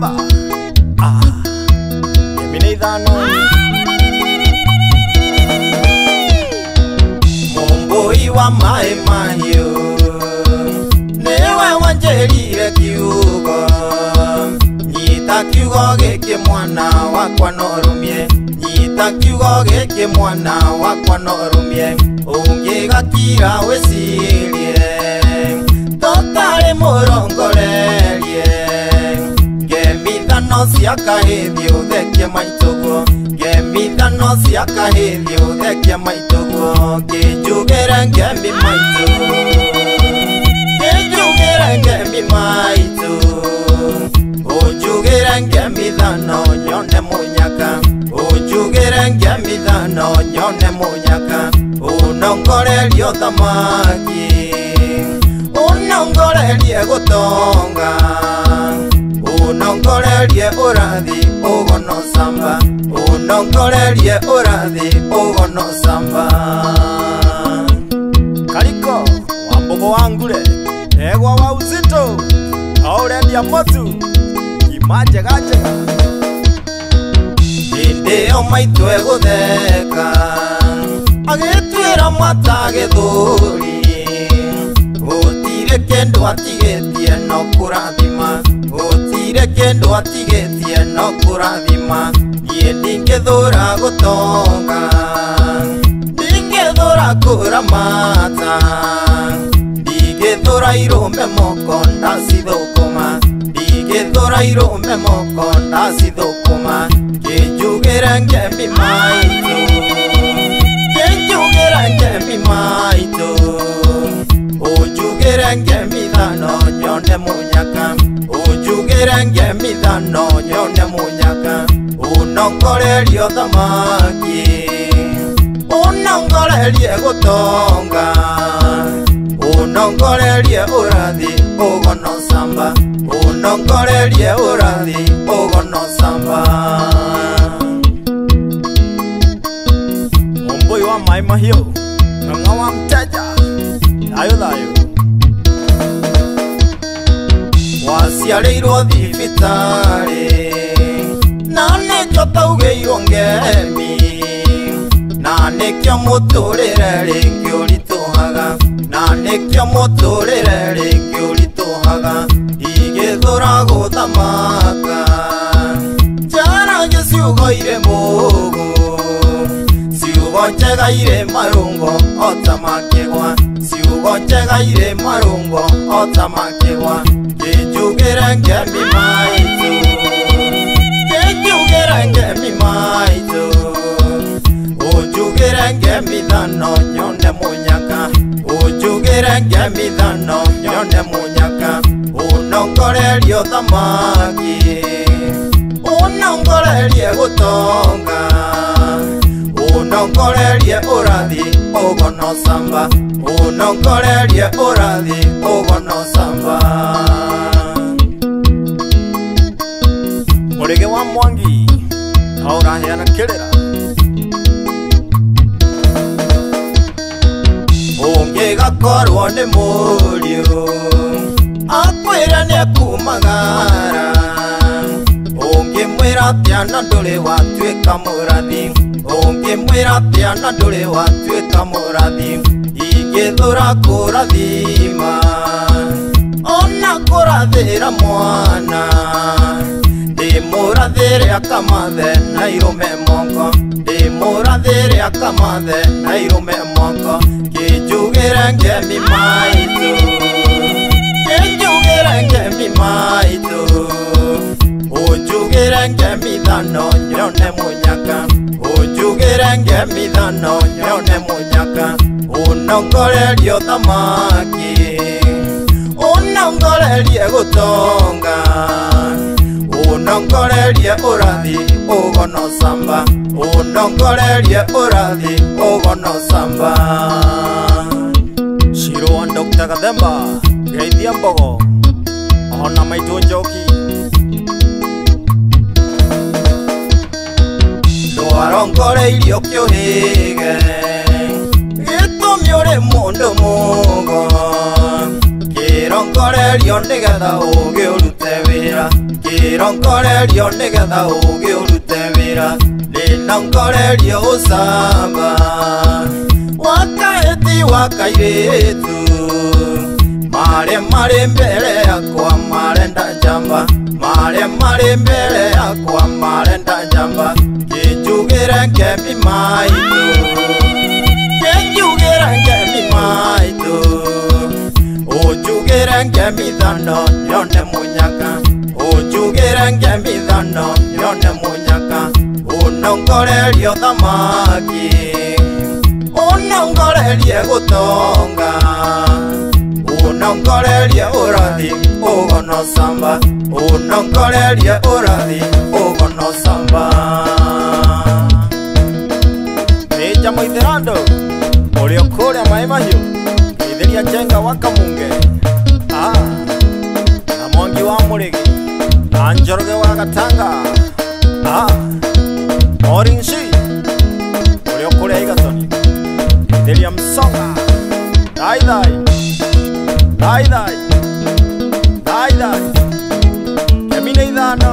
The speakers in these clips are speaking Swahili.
Kathemba Gemini Dhano Mumbui wa mai mahio Newe wanjerire kiugo Nyita kiugo giki mwana wakwa norumie Nyita kiugo giki mwana wakwa norumie Ungigakira wesirie Totale murongorerie Gemithano cia kahithi uthekie maituguo Gemithano cia kahithi uthekie maituguo Kinjugire ngemi maitu Kinjugire ngemi maitu Unjugire ngemithano nyone munyaka Unjugire ngemithano nyone munyaka Unongorerio thamaki Unongorerie gutonga Unongorerie urathi ugono samba Unongorerie urathi ugono samba Kaliko wambogo wangule Egwa wa uzito Aurelia motu Imaje gaje Indeo maitu egutheka Agituira mata githuri Gutire kendo atigetie no kurathima Gutire kendo atigetie no kurathima Nie ndingithura gutonga Ndingithura kuramata Ndingithura irume moko ndacithukuma Ndingithura irume moko ndacithukuma Kinjugire ngemi maitu Kinjugire ngemi maitu Unjugire ngemithano nyone munyaka Unjugire ngemithano nyone munyaka Unongorerio thamaki Unongorerie gutonga Unongorerie urathi ugono samba Unongorerie urathi ugono samba Mumbui wa mai mahio Nganga wa mteja Dayo dayo Wasiareirwo thibitari Na nikyo taugeirwo ngemi Na nikyo muturire ringi urituhaga Na nikyo muturire ringi urituhaga Igithura guthamaka Jara giciugo ire mugu Ciugo njega ire marungo otamakigwa Ciugo njega ire marungo otamakigwa Kinjugire ngemi maitu Kinjugire ngemi maitu Unjugire ngemithano nyone munyaka Unjugire ngemithano nyone munyaka Unongorerio thamaki Unongorerie gutonga Unongorerie urathi ugono samba Unongorerie urathi ugono samba Murige wa Mwangi Auraheana kirira Ungigakorwo ni muriu Akwira niekumagara Ungimwira tiana nduri watuika murathi Ungimwira tiana nduri watuika murathi Igithura kurathima Ona kurathira mwana Ndimurathire akamathe na irume moko Ndimurathire akamathe na irume moko Kinjugire ngemi maitu Kinjugire ngemi maitu Unjugire ngemithano nyone munyaka Unjugire ngemithano nyone munyaka Unongorerio thamaki Unongorerie gutonga Unongorerie urathi ugono samba Unongorerie urathi ugono samba Shiro wa Dr. Kathemba Geithia mbogo Ona maitu njoki Ndwarongoreirio kiuhige Gitumi uri mundu mugo Kirongorerio nigetha ugiurute wira Kirongorerio nigetha ugiurute wira ninongorerio usamba wakaeti wakairetu mare mbere yakwa marenda njamba mare mbere yakwa marenda njamba kinjugire ngemi maitu kinjugire ngemi maitu ujugire ngemi thano yone munyaka ujugire ngemi thano yone munyaka unongorerio thamaki unongorerie gutonga unongorerie urathi ugono samba unongorerie urathi ugono samba Meja Moitherando Urio kuria Mai Mahiu Itheria Jenga wa Kamunge na Mwangi wa Murigi Anjoroge wa Gatanga Orinshi Urio kuria Igatoni Itheria Msonga Dai Yamina Idano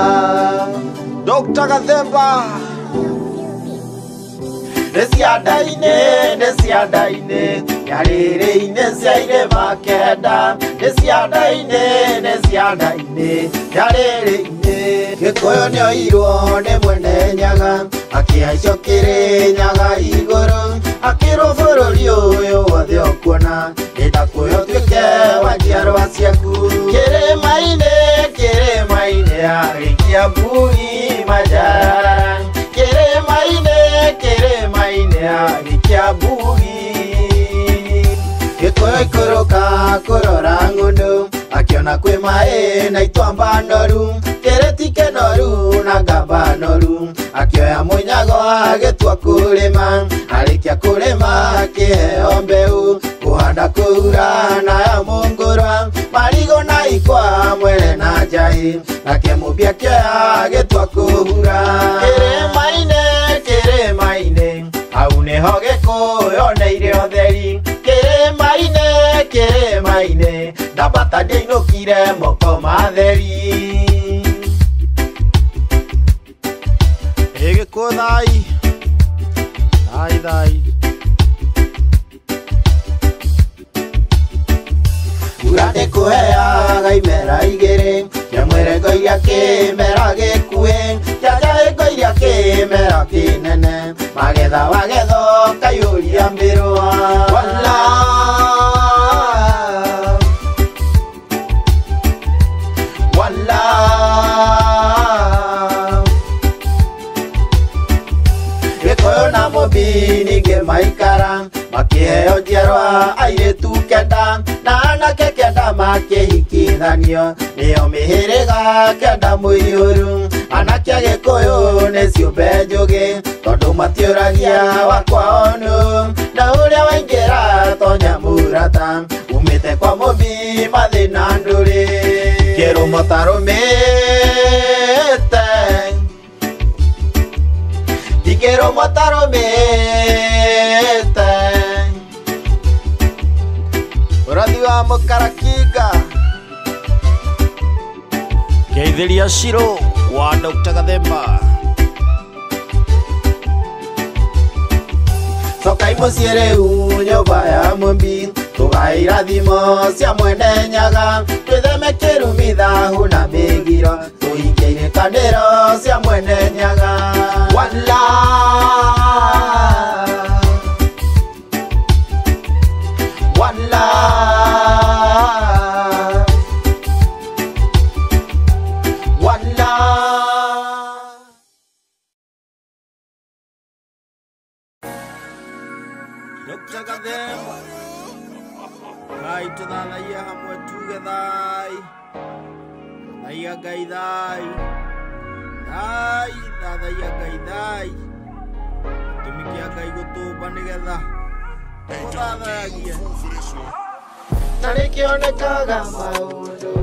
Walla Dr. Gathemba Nesiadaine Yarire Siaire Makeda Nesiadaine Yarire Gikoyo nyo iro ne mwene nyaga Akiaicokire nyaga igoro Akiro bururi uyu wothe okuona Ndakuyo tuike wanjiarwa ciaku Kiremaine arikia mbui majara Kiremaine arikia mbui Gikoyo ikoroka kurora ngundu Akiona kwi mae na itwamba noru Kiretike noru na ngamba noru Akioya munyago agetua kurima Arikia kurima kiheo mbeu Kuhanda kura na ya mungurwa Marigo na ikwa mwere na jahi Nake mubia kioya agetua kuhura Kiremaine Au neho gikuyo neire otheri Kiremaine Ndabata ndinukire moko matheri Egeko thai Urane kuheaga imera igere Nyamwere ngoiria kimera gikue Jajae ngoiria kimera kinene Magetha wagetho kayuria mbirwa Walla Gikoyo na mubini gemaikara Makiheo njiarwa airetu kenda Na anake kenda makihikithanio Nio mihiriga kenda muiyuru Anake a Gikuyu ni ciumbe njugi Tondu matiuragia wakwa onu Na uria waingira tonya murata Umite kwa mubi mathina nduri Kirumo tarumite Ikirumo tarumite Urathi wa Mukarakinga Geithiria Shiro wa Dr. Gathemba Soka imucie riu nyumba ya mumbi Tugai irathimo cia mwene nyaga Twitheme kirumithahu na migiro Tuhingie irikaniro cia mwene nyaga Walla Dr. Gathemba Kai tuthanagia hamwe tuge thai Thai Ngai thai Ai, thada ia Ngai thai. Tumikia Ngai gũtũmba nĩgetha gũthathagia. Na nĩkĩonekaga maũndũ,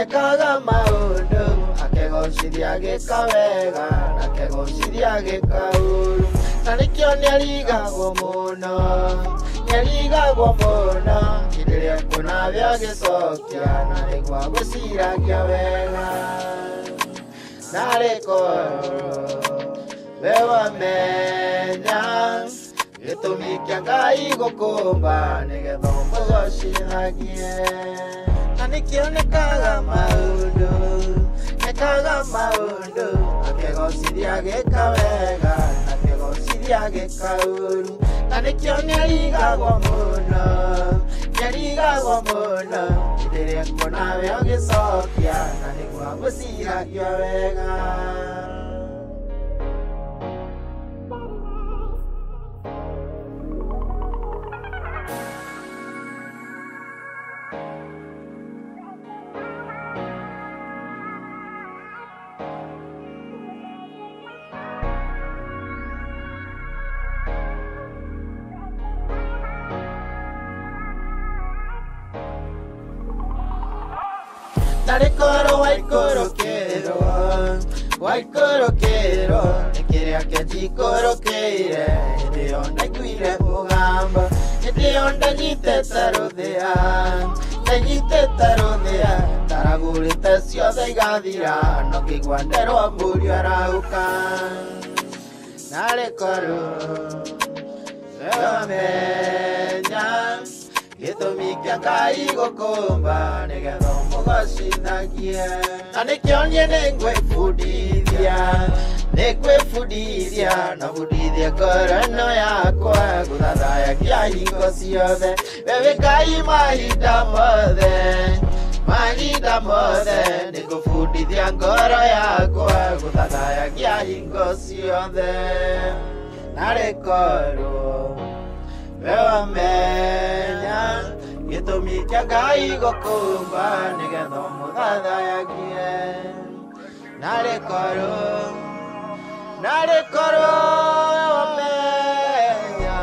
ekaga maũndũ, akegocithia gĩka wega, akegocithia gĩka ũru. Na nĩkĩo nĩarigagwo mũno, nĩarigagwo mũno, hĩndĩ ĩrĩa kuona agĩcokia, na nĩguo agũciragia wega. Narĩkorwo we wamenya gĩtũmi kĩa Ngai gũkũmba nĩgetha ũmũgocithagie. Na nĩkĩonekaga maũndũ, ekaga maũndũ, akegocithia gĩka wega, akegocithia gĩka ũru. Na nĩkĩo nĩarigagwo mũno, nĩarigagwo mũno, hĩndĩ ĩrĩa kuona we ũgĩcokia, na nĩguo agũciragia wega. Narĩkorwo waikũrũkĩrwo, waikũrũkĩrwo, nĩ kĩrĩa kĩnjikũrũkĩire, hĩndĩ ĩyo ndaiguire mũgambo, hĩndĩ ĩyo ndanyitĩte rũthĩa, ndanyitĩte rũthĩa, ndaragũrĩte ciothe igathira, no ngĩigua nderwo mbũri arahũka. Narĩkorwo we wamenya gĩtũmi kĩa Ngai gũkũmba nĩgetha ũmũgocithagie. Na nĩkĩo niĩ nĩngwĩbundithia, nĩngwĩbundithia, na bundithia ngoro ĩno yakwa gũthathayagia hingo ciothe. We wĩ Ngai mahinda mothe, mahinda mothe, nĩngũbundithia ngoro yakwa gũthathayagia hingo ciothe. Narĩkorwo we wamenya gĩtũmi kĩa Ngai gũkũmba nĩgetha ũmũthathayagie. Narĩkorwo we wamenya.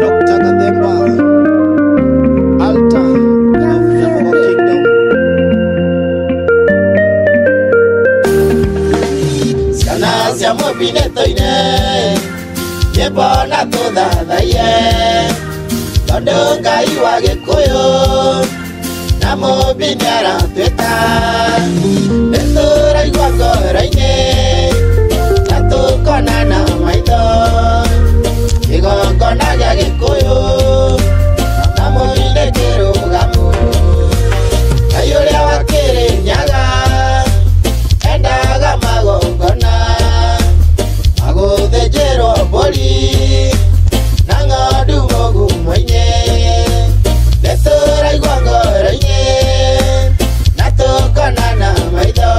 Dr. Gathemba, Altar of the Mogo Kingdom. Ciana cia mũbinĩto-inĩ nyĩmbo na tũthathaie, tondũ Ngai wa Gĩkũyũ na mũmbi nĩaratwĩta. Nĩtũraigua ngoro-inĩ na tũkonana maitho, kĩgongona gĩa Gĩkũyũ na mũmbi nĩ kĩrũgamu. Ngai ũrĩa wa Kĩrĩnyaga endaga magongona, magũthĩnjĩrwo mbũri na ng'ondu mũgumo-inĩ. Nĩtũraigua ngoro-inĩ na tũkonana maitho,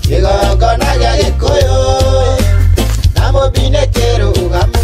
kĩgongona gĩa Gĩkũyũ na mũmbi nĩ kĩrũgamu.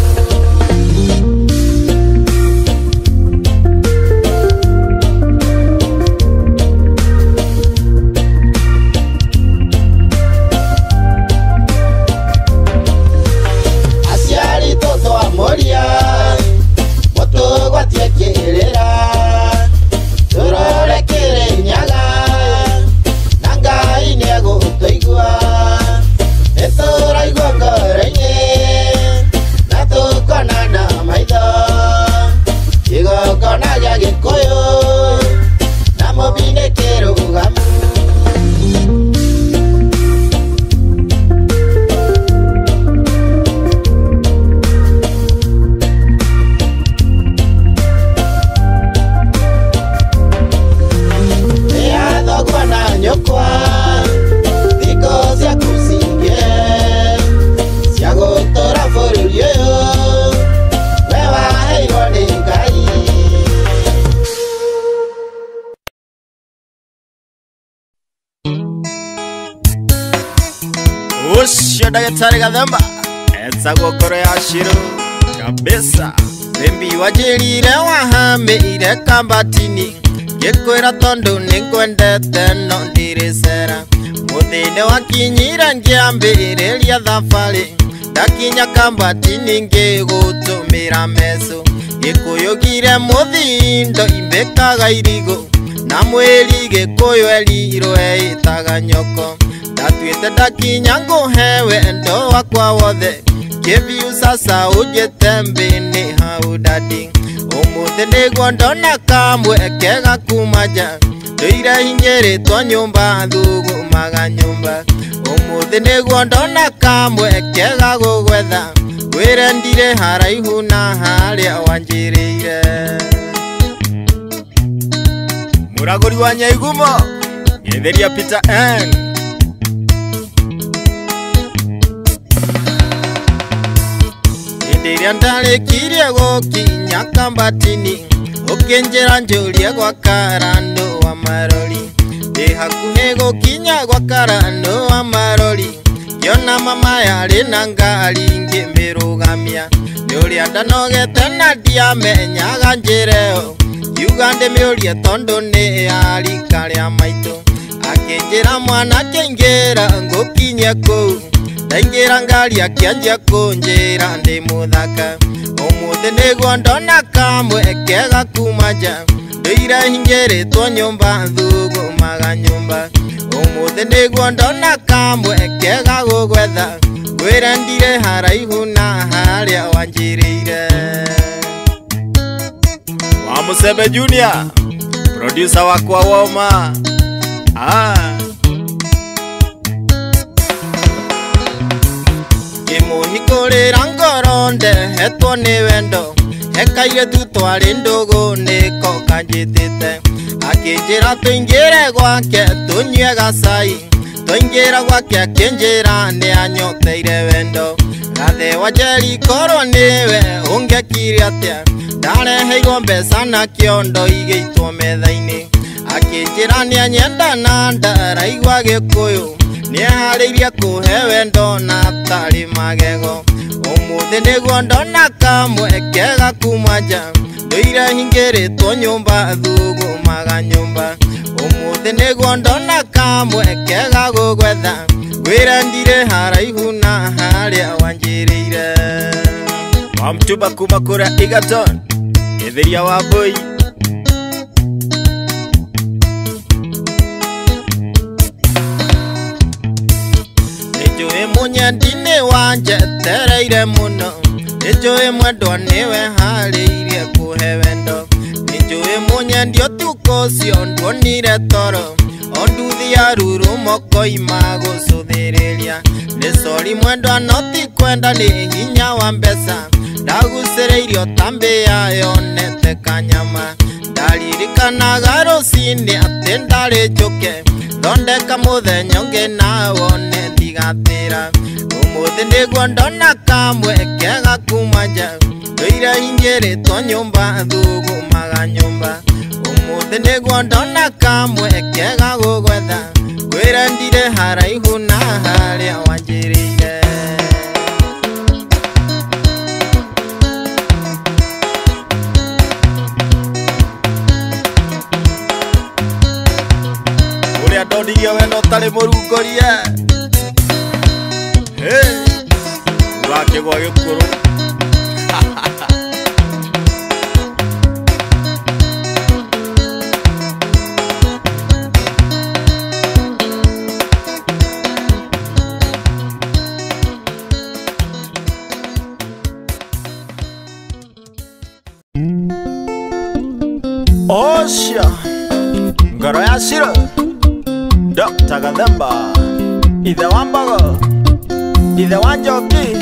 Usho Daktari Gathemba Eza gokoro ya shiro kabisa Bembi wajirire wahamire kambatini Gekwera tondo ningwendete no ndirisera Muthine wakinyira ngiambire ria thafari Ndakinya kambatini ngigutumira meso Gikuyugire muthindo imbekaga irigo Na mweri gikuyu eliro eitaga nyoko Ndatuite ndakinya nguhewe ndo wakwa wothe Kiviu sasa ujete mbini hau dadi Umuthi niguo ndona kamwe kega kumaja Nduire hingiritwo nyumba thugumaga nyumba Umuthi niguo ndona kamwe kega gugwetha Wirendire haraihu na haria wanjirire Muraguri wa Nyaigumo Ngetheria Peter N Ndiria ndarikirie gukinya kambatini Ukinjira njurie gwa Karando wa Marori Ndi hakuhi gukinya gwa Karando wa Marori Yona mama yari na ngari ngimirugamia Niuria ndanogete na ndiamenyaga njireo Yuga ndimiurie tondu ni arika ria maitu Akinjira mwana kingira ngukinye kuu Ndaingira ngari akianjia kunjira ndi muthaka Umuthi niguo ndona kamwe kega kumaja Nduire hingiritwo nyumba thugumaga nyumba Umuthi niguo ndona kamwe kega gugwetha Wirendire haraihu na haria wanjirire Wa Musebe Junior Producer wakwa woma Kimuhikurira ngoro ndehetwo ni wendo Hekaire tu twari ndugu niko kanjitite Akinjira tuingire gwake tunywe gacai Tuingira gwake akinjira ni anyoteire wendo Gathe wa Jerikoro niwe ungekire atia Ndareheirwo mbeca na kiondo igeitwo methaini Akinjira ni anyenda na ndaraigwa Gikuyu Niharĩirie kuhe wendo na tari magego Umuthi niguo ndona kamwe kega kumaja Nduire hingiritwo nyumba thugumaga nyumba Umuthi niguo ndona kamwe kega gugwetha Wirendire haraihu na haria wanjirire Wa Mtuba kuma kura Egerton Getheria wa Boy Munyendini wanjetereire muno Nijui mwendwa niwe harĩirie kuhe wendo Nijui munyendi ũtukũ ũcio nduonire toro Onduthi aruru moko imagucuthĩrĩria Nĩ sori mwendwa no ti kwenda nĩ hinya wa mbeca Ndagucĩrĩirio ta mbĩa yonete kanyama Ndaririkanaga rũcinĩ atĩ ndarĩ njũke Thondeka mũthenya ũngĩ na wone ndigatĩra Umuthi niguo ndona kamwe kega kumaja Nduire hingiritwo nyumba thugumaga nyumba Umuthi niguo ndona kamwe kega gugwetha Wirendire haraihu na haria wanjirire Uria ndonirie wendo ũtarĩ mũrungorie Wakigwa Gikuru Osha Ngoro ya Shiro Dr. Gathemba Ithe wa Mbogo Ithe wa Njoki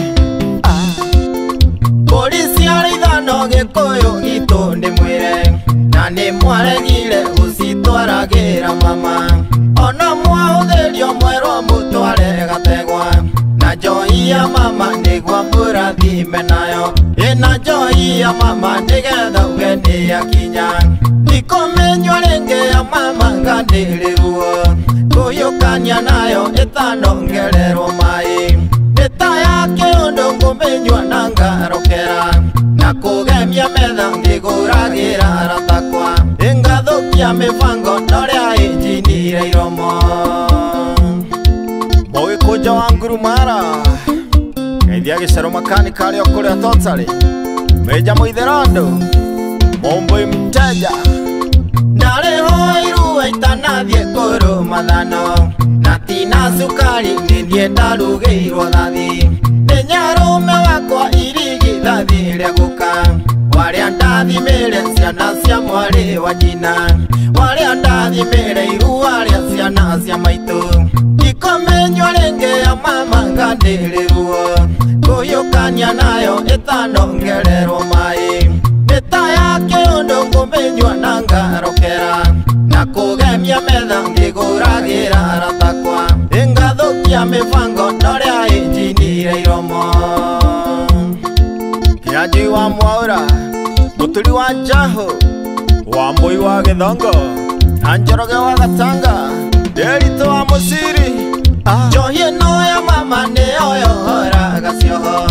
Polisi arithano Gikuyu gitu ndimwire Na nimwaregire gũcitwaragira mama Ona mwahũthĩrio mwerwo mũtware Gategwa Na njoi ya mama nĩguo mũrathime nayo Ĩna njoi ya mama nĩgetha uge nĩ akinya Ndikũmenywo rĩngĩ ya mama ngandĩrĩruo kuyukania nayo itanongererwo mai nita yake undu nguminywa na ngarokera na kugemia metha ngiguragira ratakwa ingathukia mibango noria injinire iromo Mogikuja wa Ngurumara Geithia gicero makanikari okuria Totari Meja Muitherondo Momboi Mteja Nariho iruwa itanathie kuru mathano na tina sukari nithie ndarugiirwo thathi ni nyarume wakwa irigi thathi ria guka waria ndathimire ciana cia mwari wa nyina waria ndathimire iruwa ria ciana cia maitu ikomenywa ringi ya mama ngandirirwo kuyukania nayo itanongererwo mai nita yake undu nguminywa na ngarokera na kugemia metha ngiguragira ratakwa ingathukia mibango noria injinire iromo Kianjui wa Mwaura Muturi wa Njahu Wambui wa Githongo na Njoroge wa Gatanga Derito wa Musiri Njohi ino ya mama niyo yohoraga cioho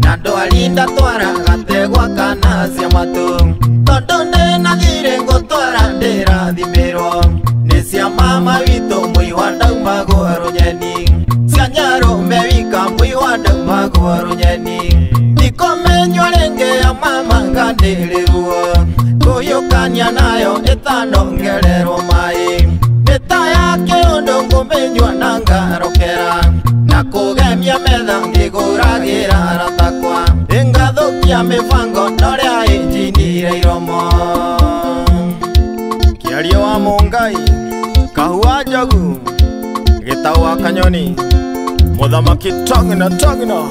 na ndwarinda twara gategwa kana cia matu tondu ndinathire ngutwara ndirathimirwo ni cia mama witu mwiwa ndaumagwo runyeni cia nyarume wika mwiwa ndaumagwo runyeni ikomenywa ringi ya mama ngandirirwo kuyukania nayo itanongererwo mai nita yake undu nguminywa na ngarokera na kugemia metha ngiguragira ratakwa ingathukia mibango noria injinire iromo Kiario wa Mungai Kahua Njogu Gitau wa Kanyoni Muthamaki Tongino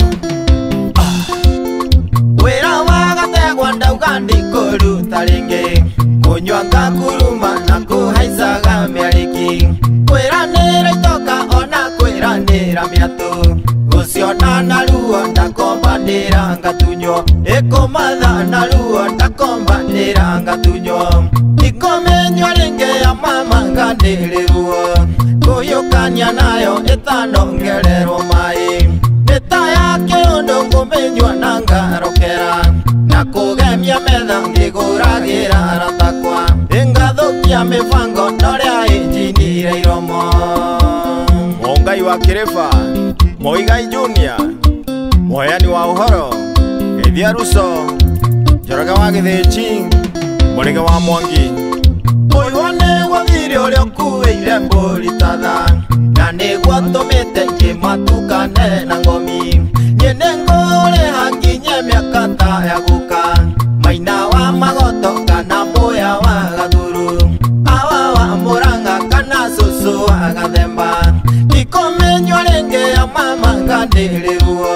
Wira wa gategwa ndauga ndikuruta ringi kunywa ngakuruma na kuhaicaga miariki kwiranira itoka ona kwiranira miatu guciona na ruo ndakombanira ngatunyo ikumatha na ruo ndakombanira ngatunyo ikomenywa ringi ya mama ngandirirwo kuyukania nayo itanongererwo mai nita yake undu nguminywa na ngarokera na kugemia metha ngiguragira ratakwa ingathukia mibango noria injinire iromo Mungai wa Kirefa Muigai Junior Moyani wa Uhoro Geithia Ruso Njoroge wa Githichi Murige wa Mwangi Muiwane wa thiri uria ukuire mburi tatha na niguo tumite ngimatukane na ngomi nyene ngore hanginye miaka ta ya guka maina wa magoto kana moya wa gathuru awa wa Muranga kana susu wa Gathemba ikomenywa ringi ya mama ngandirirwo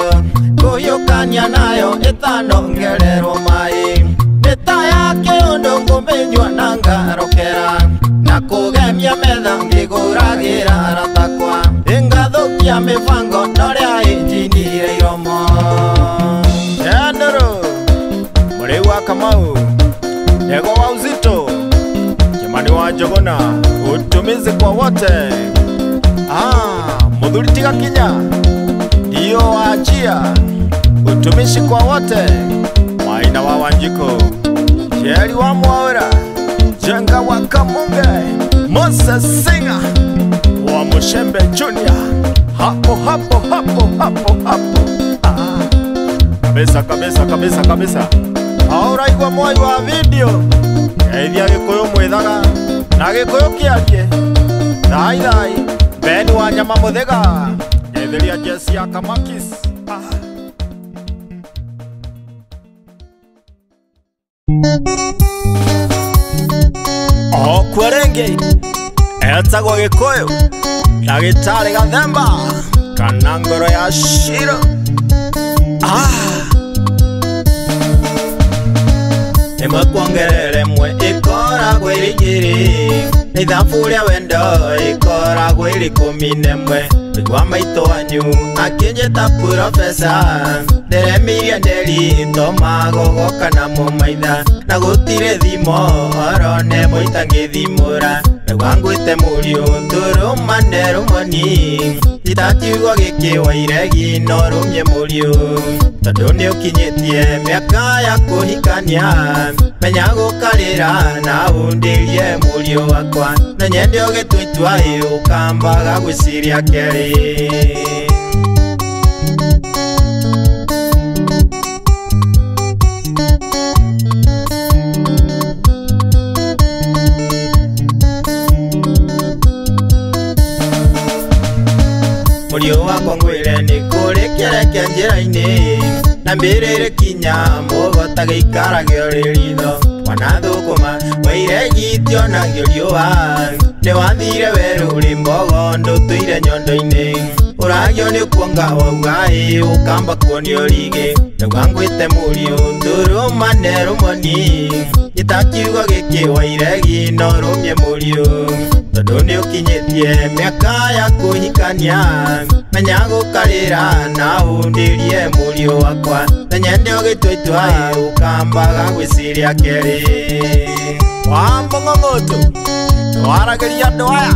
kuyukania nayo itanongererwo mai nita yake undu nguminywa na ngarokera na kugemia metha ngiguragira ratakwa ingathukia mibango noria injinire iromo Endero Muriu wa Kamau Nego wa Uzito Kimani wa Njogona utumizi kwa wote Muthuri Tiga Kinya Dio wa Achia utumishi kwa wote Maina wa Wanjiko Sheri wa Mwaura Jenga wa Kamunge Moses Singer wa Mushembe Junior hapo kabisa Aura igwa moi wa video Geithia Gikuyu mwithaga na Gikuyu kiarie Thai Ben wa Nyama Muthega Geithiria Jesi ya Kamakis Kwerenge etagwo Gikuyu Ndagitari Gathemba kana ngoro ya Shiro Imwe kuongerere mwe ikoragwo irigiri Ithabu ria wendo ikoragwo iri 11 Wa maito wanyu akinjeta profesa Nderemirie nderito magogoka na mumaitha Na gutire thimo orone moita ngithimura Rwangwite murio turumane rumoni itakiugo gikiwaire ginorumye murio tondu ni ukinyitie miaka ya kuhikania menya gukarira na undirie murio wakwa na nyende ugitwitwa ukambaga gwiciria keri murio wakwa ngwire ni kurikereke njira-ini na mbirire kinya mugota giikaragio riritho wanathukuma waire gitio na riũa ni wathire werũ mbogo ndutuire nyondo-ini uragio ni kuonga waugai ukamba kuonio rigi rwangwite murio ndurumane rumoni itakiugo gikiwaire ginorumye murio tondu ni ukinyitie miaka ya kuhikania menya gukarira na undirie murio wakwa na nyende ugitwitwa ukambaga gwiciria keri wambong'ong'otu warageria andu aya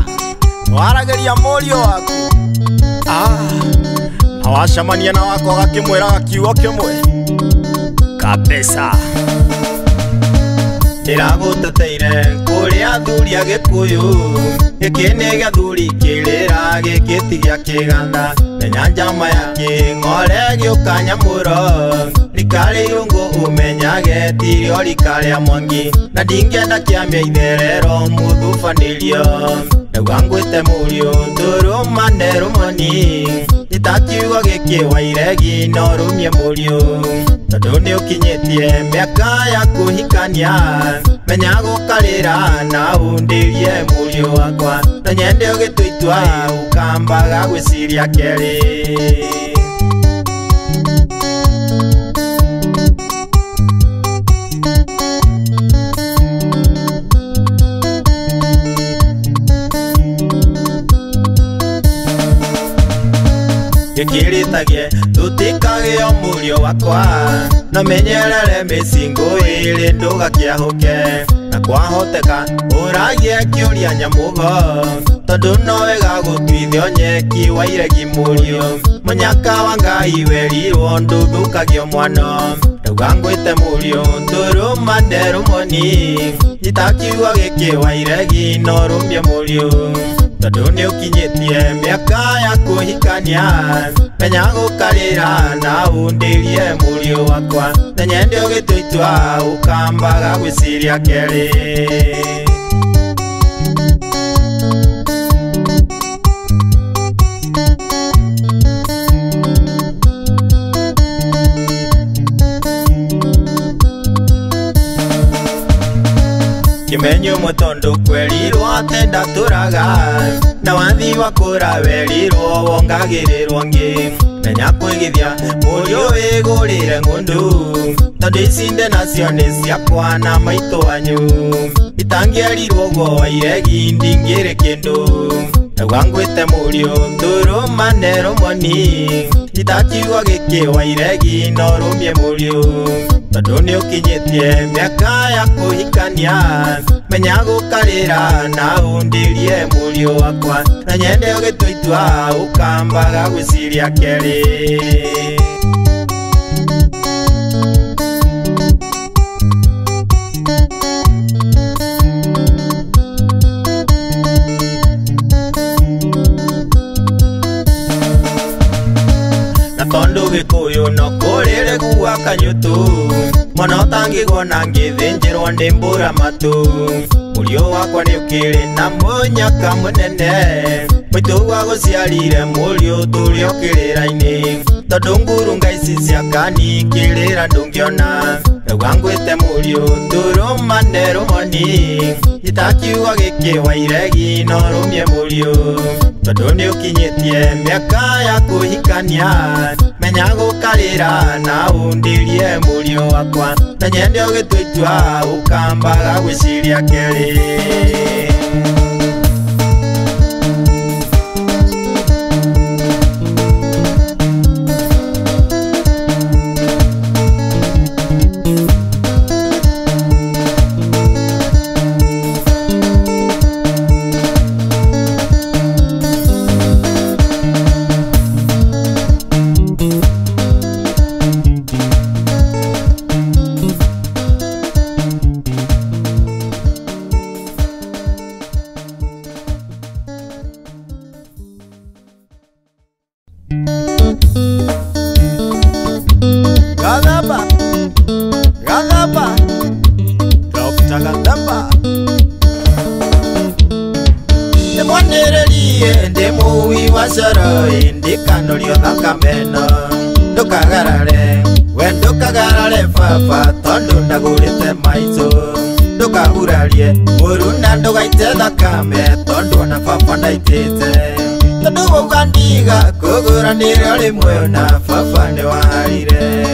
warageria murio waku awacamania na wako gakimwira gakiugo kimwe kabisa ndiraguteteire kuria athuri a Gikuyu giki ni gĩathuri kĩrĩra gĩkĩti gĩa kĩganda menya njama ya kĩng'ore gĩũka nyamũro rikari irungu umenyage tirio rikaria mwangi na ndingĩenda kĩambia itherero mũthubanĩrio rwangwite murio ndurumane rumoni itakiugo gikiwaire ginorumye murio tondu ni ukinyitie miaka ya kuhikania menya gukarira na undirie murio wakwa na nyende ugitwitwa ukambaga gwiciria keri gikiritagie tutikagio murio wakwa na menyerere micingo iri ndugakiahuke na kwahoteka uragie kiuria nyamugo tondu no wega gutwithio nyeki wairegi murio munyaka wa Ngai werirwo nduthukagio mwano rwangwite murio ndurumane rumoni itakiugo gikiwaire ginorumye murio tondu ni ukinyitie miaka ya kuhikania menya gukarira na undirie murio wakwa na nyende ugitwitwa ukambaga gwiciria keri kimenyo mutondu kwerirwo ate ndaturaga na wathi wakura werirwo wongagirirwo ngi menya kwigithia murio wigurire ngundu tondu icinde nacio ni ciakwa na maitu wanyu itangierirwo gwo wairegi ndingiri kindu rwangwite murio ndurumane rumoni itakiugo gikiwaire ginorumye murio tondu ni ukinyitie miaka ya kuhikania menya gukarira na undirie murio wakwa na nyende ugitwitwa ukambaga gwiciria keri tondu Gikuyu no kurire gua kanyutu mono tangigwo na ngithinjirwo ndi mbura matu murio wakwa ni ukiri na munyaka munene mwitu wa guciarire murio turi ukirira-ini tondu ngurunga ici ciakani kirira ndungiona rwangwite murio ndurumane rumoni itakiugo gikiwaire ginorumye murio tondu ni ukinyitie miaka ya kuhikania menya gukarira na undirie murio wakwa na nyende ugitwitwa ukambaga gwiciria keri nie ndi muwi wa coroi ndikanorio thakameno ndukagarare we ndukagarare baba tondu ndagurite maitu ndukagurarie muru na ndugaite thakame tondu ona baba ndaitite tondu ugandiga kuguranire rimwe na baba niwarire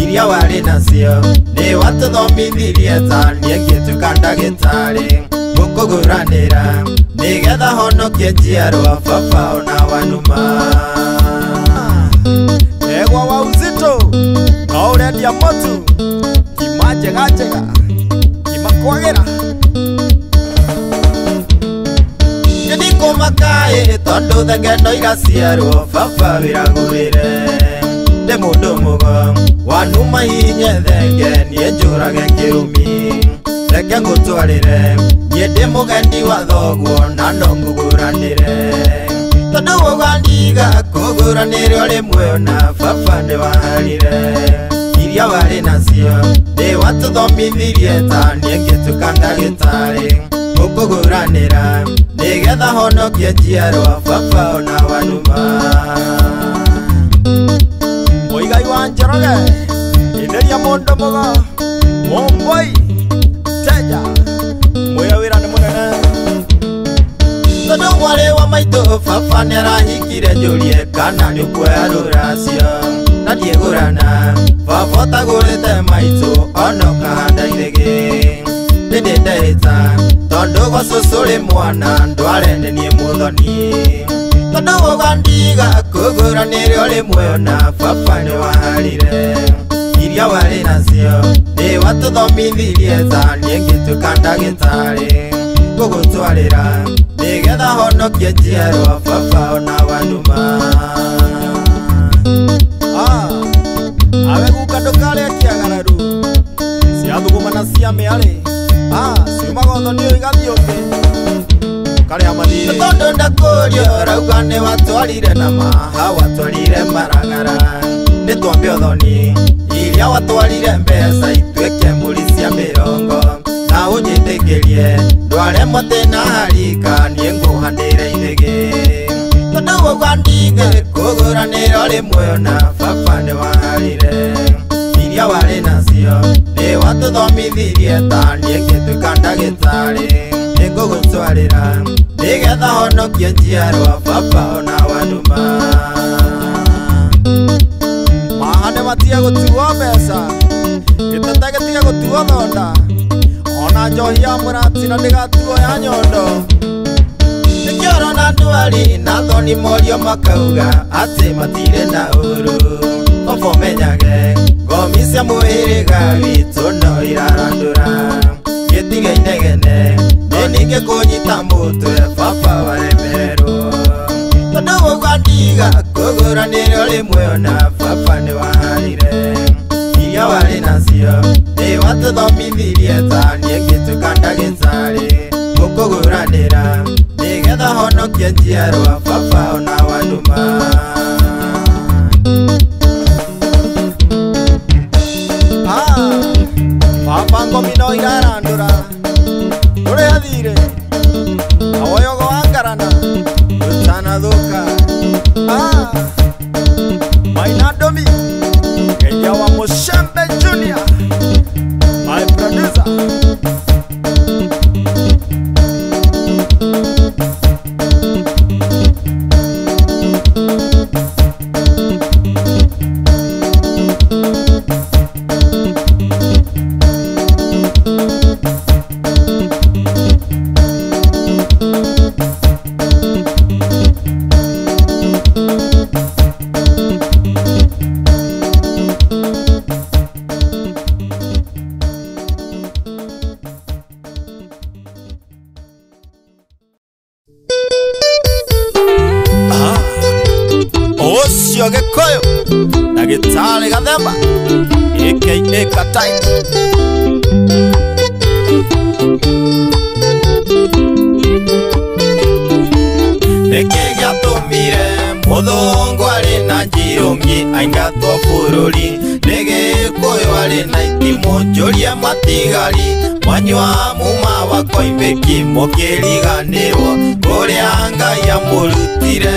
iria wari nacio ni watuthomithirie ta nie ngituka ndagitari gukuguranira nigetha honokie njiarwa baba ona wanuma egwa wa uzito na urendia motu kima njega njega kima kwagĩra ndikumakaĩ tondu thengeno igaciarwo baba wiragurire ndi mundu mugo wanuma hinye thenge nie njurage kĩrumi reke ngũtwarĩre nie ndi mũgendi wa thoguo na no nguguranĩre tondu ũgandiga kuguranĩre rimwe na baba nĩwarire iria wari nacio ndi watuthomithirie ta nie ngĩtuka ndagĩtarĩ gukuguranĩra nigetha honokie njiarwa baba ona wanuma Muigai wa Njoroge itheria mundu mugo Mumboi teja muya wira ni munene tondu mwari wa maitu baba nĩarahikire njũrie kana nĩũkuoya rũracio na ndiegũrana baba ũtagũrĩte maitu ona ũkahanda irĩgĩ ndĩndĩndeĩta tondu gwa cũcũ rĩ mwana ndwarendenie mũthoni tondu ũgandiga kuguranĩre rimwe na baba nĩwarire iria wari nacio ni watuthomithirie ta nie ngĩtuka ndagĩtarĩ gũgũtwarĩra nigetha honokie njiarwa baba ona wanuma awe guka ndũkarĩa kĩagararu cia thuguma na cia mĩarĩ ciumaga ũthoni igathiĩ ũngĩ ũkarĩa mathirĩ tondu ndakũrio rauga nĩ watwarire na maha watwarire maragara nĩ twambe ũthoni iria watwarire mbeca ituĩke mbũri cia mĩrongo na ũnjĩtĩkĩrie ndware mũtĩ na harika niĩ ngũhandĩre ithĩgĩ tondu ũgandige kuguranĩre rimwe na baba nĩwarire iria wari nacio nĩ watuthomithirie ta nie ngĩtuka ndagĩtarĩ nĩngũgũtwarĩra nigetha honokie njiarwa baba ona wanuma mahane matige gũtuo mbeca gĩtete gĩtige gũtuo thonda ona njohi ya mũrati na ndĩgatuo ya nyondo nĩkĩoro na ndwari na thoni morio makauga atĩ matirĩ na ũru baba ũmenyage ngomi cia mũhĩrĩga witũ no irarandũra gĩtige inegene ningĩ kũnyita mũtwe baba waremerwo tondu ũgandiga kuguranĩre rimwe na baba nĩwarire iria wari nacio nĩ watuthomithirie ta nie ngĩtuka ndagĩtarĩ gũkuguranĩra nigetha honokie njiarwa baba ona wanuma baba ngomi no irarandũra ndũrĩ athire awoyogo wa ngarana ũtanathuka Maina Domi Kenya wa Mushembe Junior my producer Osio Gĩkũyũ Ndagĩtarĩ Gathemba aka Katai nĩkĩ gĩatũmire mũthũngũ arĩ na njirũng'i aingatwo bũrũri nĩ Gĩkũyũ arĩ na itimũ njũrie matigari mwanyua muma wa koimbĩki mũkĩriganĩrwo kũrĩa Ngai ria murutire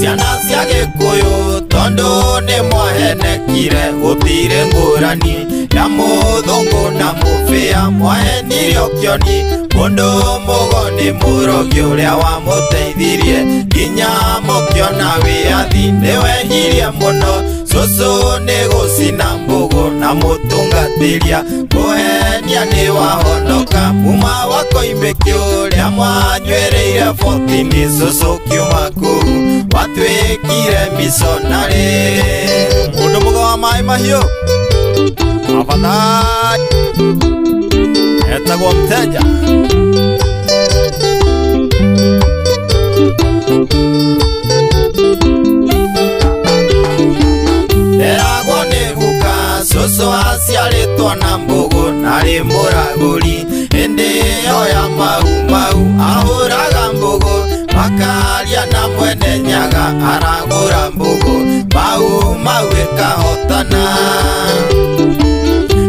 ciana cia Gikuyu tondu ni mwahenekire gutire ngurani ya muthungu na mufia mwahenire okioni mundu mugoni murogi uria wamuteithirie nginya mukiona wiathi niwehirie muno cucu ni gucina mbugu na mutungatiria kuhenia ni wahonoka muma wa koimbiki uria mwanywereire 14 cucu kiuma kuu watwikire misonari mundu mugo wa mai mahiu afadhali etagwo mteja eragwo ni guka cucu aciaritwo na mbugu nari muraguri hindi iyo ya mau ahuraga mbugu makaria na mwene nyaga aragura mbugu mau ikahotana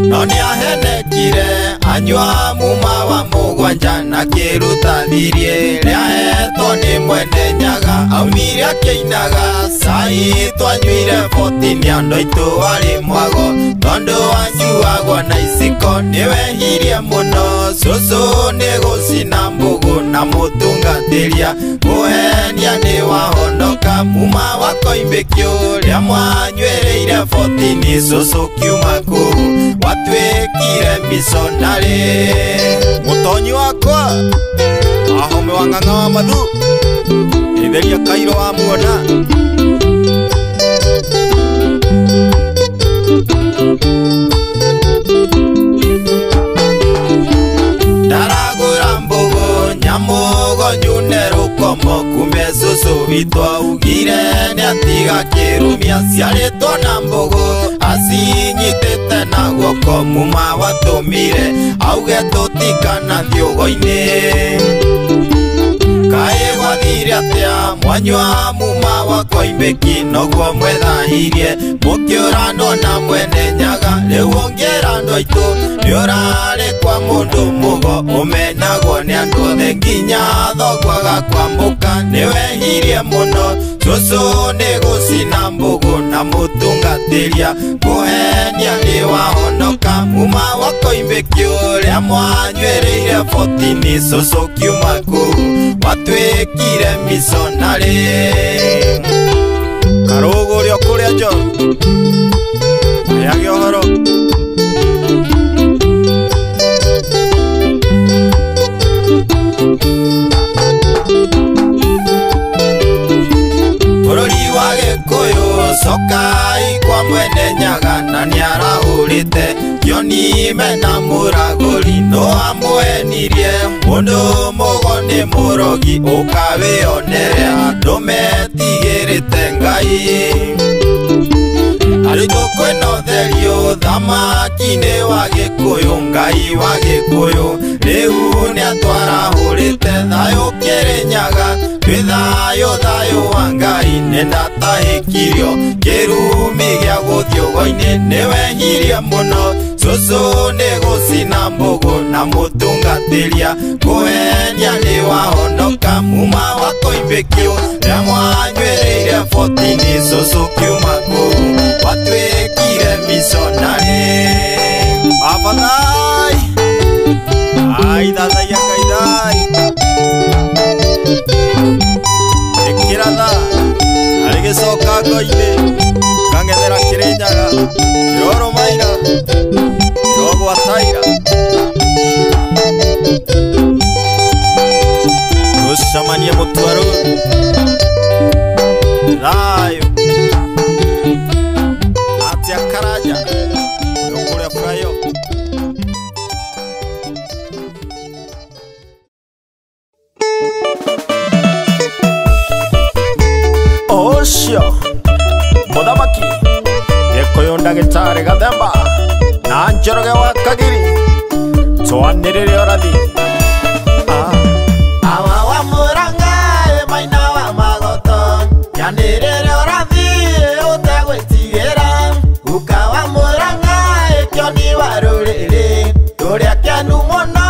no niahenekire anyua muma wa mugwanja na kiruta thirie riahetwo ni mwene nyaga aumire akĩinaga cai twanyuire 14 andũ aitũ arĩ mwago tondu wanyuagwo na iciko niwehirie muno cucu ni gucina mbugu na mutungatĩria kuhenia ni wahonoka muma wa koimbiki uria mwanywereire 14 cucu kiuma kuu watwikire misonari mutonyi wakwa ahome wa ng'ang'a wa mathu itheria kairo wa muona ndaragura mbugu nyamugo nyune rukomo kumbe cucu witũ augire ni atiga kirumia ciarĩtwo na mbugu acinyitĩte na guoko muma watũmire auge tũtikana thiũgo-inĩ kaĩ gwathire atĩa mwanyua muma wa koimbiki noguo mwethahirie mũkĩũranwo na mwene nyaga rĩu ũngĩra andũ aitũ nĩũrarĩ kwa mũndũ mũgo ũmenagwo nĩ andũ othe nginya thoguo agakwamũka nĩwehirie mũno cucu nĩ gũcina mbugu na mũtungatĩria kũhenia nĩ wahonoka muma wa koimbiki ũrĩa mwanywereire 14 cucu kiuma kuu watwikire misonari karugurio kuria njo ayage ohoro bururi wa Gikuyu cokai kwa mwene nyaga na niarahurite kioni mena muraguri no amwenirie mundu mugo ni murogi ukawionere andu metigirite Ngai ariko kweno therio thamaki-inĩ wa Gikuyu Ngai wa Gikuyu riu ni atwarahurite thayo Kirinyaga twi thayo wa Ngai nindatahikirio kirumi gia gũthiũgo-inĩ niwehirie muno cucu ni gucina mbugu na mutungatĩria kuhenia ni wahonoka muma wa koimbiki ria mwanywereire 14 cucu kiuma kuu watwikire misonari afadhai ai thathaia kaithai ikiratha arĩ gĩcoka ngo-inĩ kang'ethera Kirinyaga kiroro maira kirogwataira gucamanie mũtwaru thayo atia Karanja ũrĩa kũrĩa Frayo ocio muthamaki Gikuyu ndagĩtarĩ Gathemba na Njoroge wa Kagiri twanĩrĩre ũrathi awa wa Murang'a maina wa Magoto yanĩrĩre ũrathi ũtegwĩtigĩra uka wa Murang'a kĩoni wa rũrĩrĩ tũrĩa kĩanu mũno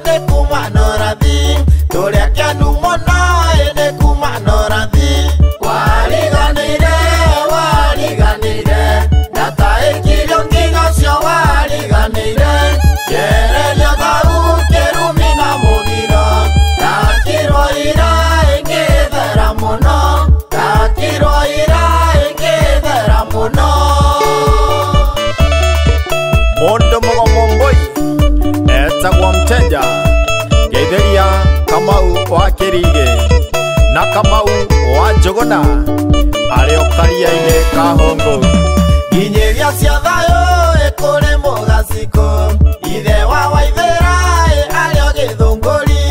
nĩ kuma na ũrathi tũrĩa kĩanu mũno Kirige na Kamau wa Njogona arĩ o karia-inĩ ka Hongo. Inyeria cia thayũ ĩkũrĩ mũgaciko, ithe wa Waithĩra arĩ o Gĩthũngũri,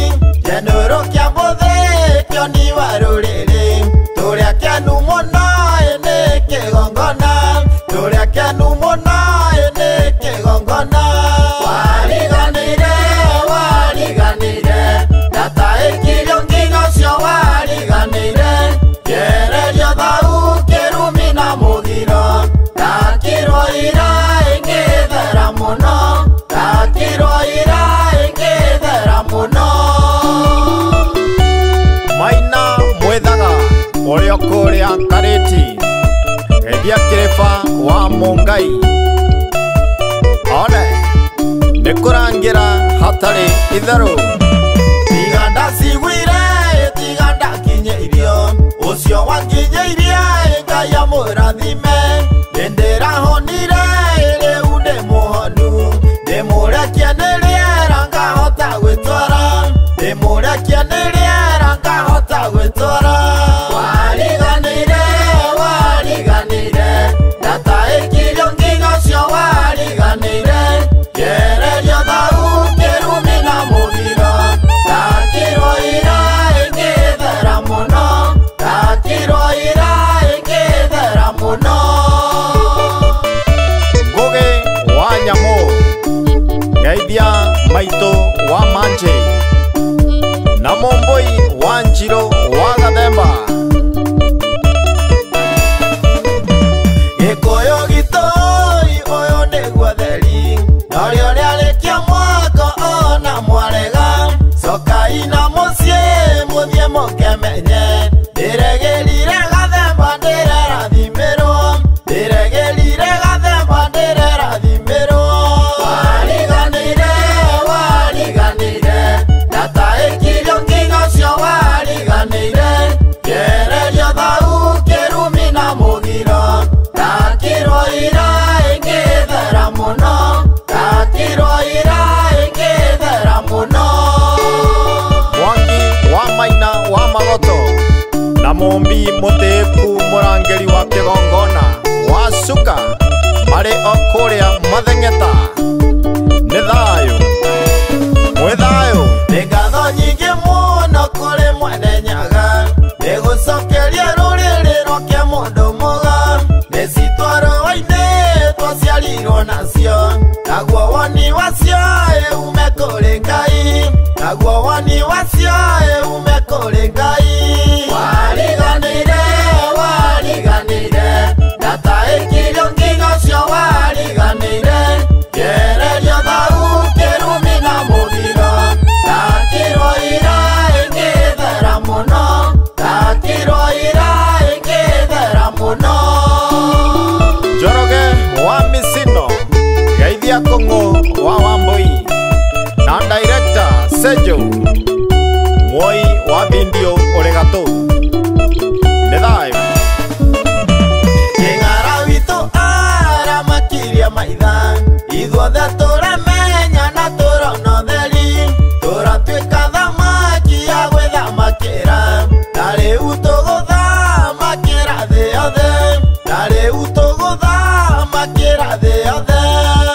kĩnũrũ kĩa mũthĩ kĩoni wa rũrĩrĩ, tũrĩa kĩenu mũno nĩ kĩgongona, tũrĩa kĩenu mũno nĩ kĩgongona. Wariganĩire, wariganĩire, ndata ĩkirio ngingo cio wariganĩire, kĩererio thau kĩrumi na mũgiro, takirwo ira ĩngĩthera mũno, takirwo ira ĩngĩthera mũno. Maina Mwethaga ũrĩa kũrĩa Karĩti, Geithia Kĩrĩba wa Mũngai, one nĩ kũrangĩra hatarĩ itherũ. Tiga ndaciguire, tiga ndakinyĩirio, ũcio wankinyĩirie Ngai amũrathime, nĩndĩrahonire rĩu ndĩ mũhonu, ndĩmũrekie nĩ rĩera ngahota gwĩtwara, ndĩmũrekie nĩ rĩera ngahota gwĩtwara. Wariganĩire, wariganĩire, ndata ĩkirio ngingo cio wariganĩire, kĩererio thau kĩrumi na mũgiro, takirwo ira ĩngĩthera mũno, takirwo ira ĩngĩthera mũno. Ngũgĩ wa Nyamũ, Geithia Maitũ wa Manjĩ na Mũmbũi wa Njirũ wa Gathemba. Gĩkũyũ gitũ ũyũ nĩguo theri, norĩo rĩarĩkia mwako ona mwarega, cokai na mũciĩ mũthiĩ mũkemenye, ndĩregerire Gathemba ndĩrerathimĩrwo, ndĩregerire Gathemba ndĩrerathimĩrwo. Wariganĩire, wariganĩire, ndata ĩkirio ngingo cio wariganĩire, kĩererio thau kĩrumi na mũgiro, takirwo ira ĩngĩthera mũno, takirwo ira ĩngĩthera mũno. Mwangi wa Maina wa Magoto na Mũmbi Mũtĩĩku mũrangĩri wa kĩgongona wa Cuka marĩ o kũrĩa Matheng'eta. Nĩ thayũ, mwĩ thayũ. Nĩ ngatho nyingĩ mũno kũrĩ Mwene Nyaga, nĩgũcokeria rũrĩrĩ rwake mũndũ mũga, nĩcitwa rũa-inĩ twaciarirwo nacio, naguo woni wacio ume kũrĩ Ngai, naguo woni wacio ume kũrĩ Ngai. Wariganĩire, wariganĩire, ndata ĩkirio ngingo cio wariganĩire, kĩererio thau kĩrumi na mũgiro, takirwo ira ĩngĩthera mũno, takirwo ira ĩngĩthera mũno. Njoroge wa Misino, Geithia Kũng'ũ wa Wambũi na Director Sejo Moi wa Bindio ũrĩ Gatũ. Nĩ thayũ. Kĩng'ara witũ aramakirie maitha, ithuothe tũramenya na tũrona ũtheri, tũratuĩka thamaki ya gwĩthamakĩra, na rĩu tũgũthamakĩra thĩ yothe, na rĩu tũgũthamakĩra thĩ yothe.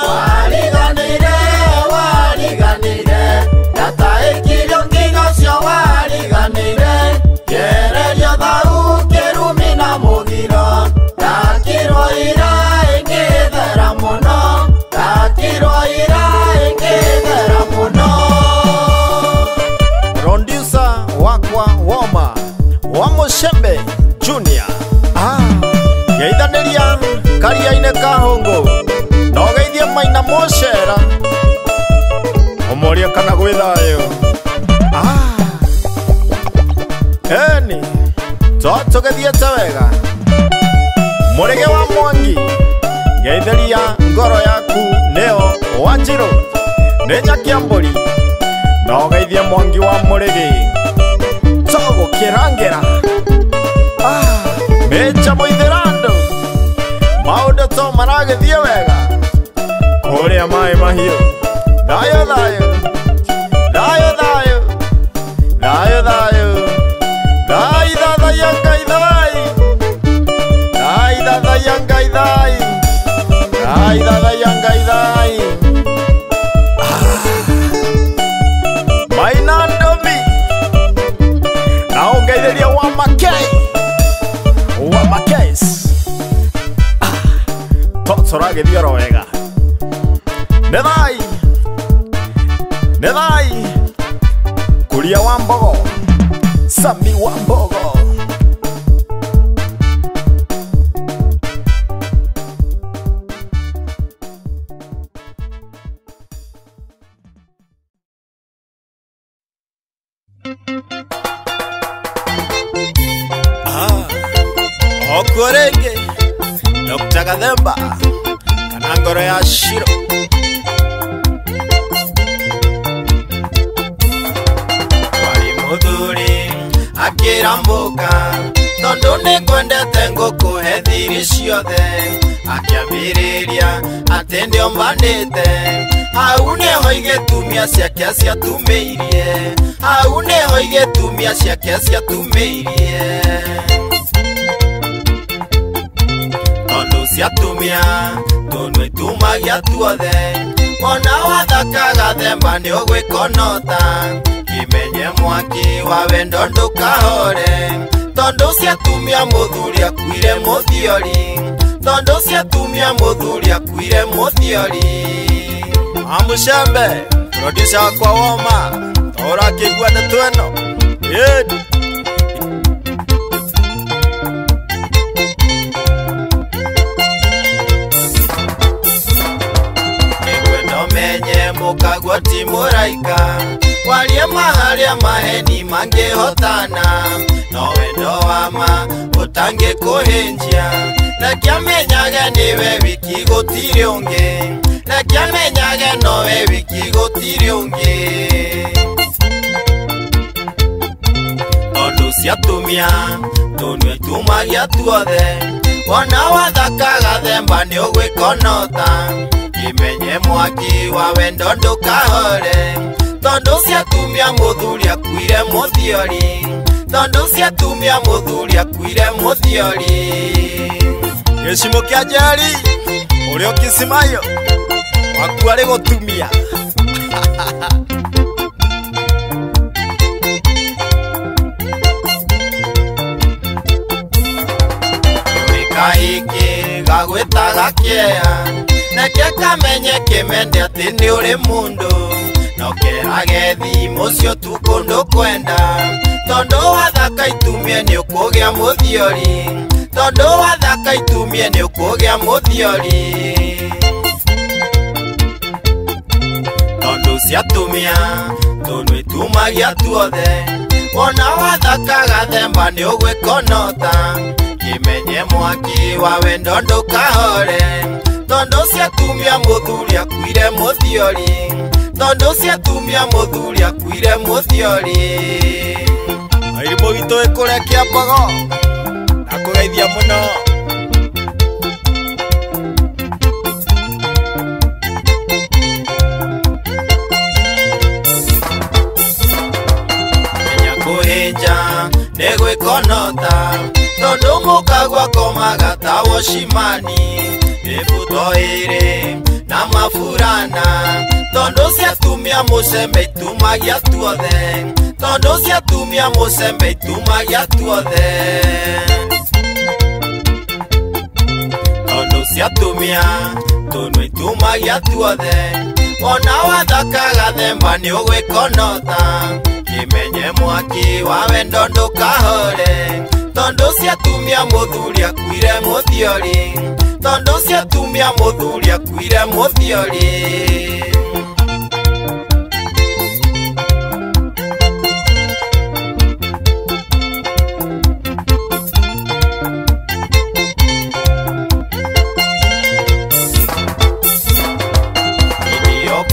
Wariganĩire, wariganĩire, ndata ĩkirio ngingo cio wariganĩire, kĩererio thau kĩrumi na mũgiro, takirwo ira ĩngĩthera mũno, takirwo ira ĩngĩthera mũno. Producer wakwa Woma wa Mũcembe Junior. Geithanĩria karia-inĩ ka Hongo, na ũgeithie Maina Mũcera, ũmorie kana gwĩ thayũ. Eni tũgĩthiĩte wega. Mũrĩge wa Mwangi, geithĩria ngoro yaku nĩyo Wanjirũ, nĩ nyakia mbũri, na ũgeithie Mwangi wa Mũrĩgĩ, tũgũkĩrangĩra Mĩnja Mũithĩrandũ, maũndũ to maragĩthiĩ wega kũrĩa Maĩ Mahiũ. Thayũ thayũ, thayũ thayũ, thayũ thayũ. Yangaidai Mainandomi naongeitheria wa Makes totoragithia ro wega Nethai Kuria wa Mbogo Sami wa Mbogo Okurenge Dr. Gathemba Kanangoro ya Shiro Wali Muthuri Akirambuka Tondu nikwendete ngukuhe thiri ciothe Akiambiriria ati ndio mbanite Hau niho igitumia ciake ciatumĩirie Hau niho igitumia ciake ciatumĩirie Tondu ciatumia Tondu itumagia tuothe Ona wathaka Gathemba ni ugwikonota Kimenye mwaki wa wendo ndukahore Tondu ciatumia muthuri akuire muthiori Tondu ciatumia muthuri akuire muthiori Amushembe producer wakwa Woma Tora kigwa ndeto eno Menye mukagwa ti muraika Walie maharia maheni mangehotana No wendo wama utange kuhenjia Rekia menyage niwe wiki gutiri ungi Rekia menyage nowe wiki gutiri ungi Tondu ciatumia Tondu itumagia tuothe Wona wathaka Gathemba ni ugwikonota Kimenye mwaki wa wendo ndukahore Tondu ciatumia muthuri akuire muthiori Tondu ciatumia muthuri akuire muthiori Gicimo kia Njeri uria Kisimayo waku ari gutumia Kahiki gagwitaga kieya Neke kamenye kimende ati ni uri mundu No kerage thimo cio tu kundu kwenda Tondu wathaka itumie ni ukugia muthiori Tondu wathaka itumie ni ukugia muthiori Tondu ciatumia Tondu itumagia tuothe Wona wathaka Gathemba ni ugwikonota Kimenye mwaki wa wendo ndukahore Tondu ciatumia muthuri akuire muthiori Tondu ciatumia muthuri akuire muthiori Airimu gitu ikurekia Mbogo na kugeithia muno Kenya kuhinja negwikonota Tondu mukagwa komaga ta Woshimani Mibuto iri na mafurana Tondu ciatumia mucembe itumagia tuothe Tondu ciatumia mucembe itumagia tuothe Tondu ciatumia Tondu itumagia tuothe Ona wathaka Gathemba ni ugwikonota Kimenye mwaki wa wendo ndukahore Tondu ciatumia muthuri akuire muthiori Tondu ciatumia muthuri akuire muthiori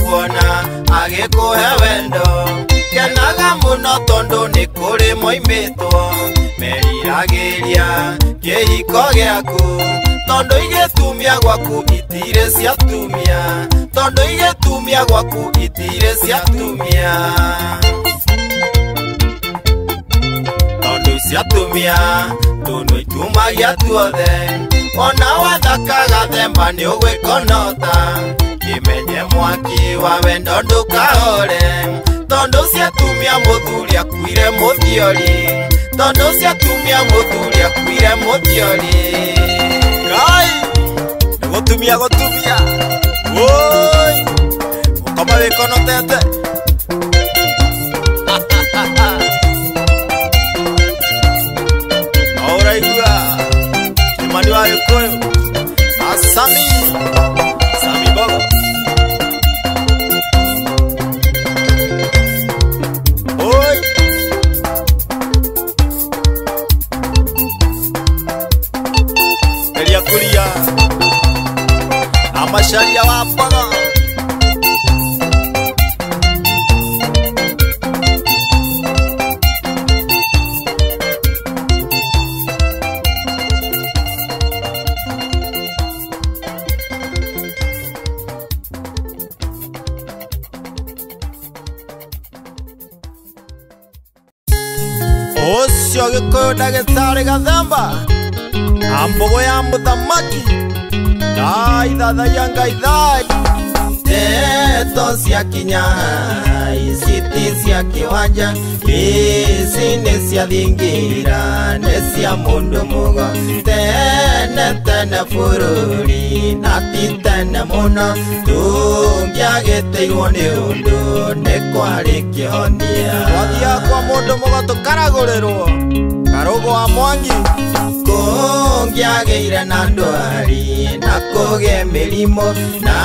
Kuona agikuhe wendo Kenaga muno tondu ni kuri moimitwo Meriragiria kihiko giaku Tondu igitumia gwaku itire ciatumia Tondu igitumia gwaku itire ciatumia Tondu ciatumia Tondu itumagia tuothe ona wathaka gathemba nĩ ũgwĩkonota kĩmenye mwaki wa wendo ndũkahore tondũ ciatumia mũthuri akuire mũthiori tondũ ciatumia mũthuri akuire mũthiori Ngai nĩ gũtumia woi gũkoma wĩkonotete Auraigua Kimani wa Gĩkũyũ na Sami Bogo Oi Elia Kuria Amasharia wa Paga Osio Gĩkũyũ ndagĩtarĩ Gathemba na mbogo ya mũthamaki Ithathaia Ngai thai Ndeto cia kinya Citi cia kĩwanja Ici nĩ cia thingira Nĩ cia mũndũ mũgo Tene bũrũri Na ti tene mũno Tũngĩagĩteirwo nĩ ũndũ Nĩ kwarĩ kĩhonia Twathiaga kwa mũndũ mũgo tũkaragũrĩrwo Karũgũ wa Mwangi Kũngĩagĩire na ndwari Na kũgĩe mĩrimũ Na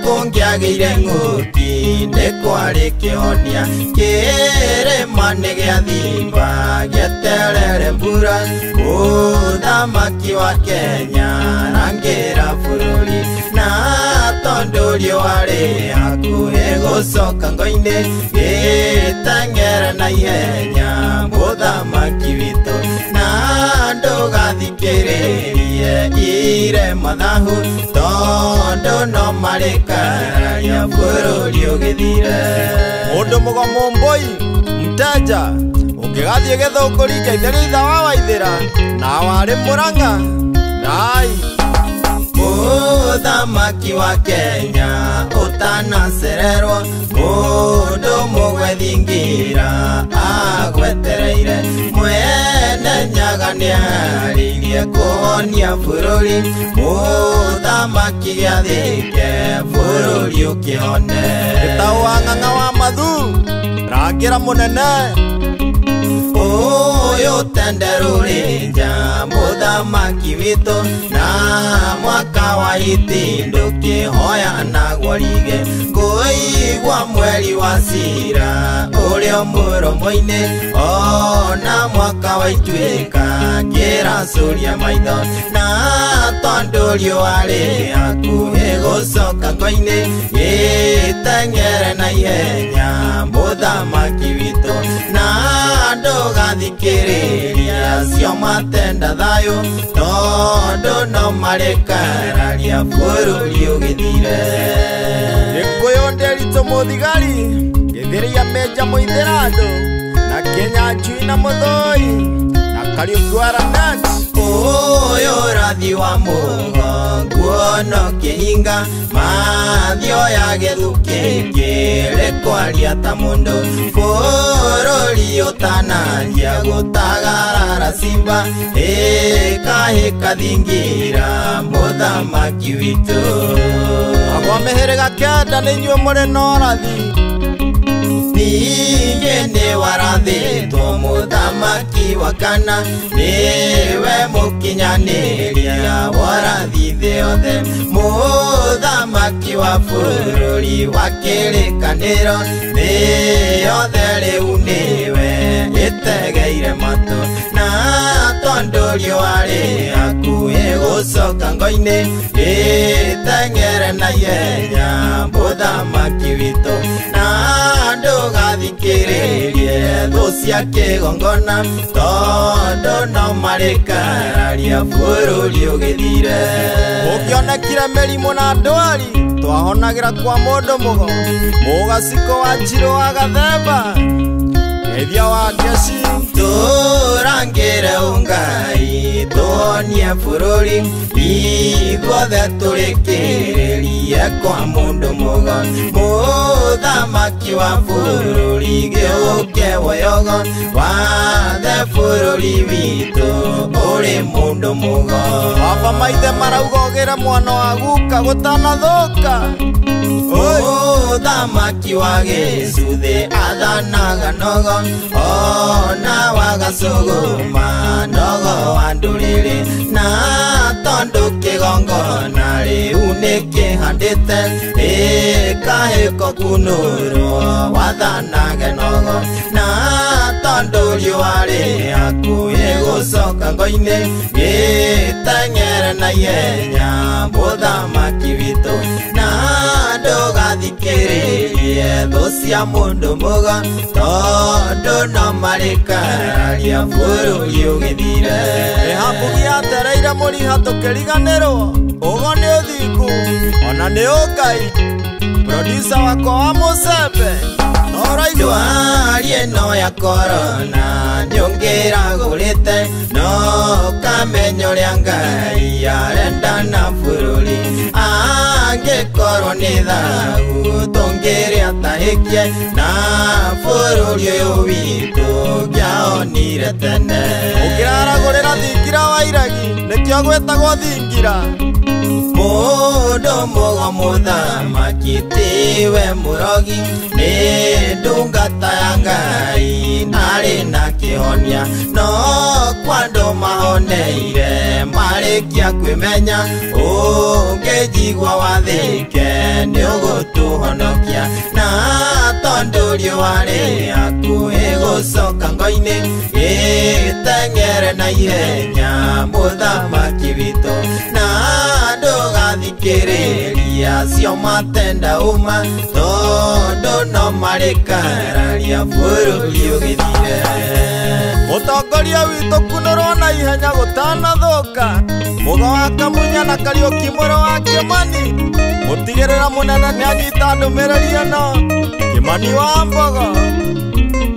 kũngĩagĩire ng'ũki Nĩ kwarĩ kĩhonia Kĩrĩma nĩ gĩathimba Gĩeterere mbura Mũthamaki wa Kenya Rangĩra bũrũri Na tondũ riũa rĩ hakuhĩ gũcoka ngo-inĩ Gĩteng'ere na ihenya Mũthamaki witũ Na ndũgathikĩrĩrie ire mathahu Tondũ no marĩkararia bũrũri ũgĩthire Mũndũ mũgo Mũmbũi Mteja Ũngĩgathiĩ Gĩthũngũri Ngeithĩria ithe wa Waithĩra Na warĩ Mũrang'a Nai Mũthamaki wa Kenya ũtanacererwo Mũndũ mũgwe thingira agwetereire Mwene Nyaga nĩarĩirie kũhonia bũrũri Mũthamaki gĩathĩke bũrũri ũkĩhone Gĩtaũ wa Ng'ang'a wa Mathu Rangĩra mũnene Ũyũ tenderũrĩ nja Mũthamaki witũ Na mwaka wa itindu kĩhoya nagwo rige Ngũigua mweri wa cira Ũrĩa mũromo-inĩ Ona mwaka wa ituĩka Ngĩracũria maitho Na tondũ riũa rĩ hakuhĩ gũcoka ngo-inĩ Gĩteng'ere na ihenya Mũthamaki witũ Na ndũgathikĩrĩria acio matenda thayũ Tondũ no marĩkararia bũrũri ũgĩthire Gĩkũyũ Nderitu mũthigari Gĩthĩria Meja Mũithĩrandũ Na Kenya Njui na Mũthũi Na Kariuki wa Lanet Ũyũ ũrathi wa mũgo Nguono kĩhinga Mathioya gĩthukĩngĩ Rĩkwaria ta mũndũ Bũrũri ũtananjia gũtagarara simba Hĩka thingira Mũthamaki witũ Agwa mĩhĩrĩga kenda nĩ inyuĩ mũrĩ na ũrathi Ningĩ nĩ warathĩtwo Mũthamaki wa kana Nĩwe mũkinyanĩria Warathi thĩ yothe Mũthamaki wa bũrũri wa kĩrĩkanĩro Thĩ yothe rĩu nĩwe ĩtegeire matũ Na tondũ riũa rĩ hakuhĩ gũcoka ngo-inĩ Gĩteng'ere na ihenya Mũthamaki witũ Na ndũgathikĩrĩrie thũ cia kĩgongona Tondũ no marĩkararia bũrũri ũgĩthire Ũkĩonekire mĩrimũ na ndwari Twahonagĩra kwa mũndũ mũgo Mũgaciko wa Njirũ wa Gathemba Geithia wa Ngeci Tũrangĩre Ũngai tuonie bũrũri ithuothe tũrĩkĩrĩrie kwa mũndũ mũthamaki wa bũrũri gĩũke woyogo wathe bũrũri witũ ũrĩ mũndũ mũgo. Baba maithe maraugogĩra mwana wa guka gũtanathũka. Mũthamaki wa gĩcuthĩ athanaga nogo ona wagacũgũma nogo wa ndũrĩrĩ na tondũ kĩgongona rĩu nĩkĩhandĩte ĩkahĩko kunũrwo wathanage nogo na tondũ riũa rĩ hakuhĩ gũcoka ngo-inĩ gĩteng'ere na ihenya mũthamaki witũ na ndũgathikĩrĩrie thũ cia mũndũ mũgo tondũ no marĩkararia bũrũri ũgĩthire. Rĩhambugi atereire mũriha tũkĩriganĩrwo ũgo nĩ ũthingu ona nĩ ũngai. Producer wakwa wa mũcembe ndwari ĩno ya korona nĩũngĩragũrĩte no kamenya ũrĩa Ngai arenda na bũrũri angĩkorwo nĩ thagũ tũngĩrĩa tahĩkie na bũrũri ũyũ witũ ngĩaonire tene. ũngĩraragũrĩra thingira wa iragi nĩkĩo gwĩtagwo thingira. Mũndũ mũgo mũthamaki tiwe mũrogi nĩ ndungata ya Ngai narĩ na kĩhonia no kwandũ mahoneire marĩkia kwĩmenya ũngĩjigua wathĩke nĩ ũgũtũhonokia na tondũ riũa rĩ hakuhĩ gũcoka ngo-inĩ gĩteng'ere na ihenya mũthamaki witũ na ndũgathikĩrĩria cio matenda uma tondũ no marĩkararia bũrũri ũgĩthire. Mũtongoria witũ kunũrwo na ihenya gũtanathũka mũgo wa Kamunya na Kariũki mũrũ wa Kĩmani mũtigĩrĩra mũnene nĩanyita ndũmĩrĩri ĩno. Kĩmani wa Mbogo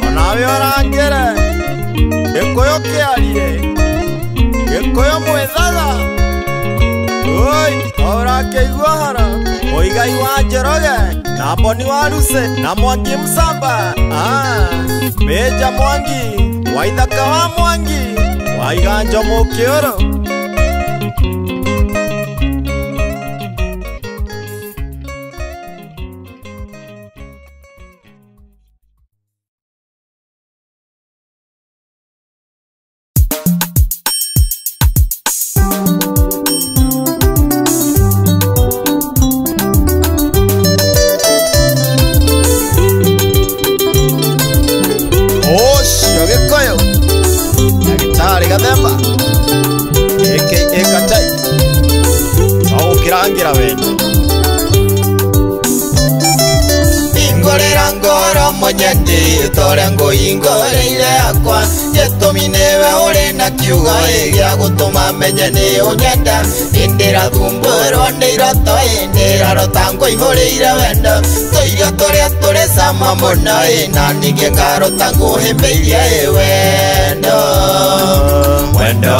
onawe ũrangĩre Gĩkũyũ kĩarie Gĩkũyũ mwĩthaga ũrakĩigua hara Mũigai wa Njoroge na Boni wa Ruse na Mwangi Msamba Meja Mwangi Waithaka wa Mwangi Waiganjo Mũkĩũrũ. Kirangira wendo ingorera ngoro monyende tore ngoingoreire akwa yetomine ore na kiugo gĩa gũtũma menye nĩ ũnyenda indira thumbũrwo nĩ iroto indira rotango ihũrĩire wendo tũirio tũrĩa tũrĩ cama mũno na ningĩ ngarota ngũhĩmbĩirie wendo wendo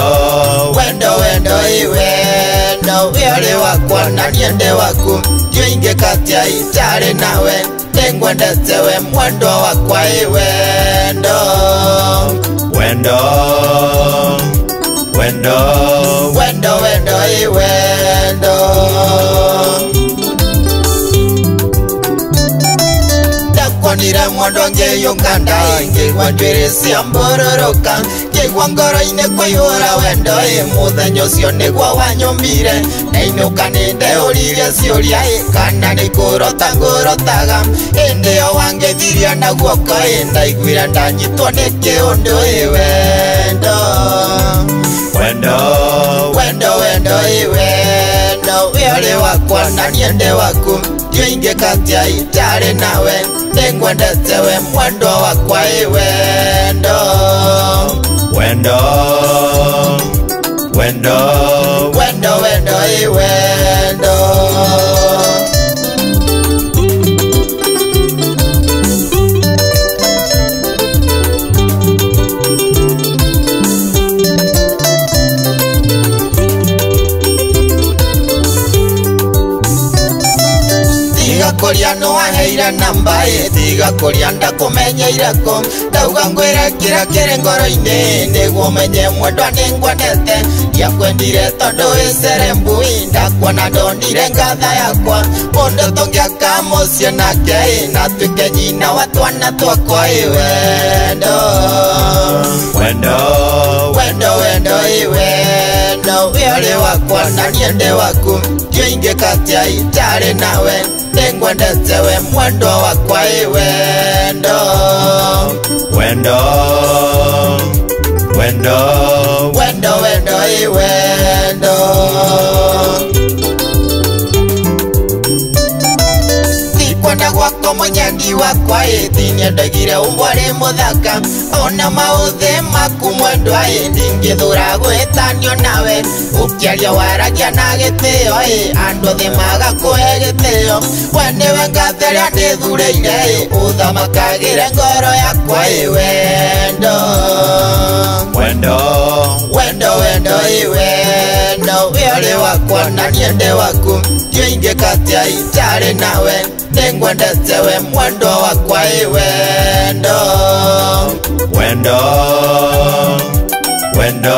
wendo wendo wendo wĩarĩ wakwa na niende waku ndiũingĩkatia itarĩ nawe nĩngwendete we mwendwa wakwa wendo wendo wendo wendo wendo wendo ndakwonire mwendwa ngĩyũnganda ngĩigua njuĩrĩ cia mbũrũrũka ngĩigua ngoro-inĩ kũihũra wendo mũthenya ũcio nĩguo wanyũmbire ndainũka nĩndeũririe ciũria kana nĩ kũrota ngũrotaga hĩndĩ ĩyo wangĩthiria na guoko ndaiguire ndanyitwo nĩ kĩũndũ wendo wendo wendo wendo wendo wĩarĩ wakwa na niende waku ndiũingĩkatia itarĩ nawe nĩngwendete we mwendwa wakwa wendo wendo wendo wendo wendo wendo ira namba tiga kurianda kumenya irako ndauga ngwira kira kiri ngoro-ini niguo menye mwendwa ningwendete ndiakwendire tondu icere mbui ndakuona ndondire ngatha yakwa mundu tungiaka muciĩ nake na tuike nyina wa twana twakwa wendo wendo wendo wendo wendo uri wakwa na niĩ ndi waku ingĩkatia itarĩ nawe nĩngwendete we mwendwa wakwa wendo wendo wendo wendo wendo wendo kwenda gwako munyangi wakwa thinie ndagire umbwari muthaka ona mauthi maku mwendwa ndingithura gwitanio nawe ukiaria waragia na gitio andu thi magakuhe gitio we niwe ngatheria ndithureire uthamakagire ngoro yakwa wendo wendo wendo wendo wendo uri wakwa na niĩ ndi waku ingĩkatia itarĩ nawe nĩngwendete we mwendwa wakwa wendo wendo wendo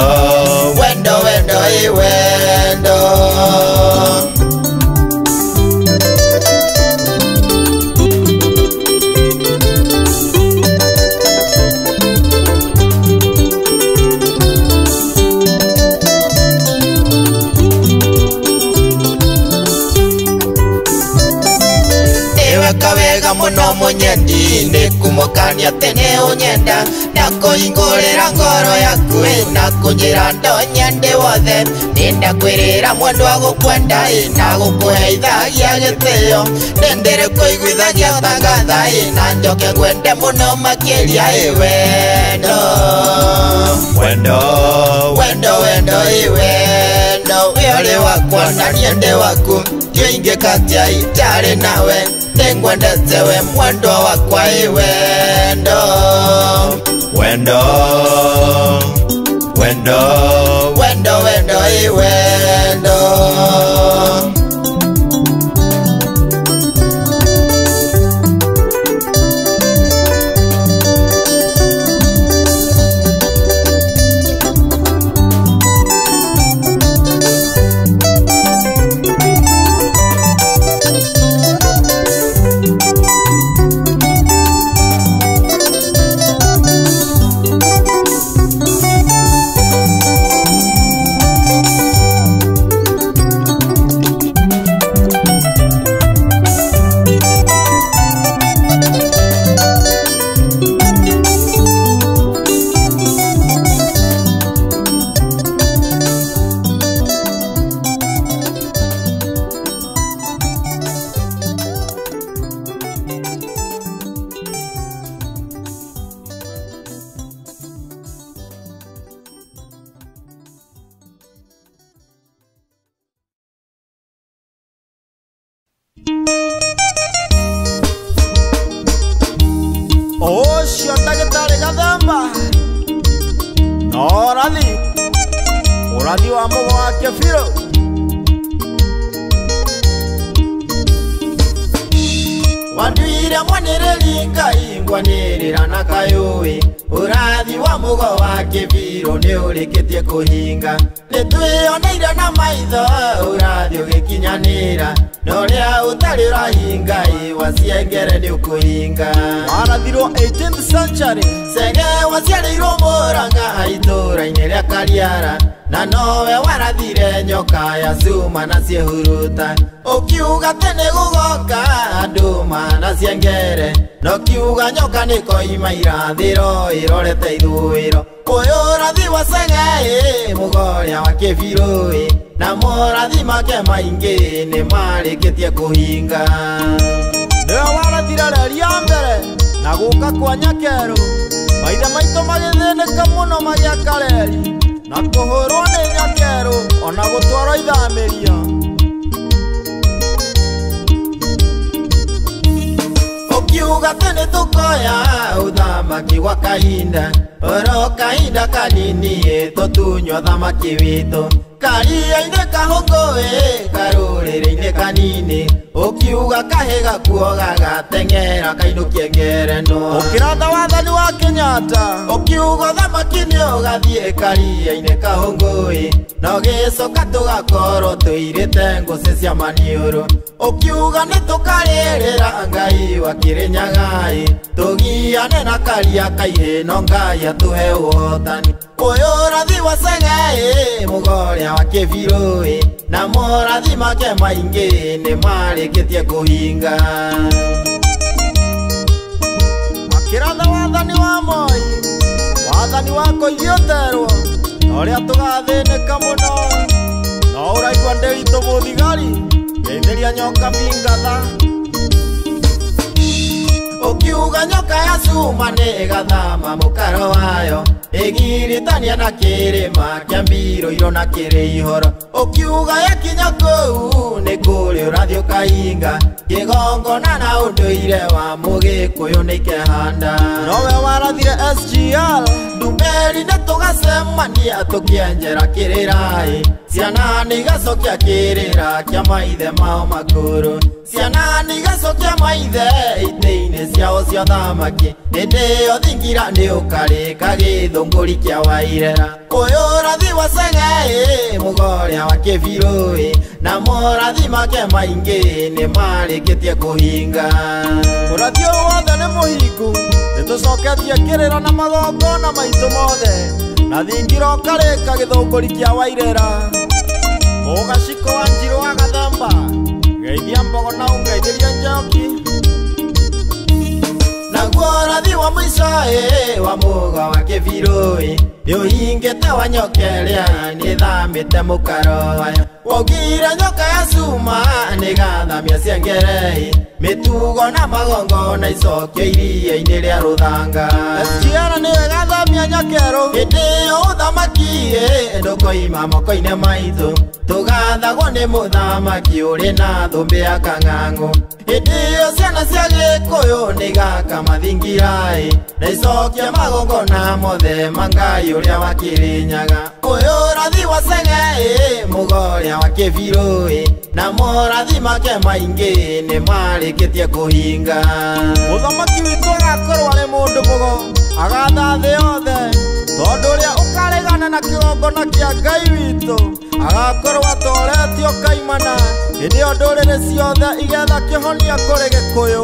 wendo wendo wendo kawega muno munyendi nikumukania tene unyenda na kuhingurira ngoro yaku na kunjira ndonye ndi wothe nindakwirira mwendwa gukwenda na gukuheithagia gitio nindiri kuiguithagia tangatha na njoke ngwende muno makiria wendo wendo wendo wendo wendo uri wakwa na niĩ ndi waku ingĩkatia itarĩ nawe nĩngwendete we mwendwa wakwa wendo wendo wendo wendo wendo wendo Ocio ndagĩtarĩ Gathemba no ũrathi wa mũgo wa Kĩbirũ wanduire mwanĩrĩri Ngai ngwanĩrĩra na kayũĩ ũrathi wa mũgo wa Kĩbirũ nĩ ũrĩkĩtie kũhinga nĩtwĩoneire na maitho ũrathi ũgĩkinyanĩra Noria utari urahinga wasiengere ni ukuhinga Warathirwo 18th century Sege wasiarĩirwo Mũrang'a itũra-inĩ rĩa Kariara Na nowe warathire nyoka ya cuma na ciehuruta Ũkiuga tene gũgoka ndũma na ciengere No kiuga nyoka nĩkoima irathĩro ĩrorete ithũĩro Ũyũ ũrathi wa Sege mũgoria wa Kĩbirũ Na morathi make maingĩ nĩ marĩkĩtie kũhinga Nĩwe warathire reri ya mbere na gũka kwa Nyakerũ Maithe maitũ magĩthĩnĩka mũno magĩaka reri Na kũhũrwo nĩ Nyakerũ ona gũtwarwo ithamĩrio Ũkiuga tene tũkoya ũthamaki gwa kahinda oro kahinda kanini tutunywa thamaki witu karia-inĩ kahũngũĩ karũrĩrĩ-inĩ kanini ũkiuga kahĩ gakuo gagateng'era kainũkie ngerenwa ũkĩratha wathani wa Kenyatta ũkiuga thamaki nĩũgathiĩ karia-inĩ kahũngũĩ na ũgĩcoka tũgakorwo tũirĩte ngũcĩ cia maniũrũ ũkiuga nĩtũkarĩrĩra Ngai wa Kĩrĩnyaga tũgiane na karia kaihĩ no Ngai atũhe ũhotani ũyũ ũrathi wa Seng'e mũgoria wa Kĩbirũ na morathi make maingĩ nĩ marĩkĩtie kũhinga akĩratha wathani wa Moi wathani wa kũigĩũterwo na ũrĩa tũgathĩnĩka mũno no ũraigua Nderitu mũthigari geithĩria nyoka bingatha ũkiuga nyoka ya cuma nĩgathama mũkaro wayo ĩgiritania na kĩrĩma kĩa Mbirũirũ na kĩrĩ ihoro ũkiuga yakinya kũu nĩ kũrĩ ũrathiĩ ũkahinga kĩgongona na ũndũire wa Mũgĩkũyũ nĩikehanda nowe warathire SGR Ndumeri nĩtũgacemania tũkĩenjera kĩrĩra ciana nĩigacokia kĩrĩra kĩa maithe mao makũrũ ciana nĩigacokia maithe itĩ-inĩ ciao cia thamaki hĩndĩ ĩyo thingira nĩũkarĩka gĩthũngũri kĩa Wairera ũyũ ũrathi wa Seng'e mũgoria wa Kĩbirũ na morathi make maingĩ nĩ marĩkĩtie kũhinga ũrathi ũyũ wothe nĩ mũhingu nĩtũcoketie kĩrĩra na magongona maitũ mothe na thingira ũkarĩka gĩthũngũri kĩa Wairera ũgaciko wa Njirũ wa Gathemba geithia Mbogo na ũngeithĩrie Njoki naguo ũrathi wa mũico wa mũgo wa Kĩbirũ nĩũhingĩte wa nyoka ĩrĩa nĩthamĩte mũkaro wayo waugire nyoka ya cuma nĩgathamia ciengere mĩtugo na magongona icokio iria-inĩ rĩa Rũthanga SGR nĩwe gathamia nyokerũ hĩndĩ ĩyo ũthamaki ndũkoima moko-inĩ maitũ tũgathagwo nĩ mũthamaki ũrĩ na thũmbĩ ya Kang'ang'u hĩndĩ ĩyo ciana cia Gĩkũyũ nĩigaka mathingira na icokie magongona mothe ma Ngai ũrĩa wa Kĩrĩnyaga ũyũ ũrathi wa Seng'e mũgoria wa Kĩbirũ na morathi make maingĩ nĩ marĩkĩtie kũhinga mũthamaki witũ agakorwo arĩ mũndũ mũgo agatha thĩ yothe tondũ ũrĩa ũkaregana na kĩgongona kĩa Ngai witũ agakorwo atoretio kaimana hĩndĩ ĩyo ndũrĩrĩ ciothe igetha kĩhonia kũrĩ Gĩkũyũ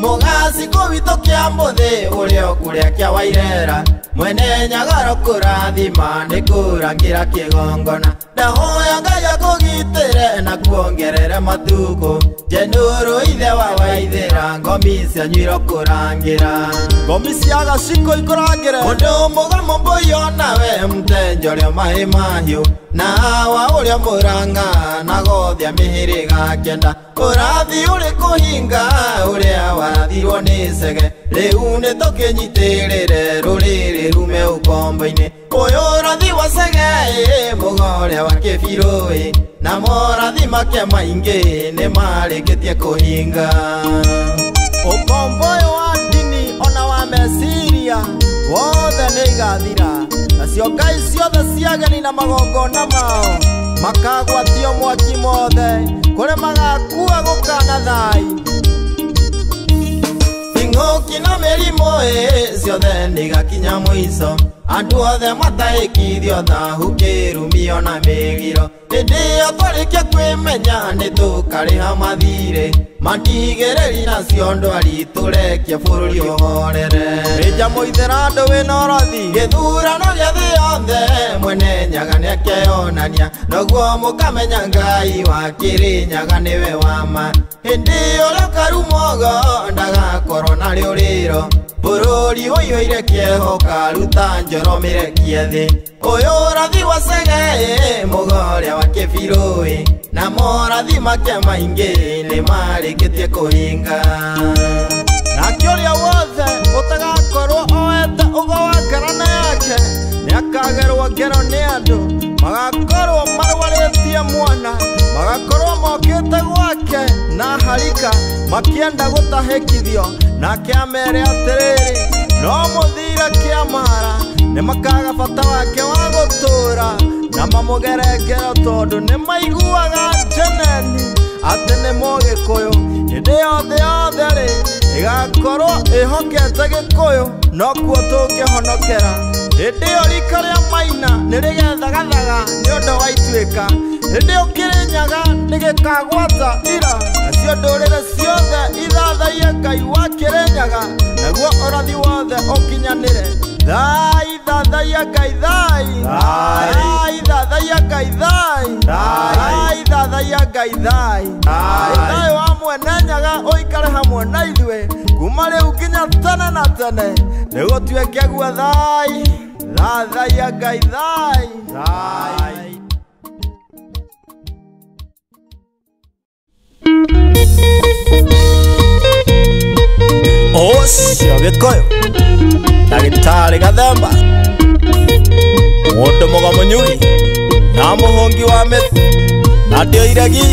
mũgaciko witũ Kĩamũthĩ ũrĩa ũkũrĩa kĩa Wairera mwene Nyagaro kũrathima nĩ kũrangĩra kĩgongona ndahoya Ngai akũgitĩre na kuongerere matukũ Njenũrũ ithe wa Waithĩra ngomi cianyu kũrangĩra ngomi cia Gaciko ikũrangĩre ũndũ mũgomo mbũiyo nawe Mtenjore maĩ mahiũ na wa ũrĩa Mũrang'a na gothia mĩhĩrĩga kenda ũrathi ũrĩ kũhinga ũrĩa warathirwo nĩ Cege rĩu nĩtũkĩnyitĩrĩre rũrĩrĩ rume ũkombo-inĩ ũyũ ũrathi wa Seng'e mũgoria wa Kĩbirũ na morathi make maingĩ nĩ marĩkĩtie kũhinga ũkombo ũyũ wa ndini ona wa meciria wothe nĩ igathira nacio ngai ciothe cia ageni na magongona mao makagwatio mwaki mothe kũrĩ magakua gũkana thai ing'ũki na mĩrimũ ciothe nĩigakinya mũico andũ othe mataĩkithio thahu kĩrumio na mĩgiro hĩndĩ ĩyo twarĩkia kwĩmenya nĩtũkarĩha mathirĩ mandigĩrĩri nacio ndwari tũrekie bũrũri ũhorere Mĩnja Mũithĩra andũ wĩna ũrathi gĩthurano gĩa thĩ yothe mwene Nyaga nĩakeyonania noguo mũkamenya Ngai wa Kĩrĩnyaga nĩwe wa ma hĩndĩ ũrĩa Karumogo ndagakorwo na rĩũrĩro bũrũri ũiyũire kĩeho karuta njoro mĩrekie thĩ ũyũ ũrathi wa Seng'e mũgoria wa Kĩbirũ na morathi make maingĩ nĩ marĩkĩtie kũhinga nake ũrĩa wothe ũtagakorwo oete ũgo wa ngarana yake nĩakagerwo ngero nĩ andũ magakorwo marwarĩtie mwana magakorwo mokĩte gwake na harika makĩenda gũtahĩkithio nake amere atĩrĩrĩ no muthira kiamara nĩ makaga bata wake wa gũtũra na mamũgerekera tondũ nĩ maiguaga njeneni atĩ nĩ Mũgĩkũyũ. Hĩndĩ yothe rĩ ĩgakorwo ĩhokete Gĩkũyũ, nokuo tũngĩhonokera. Hĩndĩ ĩyo rika rĩa Maina nĩ rĩgethagathaga nĩ ũndũ wa Ituĩka. Hĩndĩ ĩyo Kĩrĩnyaga nĩ gĩkagwata ira, nacio ndũrĩrĩ ciothe ithathaie Ngai wa Kĩrĩnyaga, naguo ũrathi wothe ũkinyanĩre. Thai thathaia Ngai thai, thai thathaia Ngai thai, thai thathaia Ngai thai. Thai wa Mwene Nyaga ũikare hamwe na ithuĩ kuma rĩu nginya tene na tene, nĩgũtuĩke guo thai, thathaia Ngai thai, thai. Ũcio Gĩkũyũ Ndagĩtarĩ Gathemba, mũndũ mũgomo nyui na mũhũngi wa mĩtĩ na ndio iregi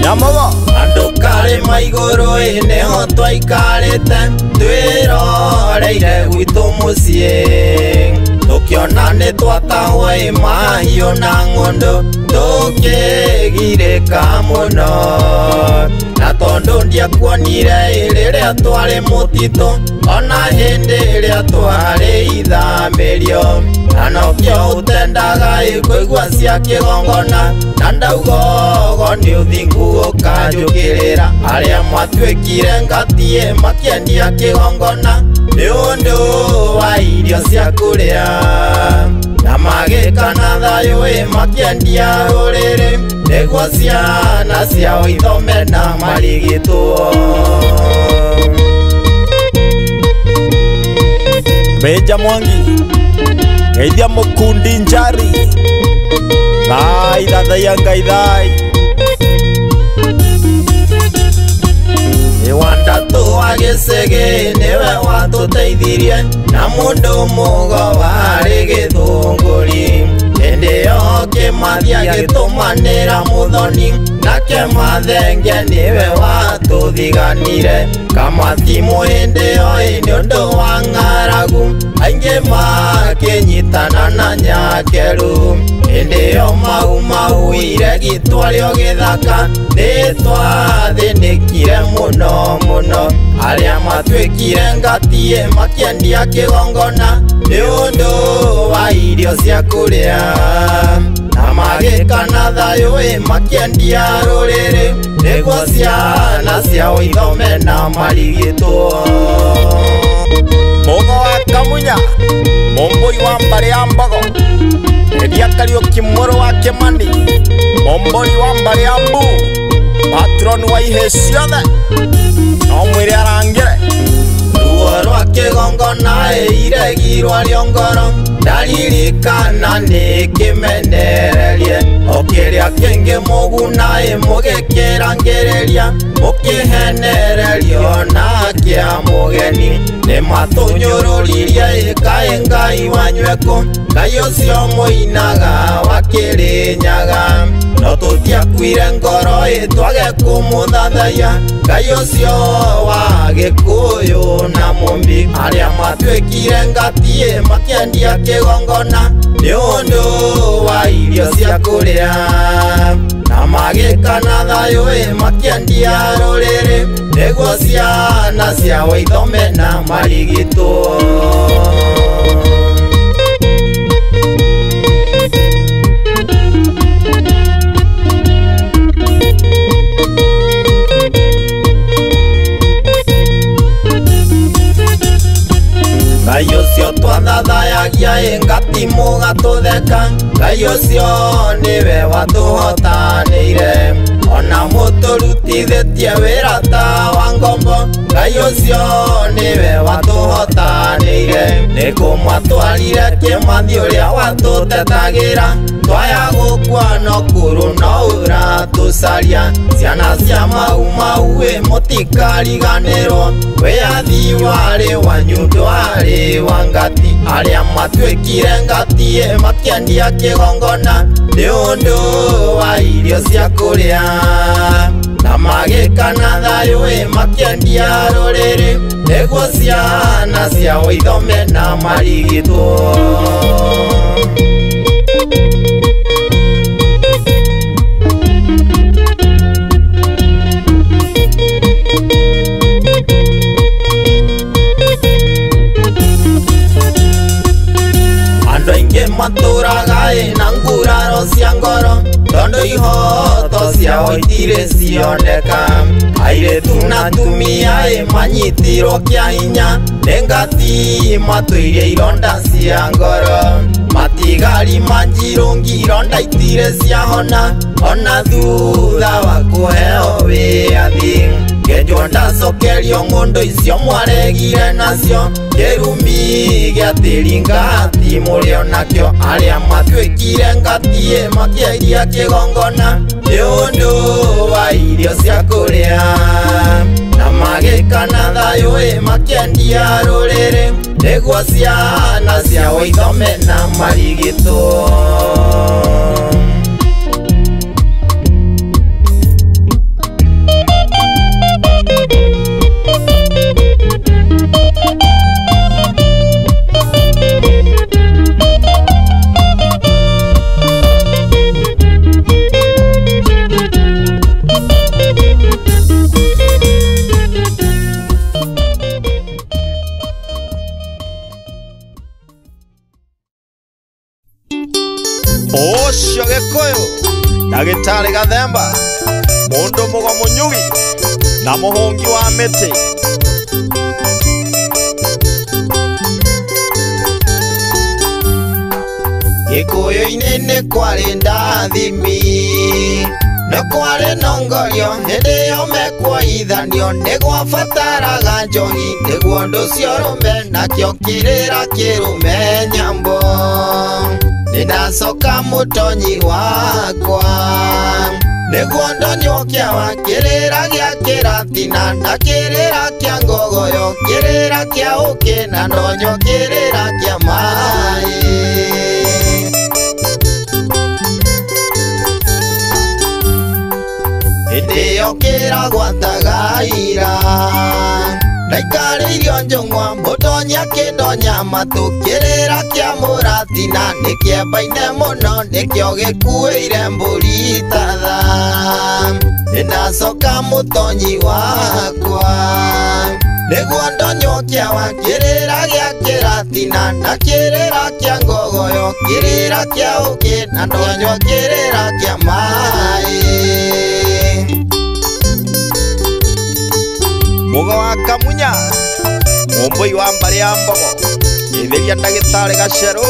Nyamogo. Andũ karĩma igũrũ nĩho twaikarĩte twĩroreire gwitũ mũciĩ, tũkĩona nĩ twatahwo mahiũ na ng'ũndũ tũkĩgirĩka mũno, na tondũ ndiakuonire rĩrĩa twarĩ mũtitũ ona hĩndĩ ĩrĩa twarĩ ithamĩrio, na nokĩo ũtendaga kũigua cia kĩgongona, na ndauga ũguo nĩ ũthingu ũkanjũkĩrĩra. Arĩa matuĩkire ngatie makĩendia kĩgongona nĩ ũndũ wa irio cia kũrĩa, na magĩkana thayũ makĩendia rũrĩrĩ nĩguo ciana ciao ithome na marigitwo. Benja Mwangi Geithia Mũkundi Njari, thai thathaia Ngai thai. Wandatu wa Gĩcĩgĩ nĩwe watũteithirie na mũndũ mũgo warĩ Gĩthũngũri. Hĩndĩ ĩyo Kĩmathi agĩtũmanĩra Mũthoni, nake Mathenge nĩwe watũthiganire. Kamathimo hĩndĩ ĩyo nĩ ũndũ wa ng'aragu, aingĩ makĩnyitana na Nyakeru. Hĩndĩ ĩyo mau iregi twarĩo Gĩthaka nĩtwathĩnĩkire mũno mũno. Arĩa matuĩkire ngatie makĩendia kĩgongona nĩ ũndũ wa irio cia kũrĩa, na magĩkana thayũ makĩendia rũrĩrĩ nĩguo ciana ciao ithome na marigitwo. Mũgo wa Kamunya Mũmbũi wa Mbarĩ ya Mbogo, Edia Kariuki mũrũ wa Kĩmani, Mũmbũi wa Mbarĩ ya Mbu, patron wa ihĩ ciothe no mwĩre arangĩre. Ruo rwa kĩgongona iregi rwarĩo ngoro, ndaririkana nĩkĩmenererie. O kĩrĩa kĩngĩ mũguna mũgĩkĩrangĩrĩria, mũkĩhenererio na kĩa mũgeni. Nĩ matũnyũrũririe kaĩ Ngai wanywekũ, Ngai ũcio mũinaga wa Kĩrĩnyaga. No tũtiakuire ngoro twage kũmũthathaiya, Ngai ũcio wa Gĩkũyũ na Mũmbi. Arĩa matuĩkire ngatie makĩendia kĩgongona nĩ ũndũ wa irio cia kũrĩa, na magĩkana thayũ makĩendia rũrĩrĩ nĩguo ciana ciao ithome na marigitwo. Ngai ũcio twathathayagia ngatimu gatũtheka, Ngai ũcio nĩwe watũhotanĩire. Ona mũtũrutithĩtie wĩra ta wa ngombo, Ngai ũcio nĩwe watũhotanĩire. Nĩ kũmwatwarire Kĩmathi ũrĩa watũtetagĩra, twaya gũkua no kũrũ no ũratũcaria. Ciana cia mau mũtikariganĩrwo, wĩyathi warĩ wanyu ndwarĩ wa ngati. Arĩa matuĩkire ngatie makĩendia kĩgongona nĩ ũndũ wa irio cia kũrĩa, na na magĩkana thayũ makĩendia rũrĩrĩ nĩguo ciana ciao ithome na marigitwo. Andũ aingĩ matũraga na nguraro cia ngoro tondũ ihoto ciao itirĩ cioneka. Airĩtu na atumia manyitirwo kĩa hinya nĩ ngati matũire ironda cia ngoro. Matigari manjirũngi ironda itirĩ ciahona ona thutha wa kũheo wĩyathi. Ngenjwo ndacokerio ng'ũndũ icio mwaregire nacio kĩrumi gĩa tĩri ngati mũrĩ onakĩo. Arĩa matuĩkire ngati makĩairia kĩgongona nĩ ũndũ wa irio cia kũrĩa na magĩkana thayũ makĩendia rũrĩrĩ nĩguo ciana ciao ithome na marigitwo. Ũcio Gĩkũyũ Ndagĩtarĩ Gathemba, mũndũ mũgomu nyugi na mũhũngi wa mĩtĩ. Gĩkũyũ-inĩ nĩ kwarĩ ndathimi, nĩ kwarĩ nongorio hĩndĩ ĩyo mekuoithanio nĩ gwabataraga njohi nĩguo ũndũ ũcio ũrũme nakĩo kĩrĩra kĩrũme nyambo. Nĩndacoka mũtonyi wakwa nĩguo ndonywo kĩawa kĩrĩra gĩa kĩratina na kĩrĩra kĩa ngogoyo kĩrĩra kĩa ũkĩ na ndonyo kĩrĩra kĩa maĩ. Hĩndĩ ĩyo kĩragwataga ira ndaikarĩirio njũng'wa mũtonyi akĩndonya matũ kĩrĩra kĩa mũratina nĩ kĩambaine mũno nĩkĩo gĩkuĩire mbũri tatha. Nĩndacoka mũtonyi wakwa nĩguo ndonywo kĩawa kĩrĩra gĩa kĩratina na kĩrĩra kĩa ngogoyo kĩrĩra kĩa ũkĩ na ndonyo kĩrĩra kĩa maĩ. Mugo wa Kamunya Mũmbũi wa mbarĩ ya Mbogo Gĩthĩria Ndagĩtarĩ Gacerũ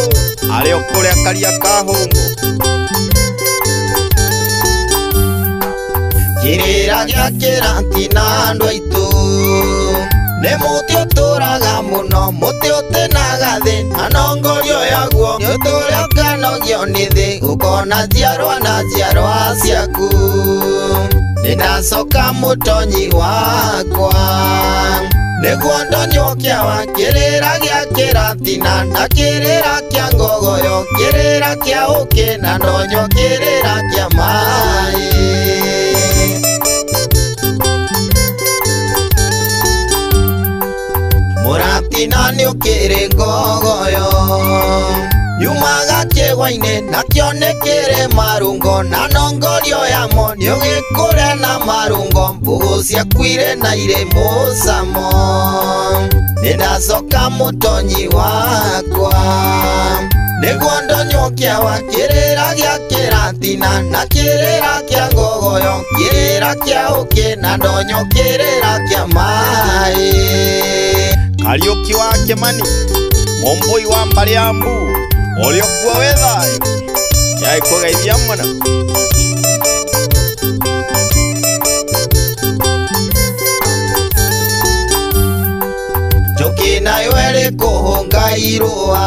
arĩ o kũrĩa Karia ka Hũngũ. Kĩrĩra gĩa kĩratina andũ aitũ nĩ mũtĩ ũtũraga mũno, mũtĩ ũtĩnaga thĩ na nongorio yaguo nĩ ũtũrĩa ũkanogio nĩ thĩ ũkona njiarwa na njiarwa ciaku. Nĩndacoka mũtonyi wakwa nĩguo ndonywo kĩawa kĩrĩra gĩa kĩratina na kĩrĩra kĩa ngogoyo kĩrĩra kĩa ũkĩ na ndonyo kĩrĩra kĩa maĩ. Mũratina nĩ ũkĩrĩ ngogoyo yumaga kĩgwa-inĩ nakĩo nĩ kĩrĩ marũngo na nongorio yamo nĩ ũgĩkũre na marũngo mbũgũ ciaku irĩ na irĩ mũcamo. Nĩndacoka mũtonyi wakwa nĩguo ndonywo kĩawa kĩrĩra gĩa kĩratina na kĩrĩra kĩa ngogoyo kĩrĩra kĩa ũkĩ na ndonyo kĩrĩra kĩa maĩ. Kariũki wa Kĩmani Mũmbũi wa mbarĩ ya Mbu ũrĩ o kuo wĩ thayũ nĩagĩkũgeithia mũno. Njũkĩ nayo ĩrĩ kũhũnga irũa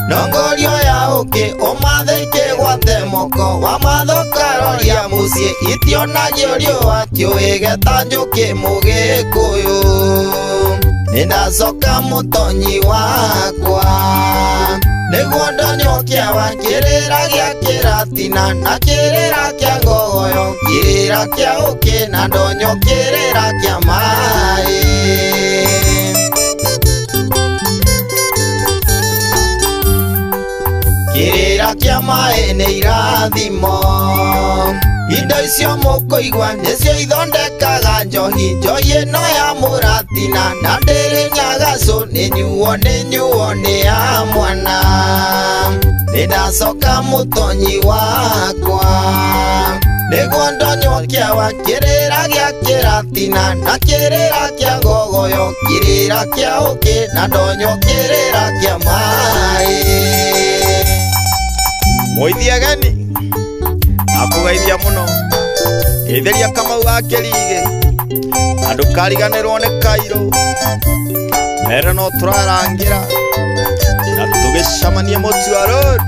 nongorio ya ũkĩ ũmathe ikĩgwate moko wamatho karoria mũciĩ itionagio riũa kĩũĩge ta njũkĩ Mũgĩkũyũ. Nĩndacoka mũtonyi wakwa nĩguo ndonywo kĩawa kĩrĩra gĩa kĩratina na kĩrĩra kĩa ngogoyo kĩrĩra kĩa ũkĩ na ndonyo kĩrĩra kĩa maĩ kĩrĩra kĩa maĩ nĩ irathimo indo icio mũkũigua nĩcio ithondekaga njohi njohi ĩno ya mũratina na ndĩrĩ nyagacu nĩ nyuo nĩ ya mwana nĩndacoka mũtonyi wakwa nĩguo ndonywo kĩawa kĩrĩra gĩa kĩratina na kĩrĩra kĩa ngogoyo kĩrĩra kĩa ũkĩ na ndonyo kĩrĩra kĩa maĩ Moithi ageni akũgeithia mũno geithĩria Kamau wa Kĩrigĩ na ndũkariganĩrwo nĩ Kairũ mere no tũrarangĩra na tũgĩcamanie Mũtua Road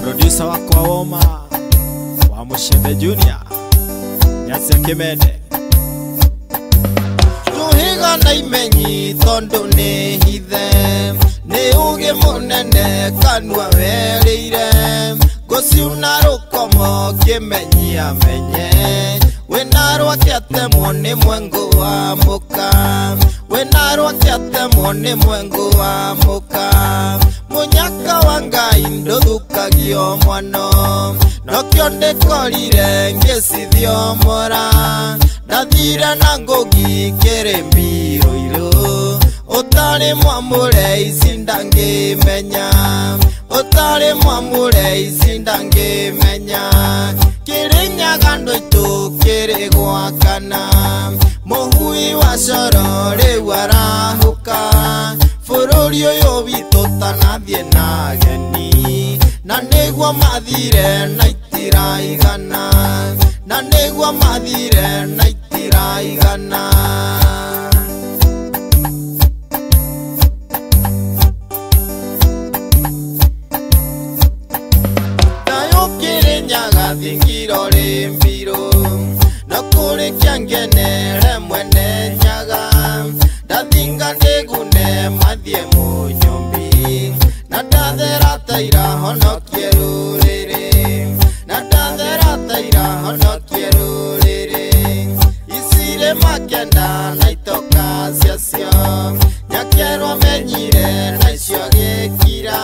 Producer wako wa Oma wa Mushembe Junior Nyasi Kimende na imenyi tondu ni hithe ni ugi munene kanua werire guciuna rukomo kimenyi amenye wena rwake atemwo ni mwengu wa muka wena rwake atemwo ni mwengu wa muka munyaka wa Ngai nduthukagio mwano nokio ndikorire ngicithio mora ndathire na ngugi kirimi ruiru utari mwamure ici ndangimenya utari mwamure ici ndangimenya Kirinyaga ndoitu kiri gwakana muhui wa coro riu arahuka bururi uyu witu tanathie na geni na niguo mathire na itiraigana na niguo mathire na itiraigana Thingiro rimbiro na kuri kyangenere mwene nyaga ndathinga ndigune mathie munyumbi na ndathera taira honokie ruriri na ndathera taira honokie ruriri isire makenda na itoka ciacio nyakerwo amenyire na icio gikira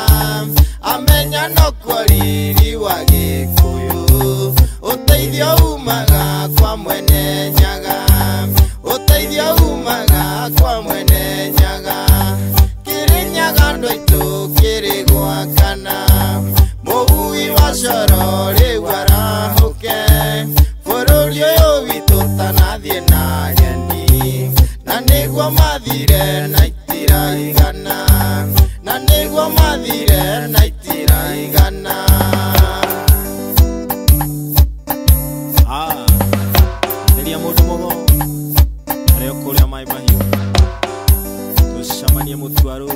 amenya no kwariri wa Gikuyu uteithio umaga kwa mwene nyaga uteithio umaga kwa mwene nyaga Kirinyaga ndoitu kiri gwakana muhui wa coro riu arahuke bururi uyu witu tanathie na geni na niguo mathire na itiraigana na niguo mathire na itiraigana Nelia mundu mogo ario kuria mai mahiu tucamanie mutwaru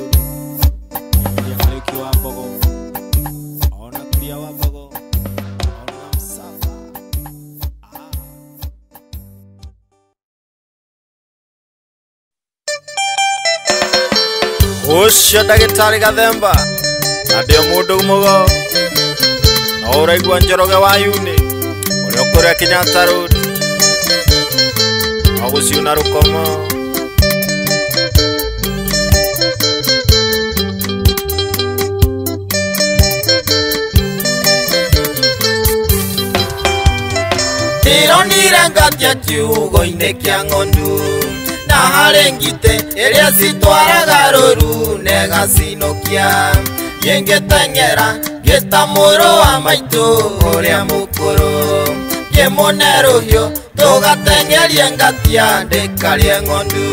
nelia kariki wa mbogo ona kuria wa mbogo ona msava ucio ndagitari Gathemba na ndio mundu mogo na uraigua Njoroge wa Yuni uria kuria Kenyatta Road aguciuna rukomo ndironire ngatia kiugo-ini kia ng'ondu na hari ngite iria citwaraga ruru negacinokia ngĩteng'era ngĩta mũrũ wa maitũ ũrĩa mũkũrũ ngĩmũne rũhiũ tũgateng'erie ngatia ndĩkarie ng'ondu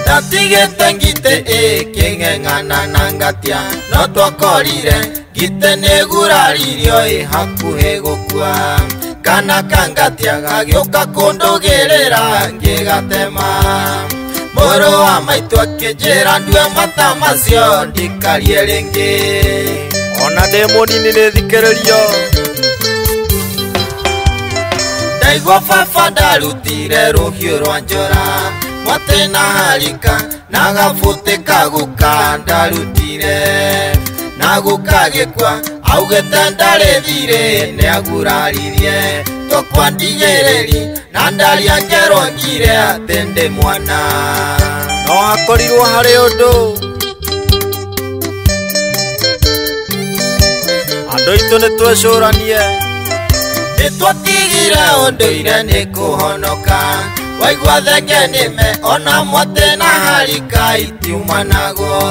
ndatigĩte ngite ĩkĩng'eng'ana na ngatia no twakorire ngite nĩguraririo hakuhĩ gũkua kana kangatia gagĩũka kũndũgĩrĩra ngĩgatema mũrũ wa maitũ akĩnjĩra ndue mata macio ndikarie rĩngĩ ona ndĩ mũnini nĩthikĩrĩrio ndaigua baba ndarutire rũhiũ rwa njora mwatĩ na harika na gabuti kaguka ndarutire na gũkagĩkwa augĩte ndarĩ thirĩ nĩaguraririe tũkwa ndigĩrĩri na ndaria ngerwo ngire atĩ ndĩ mwana no akorirwo harĩ ũndũ andũ aitũ nĩtwĩcũranie nĩtwatigire ũndũire nĩkũhonoka waigua thenge nĩme ona mwatĩ na harika itiuma naguo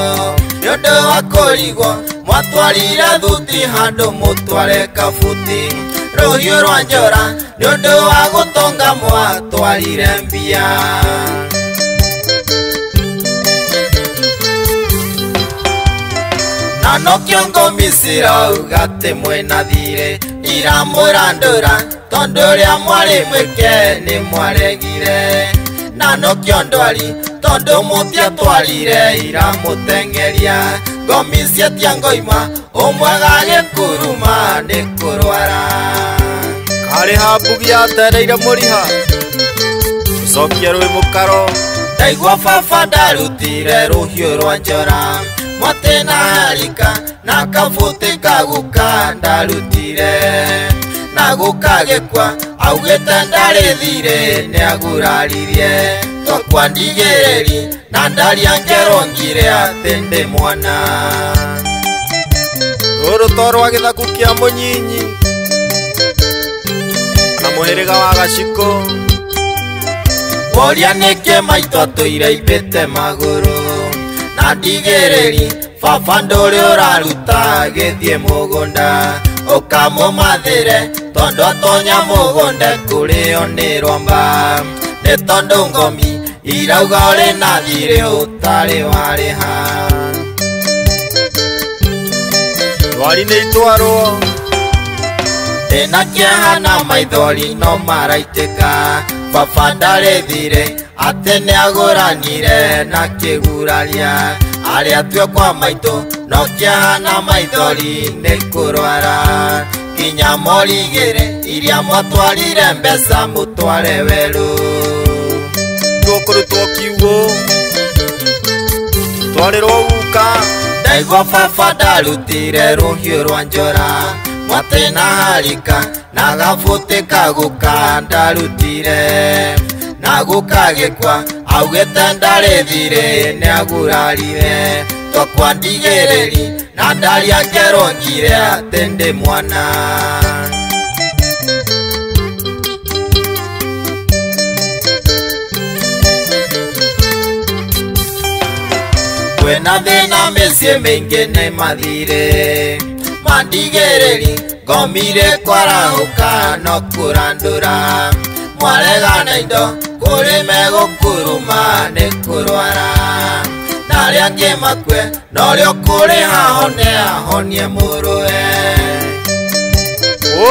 nĩũndũ wa kũrigwo mwatwarire thuti handũ mũtware kabuti rũhiũ rwa njora nĩũndũ wa gũtonga mwatwarire mbia na nokĩo ngũmi cirauga atĩ mwĩna thirĩ iramũrandũra tondũ ũrĩa mwarĩ mwĩke nĩ mwaregire na nokĩo ndwari tondũ mũtiatwarire iramũteng'eria ngomi cietia ngoima ũmwe gagĩkuruma nĩ kũrwara ari hambugi atereire muriha ucokia rwi mukaro ndaigua baba ndarutire ruhiu rwa njora mwate na harika na kabuti kaguka ndarutire na gukagekwa augite ndarithire ni aguraririe tokwa ndigeri na ndaria ngerongire ati ndi mwana uruto rwa githaku kia munyinyi na muhiriga wa gaciko woria niki maito atuire ibite maguru na ndigiriri baba nduri uraruta githie mugunda ukamumathire tondu atonya mugunde kurio ni rwamba ni tondu ngomi irauga uri na thiri utari wariha rwari ni itwarwo ndina kieha na maithori no maraitika baba ndarithire ati ni aguranire na kiguraria aria tue kwa maito no kieha na maithori ni kurwara kinya morigire iria mwatwarire mbeca mutware weru tukurutwo kiugo twarirwo guka ndaigua baba ndarutire ruhiu rwa njora mwate na harika na gabuti kaguka ndarutire na gukagekwa augite ndarithire ni agurarire tokwa ndigiriri na ndaria ngerongire ati ndi mwana kwena thina micie mingi ni mathire mandigiriri ngomire kwarahuka no kurandura mwaregana indo kuri megukuruma ni kurwara naria ngimakwe norio kuri hahone ahonie muruwe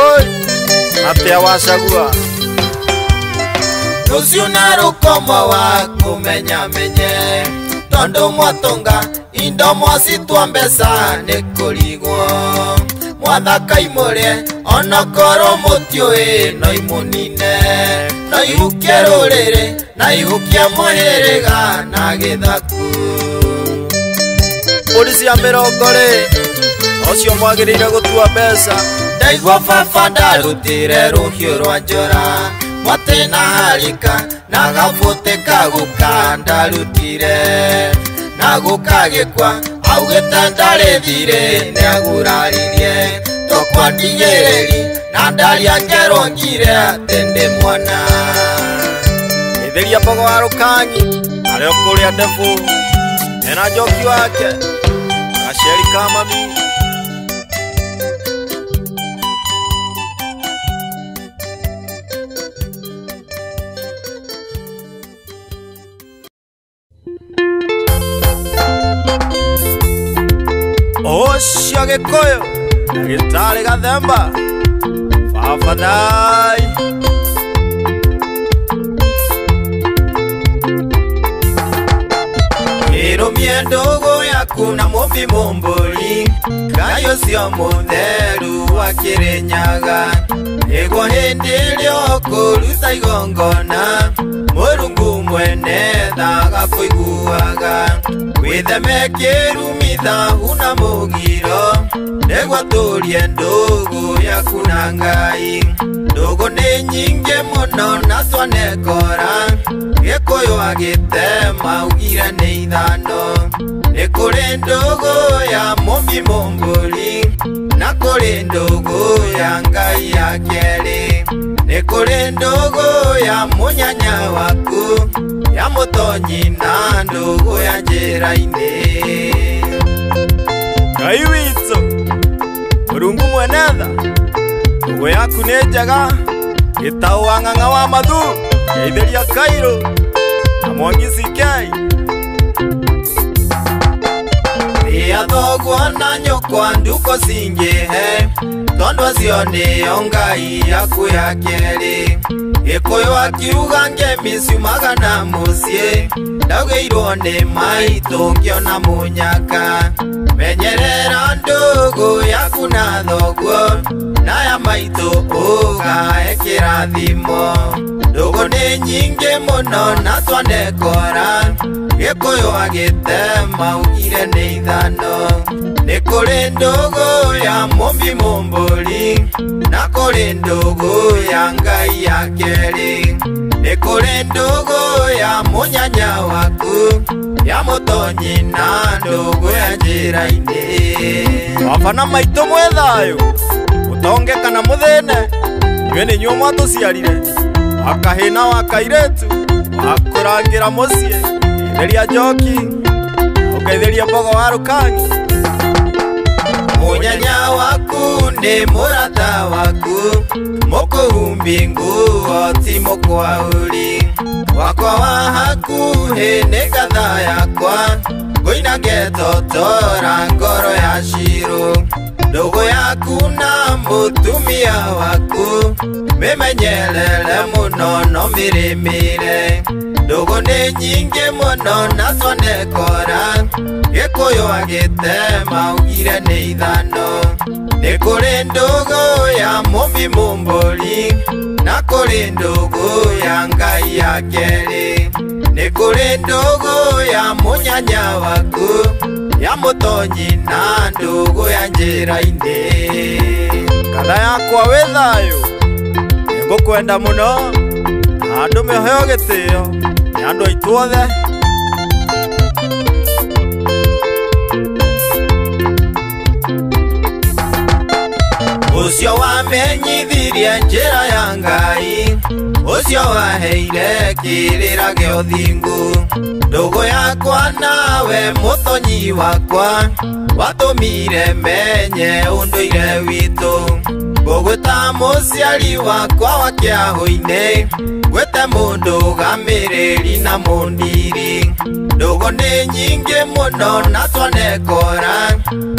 oi atia wacagua rucio na rukomo wa kumenya menye tondu mwatunga indo mwacitwa mbeca ni kurigwo mwathaka imurie onokoro mutiui no imunine no ihukie ruriri na ihukie muhiriga na githaku polisi ya mirongori ocio mwagirire gutua mbeca ndaigua baba ndarutire ruhiu rwa njora mwate na harika na gabuti kaguka ndarutire na gukagekwa augite ndarithire ni aguraririe tokwa ndigiriri na ndaria ngerongire ati ndi mwana itheria mbogo wa rukangi ario kuria ndevu ena njoki wake gaceri ka mami ocio gikuyu na gitari gathemba babadai irumie ndugu yaku na mumbi mumburi ngayo cio mutheru wa Kirinyaga igwo hindi irio kuruta igongona murungu mwene thaga kuiguaga witheme kirumitha una mugiro negwa turie ndugu yaku na Ngai ndugu ni nyingi muno na twanekora gikuyu agitema ugire ni ithano ni kuri ndugu ya mumbi mumburi na kuri ndugu ya Ngai ya keri ni kuri ndugu ya munyanya waku ya mutonyi na ndugu ya njira-ini Ngai witũ Murungu mwenetha ndugu yaku ni njega gitau wa ng'ang'a wa mathu geithĩria Kairũ na Mwangi CK Ia thoguo na nyũkwa nduko cingĩhe tondũ acio nĩo Ngai yaku ya kerĩ. Gĩkũyũ akiuga ngemi ciumaga na mũciĩ, ndaugĩirwo nĩ maitũ ngĩona mũnyaka. Menyerera ndũgũ yaku na thoguo, naya maitũ ũgae kĩrathimo. Ndũgũ nĩ nyingĩ mũno na twanekora, Gĩkũyũ agĩtema augire nĩ ithano. Nĩ kũrĩ ndũgũ ya mũmbi mũmbũri, na kũrĩ ndũgũ ya Ngai ya kerĩ. Nĩ kũrĩ ndũgũ ya mũnyanya waku, ya mũtonyi na ndũgũ ya njĩra-inĩ. Wabana maitũ mwĩ thayũ, mũtonge kana mũthĩne, inyuĩ nĩ inyuĩ mwatũciarire. Wakahĩ na wakairĩtu, wakũrangĩra mũciĩ, theria njoki, ũkaithĩria mbogo wa Rũkang'i. Mũnyanya waku nĩ mũrata waku, mũkũhumbi nguo ti mũkwaũri. Wakwa wa hakuhĩ nĩ ngatha yakwa, ngũinage totora ngoro ya Shirũ. Ndũgũ yaku na mũtumia waku, mĩmenyerere mũno no mĩrĩmĩre. Ndũgũ nĩ nyingĩ mũno na twanekora, Gĩkũyũ agĩtema augire nĩ ithano. Nĩ kũrĩ ndũgũ ya mũmbi mũmbũri, na kũrĩ ndũgũ ya Ngai ya kerĩ. Nĩ kũrĩ ndũgũ ya mũnyanya waku, ya mũtonyi na ndũgũ ya njĩra-inĩ. Ngatha yakwa wĩ thayũ, nĩngũkwenda mũno, na andũ mĩheo gĩtĩo nĩ andũ aitũ othe. Ũcio wamenyithirie njĩra ya Ngai, ũcio waheire kĩrĩra gĩa ũthingu. Ndũgũ yakwa nawe mũtonyi wakwa, watũmire menye ũndũire witũ. Ngũgwĩta mũciari wakwa wa kĩaho-inĩ, gwĩte mũndũ gamĩrĩri na mũndiri. Ndũgũ nĩ nyingĩ mũno na twanekora,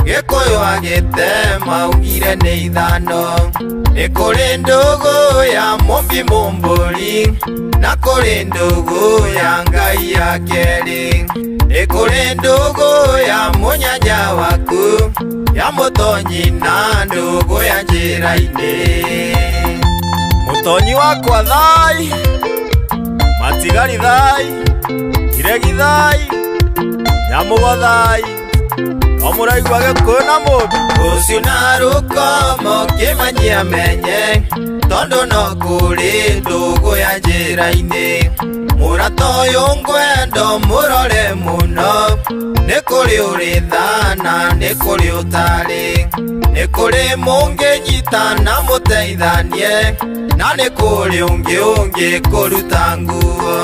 Gĩkũyũ agĩtema augire nĩ ithano. Nĩ kũrĩ ndũgũ ya mũmbi mũmbũri, na kũrĩ ndũgũ ya Ngai ya kerĩ. Nĩ kũrĩ ndũgũ ya mũnyanya waku, ya mũtonyi na ndũgũ ya njĩra-inĩ. Mũtonyi wakwa thai, matigari thai, iregi thai, nyamũgo thai, no mũraigua Gĩkũyũ na mũmbi. Ũcio na rũkomo kĩmanyia menye, tondũ no kũrĩ ndũgũ ya njĩra-inĩ. Mũrata ũyũ ngwendo mũrore mũno, nĩ kũrĩ ũrĩ tha na nĩ kũrĩ ũtarĩ. Nĩ kũrĩ mũngĩnyita na mũteithanie, na nĩ kũrĩ ũngĩ kũruta nguo.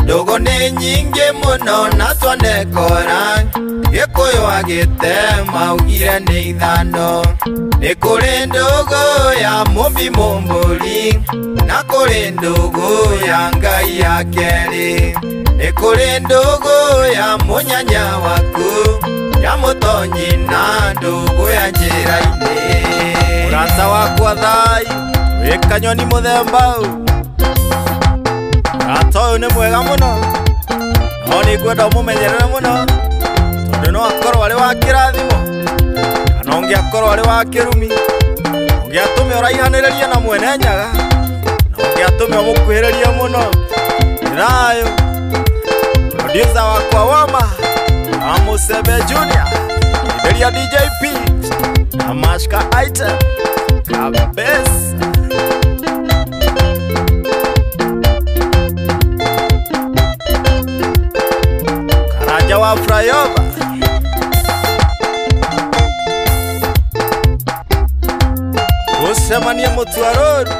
Ndũgũ nĩ nyingĩ mũno na twanekora, Gĩkũyũ agĩtema augire nĩ ithano. Nĩ kũrĩ ndũgũ ya mũmbi mũmbũri, na kũrĩ ndũgũ ya Ngai ya kerĩ. Nĩ kũrĩ ndũgũ ya mũnyanya waku, ya mũtonyi na ndũgũ ya njĩra-inĩ. Mũrata wakwa thai, wĩ kanyoni mũthemba ũũ. Mũrata ũyũ nĩ mwega mũno, no nĩ ngwenda ũmũmenyerere mũno, tondũ no akorwo arĩ wa kĩrathimo, kana ũngĩakorwo arĩ wa kĩrumi. Ũngĩatũme ũraihanĩrĩrie na mwene nyaga, na ũngĩatũme ũmũkuhĩrĩrie mũno. Nĩ thayũ. Producer wakwa Wama, Amusebe Junior, Iberia DJP, Amashka Item, kabisa. Karaja wa Frayova, usemanie Mutwaruru,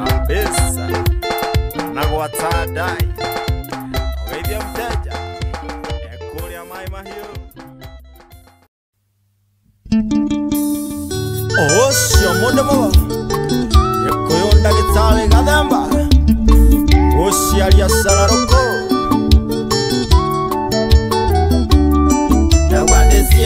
kabisa. Nagwa tadai, ogeithia mteja, ekuria mai mahiũ. Ũcio mũndũ mũgo, Gĩkũyũ ndagĩtarĩ Gathemba, ũciaria Sararũkũ. Ndagwa ndĩci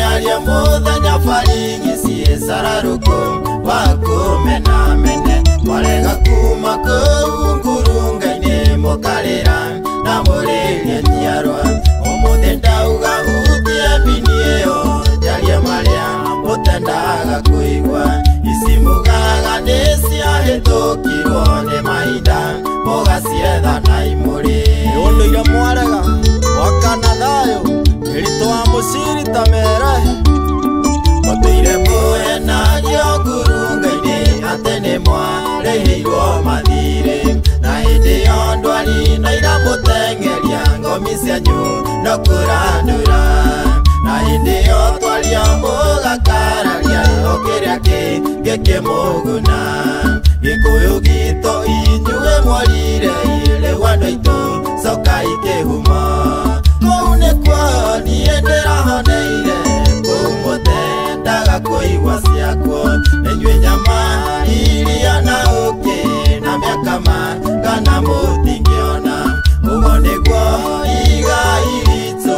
mafaringi ciesararuko wakumena mene warega kuma kungurungaine mukarira na muririe njiarwa umuthi ndauga hutie mbiniyo jaria maria mutendaga kuigwa isimugaga niciahithukirwo ni mahinda mugacietha na imuri unduire mwarega wakana thayo iritwa muciri ta mere mutuire muenagio ngurungaine ati ni mwarĩhĩirwo mathirĩ na hĩndĩ ya ndwari na iramũteng'eria ngomi cianyu no kũrandũra na hĩndĩ ya twaria mũgakararia o kĩrĩa gĩkĩmũguna gĩkũyũ gitũ inyuĩ mwarire rĩu andũ aitũ cokai kĩhumo kũu nĩkuo niĩ ndĩrahoneire kũu mũtendaga kũigua ciakwo nĩnyuĩ nyama iria na ũkĩ na mĩakama kana mũtingĩona ũguo nĩguo igai ritũ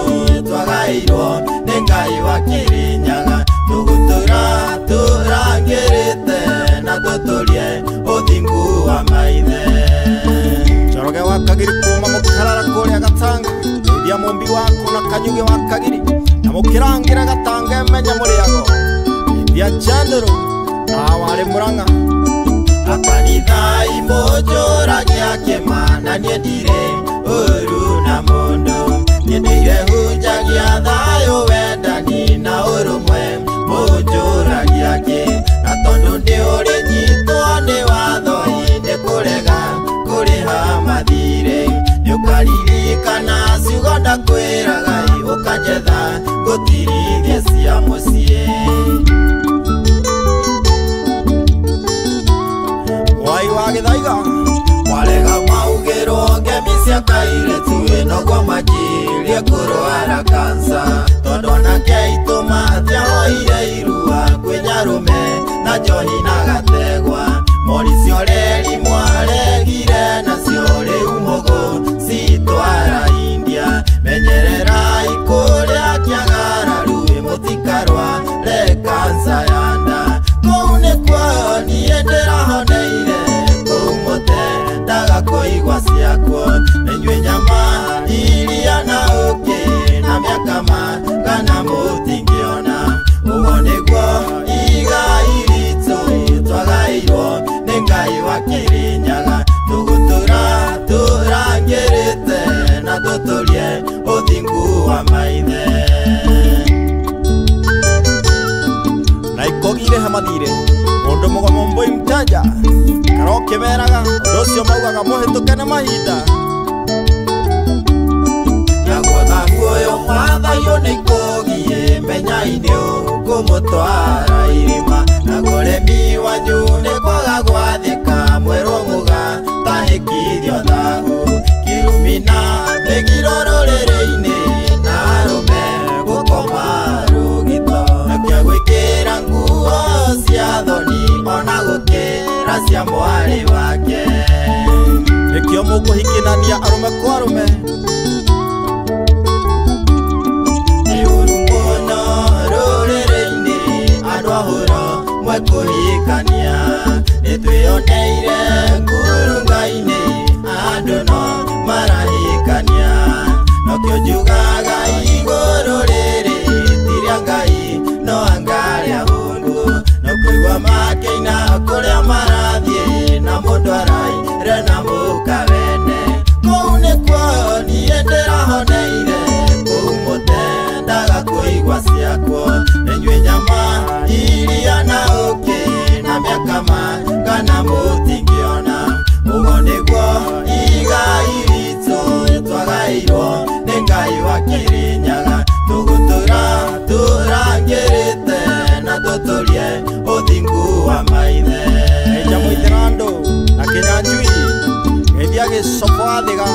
twagaĩirwo nĩ Ngai wa Kĩrĩnyaga tũgũtũra tũrangĩrĩte na tũtũrie ũthingu wa maithe Njoroge wa Kagiri kuma mũkarara kũrĩa Gatanga ndeithia mũmbi waku na Kanyuge wa Kagiri na mũkĩrangĩra Gatanga menya mũrĩago ndeithia Chandũrũ na warĩ Mũrang'a akanitha imũnjũragia kĩma na niĩ ndirĩ ũru na mũndũ niĩ ndĩrehunjagia thayũ wendani na ũrũmwe mũnjũragia kĩ na tondũ ndĩ ũrĩ nyitwo nĩ watho nĩ kũrega kũrĩha mathirĩ nĩũkaririkana ciugo ndakwĩraga ũkanjetha ngũtirithie cia mũciĩ Mwai wa Gĩthaiga warega maugĩrwo ngemi cia kairĩtu ĩnoguo manjirie kũrwara kansa tondũ nake aitũ matiahoire irua kwĩ Nyarume na Njohi na Gategwa mori cioreri mwaregire nacio rĩu mũgũ citwara India menyererai kũrĩa kĩagararu mũtikarware kansa ya nda kũu nĩkuo niĩ ndĩrahoneire kũu mũtendaga kũigua ciakwo nĩnyuĩ nyama iria na ũkĩ na mĩakama kana mũtingĩona ũguo nĩguo igai ritũ twagaĩirwo nĩ Ngai wa Kĩrĩnyaga tũgũtũra tũrangĩrĩte na tũtũrie ũthingu wa maithe na ikogire hamathire mũndũ mũgomo mbũi mteja karoke meraga ũndũ ũcio maugaga mũhĩtũke nĩ mahinda Nyagotha guoyo mwathayo nĩ ikũgiĩ menya-inĩ ũkũmũtwara irima na gũremi wanyu nĩ kwaga gwathĩka mwerwo mũga tahĩkithio thahu kĩrumi na mĩgiro rũrĩrĩ-inĩ na arũme gũkoma rũgito nakĩo gwĩkĩra nguo cia thoni ona gũkĩra cia mwarĩ wake nĩkĩo mũkũhikinania arũme kwa arũme mwekũhikania nĩtwĩoneire ngurunga-inĩ andũ no marahikania nokĩo njugaga igũrũ rĩrĩ tiria Ngai no angarĩa hũndũ no kũigua makĩina kũrĩa marathiĩ na mũndũ araire na mũkawene kũu nĩkuo niĩ ndĩrahoneire kũu mũtendaga kũigua ciakwo nĩnyuĩ nyama iria na ũkĩ na mĩakama kana mũtingĩona ũguo nĩguo igai ritũ twagaĩirwo nĩ Ngai wa Kĩrĩnyaga tũgũtũra tũrangĩrĩte na tũtũrie ũthingu wa maithe Eja Mũithĩrandũ na Kĩnyanjui geithia gĩcobo athĩga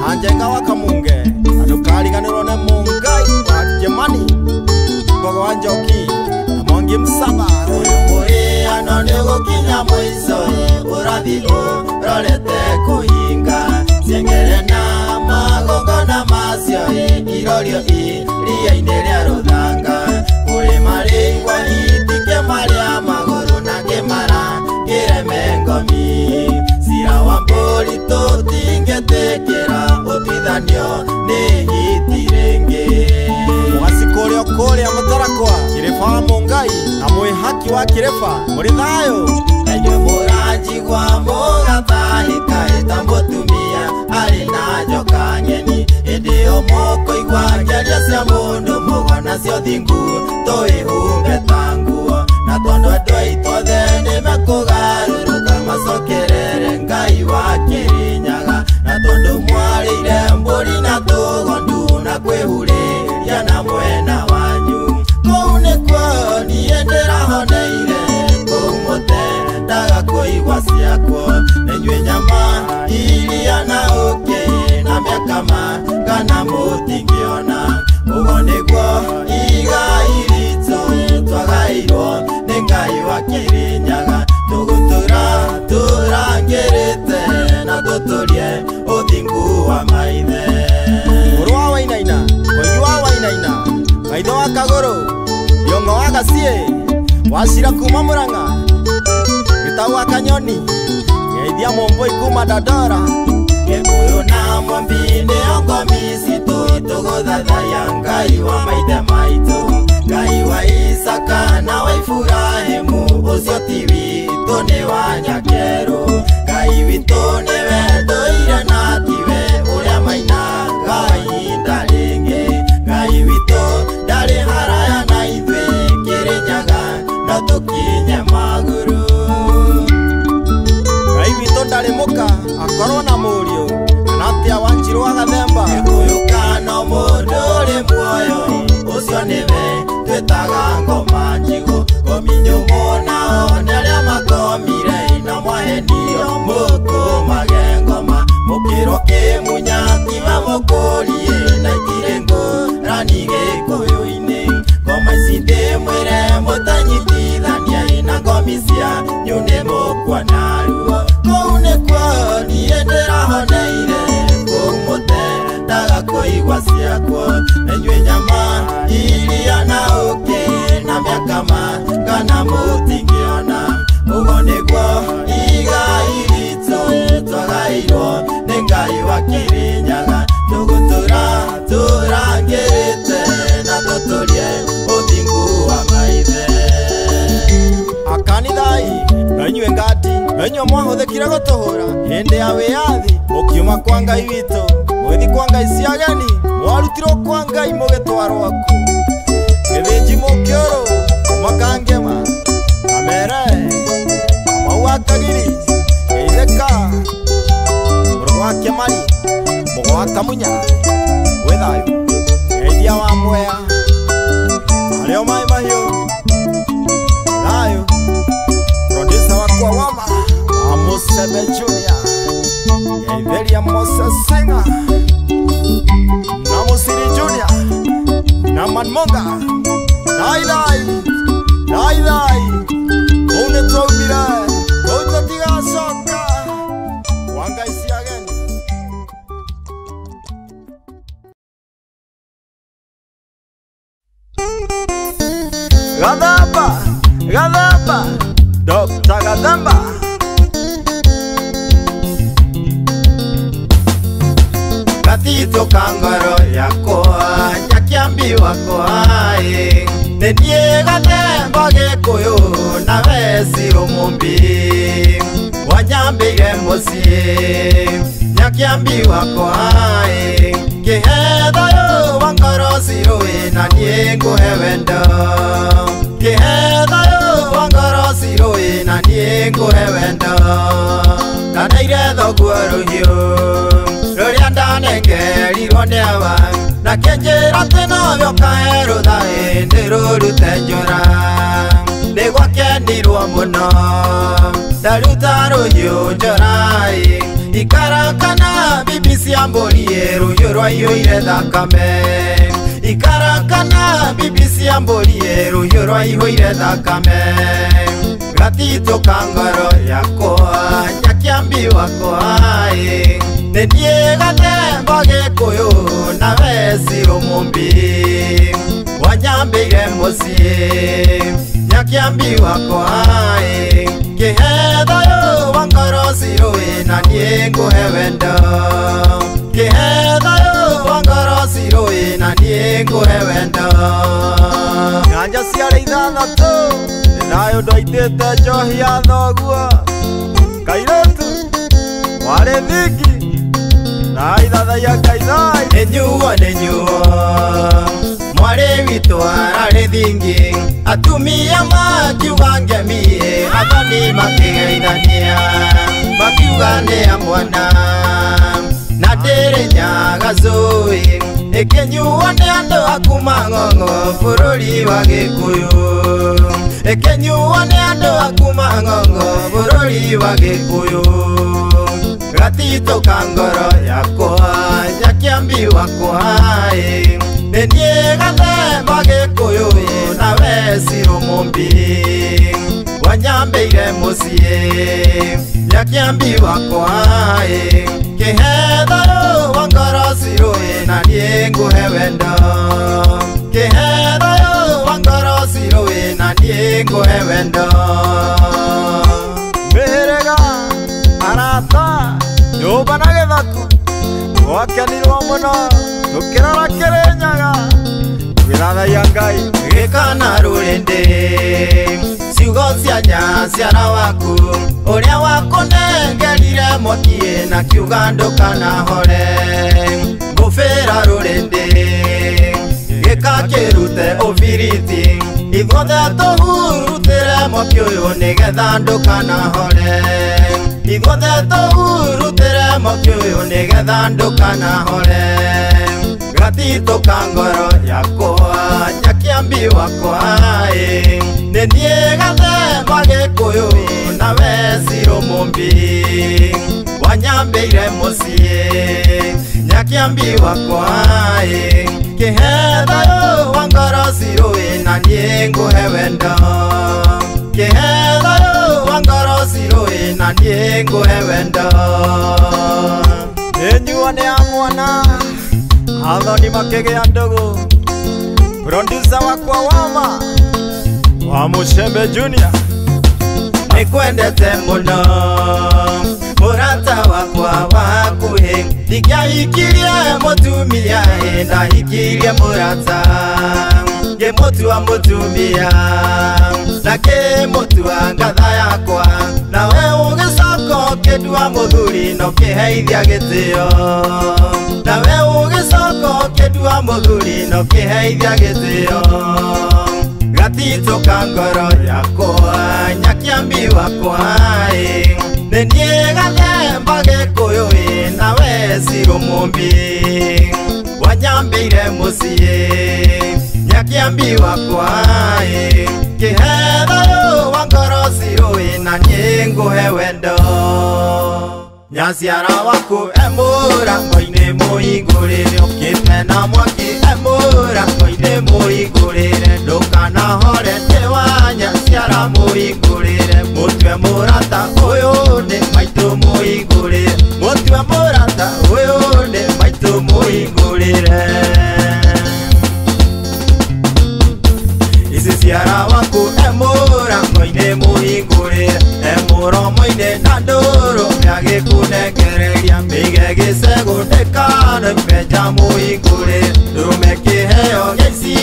na Njenga wa Kamunge na ndũkariganĩrwo nĩ Mũngai wa Kĩmani Mbogo wa Njoki na Mwangi Msaba ũyũ mũrĩano nĩũgũkinya mũico ũrathi ũrorete kũhinga ciengere na magongona macio irorio iria-inĩ rĩa rũthanga kũrĩ marĩigua ngomi Sira wa mburi tutingetekera utithanio ni hitirengi Mwasikurio kuria mutarakwa Kirefa wa Mungai na mwihaki wa Kirefa muri thayo Enywe murajigwa mugathahika ita mutumia ari na njoka ng'eni indi o mukoigwa ngeria cia mundu mugona cio thingu tuihumbe ta nguo na tondu andu aitu othe nimekugarũrũka macokerere Ngai wa Kirinyaga na tondu mwarĩire mbũri na tũgondu na kwĩhurĩria na mwena wanyu kũu nĩkuo niĩ ndĩrahoneire kũmũtendaga kũigua ciakwo nĩnyuĩ nyama iria na ũkĩ na mĩakama kana mũtingĩona ũguo nĩguo igai ritũ twagaĩirwo nĩ Ngai wa Kirinyaga tũgũtũra tũrangĩrĩte na tũtũrie ũthingu wa maithe Mũrũ wa Wainaina, Koigu wa Wainaina, Maitho wa Kagũrũ, Yong'o wa Gaciĩ, Wacira kuma Mũrang'a, Gĩtau wa Kanyoni, Geithia Mũmbũi kuma Dandora, Gĩkũyũ na Mũmbi nĩo ngomi citũ tũgũthathaiya Ngai wa maithe maitũ Ngai wa Isaka na wa Iburahĩmu ũcio ti witũ nĩ wa Nyakerũ Ngai witũ nĩwe ndũire na tiwe ũrĩa mainaga ihinda rĩngĩ Ngai witũ ndarĩ haraya na ithuĩ Kĩrĩnyaga no tũkinye magũrũ Ngai witũ ndarĩ mũka, akorwo na mũriũ, kana atĩa Wanjirũ wa Gathemba. Gĩkũyũ kana mũndũ ũrĩ muoyo ũcio nĩwe twĩtaga ngoma njigũ ngomi nyũmũ nao nĩ arĩa makomire na mwahenio mũkũmage ngoma mũkĩrwo kĩmunya tiwe mũkũriĩ na itirĩ ngũrani Gĩkũyũ-inĩ ngoma ici ndĩmwĩre mũtanyitithania na ngomi cianyu nĩ mũkuona ruo kũu nĩkuo niĩ ndĩrahoneire kũmũtendaga kũigua ciakwo enyuĩ nyama iria na ũkĩ na mĩakama kana mũtingĩona ũguo nĩguo igai ritũ twagaĩirwo nĩ Ngai wa Kirinyaga tũgũtũra tũrangĩrĩte na tũtũrie ũthingu wa maithe Akanithai, na inyuĩ ngati, na inyuĩ mwahũthĩkire gũtũhũra hĩndĩ ya wĩyathi, mũkiuma kwa Ngai witũ, mũgĩthiĩ kwa ngai cia ageni, mwarutirwo kwa Ngai mũgĩtwarwo ku. Gĩthĩnji mũkĩũrũ, kuma Kangema, Kamere, Kamau wa Kagiri, Geithĩka, mũrũ wa Kĩmari, mũgo wa Kamunya, gwĩ thayũ, Geithia wa Mwea, arĩo Maĩ Mahiũ, thayũ, producer wakwa Wama, wa Musebe Junior, Geithĩria Moses Singer, na Musiri Junior, na Manmonga, Thai, kũu nĩtwaumire, kũu tũtigacoka, kwa Ngai cia ageni. Gathemba, Dr. Gathemba. Gatito kangoro yakwa nyakiambi wakwa nenie Gathemba Gĩkũyũ na Wecirũ Mũmbi wanyambĩire mũciĩ nyakiambi wakwa kĩhe thayũ wa ngoro cirũ na niĩ ngũhe wendo kĩhe thayũ wa ngoro cirũ na niĩ ngũhe wendo ndaneire thoguo rũhiũ rũrĩa ndanengerirwo nĩ aba na kĩnjĩra atĩ nowe ũkahe rũthaĩ ndĩrũrute njũra nĩgwakenirwo mũno ndaruta rũhiũ njora ikarakana bibi cia mbũri rũhiũ rwaihũire thakame ikarakana bibi cia mbũri rũhiũ rwaihũire thakame gatitũka ngoro yakwa nyakiambi wakwa nenie Gathemba Gĩkũyũ na Wecirũ Mũmbi wanyambĩire mũciĩ nyakiambi wakwa kĩhe thayũ wa na niĩ ngũhe wendo kĩhe thayũ wa ngoro cirũĩ na niĩ ngũhe wendo Nyanja ciarĩ ithathatũ nĩ thayũ ndwaitĩte njohi ya thoguo kairĩtu warĩ thingi na ithathaia ngaithai nĩ nyuo mwarĩ witũ ararĩ thingi atumia makiuga ngemie athoni makĩgeithania makiuga nĩ a mwana na ndĩrĩ nyagacũĩ ĩkĩnyuo nĩ andũ a kuma Ng'ong'o bũrũri wa Gĩkũyũ ĩkĩnyuo nĩ andũ a kuma Ng'ong'o bũrũri wa Gĩkũyũ gatitũka ngoro yakwa njakĩambi wakwa nĩ niĩ gathemba Gĩkũyũ nawe Ciro Mũmbi wanyambĩire mũciĩ njakĩambi wakwa kĩhe thayũ wa ngoro Ciro na niĩ ngũhe wendo kĩhe thayũ wa ngoro Ciro na niĩ ngũhe wendo mĩhĩrĩga arata nyũmba na gĩthaku gwakenirwo mũno tũkĩrora Kĩrĩnyaga tũgĩthathaiya Ngai gĩkana rũrĩndĩ ciugo cia nyaciara waku ũrĩa wakũnengerire mwaki na kiuga ndũkanahore ngũbĩra rũrĩndĩ gĩka kĩrute ũbiriti ithuothe tũhurutĩre mwaki ũyũ nĩgetha ndũkanahore ithuothe tũhurutĩre mwaki ũyũ nĩgetha ndũkanahore gatitũka ngoro yakwa njakĩambi wakwa nĩ niĩ gathemba Gĩkũyũ nawe Ciro Mũmbi wanyambĩire mũciĩ njakĩambi wakwa kĩhe thayũ wa ngoro Ciro na niĩ ngũhe wendo kĩhe thayũ wa ngoro Ciro na niĩ ngũhe wendo nĩ nyuo nĩ a mwana athoni makĩgĩa ndũgũ producer wakwa wama wa Mũcembe Junior nĩkwendete mũno mũrata wakwa wa hakuhĩ ndingĩahikirie mũtumia ndahikirie mũrata ngĩmũtua mũtumia na kĩmũtua ngatha yakwa nawe ũgĩcoka ũkĩndua mũthuri na ũkĩheithia gĩtĩo nawe ũgĩcoka ũkĩndua mũthuri na ũkĩheithia gĩtĩo gatitũka ngoro yakwa njakĩambi wakwa nĩ niĩ gathemba Gĩkũyũ nawe Ciro Mũmbi wanyambĩire mũciĩ njakĩambi wakwa kĩhe thayũ wa ngoro Ciro na niĩ ngũhe wendo nyaciara waku mũrango-inĩ mũhingũrĩre ũkĩte na mwaki mũrango-inĩ mũhingũrĩre ndũkanahore nĩ wa nyaciara mũhingũrĩre mũtwe mũrata ũyũ nĩ maitũ mũhingũrĩre mũtwe mũrata ũyũ nĩ maitũ mũhingũrĩre ici ciara waku mũrango-inĩ mũhingũrĩre mũromo-inĩ na ndũrũ gĩkunengereria mĩige gĩcegũ ndĩkanaipenja mũhingũrĩre ndũrũme kĩheo gĩci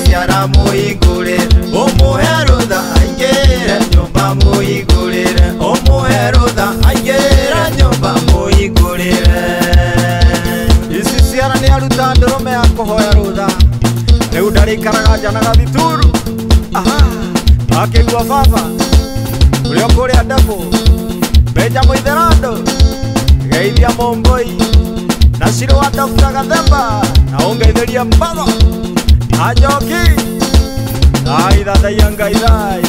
ciara mũhingũrĩre ũmũhe rũtha aingĩre nyũmba mũhingũrĩre ũmũhe rũtha aingĩre nyũmba mũhingũrĩre ici ciara nĩ aruta ndũrũme ya kũhoya rũtha rĩu ndarĩikaraga nja na gathituru akĩgua baba ũrĩa kũrĩa ndebũ Benja Mũitherandũ geithia Mũmbũi na Ciro wa Dr. Gathemba na ũngeithĩrie Mbatho na Njoki na ithathaia Ngaithai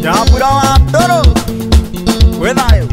Nyambura wa Ndũrũ gwĩ thayũ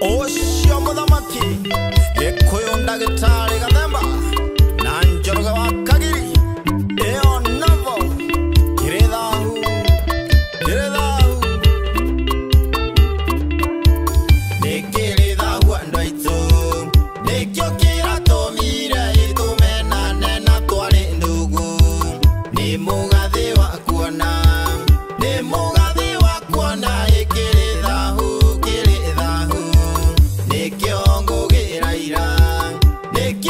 Ocio muthamaki Gikuyu ndagitari Gathemba na Njoroge wa Kagiri eo novo kiri thahu nikiri thahu andu aitu nikio kiratumire itumenane na twari ndugu ni mugathi wa kuona ikiri thahu nikio ngugira ira nikio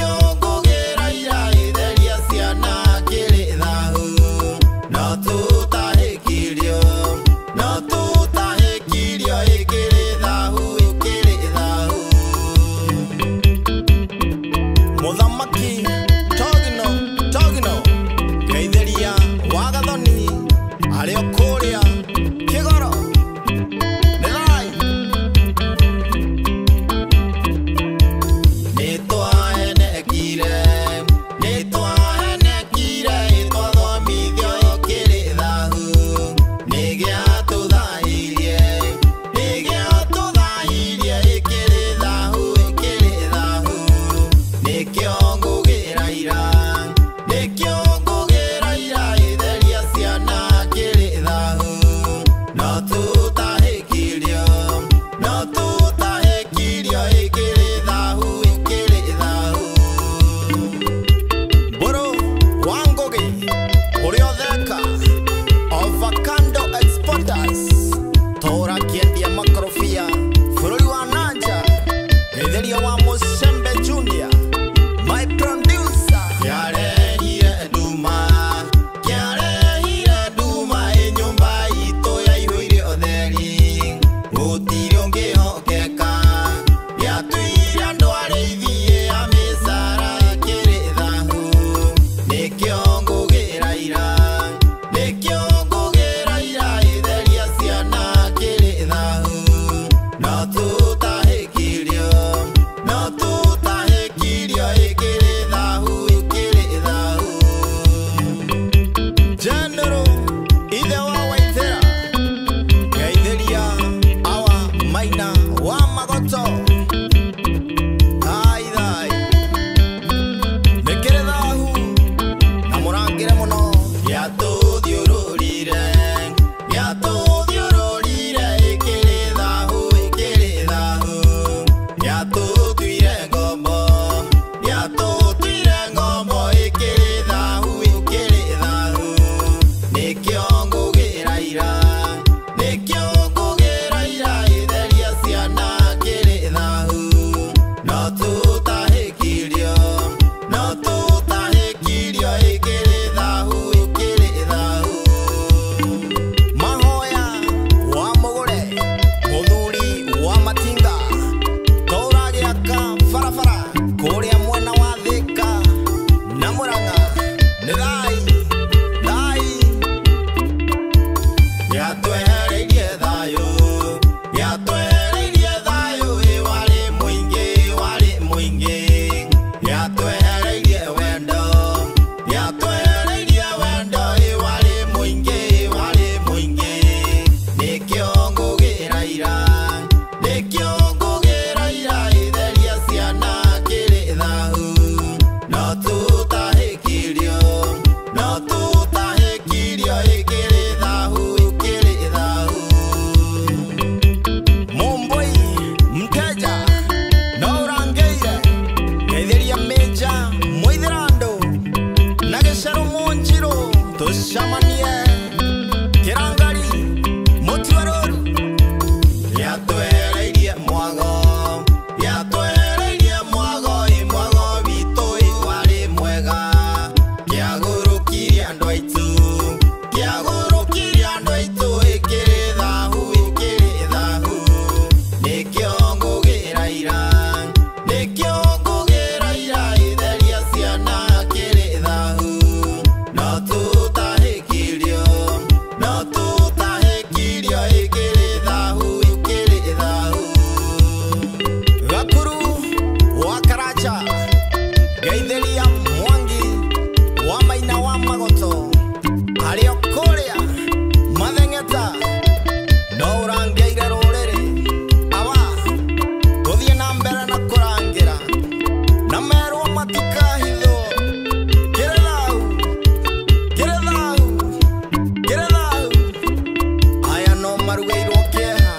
marugeirwo kieha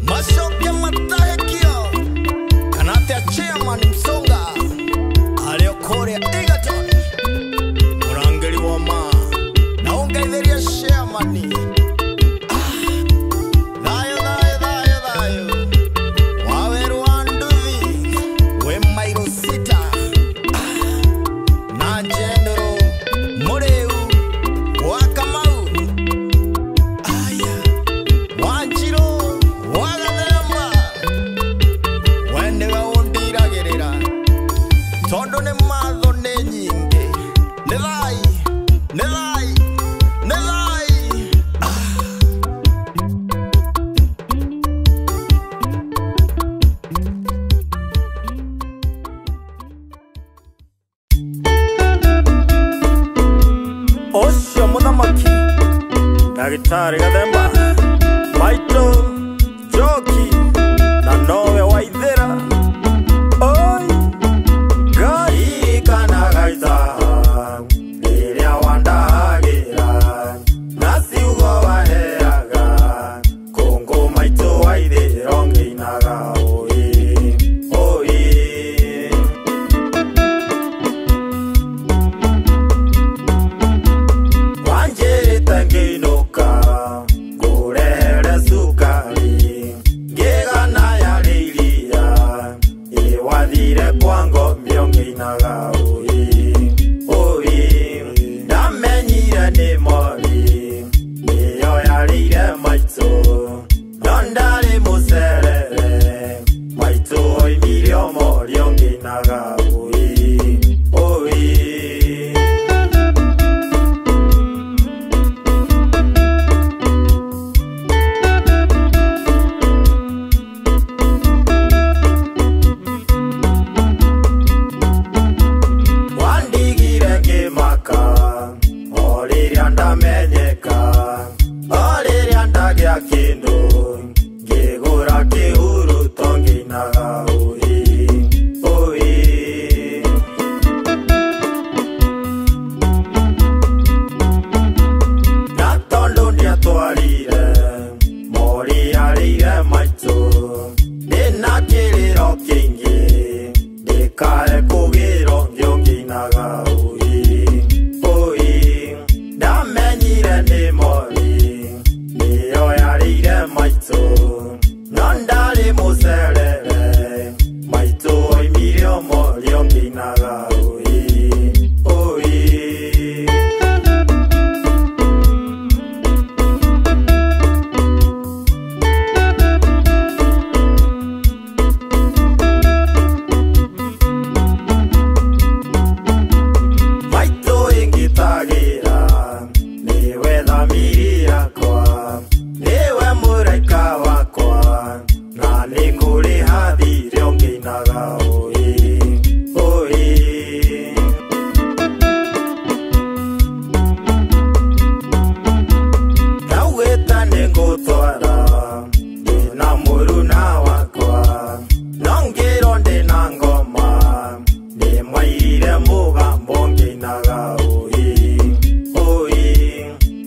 macokia matahekio kana atia chairman Msonga ario kuria Egerton murangeri wa ma na ungeithiria chairman Daktari Gathemba Maito Joki na Nowe Waithera Oi Gai kana gaita Iria wandagira Nasi ugo waheaga Kongo Maito Waithera Ongeinaga Oi Oi Wanjere tangino kwango miongeinaga oi ndamenyire ni mori niyo yarire maito nondari muserere maito oimirio mori ongeinaga oi ndamenyeka oriria ndagia kindu ngigura kihuru tongeinaga oi na tondu ndiatwarire mori arire maito ndina kiriro kingi ndikae kugiro ngiongeinaga ni mori niyo yarire maito nondari muserere maito oimirio mori ongeinaga oi maito ingitagira miri yakwa niwe muraika wakwa na nikuri hathire ongeinaga oi naweta ningutwara ndina muruna wakwa nongiro ndina ngoma nimwaire mugambo ongeinaga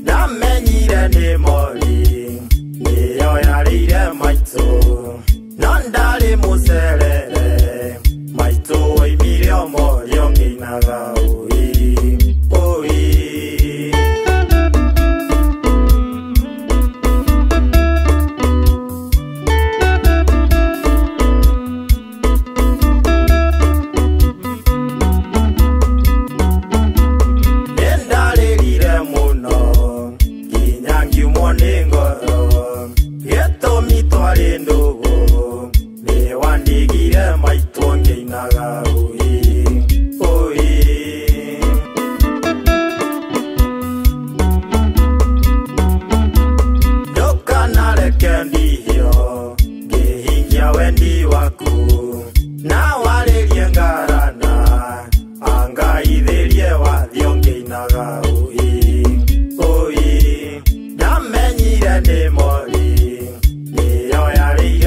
ndamenyire ni mori niyo yarire maito nondari muserere maito oimirio mori ongeinaga oi nendaririre muno ngoro getomi twari ndugu ni wandigire maito ongeinaga oi ndukanareke ndihio ngihingia wendi waku na waririe ngarana angaithirie wathi ongeinaga oi ndamenyire ni mori niyo yarire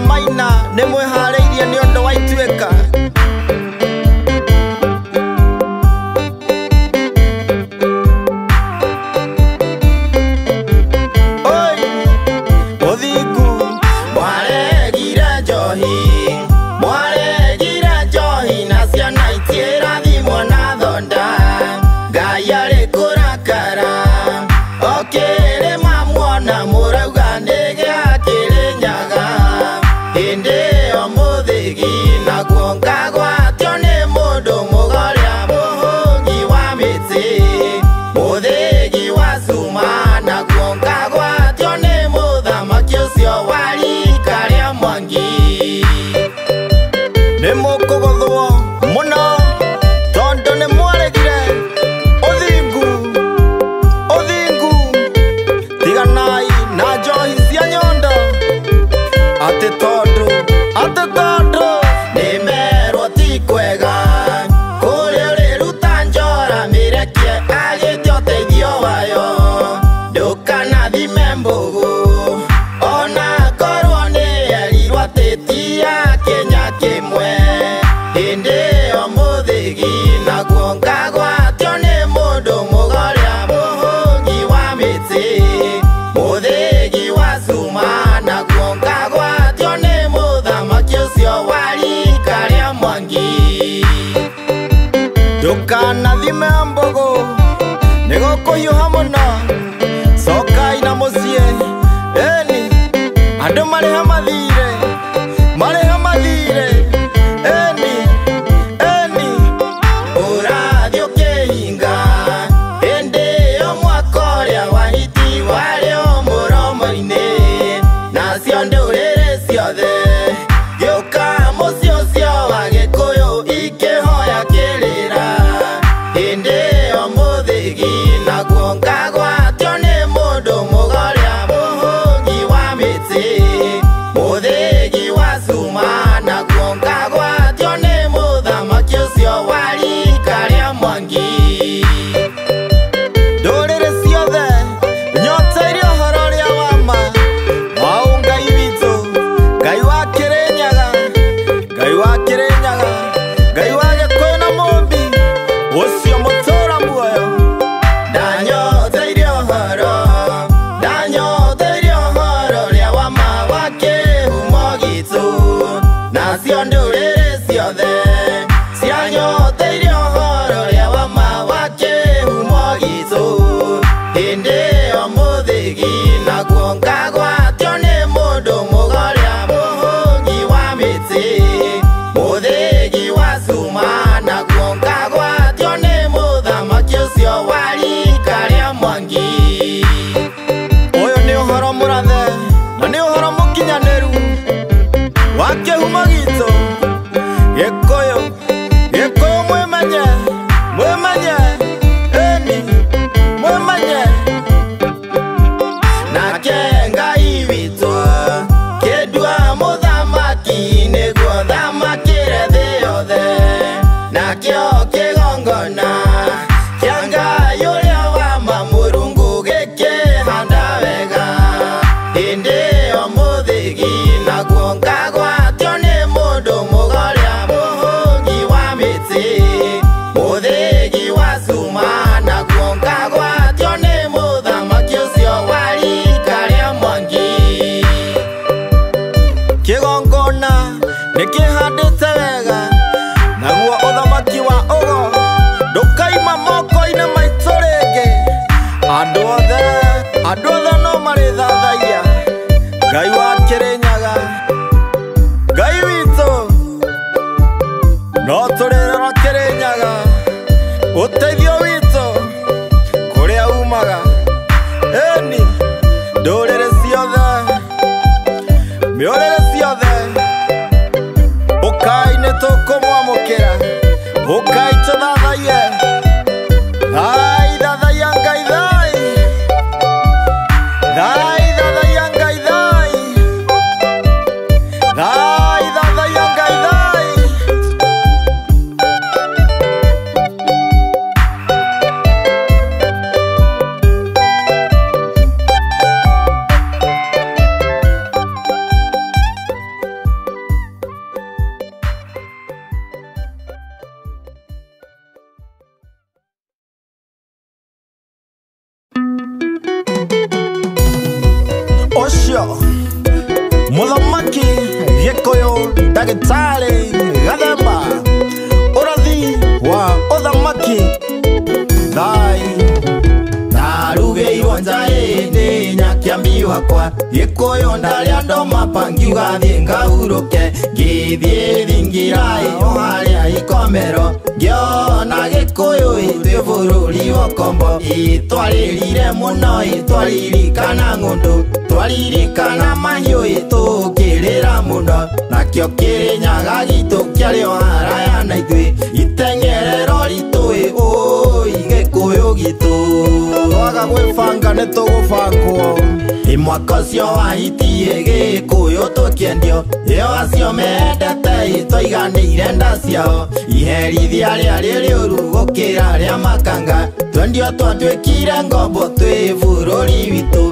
Maina nĩ mwĩharĩirie nĩ ũndũ wa ituĩka. Ndũkanathime mbogo nĩgũkũhiũha mũno, cokai na mũciĩ. Ĩni andũ marĩha mathirĩ, marĩha mathirĩ. Ĩni ũrathiĩ ũkĩhinga hĩndĩ ĩyo mwaka ũrĩa wa hiti warĩ o mũromo-inĩ, nacio ndũrĩrĩ ciothe gĩũka mũciĩ ũcio wa Gĩkũyũ ikĩhoya kĩrĩra. Hĩndĩ ĩyo mũthĩgi naguo ngagwatio nĩ mũndũ mũgoria mũhũngi wa mĩtĩ, mũthĩgi wa cuma naguo ngagwatio nĩ mũthamaki ũcio wa rika rĩa Mwangi. Ndũrĩrĩ ciothe nyoteire ũhoro ũrĩa wa ma wa Ngai witũ, Ngai wa Kĩrĩnyaga, Ngai wa Kĩrĩnyaga, Ngai wa Gĩkũyũ na Mũmbi ũcio mũtũra muoyo. Ndanyoteire ũhoro ũrĩa wa ma wa kĩhumo gitũ, nacio ndũrĩrĩ ciothe cianyoteire ũhoro ũrĩa wa ma wa kĩhumo gitũ. Hĩndĩ ĩyo mũthĩgi naguo ngagwatio nĩ mũndũ mũgoria mũhũngi wa mĩtĩ, mũthĩgi wa cuma naguo ngagwatio nĩ mũthamaki ũcio wa rika rĩa Mwangi. Ũyũ nĩ ũhoro mũrathe na nĩ ũhoro mũkinyanĩru wa kĩhumo gitũ Gĩkũyũ. Gĩkũyũ mwĩmenye, mwĩmenye. Ĩni mwĩmenye. Nake Ngai witũ kĩndua mũthamaki nĩguo thamakĩre thĩ yothe, nakĩo kĩgongona kĩa Ngai ũrĩa wa ma Mũrungu gĩkĩhanda wega. Hĩndĩ ĩyo mũthĩgi naguo ngagwatio nĩ mũndũ mũgoria mũhũngi wa mĩtĩ, mũthĩgi wa cuma naguo ngagwatio nĩ mũthamaki ũcio wa rika rĩa Mwangi. Kĩgongona nĩkĩhandĩte wega, naguo ũthamaki wa Ũgo ndũkaima moko-inĩ maitũ rĩngĩ. Andũ othe no marĩthathaiya Ngai wa Kĩrĩnyaga, Ngai witũ. No tũrĩrora Kĩrĩnyaga, ũteithio witũ kũrĩa umaga. Ĩni ndũrĩrĩ ciothe, mĩũrĩrĩ ciothe, ũkai nĩtũkũmwamũkĩra, ũkai tũthathaiye. Thai thathaia Ngai thai, thai thathaia Ngai thai, thai thathaia Ngai thai. Uthamaki Gikuyu Ndagĩtarĩ Gathemba ũrathi wa ũthamaki thai ndarugĩirwo nja ĩndĩ nyakĩambi wakwa Gĩkũyũ ndarĩa andũ mapangiuga thiĩ ngahurũke ngĩthiĩ thingira ĩyo harĩa ikomero ngĩona Gĩkũyũ twĩ bũrũri wa Kombo twarĩrire mũno twaririkana ng'ũndũ twaririkana mahiũ tũkĩrĩra mũno nakĩo Kĩrĩnyaga gitũ kĩarĩ o haraya na ithuĩ iteng'erero ritũ Gĩkũyũ gitũ twaga gwĩbanga nĩtũgũbangwo mwaka ũcio wahitie Gĩkũyũ tũkĩendio ĩyo acio mendete twaiganĩire nda ciao iherithia rĩarĩ rĩũru gũkĩra rĩa makanga twendio twatuĩkire ngombo twĩ bũrũri witũ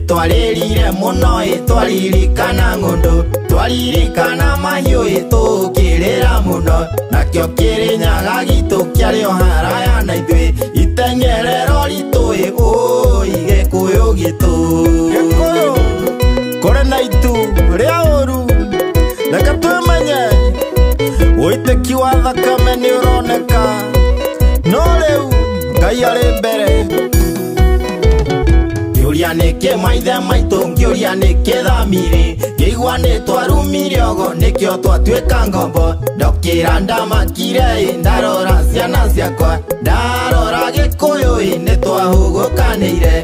twarĩrire mũno twaririkana ng'ũndũ twaririkana mahiũ tũkĩrĩra mũno nakĩo Kĩrĩnyaga gitũ kĩarĩ o haraya na ithuĩ iteng'erero ritũ Gĩkũyũ gitũ Gĩkũyũ kũrĩ na itu rĩa ũru reke twĩmenye ũitĩki wa thakame nĩ ũroneka no rĩu Ngai arĩ mbere ngĩũria nĩkĩ maithe maitũ ngĩũria nĩkĩ thamiri ngĩigua nĩ twarumire ũgo nĩkĩo twatuĩka ngombo ndokĩra ndamakire ndarora ciana ciakwa ndarora Gĩkũyũ nĩ twahũgũkanĩire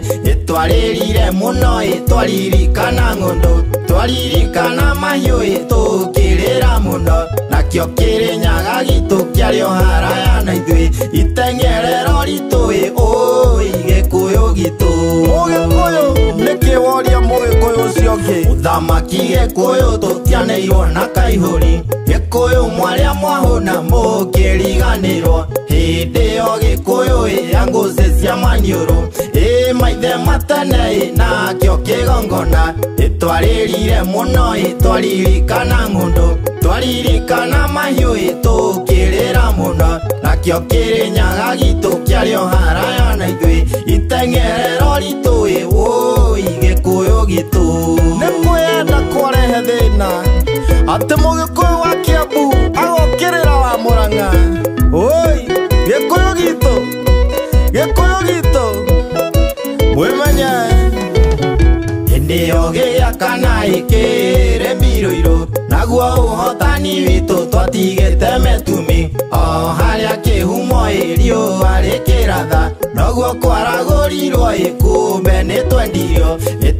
twarĩrire mũno twaririkana ng'ũndũ twaririkana mahiũ tũkĩrĩra mũno nakĩo Kĩrĩnyaga gitũ kĩarĩ o haraya na ithuĩ iteng'erero ritũ Gĩkũyũ gitũ Mũgĩkũyũ nĩkĩ woria Mũgĩkũyũ ũcio ũngĩ ũthamaki Gĩkũyũ tũtianĩirwo na kaihũri Gĩkũyũ mwarĩa mwahũna mũkĩriganĩrwo hĩndĩ ĩyo Gĩkũyũ ya ngũcĩ cia maniũrũ maithe matene nakĩo kĩgongona twarĩrire mũno twaririkana ng'ũndũ twaririkana mahiũ tũkĩrĩra mũno nakĩo Kĩrĩnyaga gitũ kĩarĩ o haraya na ithuĩ iteng'erero ritũ Gĩkũyũ gitũ nĩ kwenda kwarehe thĩna atĩ Mũgĩkũyũ wa Kĩambu agokĩrĩra wa Mũrang'a Gĩkũyũ gitũ Gĩkũyũ gitũ mwĩmenye hĩndĩ ĩyo gĩakana kĩrĩ mbirũirũ naguo ũhotani witũ twatigĩte metumi o harĩa kĩhumo riũa rĩkĩratha noguo kwaragũrirwo kumbe nĩ twendirio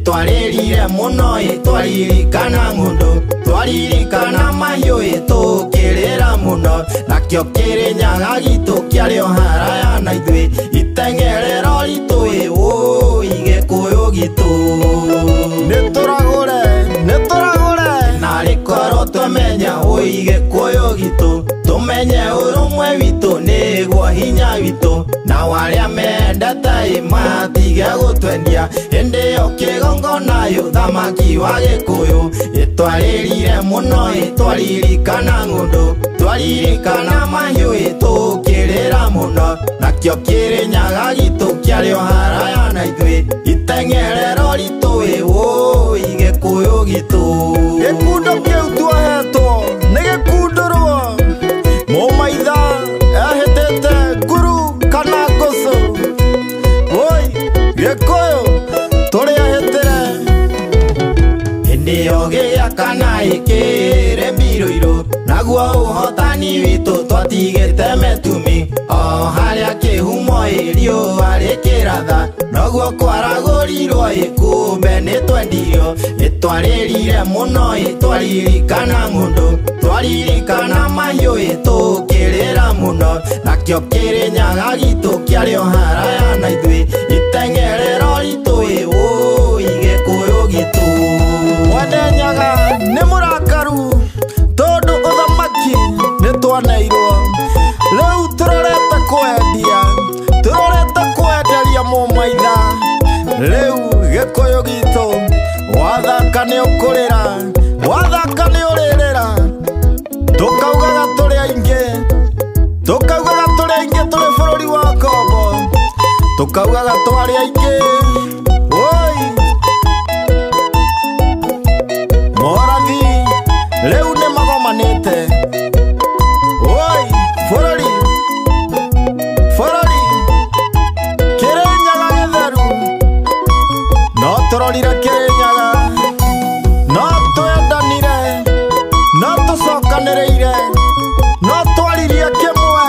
twarĩrire mũno twaririkana ng'ũndũ twaririkana mahiũ tũkĩrĩra mũno nakĩo Kĩrĩnyaga gitũ kĩarĩ o haraya na ithuĩ iteng'erero ritũ Gĩkũyũ gitũ nĩtũragũre na rĩkorwo twamenya Gĩkũyũ gitũ tũmenye ũrũmwe witũ nĩguo hinya witũ na warĩa mendete matige gũtwendia hĩndĩ ĩyo kĩgongona ũthamaki wa Gĩkũyũ twarĩrire mũno twaririkana ng'ũndũ twaririkana mahiũ tũkĩrĩra mũno nakĩo Kĩrĩnyaga gitũ kĩarĩ o haraya na ithuĩ iteng'erero ritũ Gĩkũyũ gitũ gĩkundo kĩu tuohetwo nĩ gĩkundũrwo mũmaitha ehĩtĩte nguru kana ngũcũ Gĩkũyũ tũrĩehĩtĩre hĩndĩ ĩyo gĩakana kĩrĩ mbirũirũ naguo ũhotani witũ twatigĩte metumi o harĩa kĩhumo riũa rĩkĩratha noguo kwaragũrirwo kumbe nĩ twendirio twarĩrire mũno twaririkana ng'ũndũ twaririkana mahiũ tũkĩrĩra mũno nakĩo Kĩrĩnyaga gitũ kĩarĩ o haraya na ithuĩ iteng'erero ritũ Gĩkũyũ gitũ Mwendenyaga nĩ mũrakaru tondũ ũthamaki nĩtwaneirwo rĩu tũrorete kwenderia mũmaitha rĩu Gĩkũyũ gitũ wathaka nĩ ũkũrĩra wathaka nĩ ũrĩrĩra tũkaugaga tũrĩ aingĩ tũrĩ bũrũri wa Kombo tũkaugaga twarĩ aingĩ Morathi Leu nĩ magomanĩte. Oi, bũrũri Kĩrĩnyaga gĩtheru. No tũrorire Kĩrĩnyaga, no twendanire, no tũcokanĩrĩire, no twaririe kĩmwe.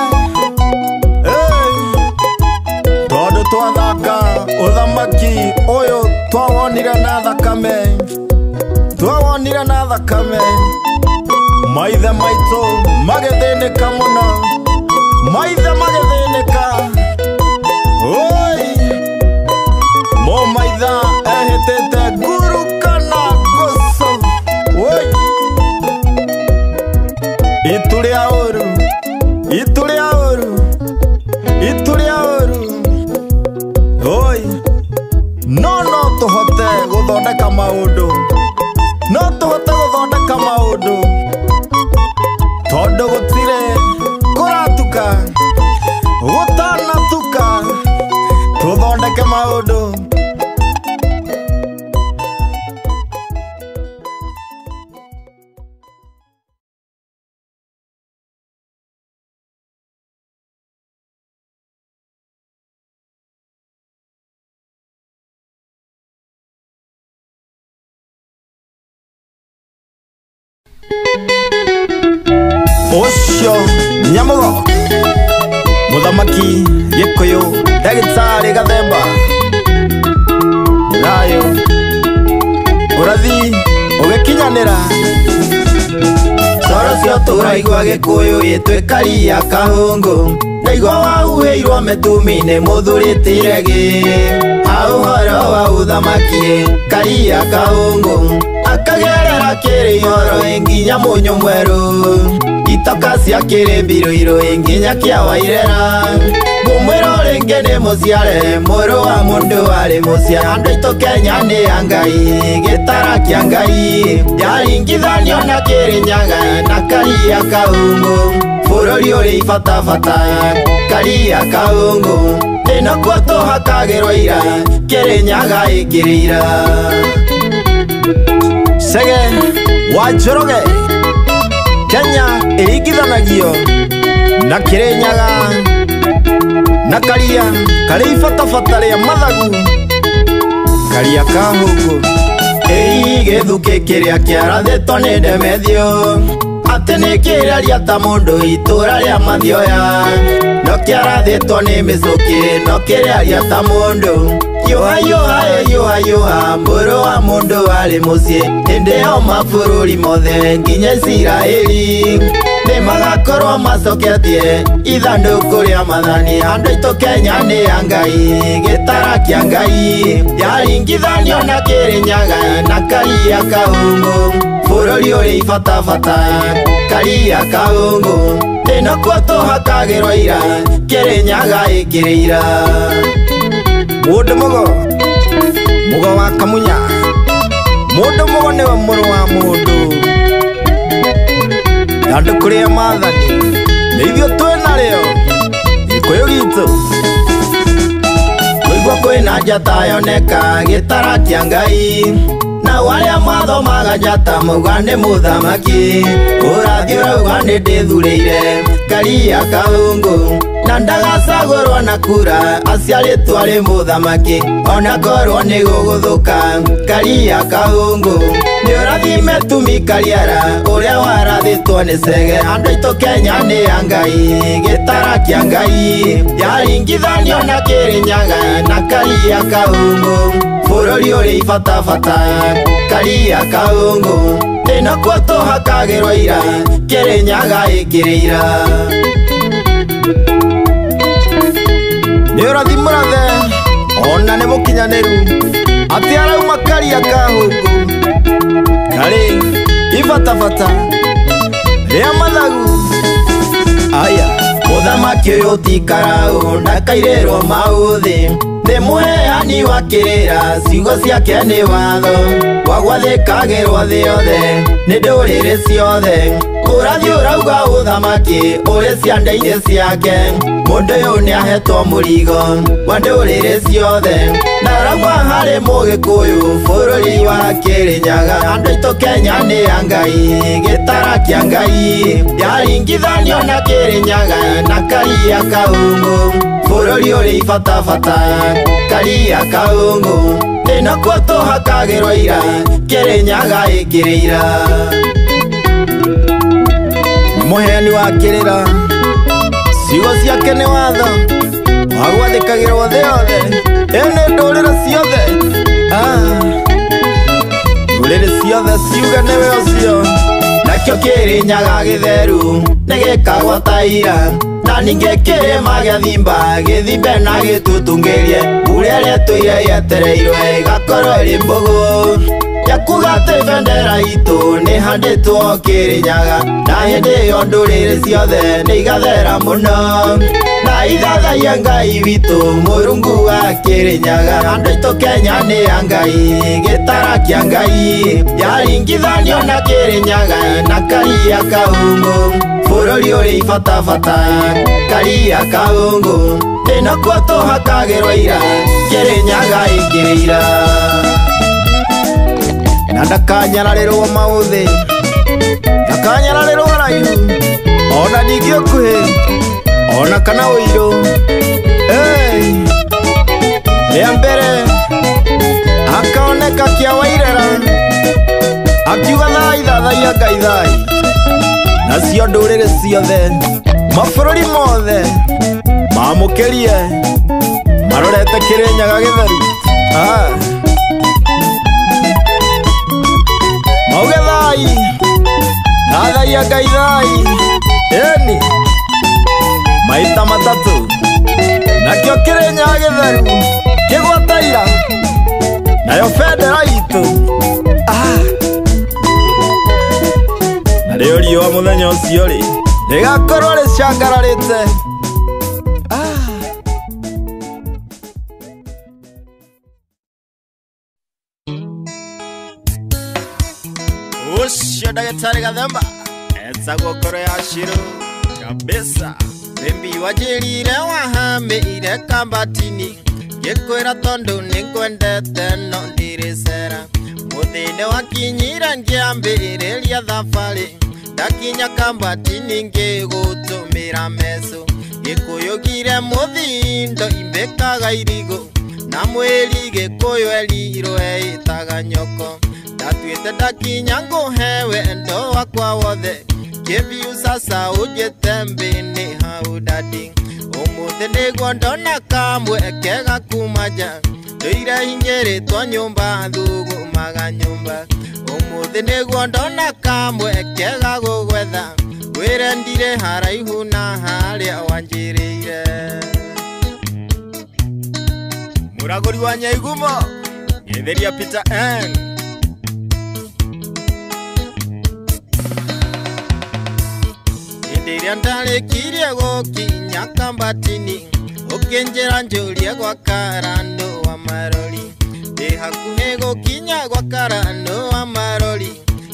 Tondũ twathaka ũthamaki ũyũ twawonire na thakame, twawonire na thakame. Maithe maitũ magĩthĩnĩka mũno, maithe magĩthĩnĩka. Oi, mũmaitha ehĩtĩte nguru kana ngũcũ. Oi, itu rĩa ũru, itu rĩa ũru, itu rĩa ũru. Oi, no tũhote gũthondeka maũndũ, no tũhote gũthondeka maũndũ, tondũ gũtirĩ kũratuka gũtanatuka. Tũthondeke maũndũ. Ũcio Nyamũgo mũthamaki Gĩkũyũ ndagĩtarĩ Gathemba nayo ũrathi ũgĩkinyanĩra. Coro cio tũraigua Gĩkũyũ gĩtwĩ Karia Kahũngũ, ndaigua wahuhĩirwo mĩtumi-inĩ mũthũrĩtĩire gĩ. Ha ũhoro wa ũthamaki Karia Kahũngũ, akagerera Kĩrĩihoro nginya Mũnyũ Mwerũ, itoka cia Kĩrĩmbirũirũ nginya kĩa Wairera. Ngũmwĩra rĩngĩ nĩ mũciare, mũrũ wa mũndũ arĩ mũcia. Andũ aitũ Kenya nĩ ya Ngai, gĩtara kĩa Ngai, yaringithanio na Kĩrĩnyaga na Karia Kahũngũ. Bũrũri ũrĩ ibatabata Karia Kahũngũ, ĩno kuo tũhakagĩrwo ira, Kĩrĩnyaga ĩkĩrĩira. Sege wa Njoroge, Kenya ĩringithanagio na Kĩrĩnyaga na Karia karĩ ibatabata rĩa mathagu. Karia Kahũngũ gĩthukĩ kĩrĩa kĩarathĩtwo nĩ Ndemethio, atĩ nĩ kĩraria ta mũndũ itũra rĩa Mathioya. No kĩarathĩtwo nĩ Mĩcũki, no kĩraria ta mũndũ. Yũha yũha yũha yũha, mũrũ wa mũndũ arĩ mũciĩ. Hĩndĩ ĩyo mabũrũri mothe nginya Isiraeli nĩmagakorwo macoketie ithandũkũ rĩa mathani. Andũ aitũ Kenya nĩ ya Ngai, gĩtara kĩa Ngai, yaringithanio na Kĩrĩnyaga na Karia Kahũngũ. Bũrũri ũrĩ ibatabata Karia Kahũngũ, ĩno kuo tũhakagĩrwo ira, Kĩrĩnyaga ĩkĩrĩira. Mũndũ Mũgo wa Kamunya, Mũndũ Mũgo nĩwe mũrũ wa mũndũ. Ithandũkũ rĩa maathani nĩ ithuĩ twĩ narĩo, Gĩkũyũ gitũ. Kũigua kwĩna njata yoneka gĩtara kĩa Ngai, na warĩa mathomaga njata mauga nĩ mũthamaki. Ũrathi ũrauga nĩ ndĩthurĩire Karia Kahũngũ, na ndagacagũrwo na kura aciarĩtwo arĩ mũthamaki. Ona korwo nĩ gũgũthũka Karia Kahũngũ, nĩ ũrathime tumi Kariara ũrĩa warathĩtwo nĩ Cege. Andũ aitũ Kenya nĩ ya Ngai, gĩtara kĩa Ngai, yaringithanio na Kĩrĩnyaga na Karia Kahũngũ. Bũrũri ũrĩ ibatabata Karia Kahũngũ, ĩno kuo tũhakagĩrwo ira, Kĩrĩnyaga ĩkĩrĩira. Nĩ ũrathi mũrathe ona nĩ mũkinyanĩru, atĩ arauma Karia Kahũngũ karĩ ibatabata rĩa mathagu. Aya, mũthamaki ũyũ tikaraũ ndakairĩrwo maũthĩ, nĩ mũheani wa kĩrĩra, ciugo ciake nĩ watho wa gwathĩkagĩrwo thĩ yothe nĩ ndũrĩrĩ ciothe. Urathi urauga uthamaki uri ciande-ini ciake mundu uyu ni ahetwo murigo wa nduriri ciothe na urauga hari mugikuyu bururi wa Kirinyaga andu aitu Kenya ni a Ngai gitara kia Ngai yaringithanio na Kirinyaga na Karia Kaungu bururi uri fatafata Karia Kaungu ninakuo tuhakagirwo ira Kirinyaga ikirira muheani wa kirira ciugo ciake ni watho wagwathikagirwo thĩ yothe ene ndũrĩrĩ ciothe ndũrĩrĩ ciothe ciuge nĩwe ũcio nakĩo Kirinyaga gĩtheru nĩ gĩkagwo ta ira na ningĩ kĩrĩma gĩathimba gĩthimbe na gĩtutungĩrie mbura ĩrĩa tũire yetereirwe ĩgakorwo ĩrĩ mbũgũ yakuga atĩ bendera itũ nĩ handĩtwo Kirinyaga na hĩndĩ ĩyo ndũrĩrĩ ciothe nĩ igathera mũno na ithathaia Ngai witũ Mũrungu wa Kirinyaga andũ aitũ Kenya nĩ a Ngai gĩtara kĩa Ngai yaringithanio na Kirinyaga na Karia Kaungu bũrũri ũrĩ fatafata Karia Kaungu nĩnakuo tũhakagĩrwo ira Kirinyaga ĩkĩrĩira na ndakanyararĩrwo maũthĩ ndakanyararĩrwo haraihu ona ningĩ ũkuhĩ ona kana ũirũ rĩa mbere akaoneka Kĩawairera akiuga thai thathaia Ngai thai nacio ndũrĩrĩ ciothe mabũrũri mothe mamũkĩrie marorete Kirinyaga gĩtheru mauge thai thathaia Ngai thai eni maita matatũ nakĩo Kirinyaga gĩtheru kĩgwataira nayo bendera itũ na rĩo riũa mũthenya ũcio rĩ rĩgakorwo rĩcangararĩte ucio ndagĩtarĩ Gathemba etagwo ngoro ya Shiro kabisa Bembi wajĩrire wahamĩire kambatini ngĩkwĩra tondũ nĩngwendete no ndirĩcera mũthĩnĩ wakinyire ngĩambĩrĩria thabarĩ ndakinya kambatini ngĩgũtũmĩra meso gĩkũyũgire mũthindo imbĩkaga irigũ na mwĩri gĩkũyũ erirwe ĩtaga nyoko ndatuĩte ndakinya ngũhe wendo wakwa wothe kĩbiũ sasa ũnjĩte mbĩnĩ hau dadi ũmũthĩ nĩguo ndona kamwe kega kuma nja ndũire hingĩrĩtwo nyũmba thugumaga nyũmba ũmũthĩ nĩguo ndona kamwe kega gũgwetha wĩre ndirĩ haraihu na harĩa wanjĩrĩire mũragũri wa Nyaigumo Gĩtheria Peter N Ndiria ndarĩkirie gũkinya kambatini ũkĩnjĩra njũrie gwa Karandũ wa Marori ndĩ hakuhĩ gũkinya gwa Karandũ wa Marori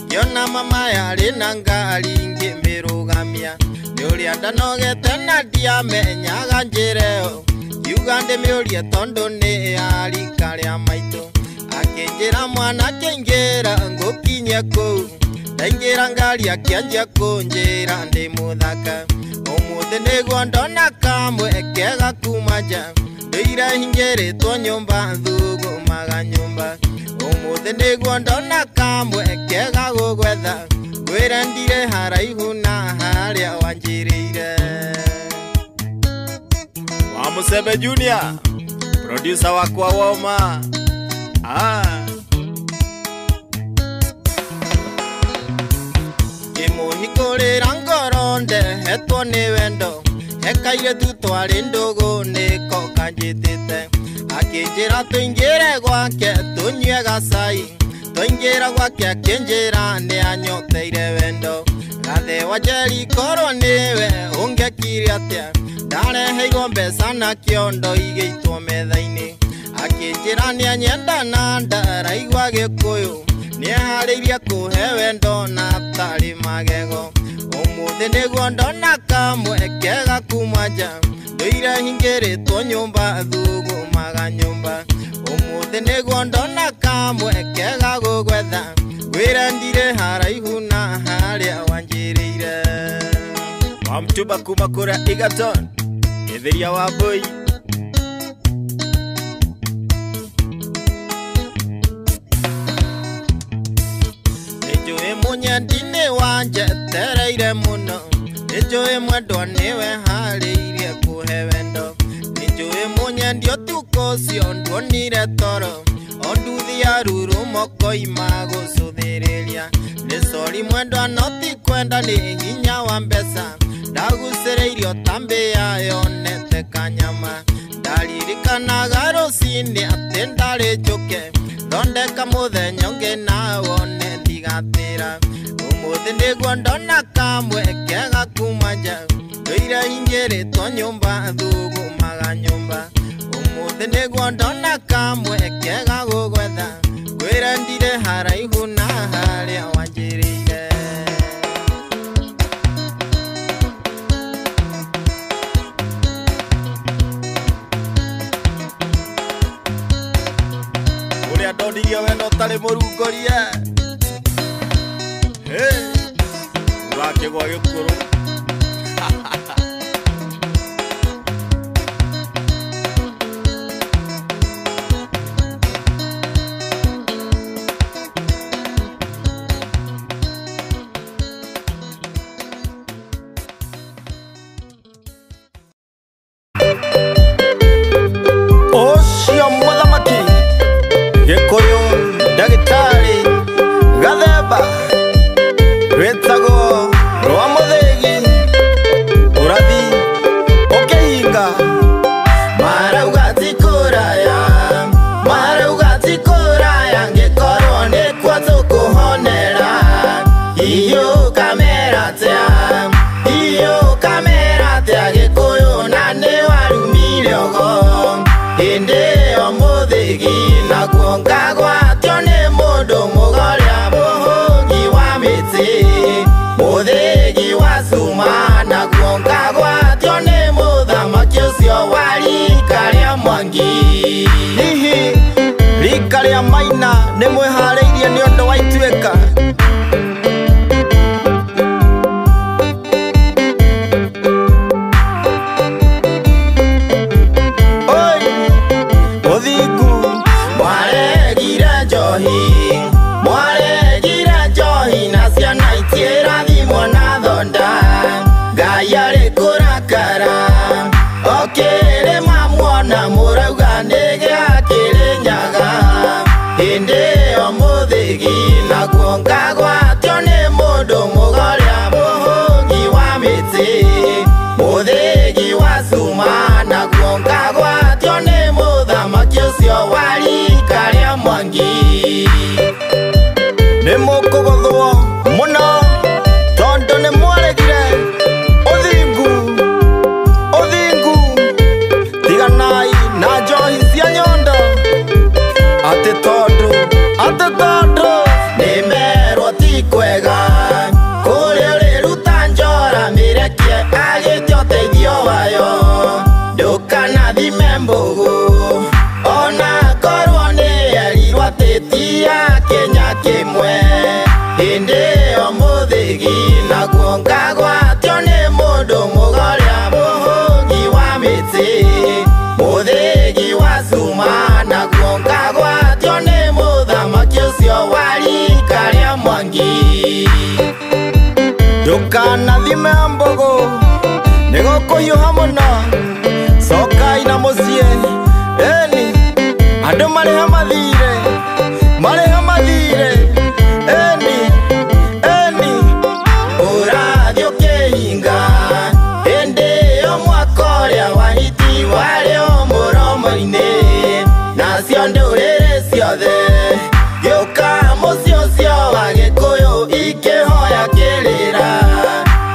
ngĩona mama yarĩ na ngari ngĩmĩrũgamia nĩ ũrĩa ndanogete na ndiamenyaga njĩra ĩyo ngiuga ndĩmĩũrie tondũ nĩ ya rika rĩa maitũ akĩnjĩra mwanake ingĩra ngũkinye kũu ndaingĩra ngari akĩanjia kũnjĩra ndĩ mũthaka ũmũthĩ nĩguo ndona kamwe kega kuma nja ndũire hingĩrĩtwo nyũmba thugumaga nyũmba ũmũthĩ nĩguo ndona kamwe kega gũgwetha ngwĩre ndirĩ haraihu na harĩa wanjĩrĩire wa Mũcembe Junior producer wakwa woma Kĩmũhingũrĩra ngoro ndehetwo nĩ wendo hekaire tu twarĩ ndũgũ nĩko kanjĩtĩte akĩnjĩra tũingĩre gwake tũnyue gacai twaingĩra gwake akĩnjĩra nĩ anyoteire wendo gathe wa Njeri korwo nĩwe ũngĩekire atĩa ndareheirwo mbeca na kĩondo igĩitwo metha-inĩ akĩnjĩra nĩ anyenda na ndaraigua Gĩkũyũ nĩ eharĩirie kũhe wendo na atarĩ magego Umuthi niguo ndona kamwe kega kuma nja, nduire hingĩrĩtwo nyũmba thugumaga nyũmba. Umuthi niguo ndona kamwe kega gũgwetha, ngwĩre ndirĩ haraihu na harĩa wanjĩrĩire. Wamtuba kuma kũrĩa Egerton, Gĩthĩria wa Mbũi. Nĩnjũĩ mũnyendi nĩ wanjetereire mũno, nĩnjũĩ mwendwa nĩwe harĩirie kũhe wendo. Nĩnjũĩ mũnyendi ũtukũ ũcio nduonire toro, o nduthi ruru moko-ima gũcũthĩrĩria. Nĩ sorry mwendwa no ti kwenda, nĩ hinya wa mbeca, ndagucĩrĩirio ta mbĩa yonete kanyama. Ndaririkanaga rũcinĩ atĩ ndarĩ njũke, thondeka mũthenya ũngĩ na wone ndigatĩra. Umuthi nĩguo ndona kamwe kega kuma nja, nduire hingĩrĩtwo nyũmba thugumaga nyũmba. Umuthi nĩguo ndona kamwe kega gũgwetha, ngwĩre ndirĩ haraihu na harĩa wanjĩrĩire. Ũrĩa ndonirie wendo ũtarĩ mũrungorie, ũgakĩgwa gĩkũrũ. Ũcio mũthamaki Gĩkũyũ ndagĩtarĩ Gathemba rwĩtagwo rwa mũthĩgi, ũrathi ũkĩhinga. Marauga ti kũraya, marauga ti kũraya, ngĩkorwo nĩkuo tũkũhonera. Iyo kamera tea, iyo kamera tea, Gĩkũyũ na nĩ warumire ũgo. Hĩndĩ ĩyo mũthĩgi naguo ngagwatio nĩ mũndũ mũgoria mũhũngi wa mĩtĩ. Mũthĩgi wa cuma naguo ngagwatio nĩ mũthamaki ũcio wa rika rĩa Mwangi. Hihi rika rĩa Maina nĩ mwĩharĩirie nĩ ũndũ wa Ituĩka? Mwaregire njohi na ciana itiĩrathimwo na thonda. Ngai arĩ kũrakara, okĩrĩma muona mũrauga nĩ gĩa Kĩrĩnyaga. Hĩndĩ ĩyo mũthĩgi naguo ngagwatio nĩ mũndũ mũgoria mũhũngi wa mĩtĩ. Mũthĩgi wa cuma naguo ngagwatio nĩ mũthamaki ũcio wa rika rĩa Mwangi. Nĩ mũkũgũthwo mũno tondũ nĩ mwaregire ũthingu, ũthingu. Tiganai na njohi cia nyondo, atĩ tondũ nĩ merwo ti kwega kũrĩa ũrĩruta njora mĩrekie agĩte ũteithio wayo. Ndũkanathime mbũgũ ona korwo nĩ erirwo atĩ ti ya Kenya kĩmwe. Hĩndĩ ĩyo mũthĩgi naguo ngagwatio nĩ mũndũ mũgoria mũhũngi wa mĩtĩ. Mũthĩgi wa cuma naguo ngagwatio nĩ mũthamaki ũcio wa rika rĩa Mwangi. Ndũkanathime mbũgũ nĩ gũkũhiũha mũno, cokai na mũciĩ. Ĩni andũ marĩha mathirĩ, marĩha mathirĩ. Ĩni ũrathi ũkĩhinga. Hĩndĩ ĩyo mwaka ũrĩa wa hiti warĩ o mũromo-inĩ, nacio ndũrĩrĩ ciothe gĩũka mũciĩ ũcio wa Gĩkũyũ ikĩhoya kĩrĩra.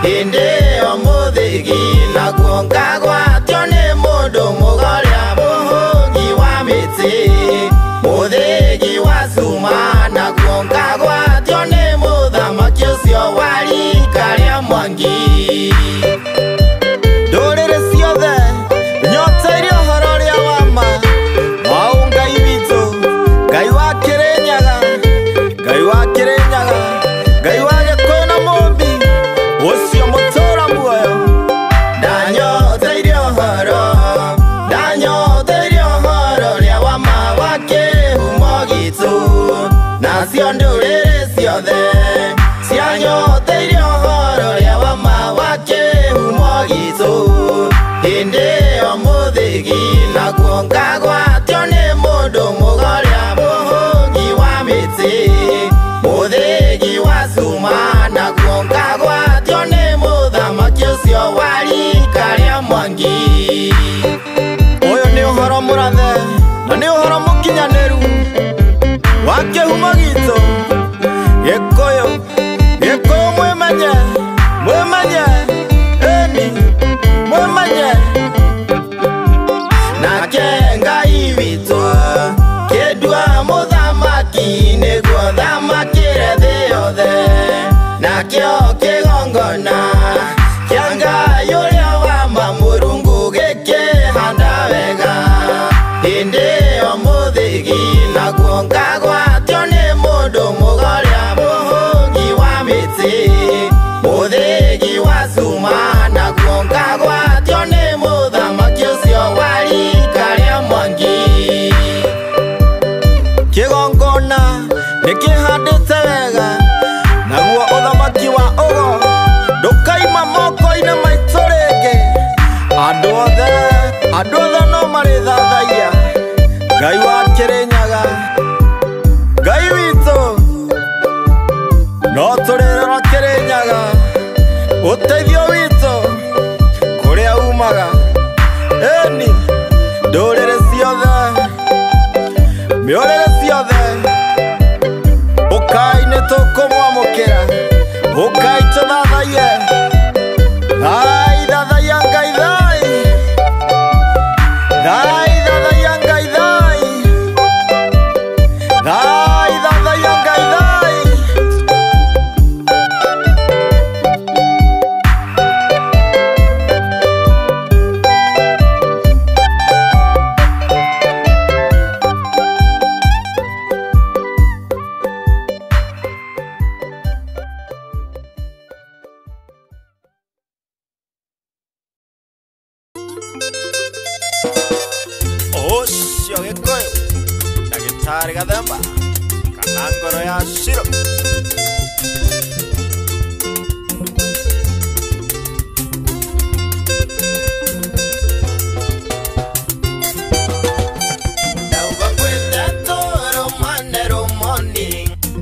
Hĩndĩ ĩyo mũthĩgi naguo ngagwatio nĩ mũndũ mũgoria mũhũngi wa mĩtĩ. Mũthĩgi wa cuma naguo ngagwatio nĩ mũthamaki ũcio wa rika rĩa Mwangi. wathe na nĩ ũhoro mũkinyanĩru wa kĩhumo gitũ Gĩkũyũ mwĩmenye ĩni mwĩmenye nake Ngai witũ kĩndua mũthamaki nĩguo thamakĩre thĩ yothe nakĩo kĩgongona kĩa Ngai ũrĩa wa ma Mũrungu gĩkĩhanda wega hĩndĩ ĩyo mũthĩgi naguo ngagwatio nĩ mũndũ mũgoria mũhũgi wa mĩtĩ mũthĩgi wa cuma naguo ngagwatio nĩ mũthamaki ũcio wa rika rĩa Mwangi kĩgongona nĩkĩhandĩte wega naguo ũthamaki wa ũgo ndũkaima moko-inĩ maitũ rĩngĩ andũ othe no marĩthathaia Ngai wa Kĩrĩnyaga Ngai witũ no tũrĩrora Kĩrĩnyaga ũteithio witũ kũrĩa umaga ĩni ndũrĩrĩ ciothe mĩũrĩre ciothe ũkai nĩtũkũmwamũkĩra ũkai tũthathaie thai thathaia Ngai thai thathaia Ngai thai thathaia Ngai thai Ocio Gĩkũyũ Ndagĩtarĩ Gathemba kana ngoro ya Shiro Ndauga kwĩte tũrũmane rũmoni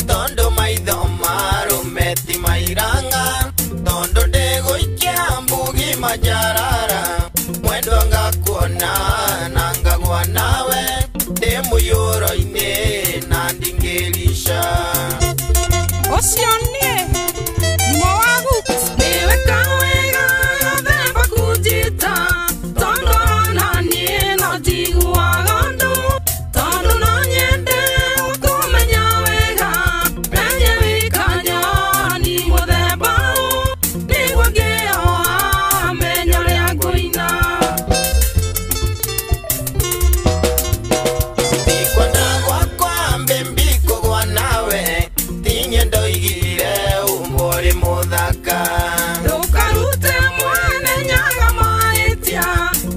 tondũ maitho marũmeti mairanga tondũ ndĩgũikia mbugi majarara mwendwa ngakuona na ngagwa nawe ndĩ mũiyũro-inĩ na ndingĩrisha ũcio niĩ mo wagu nĩweka wega Gathemba kunjĩta tondũ ona niĩ no njiguaga ũndũ tondũ no nyende gũkũmenya wega menye wĩkanya ni mũthemba nĩguo ngĩoa menya ũrĩa ngũina Bikwenda gwakwa mbimbi kũgwa nawe tinye ndoigire ũmũrĩ mũthaka ndũkarute mwene nyaga mahĩtia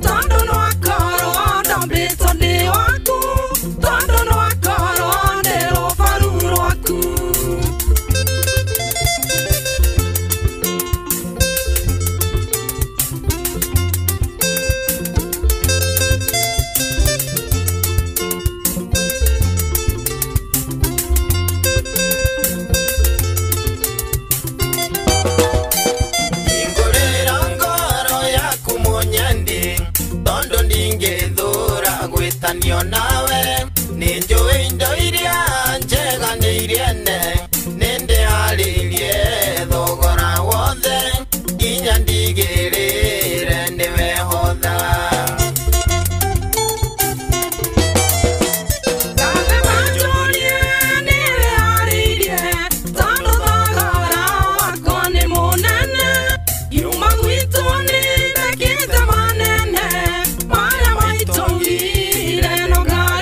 tondũ no akorwo ndombĩtwo ndĩ waku tondũ no akorwo ndĩ rũbaru rwaku ingũrĩra ngoro yaku mũnyendi tondũ ndingĩthũra gwĩtanio nawe nĩnjũĩ indo iria njega nĩ iriene nĩndĩharĩirie thogora wothe nginya ndigĩrĩre nĩwehotha Gathemba njũrie nĩwĩharĩirie tondũ thogora wakwa nĩ mũnene yuma gwitũ nĩndekĩte manene marĩa maitũngire no Ngai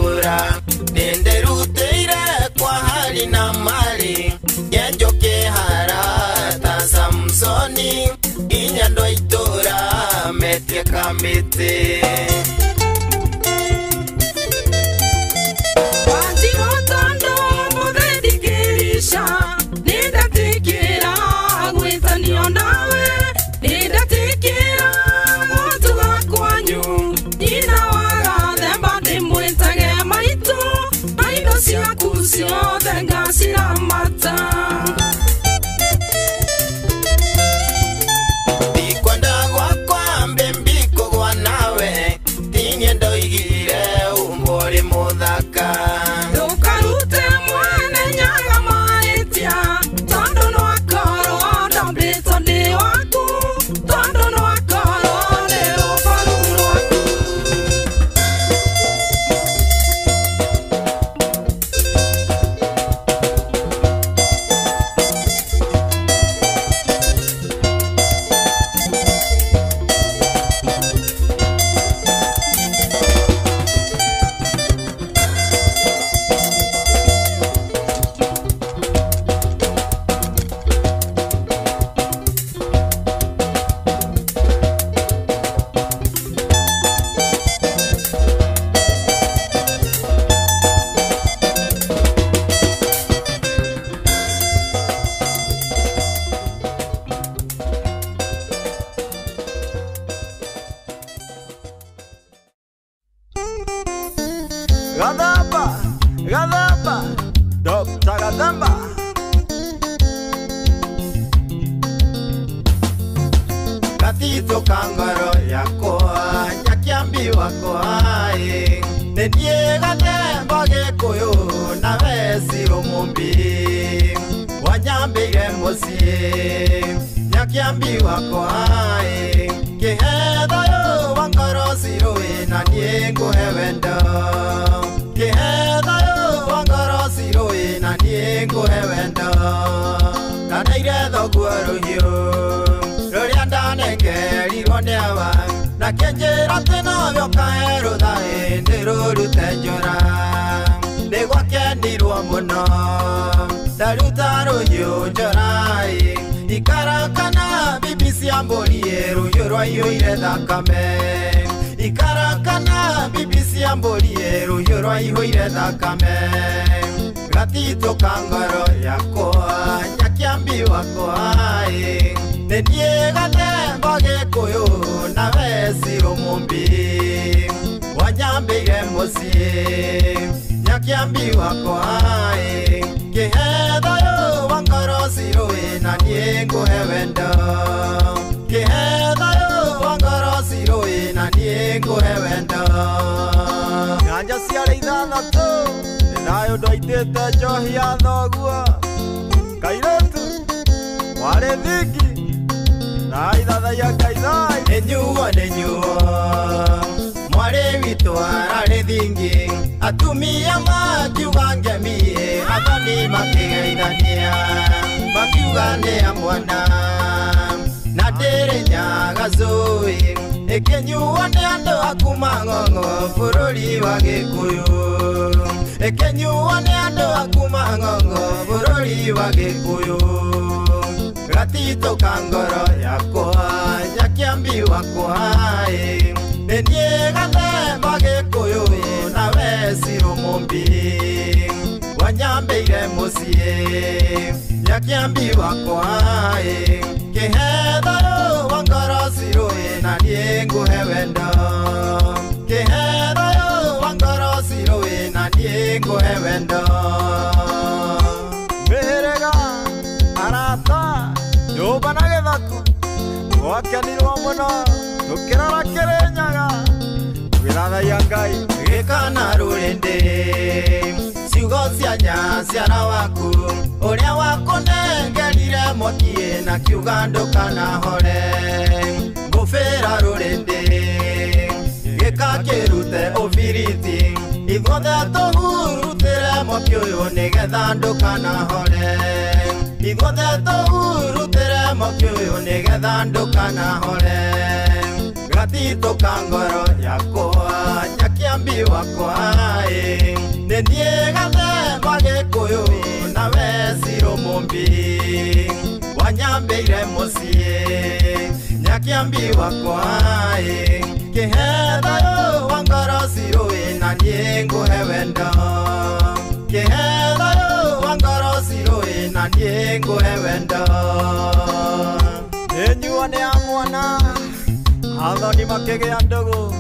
itũra nĩndĩrutĩire kwa hari na mari ngenjũkĩhara ta Samsoni inya andũ a itũra metie kamĩtĩ Ikwenda gwakwa mbembiko gwa nawe ting'endo igire umbori muthaka Ndukarute mwene nyaga maĩtia tondũ nĩwakorwo ndambĩtwo ndĩ waku tondũ nĩwakorwo ndĩ rũbaru rwaku Gadamba, Gadamba, Dr. Gadamba. Gatito kangoro yakwa nyakiambi wakwa nenie gathemba gĩkũyũ na wecirũ mũmbi wanyambĩire mũciĩ nyakiambi wakwa kĩhe thayũ wa ngoro cirũĩ na niĩ ngũhe wendo kĩhe thayũ wa ngoro cirũĩ na niĩ ngũhe wendo ndaneire thoguo rũhiũ rũrĩa ndanengerirwo nĩ awa na kĩnjĩra atĩ novyo kahe rũthaĩ ndĩrũrute njũra nĩ gwakenirwo mũno ndaruta rũhiũ njũra ikarakana bibi cia mbũri rũhiũ rwaihũire thakame ikarakana bibi cia mbũri rũhiũ rwaihũire thakame gatitũka ngoro yakwa nyakiambi wakwa nĩ niĩ gathemba gĩkũyũ na wecirũ mũmbi wanyambĩire mũciĩ nyakiambi wakwa kĩhe thayũ wa ngoro cirũĩ na niĩ ngũhe wendo kĩhe thayũ wa ngoro cirũĩ na niĩ ngũhe wendo Nyanja ciarĩ ithathatũ nĩ thayũ ndwaitĩte njohi ya thoguo kairĩtu warĩ thingi na ithathaia ngaithai nĩnyuo mwarĩ witũ ararĩ thingi atumia makiuga ngemie athoni makĩgeithania makiuga nĩ a mwana na ndĩrĩ nyagacũĩ ĩkĩnyuo nĩ andũ a kuma ng'ong'o bũrũri wa Gĩkũyũ ĩkĩnyuo nĩ andũ a kuma ng'ong'o bũrũri wa Gĩkũyũ gatitũka ngoro yakwa nyakiambi wakwa nĩ niĩ gathemba Gĩkũyũ na wecirũ mũmbi wanyambĩire mũciĩ nyakiambi wakwa kĩhe thayũ wa ngoro cirũĩ na niĩ ngũhe wendo kĩhe thayũ wa ngoro cirũĩ na niĩ ngũhe wendo mĩhĩrĩga arata nyũmba na gĩthaku gwakenirwo mũno tũkĩrora Kĩrĩnyaga tũgĩthathaia Ngai gĩkana rũrĩndĩ ciugo cia nyaciara waku ũrĩa wakũnengerire mwaki na kiuga ndũkanahore ngũbĩra rũrĩndĩ gĩka kĩrute ũbiriti ithuothe tũhurutĩre mwaki ũyũ nĩgetha ndũkanahore ithuothe tũhurutĩre mwaki ũyũ nĩgetha ndũkanahore gatitũka ngoro yakwa nyakiambi wakwa nenie gathemba gikuyu nawe siro mumbi wanyambeire mucie nyakiambi wakwa kihethayo wangoro siro na nie nguhe wendo kihethayo wangoro siro na nie nguhe wendo enyuane amwana Anthony Makegea ndogo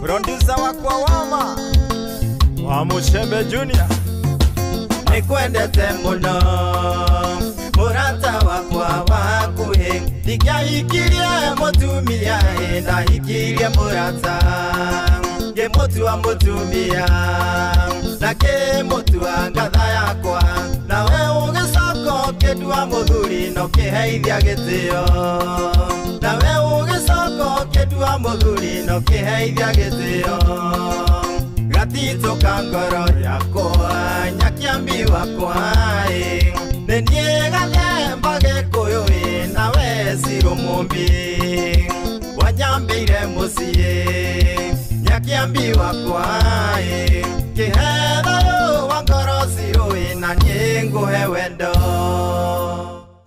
producer wakwa wama wa Mushembe Junior nikwendete muno murata wakwa wakuhe ndikaikirie mutumia ndahikirie murata ke mutu wa mutumia na ke mutu wa ngatha yakwa nawe ugisoko kedua muthuri no kiheithia gitio nawe ugisoko kedua muthuri no kiheithia gitio gatito kangoro yakwa nyakiambi wakwa nenie gathemba gikuyu nawe siro mumbi wanyambeire mucie nyakiambi wakwa kihethayo wangoro siro na nie nguhe wendo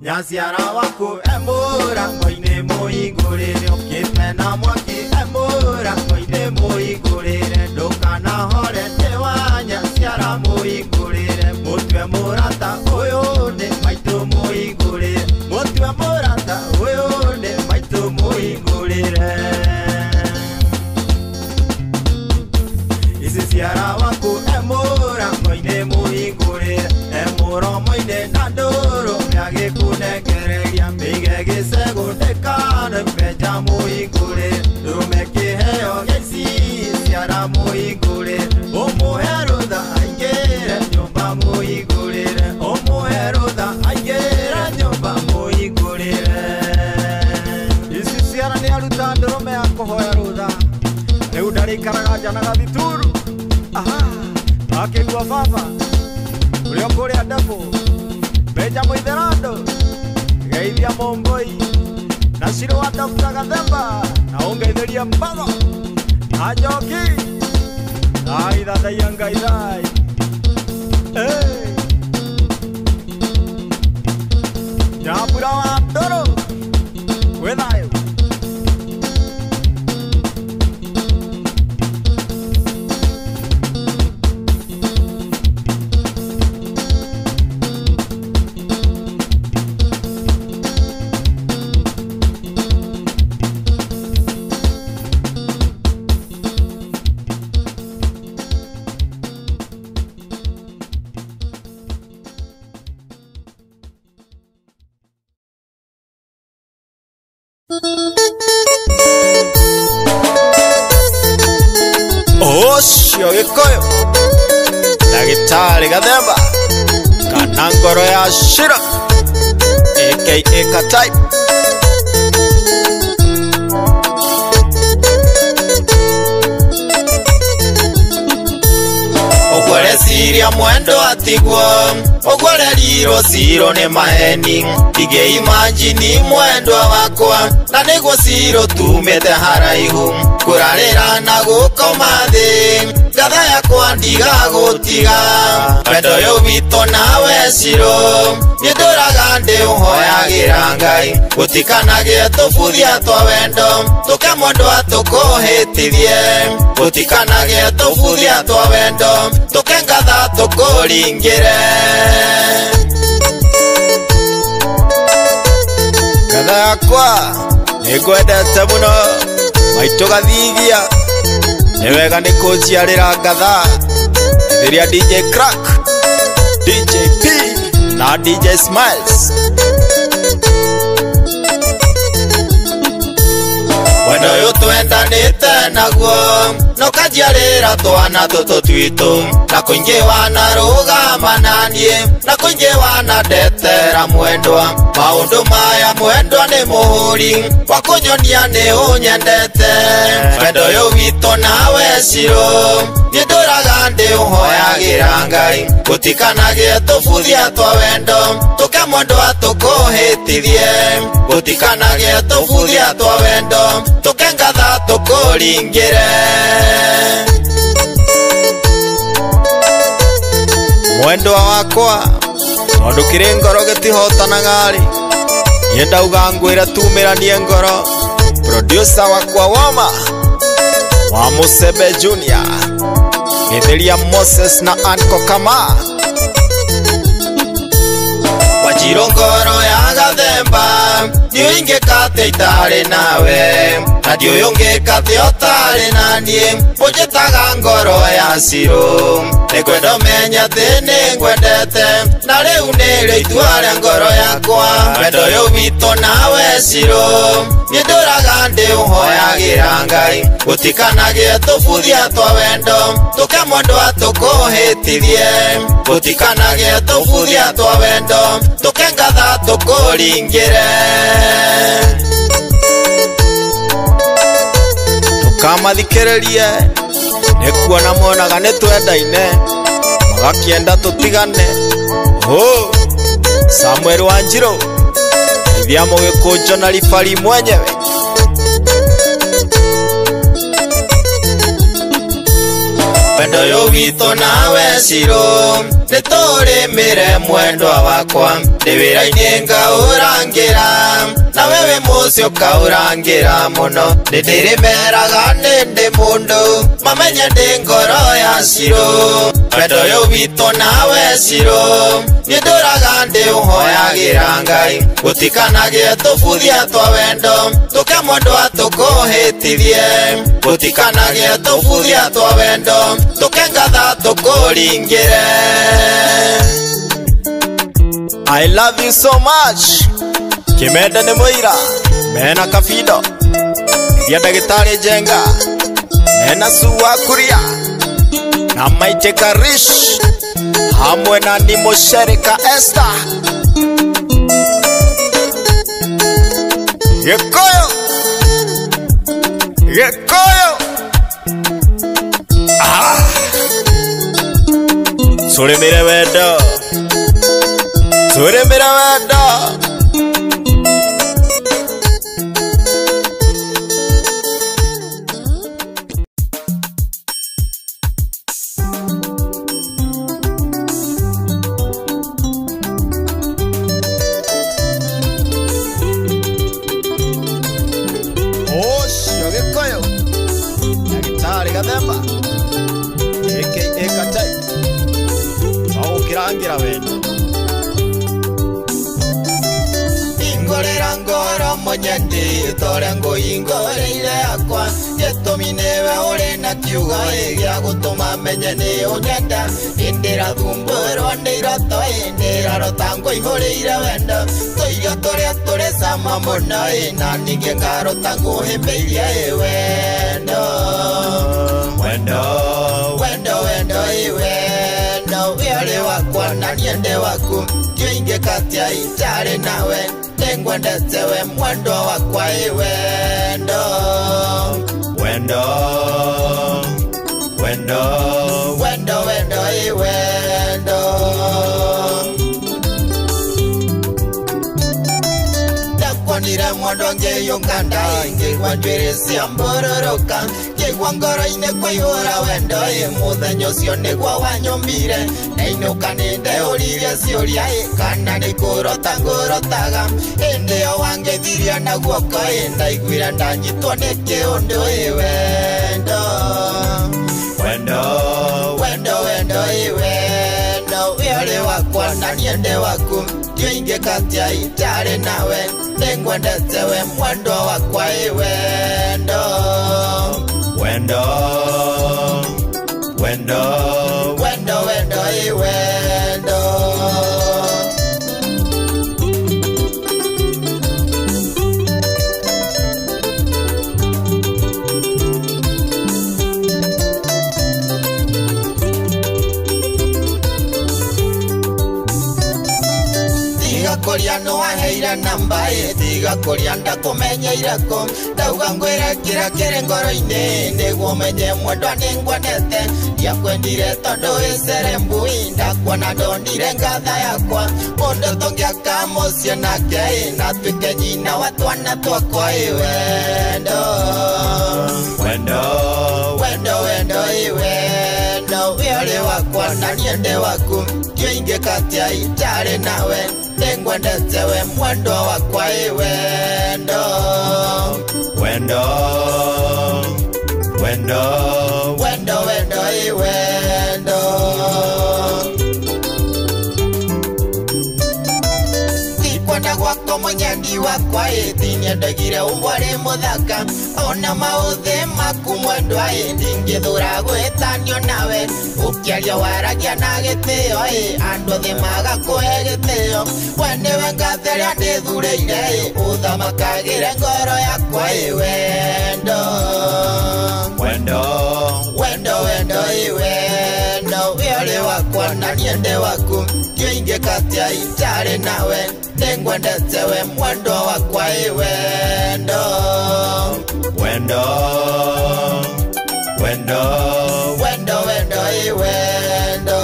nyaciara waku emũrango-inĩ mũhingũrĩre ũkĩte na mwaki emũrango-inĩ mũhingũrĩre ndũkanahore nĩ wa nyaciara mũhingũrĩre mũtwe mũrata ũyũ nĩ maitũ mũhingũrĩre mũtwe mũrata ũyũ nĩ maitũ mũhingũrĩre ici ciara waku emũrango-inĩ mũhingũrĩre emũromo-inĩ na ndũrũ gĩkunengereria mĩige gĩcegũ ndĩkane mbenja mũhingũrĩre ndũrũme kĩheo gĩci ciara mũhingũrĩre ũmũhe rũtha aingĩre nyũmba mũhingũrĩre ũmũhe rũtha aingĩre nyũmba mũhingũrĩre ici ciara nĩ aruta ndũrũme ya kũhoya rũtha rĩu ndarĩikaraga nja na gathituru akĩgua baba ũrĩa kũrĩa ndebũ Beja Moitherando Geithia Momboi na Shiro wa Dr. Gathemba na ongeithĩria Mbatho na Njoki na ithathai ngaithai Nyambura wa Ndũrũ gwĩ thayũ Ocio Gĩkũyũ Ndagĩtarĩ Gathemba kana ngoro ya Shiro aka Katype Ogweleciria mwendo atigwo ogwelelirwo siro nĩ maheni ingĩimagini mwendwa wakwa na nĩguo siro tumĩte haraihu kũrarĩra na gũkoma thĩ ngatha yakwa ndigagũtiga wendo ũyũ witũ nawe Shiro nĩ ndũraga ndĩũhoyagĩra Ngai gũtikanagie tũbuthia twa wendo tũkemwendwa tũkũhĩtithie gũtikanagie tũbuthia twa wendo tũkengatha tũkũringĩre ngatha yakwa nĩngwendete mũno maitũ Gathigia nĩ wega nĩ kũnjiarĩra ngatha ithĩria DJ Crack DJ P na DJ Smiles wendo ũyũ twendanĩte naguo no kanjiarĩra twana tũtũ twitũ na kũingĩ wanarũgama naniĩ na kũingĩ wanandetera mwendwa maũndũ maya mwendwa nĩ mũhũri wa kũnyonia nĩ ũnyendete wendo ũyũ witũ nawe Shiro nĩ ndũraga ndĩũhoyagĩra Ngai gũtikanagie tũbuthia twa wendo tũkemwendwa tũkũhĩtithie gũtikanagie tũbuthia twa wendo tũkengatha tũkũringĩre mwendwa wakwa tondu kiri ngoro gitihotanaga ri yenda ugangwira tumiranie ngoro producer wakwa Woma wa Musebe Junior Ethelia Moses na Anko Kama Wajiro ngoro ya gathemba niyo ingekate itari nawe na ndio yongekate otari nanie ujitaga ngoro ya siro nikwenda menya thini ngwendete na riu niri itua ria ngoro yakwa wendo uyu wito nawe siro ninduraga ndiuhoyagira Ngai gutikanagie tubuthia twa wendo tukemwendwa tukuhitithie gutikanagie tubuthia twa wendo tukengatha tukuringire tukamathikiririe nikuona monaga nitwendaine magakienda tutigane Samuel Wanjiro ithia mugikunjo na ribari mwenyewe wendo uyu wito nawe siro niturimire mwendwa wakwa ndi wira-ini ngaurangira na wewe mucio ukaurangira muno nindirimeraga nindi mundu mamenye ndi ngoro ya siro wendo uyu wito nawe siro ninduraga ndiuhoyagira Ngai gutikanagie tubuthia twa wendo tukemwendwa tukuhitithie gutikanagie tubuthia twa wendo tukengatha tukuringire I love you so much Kimenda ni Muira Mena Kafido Ithia Ndagitari Jenga Mena Suwa Kuria na Maite Karish hamwe na Nimo Sherika Esther Yekoyo Turimire wendo Ndagitari Gathemba aka Katai kirangira wendo ingorera ngoro monyende tore ngoingoreire akwa yetuminewe uri na kiugo gia gutuma menye ni unyenda indira thumburo ndiroto indira rotango ihuriire wendo toiga turia turi sama muno na ninge ngarota nguhimbiirie wendo wĩarĩ wakwa na niende waku ndio ingekatia itari nawe ningwendete we mwendwa wakwa wendo ndakwonire mwendwa ngĩyũnganda ngĩigua njuĩrĩ cia mbũrũrũka ngĩigua ngoro-inĩ kũihũra wendo mũthenya ũcio nĩguo wanyũmbire ndainũka nĩndeyũririe ciũria kana nĩ kũrota ngũrotaga hĩndĩ ĩyo wangĩthirie na guoko ndaiguire ndanyitwo nĩ kĩũndũ wendo wĩarĩ wakwa na niende waku ndio ingekatia itari nawe ningwendete we mwendwa wakwa wendo Koria no waheire namba tiga koria ndakumenyeire ko ndauga ngwira kira kiri ngoro-ini niguo menye mwendwa ningwendete ndiakwendire tondu icere mbui ndakuona ndondire ngatha yakwa mundu tungiaka muciĩ nake na tuike nyina wa twana twakwa wendo wendo Wĩore wakwa na niende waku Kĩo ingĩkatia itarĩ nawe Nĩngwendete we mwendo wakwa wendo Wendo Wendo Wendo wendo wendo Kwenda gwako mũnyendi wakwa Ndĩnyendagire ũmwarĩ mũthaka Ona maũthĩ maku mwendwa Ndingĩthũra gwĩtanio nawe Ũkĩaria waragia na gĩtĩo Andũ thĩ magakũhe gĩtĩo We nĩwe ngathĩrĩa ndĩthurĩire Ũthamakagĩre ngoro yakwa wendo Wendo Wendo wendo wendo Wĩore wakwa na niende waku Kĩo ingĩkatia itarĩ nawe Nĩngwendete we mwendo wakwa wendo Wendo Wendo Wendo wendo wendo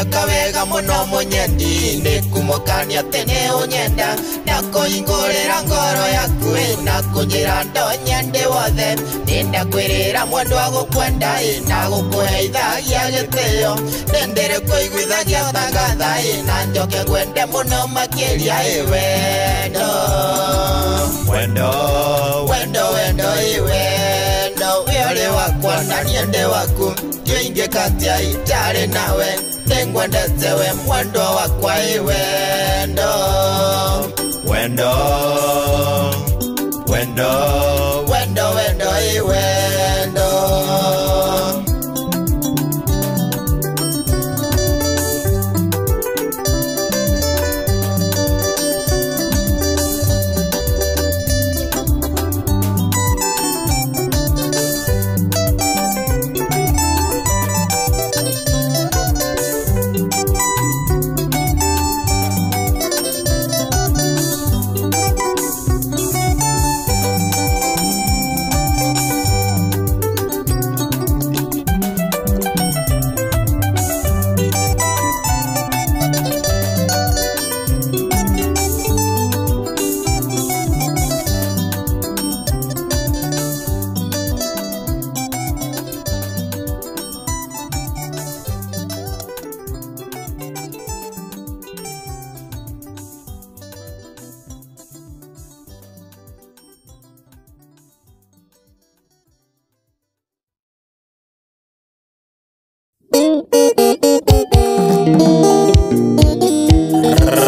Kawega muno munyendi Nĩkumũkania atĩ nĩ ũnyenda Na kũhingũrĩra ngoro yaku Na kũnjĩra ndonye ndĩ wothe Nĩndakwĩrĩra mwendwa gũkwenda Na gũkũheithagia gĩtĩo Nĩndĩrĩ kũiguithagia tangatha Na njoke ngwende mũno makĩria wendo Wendo Wendo wendo wendo Wĩore wakwa na niende waku Kĩo ingĩkatia itarĩ nawe Nĩngwendete we mwendo wakwa wendo Wendo Wendo Wendo wendo wendo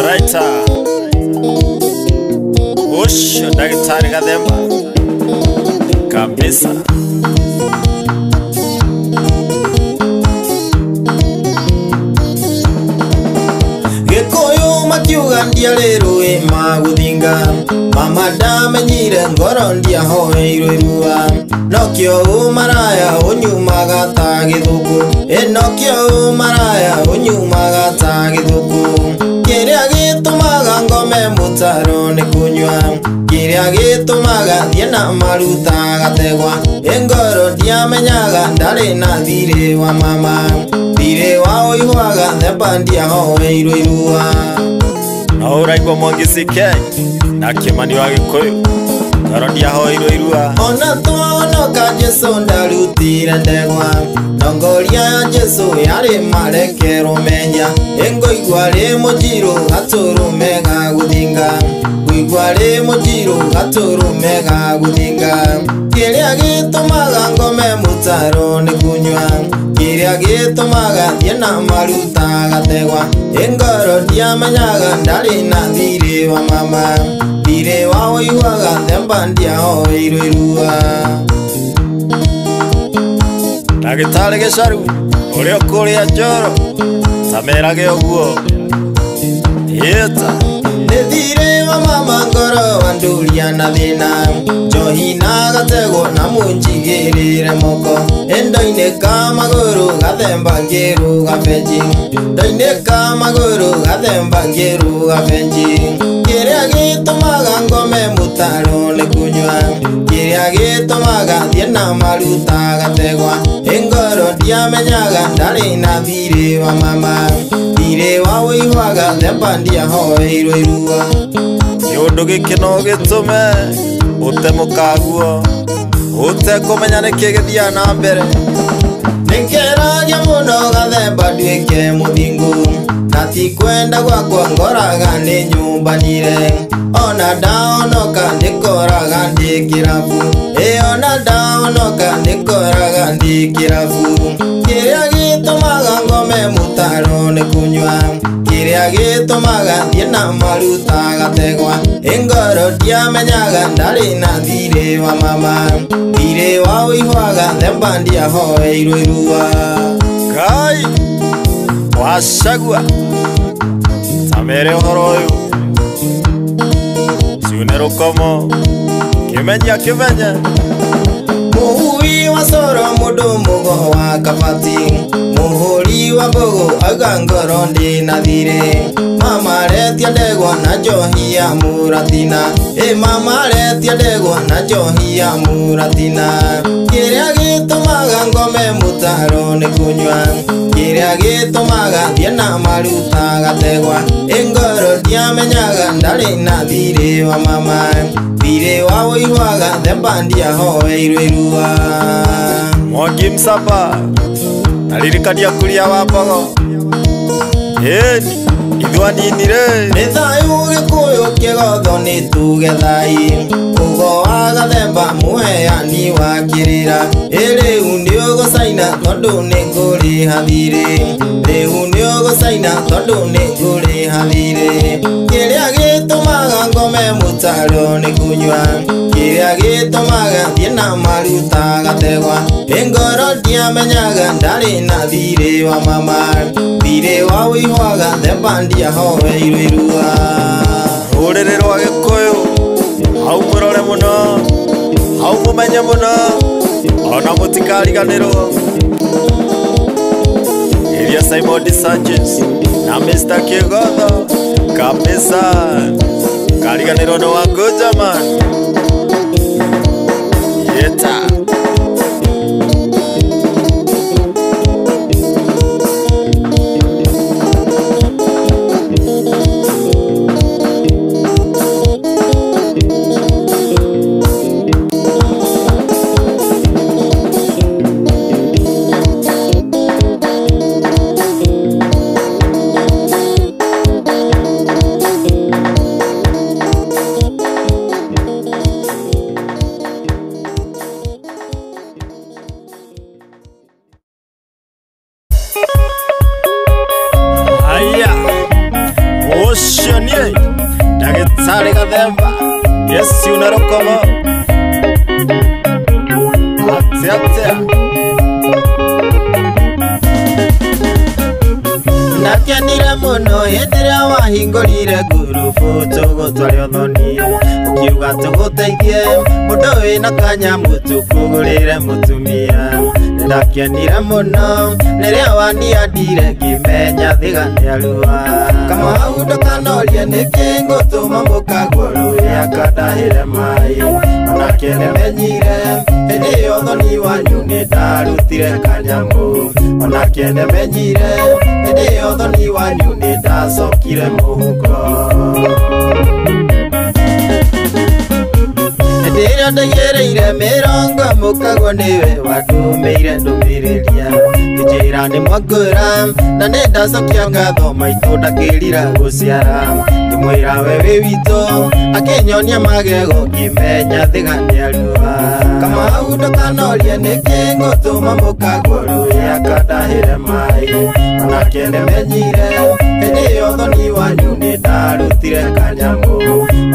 Raita Ush, Daktari Gathemba kabisa Gĩkũyũ makiuga ndiarĩrũĩ magũthinga Mama ndamenyire ngoro ndiahoeirwo irua Nokĩo ũmaraya ũnyumaga ta gĩthũkũ Nokĩo ũmaraya ũnyumaga ta gĩthũkũ Kĩrĩa gĩtũmaga ngome mũtaro nĩ kũnyua Kĩrĩa gĩtũmaga thiĩ na maruta gategwa Ngoro ndiamenyaga ndarĩ na thirĩ wa mama Thirĩ wa ũiguaga themba ndiahoeirwo irua No ũraigua Mwangi CK na Kĩmani wa Gĩkũyũ Ngoro ndiahoeirwo irua Ona twonoka Jesu ndarutire ndegwa Ndongoria ya Jesu yarĩ marekero menya Ngũigua rĩ mũnjirũ gatũrũme ga gũthinga Ngũigua rĩ mũnjirũ gatũrũme ga gũthinga Kĩrĩa gĩtũmaga ngome mũtaro nĩ kũnyua Kĩrĩa gĩtũmaga thiĩ na maruta gategwa Ngoro ndiamenyaga ndarĩ na thirĩ wa mama Thirĩ wa ũiguaga themba ndiahoeirwo irua Ndagĩtarĩ Gĩcaru ũrĩa ũkũrĩa Njoro tamerage ũguo Yeta Nĩ thirĩ wa mama ngoro wanduria na thĩna Njohi na gatego na mũnjigĩrĩre moko Endo-inĩ ka magũrũ gathemba ngĩrũga benji Endo-inĩ ka magũrũ gathemba ngĩrũga benji Kĩrĩa gĩtũmaga ngome mũtaro nĩ kũnyua Kĩrĩa kiria gitumaga thie na maruta gategwa ingoro ndiamenyaga ndari na thiri wa mama thiri wa uihwaga themba ndiahoeirwo irua Yundu gikino gitume utemukaguo utekumenya niki githia na mbere Nikeragia muno gathemba nduike muthingu na ti kwenda gwakwa ngoraga ni nyumbanire ona ndaonoka ndikoraga ndi kirabu ona ndaonoka ndikoraga ndi kirabu kiria gitumaga ngome mutaro ni kunywa kiria gitumaga thie na maruta gategwa ingoro ndiamenyaga ndari na thiri wa mama thiri wa uihwaga themba ndiahoeirwo irua Kai washagua Tamere uhoro uyu Ciune rukomo Kimenya Muhui wa soro mundu mugo wa kabati Muhuri wa mbogo agangoro ndi na thiri Mama retia ndegwa na njohi ya muratina mama retia ndegwa na njohi ya muratina Kiria gitumaga ngome mutaro ni kunywa Kiria gitumaga thie na maruta gategwa ingoro ndiamenyaga ndari na thiri wa mama thiri wa uihwaga themba ndiahoeirwo irua Mwangi Msamba naririkania kuria wa mbogo Ithwa ninire Nĩ thayũ Gĩkũyũ kĩgotho nĩ tuge thai Ugo wa gathemba mũheani wa kĩrĩra Rĩu nĩ ũgũcaina tondũ nĩ ngũrĩha thirĩ Rĩu nĩ ũgũcaina tondũ nĩ ngũrĩha thirĩ Kĩrĩa gĩtũmaga ngome mũtaro nĩ kunywa Kĩrĩa gĩtũmaga thie na maruta gategwa Ngoro ndiamenyaga ndarĩ na thirĩ wa mama thirĩ wa uihwaga themba ndiahoeirwo irua Rũrĩrĩ rwa Gĩkũyũ hau mũrore mũno hau mũmenye mũno ona mũtikariganĩrwo Iria Simon Sanchez na Mr. Kĩgotho kabisa kariganĩrwo nĩ wako jaman Yeta Dagitsari gathemba Yes unarokomo Atia Nakenire muno hĩndĩrĩa wahingũrire ngurubu tũgũtware ũthoni Ukiuga tũgũteithie mũndũ wĩna kanyamũ tũkũgũrĩre mũtumia Ndakenire muno rĩrĩa waniandire ngĩmenya thĩga nĩarua Kamau ndũkanorie nĩkĩ ngũtũma mũkagwo rũĩ akandahĩre maĩ Onake nĩmenyire hĩndĩ ĩyo ũthoni wanyu nĩndarutire kanyamũ Onake nĩmenyire hĩndĩ ĩyo ũthoni wanyu nĩndacokire mũhuko Hĩndĩ ĩrĩa ndaigĩrĩire mĩrongo mũkagwo nĩwe wandũmĩire ndũmĩrĩria Ngĩnjĩra nĩ mwangũra na nĩndacokia ngatho maitũ ndakĩrira gũciara Ngĩmwĩra we wĩ witũ akĩnyonia magego ngĩmenya thĩga nĩarua Kamau ndũkanorie nĩkĩ ngũtũma mũkagwo rũĩ akandahĩre maĩ Onake nĩmenyire hĩndĩ ĩyo ũthoni wanyu nĩndarutire kanyamũ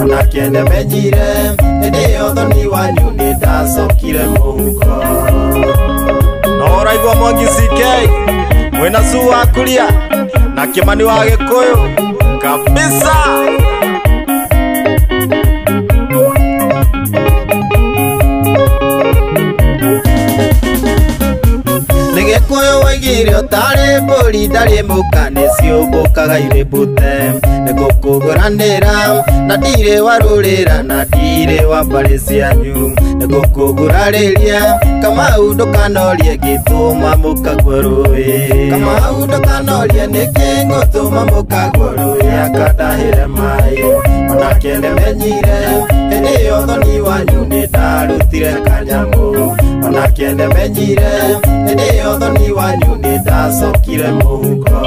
Onake nĩmenyire hĩndĩ ĩyo ũthoni wanyu nĩndacokire mũhuko No ũraigua Mwangi CK mwĩna Sue wa kuria na Kimani wa Gĩkũyũ kabisa Nĩ Gĩkũyũ kire otari mburi ndari muka niciumbukaga iribute nigukuguranira na ndire warurira na ndire wa mbari cianyu nigukugurariria Kamau ndukanorie gituma mukagwo rui Kamau ndukanorie niki ngutuma mukagwo rui akandahire mai onake nimenyire hindi iyo thoni wanyu nindarutire kanyamu onake nimenyire hindi iyo thoni wanyu nindacokire muhuko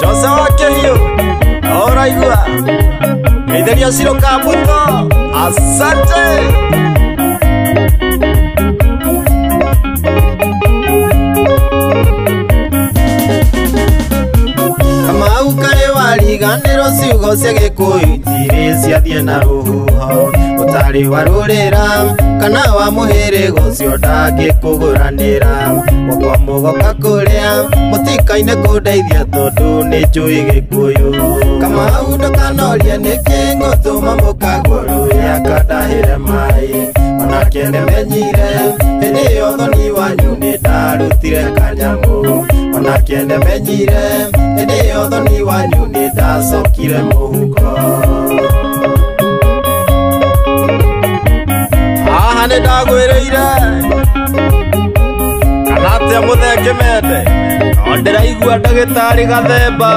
Jose wake hiyo oraigua Geithĩria Ciro Kabuto asante Kamau kaĩ wariganĩrwo ciugo cia Gĩkũyũ itirĩ ciathiĩ na rũhuho ũtarĩ warũrĩra kana wa mũhĩrĩga ũcio ndangĩkũgũranĩra gwakwa mũgoka kũrĩa mũtikaine kũndeithia tondũ nĩ njũĩ Gĩkũyũ Kamau ndũkanorie nĩkĩ ngũtũma mũkagwo rũĩ akandahĩre maĩ onake nĩmenyire hĩndĩ ĩyo thoni wanyu nĩndarutire kanyamũ onake nĩmenyire hĩndĩ ĩyo thoni wanyu nĩndacokire mũhuko haha nĩndagwĩrĩire kana atĩa mũthenge mende no ndĩraigua ndagĩtarĩ Gathemba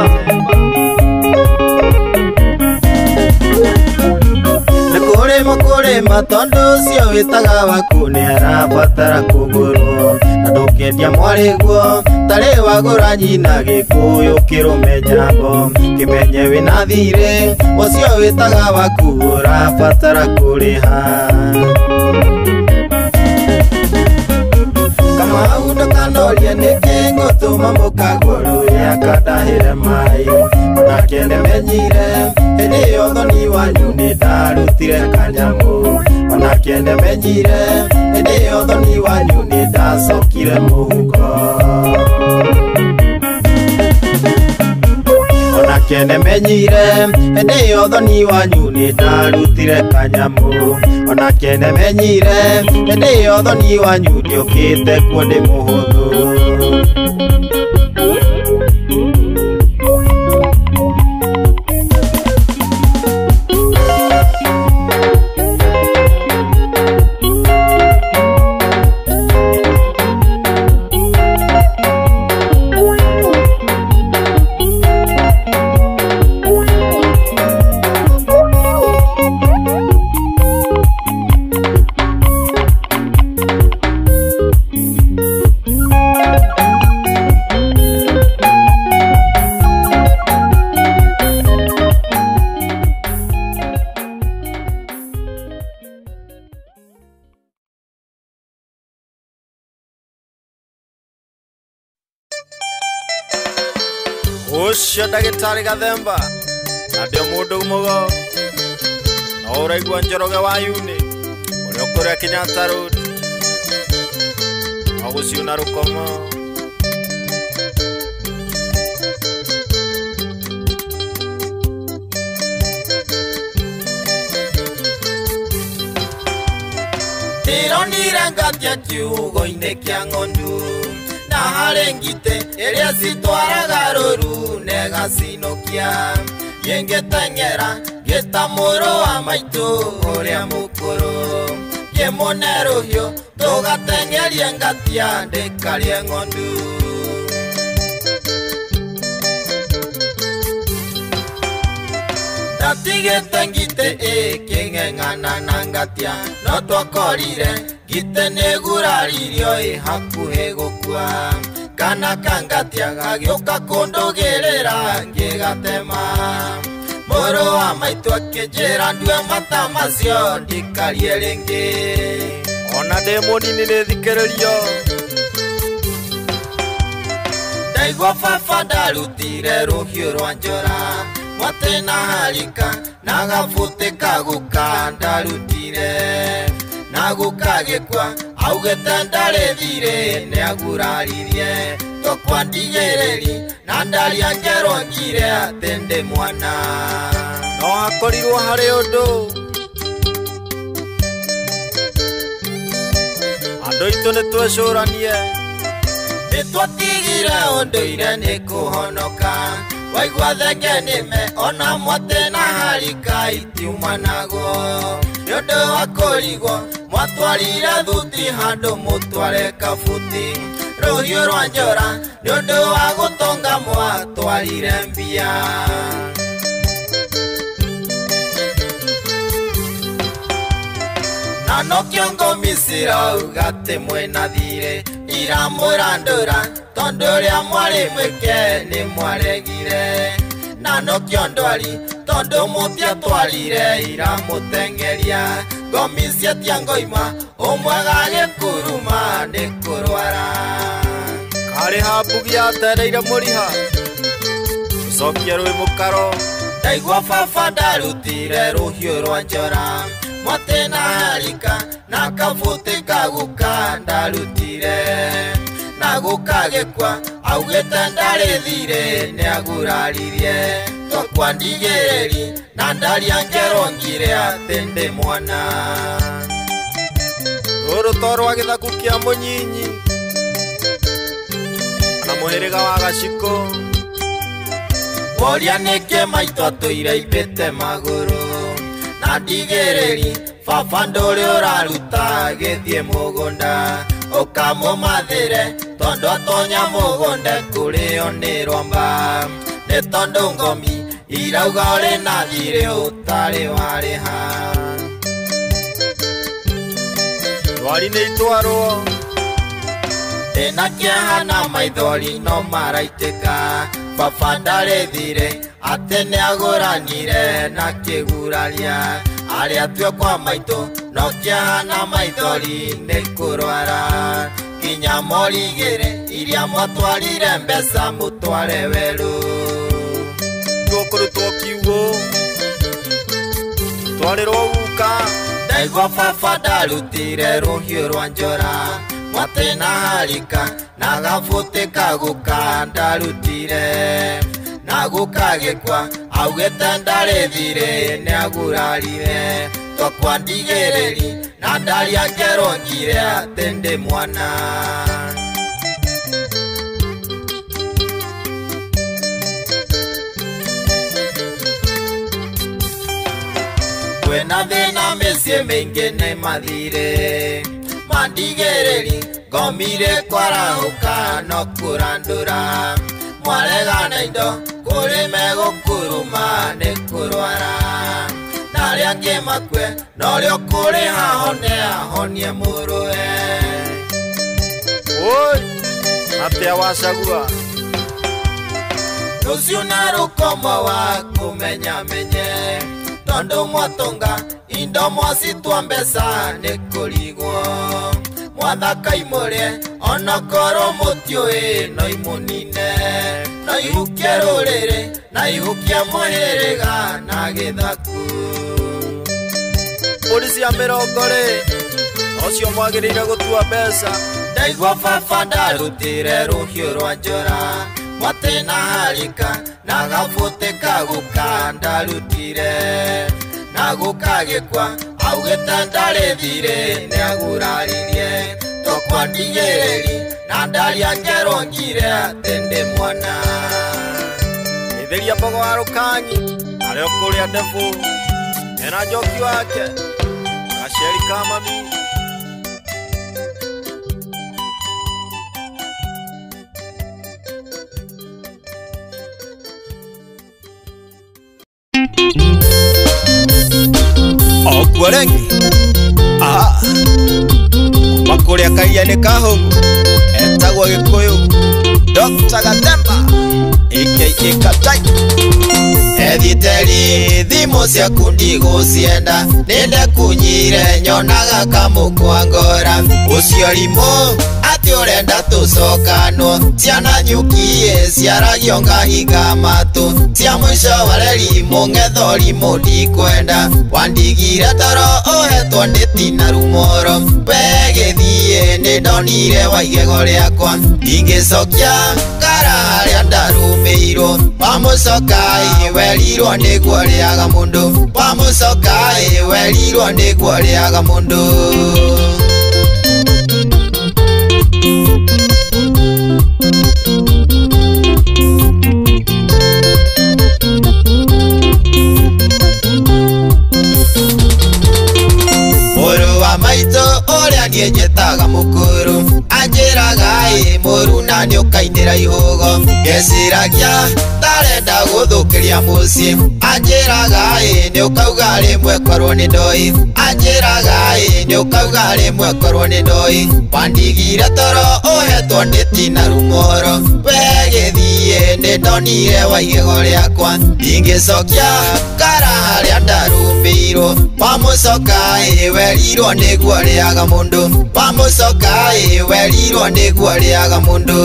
Kũrĩma tondũ ũcio wĩtaga waku nĩarabatara kũgũrwo na ndũkĩendia mwarĩguo tarĩ wagũra nyina Gĩkũyũ kĩrũme nyambo kĩmenye wĩna thirĩ ũcio wĩtaga waku ũrabatara kũrĩha Kamau ndũkanorie nĩkĩ ngũtũma mũkagwo rũĩ akandahĩre maĩ onake nĩmenyire hĩndĩ ĩyo thoni wanyu nĩndarutire kanyamũ onake nĩmenyire hĩndĩ ĩyo thoni wanyu nĩndacokire mũhuko onake nĩmenyire hĩndĩ ĩyo thoni wanyu nĩndarutire kanyamũ onake nĩmenyire hĩndĩ ĩyo thoni wanyu ndiũkĩte kuo ndĩ mũhũthũ Ũcio ndagĩtarĩ Gathemba na ndĩ mũndũ mũgo no ũraigua Njoroge wa Yuni ũrĩa ũkũrĩa Kenyatta Road no gũciuna rũkomo ndĩronire ngatia kiugo-inĩ kĩa ng'ondu na harĩ ngite ĩrĩa citwaraga rũru negacinokia ngĩteng'era ngĩta mũrũ wa maitũ ũrĩa mũkũrũ ngĩmũne rũhiũ tũgateng'erie ngatia ndĩkarie ng'ondu ndatigĩte ngite ĩkĩng'eng'ana na ngatia no twakorire ngite nĩguraririo hakuhĩ gũkua kana kangatia gagĩũka kũndũgĩrĩra ngĩgatema mũrũ wa maitũ akĩnjĩra ndue mata macio ndikarie rĩngĩ ona ndĩ mũnini nĩthikĩrĩrio ndaigua baba ndarutire rũhiũ rwa njora mwatĩ na harika na gabuti kaguka ndarutire na gũkagĩkwa augĩte ndarĩ thirĩ nĩaguraririe tokwa ndigĩrĩri na ndaria ngerwo ngire atĩ ndĩ mwana no hakorirwo harĩ ũndũ andũ aitũ nĩtwecũranie nitwatigire unduire nĩ kũhonoka waigua thenge nĩme ona mwatĩ na harika itiuma naguo nĩ ũndũ wa kũrigwo mwatwarire thuti handũ mũtware kabuti rũhiũ rwa njora nĩ ũndũ wa gũtonga mwatwarire mbia na no kĩongo misira ugate mwena thire iramũrandũra tondũ ũrĩa mwarĩ mwĩke nĩ mwaregire na no kĩondwari tondũ mũtia twarire iramũtengeria ngomi ciatia ngoima ũmwega gĩkuruma nĩ kũrwara karĩ hambugi yatereire mũriha gũcokia rwĩ mũkaro ndaigua baba ndarutire rũhiũ rwa njora mwatĩ na harika na kabuti kaguka ndarutire na gũkagĩkwa augĩte ndarĩ thirĩ nĩ aguraririe twakwa ndigĩrĩri na ndaria ngerongire atĩ ndĩ mwana rũrũ to rwa gĩthaku kĩa mũnyinyi na mũhĩrĩga wa gaciko woria nĩkĩ maitũ tũire imbĩte magũrũ na ndigĩrĩri baba ndũrĩ ũraruta gĩthiĩ mũgũnda ũkamũmathĩre tondũ atonya mũgũnda kũrĩo nĩ rwamba nĩ tondũ ngomi irauga ũrĩ na thirĩ ũtarĩ warĩha ndwari nĩ itwarwo ndĩna kĩeha na maithori no maraitĩka baba ndarĩ thirĩ atĩ nĩ agũranire na kĩguraria arĩa tue kwa maitũ no kĩeha na maithori nĩ kũrwara nginya morigĩre iria mwatwarire mbeca mũtware werũ tũkũrutwo kiugo twarĩrwo guka ndaigua baba ndarutire rũhiũ rwa njora mwatĩ na harika na gabuti kaguka ndarutire na gũkagĩkwa augĩte ndarĩ thirĩ nĩ agurarire twakwa ndigĩrĩri na ndaria ngerongire atĩ ndĩ mwana kwĩna thĩna mĩciĩ mĩingĩ nĩ mathirĩ mandigĩrĩri ngomire kwarahũka no kũrandũra mwarega na indo kũrĩ megũkuruma nĩ kũrwara na arĩa angĩ makue norĩo kũrĩ hahone ahonie mũrũwe oi atĩa wacagua rũciũ na rũkomo wa kũmenyamenye tondũ mwatonga indo mwacitwa mbeca nĩ kũrigwo mwathaka imũrĩe onokorwo mũtiũĩ no imũnine no ihukie rũrĩrĩ na ihukie mũhĩrĩga na gĩthaku mbũri cia mĩrongo-rĩ nocio mwagĩrĩire gũtua mbeca ndaigua baba ndarutire rũhiũ rwa njora mwatĩ na harika na gabuti kaguka ndarutire na gũkagĩkwa augĩte ndarĩ thirĩ nĩ aguraririe twakwa ndigĩrĩri na ndaria ngerongire atĩ ndĩ mwana ithĩria mbogo wa rũkangi arĩa kũrĩa ndebu ena njoki wake gaceri ka mami okworengi makuria karia-inĩ ka hũngũ etagwo Gĩkũyũ Dr. Gatemba aka Katai ethiteri thimũ ciaku ndigũcienda nĩndekunyire nyonaga kamũkwangora ũcio rimũ atĩ ũrenda tũcokanwo ciana nyukie ciaragio ngahinga matũ cia mũico wareri mũng'ethori mũndikwenda wandigire toro ũhetwo ndĩtina rumoro wegĩthiĩ nĩndonire waigego rĩakwa ingĩcokia ngara harĩa ndarumĩirwo wamũcokai werirwo nĩguo rĩaga mũndũ wamũcokai werirwo nĩguo rĩaga mũndũ makuru anjiraga muruna ni ukainira ihugo ngeciragia ndarenda guthukiria mucii anjiraga ni ukauga rimwe korwo ni ndoi anjiraga ni ukauga rimwe korwo ni ndoi wandigire toro uhetwo ni tina rumoro wegithie ni ndonire waigego riakwa ndingicokia ngara haria ndarumbirwo wamucoka werirwo niguo riaga mundu wamucoka werirwo niguo riaga mundu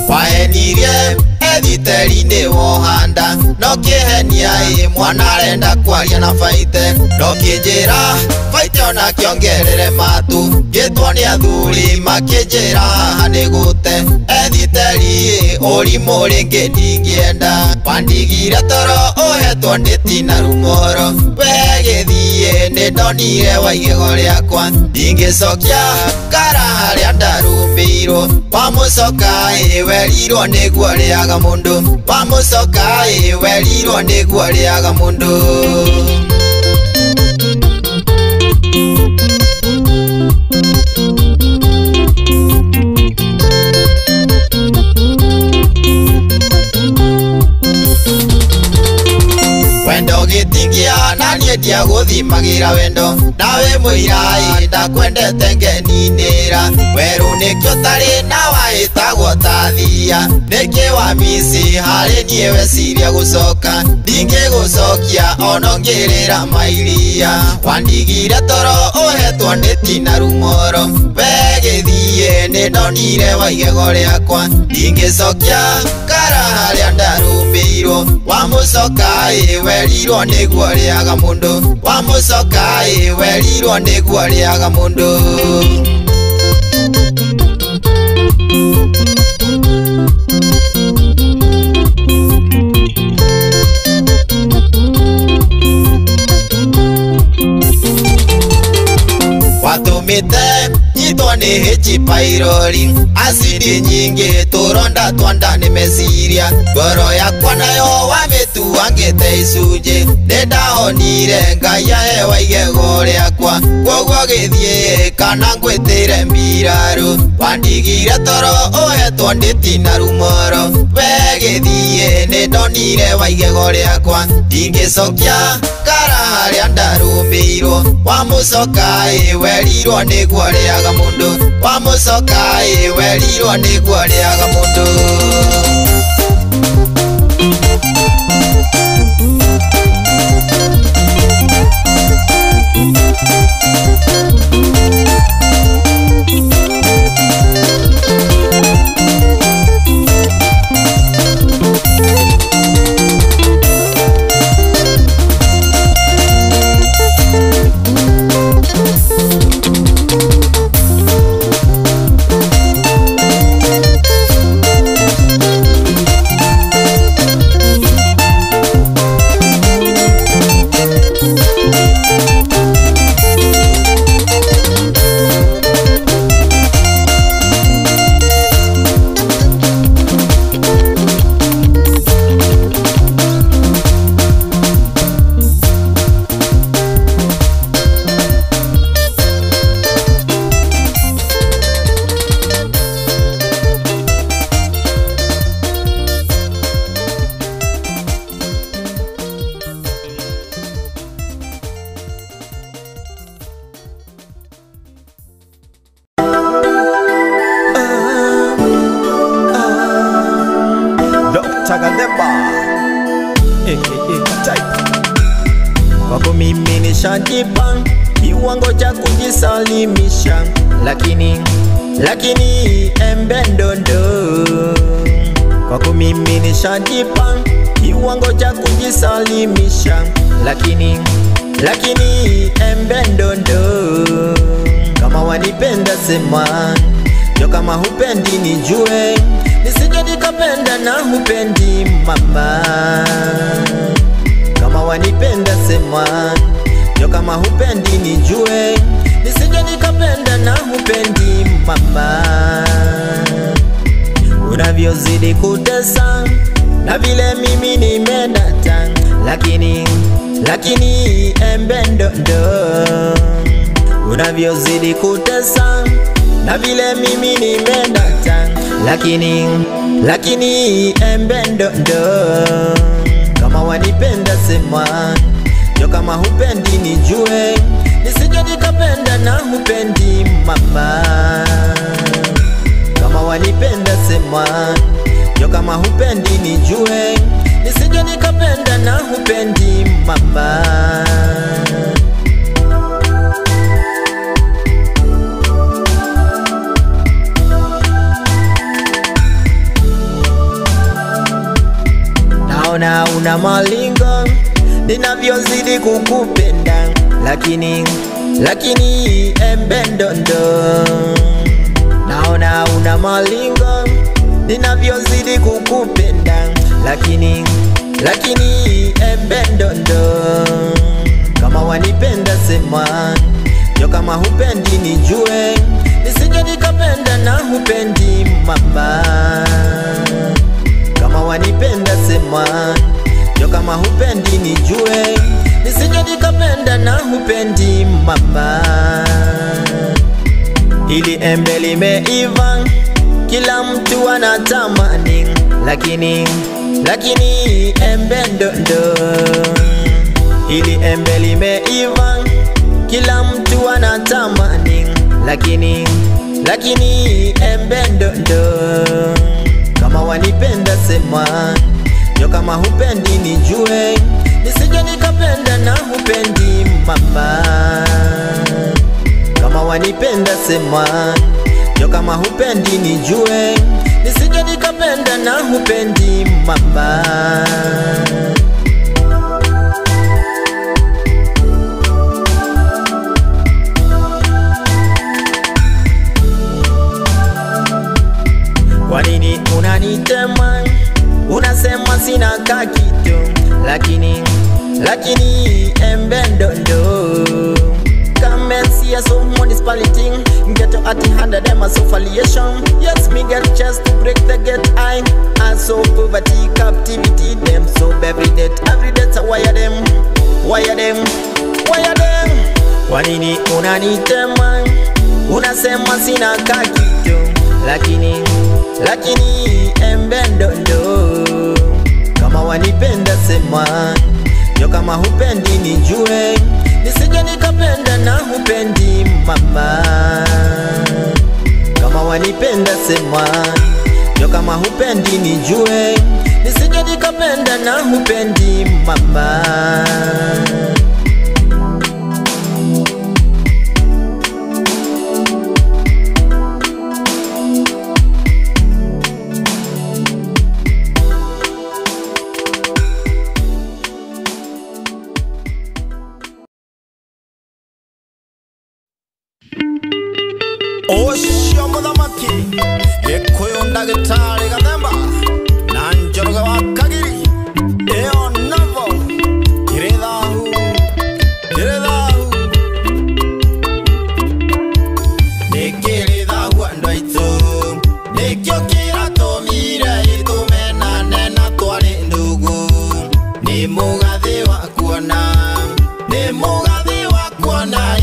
waenirie ethiteri-ini wohanda no kihenia mwana arenda kwaria na baite no kinjira baite ona kiongerere matu gitwo ni athuri makinjira haha ni gute ethiteri urimu ringi ndingienda wandigire toro uhetwo ni tina rumoro wegithie ni ndonire waigego riakwa ndingicokia ngara haria ndarumbirwo wamucoka werirwo niguo riaga mundu wamucoka werirwo niguo riaga mundu wendo gitingia na nie ndia guthimagira wendo nawe muirai ndakwendete ngeninira weru nikio tari na wahitagwo tathia niki wa misi hari nie weciria gucoka ndingigucokia ono ngirira mairia wandigire toro uhetwo ni tina rumoro wegithie ni ndonire waigego riakwa ndingicokia ngara haria ndarumbirwo wamucoka werirwo niguo riaga mundu wamucoka werirwo niguo riaga mundu watumite nyitwo ni hichi pairori asidi nyingi turonda twanda ni meciria ngoro yakwa nayo wamituangite icunji nindahonire ngai ahewa igego riakwa kwoguo githie kana ngwitire mbiraru wandigire toro uhetwo ni tina rumoro wegithie nindonire waigego riakwa ndingicokia ngara haria ndarumbirwo wamucoka werirwo niguo riaga mundu wamucoka werirwo niguo riaga mundu Wako mimi nishajipa kiwango cha kujisalimisha, lakini embe ndondo. Kwako mimi nishajipa kiwango cha kujisalimisha, lakini embe ndondo. Kama wanipenda sema, yo kama hupendi nijue, nisije nikapenda na hupendi mama. Kama wanipenda sema, yo kama hupendi nijue, nisije nikapenda na hupendi mama. Unavyozidi kutesa na vile mimi nimedata, lakini embe ndondo. Unavyozidi kutesa na vile mimi nimedata, lakini embe ndondo. Kama wanipenda sema, yo kama hupendi nijue, nisije nikapenda na hupendi mama. Kama wanipenda sema, yo kama hupendi nijue, nisije nikapenda na hupendi mama. Naona una malingo ninavyozidi kukupenda, lakini embe ndondo. Naona una malingo ninavyozidi kukupenda, lakini embe ndondo. Kama wanipenda sema, yo kama hupendi nijue, nisije nikapenda na hupendi mama. Kama wanipenda sema, yo kama hupendi nijue, nisije nikapenda na hupendi mama. Ili embe limeiva kila mtu anatamani, lakini embe ndondo. Ili embe limeiva kila mtu anatamani, lakini embe ndondo. Kama wanipenda sema, yo kama hupendi nijue, nisije nikapenda na hupendi mama. Kama wanipenda sema, yo kama hupendi nijue, nisije nikapenda na hupendi mama. Kwa nini unanitema, unasema sina kakitu, lakini embe ndondo. Come and see us so municipality, get at the hand of them as affiliation. Yes, me get chance to break the gate eye. I saw poverty, captivity, them so every day so wire them. Kwa nini unanitema, unasema sina kakitu, lakini embe ndondo. Kama wanipenda sema, yo kama hupendi nijue, nisije nikapenda na hupendi mama. Kama wanipenda sema, yo kama hupendi nijue, nisije nikapenda na hupendi mama. Osho muthamaki gikuyu ndagitari gathemba na njoroge wa kagiri iyo navo kiri thahu nikiri thahu andu aitu nikio kiratumire itumenane na twari ndugu ni mugathi wa kuona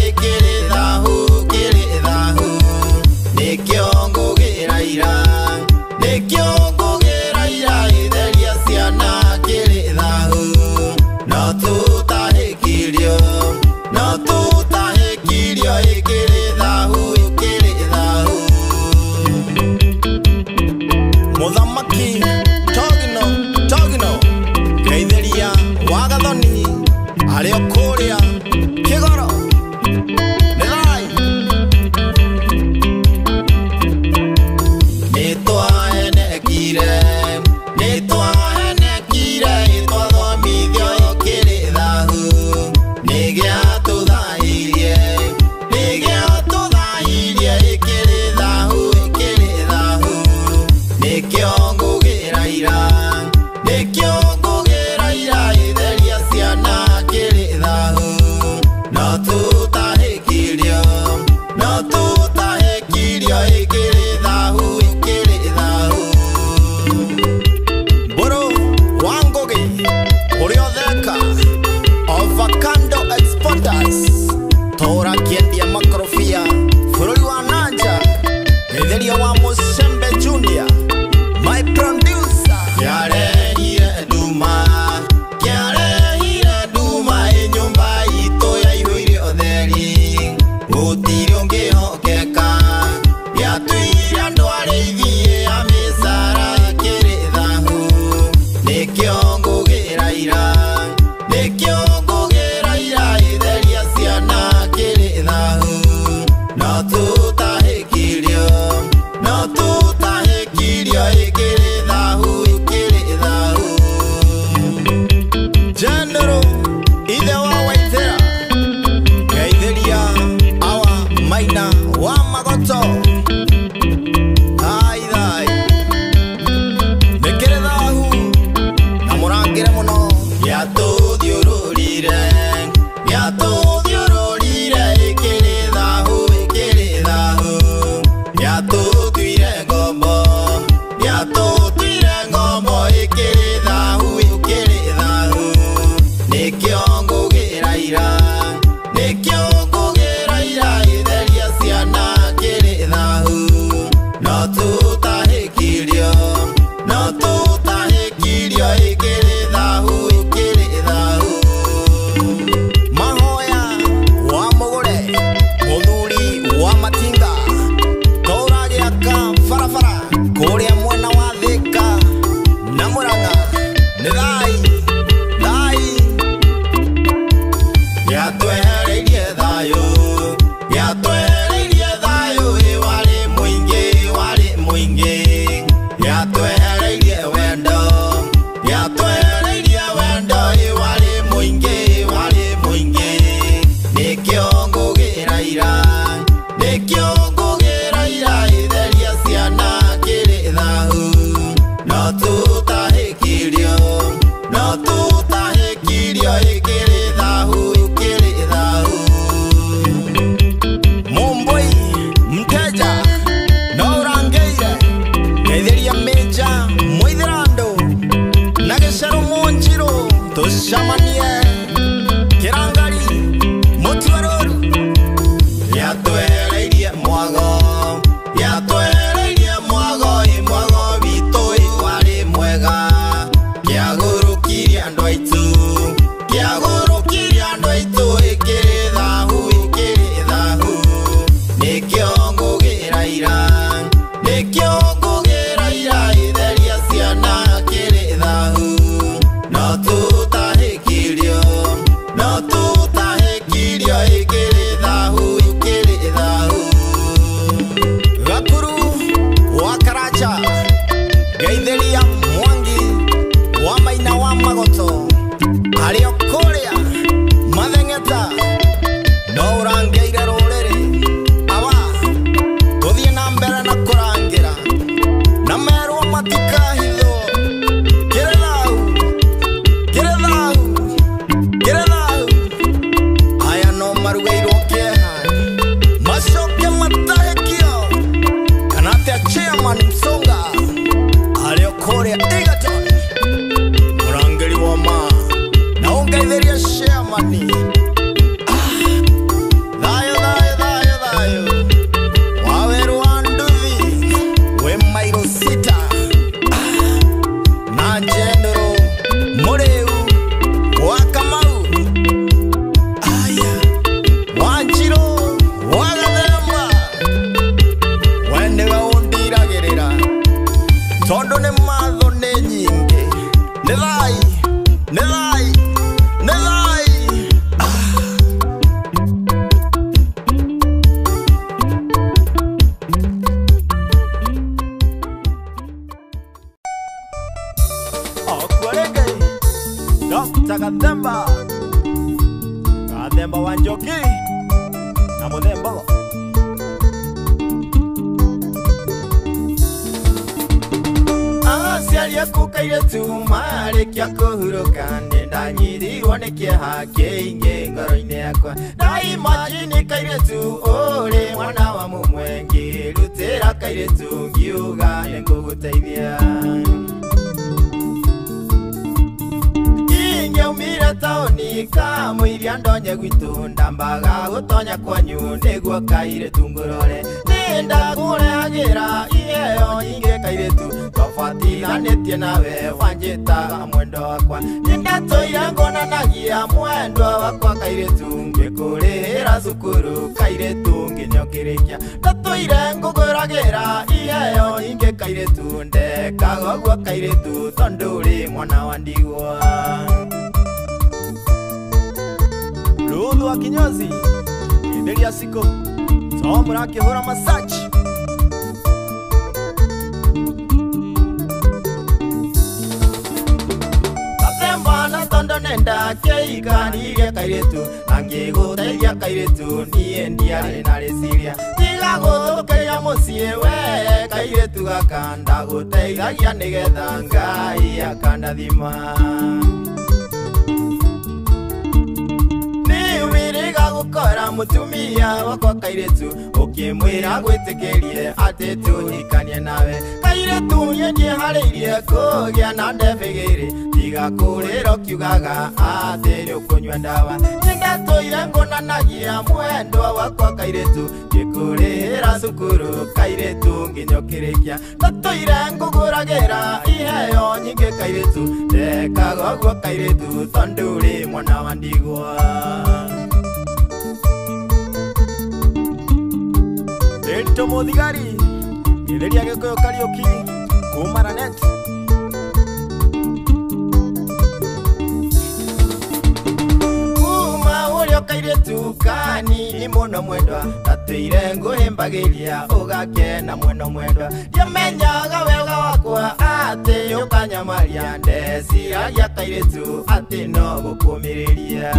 ikiri thahu nikiongogira ira itheria ciana kiri thahu no tutahikirio ikiri thahu muthamaki togino ngeithĩria wa gathoni arĩ o kũrĩa kĩgoro Nikio ngugera ira itheria ciana kiri thahu wa Musembe Junior, my producer. Kiarehire nduma nyumba itu yaihũire ũtheri, gũtirĩ ũngĩhokeka. Yatuire andũ arĩithie a mĩcara ĩkĩrĩ thahu, nĩkĩo ngũgĩra ira, nĩkĩo ngũgĩra ira ĩtheria ciana kĩrĩ thahu. No tutahĩkirio, no tutahĩkirio ĩkĩrĩ thahu, ĩkĩrĩ thahu. General ithe wa Waithera, Geithĩria awa Maina wa Magoto. Thai thai nĩkĩrĩ thahu na mũrangĩre mũno. Yatũthiũrũrire, yatũthiũrũrire ĩkĩrĩ thahu, ĩkĩrĩ thahu. Yatũtuire ngombo, yatũtuire ngombo ĩkĩrĩ thahu, ĩkĩrĩ thahu. Nĩkĩo ngũgĩra ira, nĩkĩo ngũgĩra ira ĩtheria ciana kĩrĩ thahu. No tutahĩkirio, no tutahĩkirio ĩkĩrĩ thahu, ĩkĩrĩ thahu. Mahoya wa Mũgũre, mũthuri wa Matinga, tũragĩaka barabara kũrĩa mwena wa Thĩka na Mũrang'a. Nĩ thai thai. Yatwehereirie thayũ, yatwehereirie thayũ, warĩ mũingĩ, warĩ mũingĩ. Yatwehereirie wendo, yatwehereirie wendo, warĩ mũingĩ, warĩ mũingĩ. Nĩkĩo ngũgĩra ira, nĩkĩo ngũgĩra ira ĩtheria ciana kĩrĩ thahu. No tutahĩkirio, no tutahĩkirio ĩkĩrĩ thahu, ĩkĩrĩ thahu. Mumbui Mteja no ũrangĩire, Geithĩria Mĩnja Mũithĩrandũ na Gĩcerũ Mũnjirũ, tũcamanie Kĩrangari Mũtuarũru. Yatwehereirie mwago, yatwehereirie mwago, mwago witũ warĩ mwega. Kĩagũrũkirie andũ aitũ, kĩagũrũkirie andũ aitũ, ĩkĩrĩ thahu, ĩkĩrĩ thahu. Nĩkĩo ngũgĩra ira, nĩkĩo ngũgĩra ira ĩtheria ciana kĩrĩ thahu. No tutahĩkirio, no tutahĩkirio ĩkĩrĩ thahu, ĩkĩrĩ thahu. Gakuru wa Karacha, Geithĩria Mwangi wa Maina wa Magoto, arĩ o kũrĩa Matheng'eta, no ũrangĩire rũrĩrĩ. Aba gũthiĩ na mbere na kũrangĩra na merwo matikahithwo. Kĩrĩ thahu, kĩrĩ thahu, kĩrĩ thahu. Aya no marugĩirwo kĩeha, macoke matahĩkio. Kana atĩa Chairman Msonga, arĩ o kũrĩa Egerton, mũrangĩri wa ma na ũngeithĩria Chairman. Thayũ, thayũ, thayũ, thayũ. Waweru wa Nduthi, we Mairo Sita, na General Mũrĩu wa Kamau. Aya, Wanjirũ wa Gathemba, we nĩwe ũndiragĩrĩra, tondũ nĩ matho nĩ nyingĩ. Nĩ thai, nĩ thai, nĩ thai. Okwereke, Dr. Gathemba, Gathemba wa Njoki na Mũthembago. Aciari aku kairĩtu marĩkia kũhurũka, nĩndanyirirwo nĩ kĩeha kĩingĩ ngoro-inĩ yakwa. Ndaimagine kairĩtu ũrĩ mwana wa mũmwe, ngĩrutĩra kairĩtu ngiuga nĩngũgũteithia. Ingĩaumire taũni tika muiria ndonye gwitu ndambaga gutonya kwanyu niguo kairetu ngurore ninda kurehagira iheo nyingi kairetu twabatiganitie nawe wanjitaga mwendo wakwa nindatũire ngonanagia mwendo wakwa kairetu ngĩkũrĩhĩra cukuru kairetu nginyokĩrĩkia ndatũire ngũgũragĩra iheo nyingĩ kairetu ndekaga ũguo kairetu tondũ ũrĩ mwana wa ndigwa. Lulu wa kinyozi Idelia siko Somra kihora masaji Tatembana tondo nenda keikaniria kairetu Angĩgũteithia kairetu niĩ ndiarĩ na rĩciria Tiga gũthũkĩria mũciĩ we kairetu gaka ndagũteithagia nĩgetha Ngai akandathima. Gukora mutumia wakwa kairetu ukimwira gwitikirie ati tuhikanie nawe kairetu yendie hariirie kugia na ndebigiri tiga kurira kiugaga ati nĩũkũnyua ndawa nindatũire ngonanagia mwendo wakwa kairetu ngĩkũrĩhĩra cukuru kairetu nginyokĩrĩkia ndatũire ngũgũragĩra iheo nyingĩ kairetu ndekaga ũguo kairetu tondũ ũrĩ mwana wa ndigwa. Elito Muthigari Idelia Gĩkũyũ Kariuki Kumaranet Kuma ũrĩa kairetu kanini mũno mwendwa ndatũire ngũhĩmbagĩria ũgakena mũno mwendwa ndiamenyaga wega wakwa atĩ ũkanyamaria ndeciragia kairetu atĩ no gũkũmĩrĩria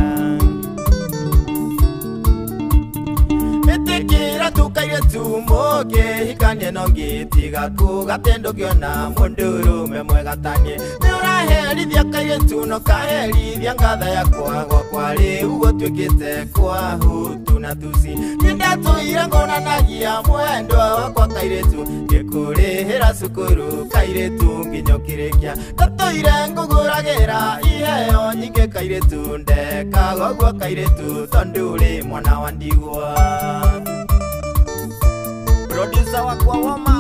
Itikira tu kairetu mũngĩhikania no ngĩtiga kũgatendo ngĩona mũndũrũme mwega taniĩ nĩũraherithia kairetu no kaherithia ngatha yakwa gwakwa rĩu gũtuĩkĩte kwa hutu na tusi nindatũire ngonanagia mwendo wakwa kairetu ngĩkũrĩhĩra cukuru kairetu nginyokĩrĩkia ndatũire ngũgũragĩra iheo nyingĩ kairetu ndekaga ũguo kairetu tondũ ũrĩ mwana wa ndigwa. Producer wakwa Woma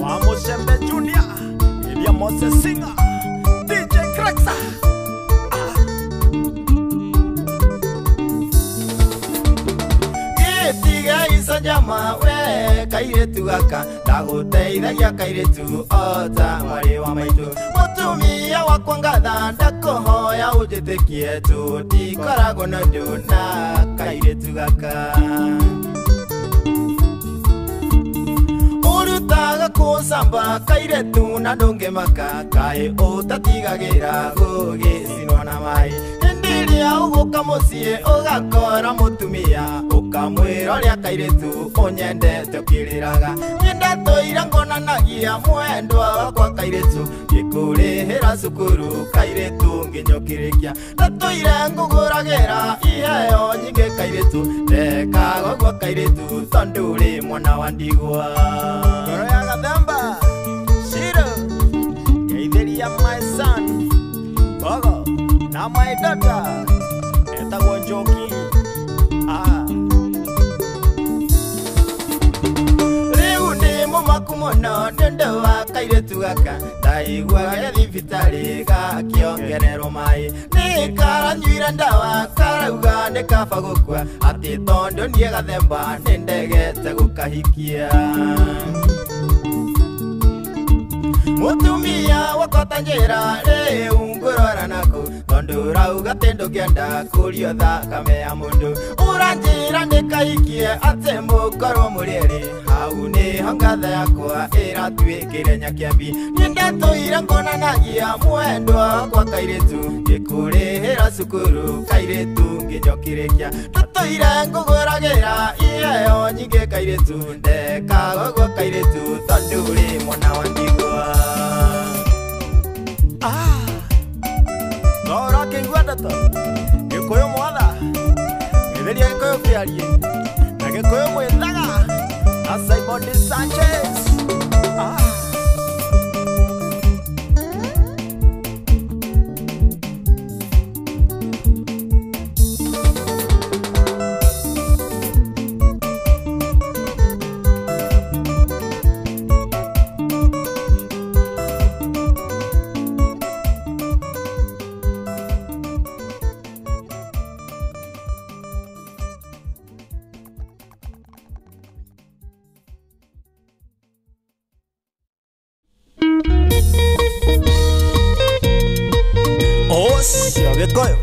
wa Musembe Junior Ilia Moses Singer DJ Craxa Gĩtiga icajama we kairetu gaka ndagũteithagia kairetu ota mwarĩ wa maitũ mũtumia wakwa ngatha ndakũhoya ũnjĩtĩkie tũtikoragwo na ũndũ na kairetu gaka Urutaga kusamba kairetu na ndũngĩmaka kaĩ ũtatigagĩra gũgĩcinwo na maĩ Ndiria ũgũka mũciĩ ũgakora mũtumia ũkamwĩra ũrĩa kairetu ũnyendete ũkĩrĩraga nindatũire ngonanagia mwendwa wakwa kairetu ngĩkũrĩhĩra cukuru kairetu nginyokĩrĩkia ndatũire ngũgũragĩra iheo nyingĩ kairetu ndekaga ũguo kairetu tondũ ũrĩ mwana wa ndigwa. Ngoro ya Gathemba Shiro Geithĩria my son Togo na my daughter etagwo Njoki Rĩu ndĩ mũmaku mũno nĩũndũ wa kairetu gaka ndaiguaga thibitarĩ gakĩongererwo maĩ nĩ karanyuire ndawa karauga nĩ kaba gũkua atĩ tondũ niĩ Gathemba nĩ ndegete gũkahikia Mutumia wakwa ta njĩra rĩu ngũrora naku tondũ ũrauga atĩ ndũngĩenda kũrio thakame ya mũndũ ũranjĩra ndĩkahikie atĩ mũkorwo mũrĩ erĩ hau nĩho ngatha yakwa ĩratuĩkĩre nyakĩambi nindatũire ngonanagia mwendwa wakwa kairetu ngĩkũrĩhĩra cukuru kairetu nginyokĩrĩkia ndatũire ngũgũragĩra iheo nyingĩ kairetu ndekaga ũguo kairetu tondũ ũrĩ mwana wa ndigwa. Ngoro kĩigua ndeto Gĩkũyũ mwatha Gĩtheria Gĩkũyũ kĩarie na Gĩkũyũ mwĩthaga na Simon Sanchez Gĩkũyũ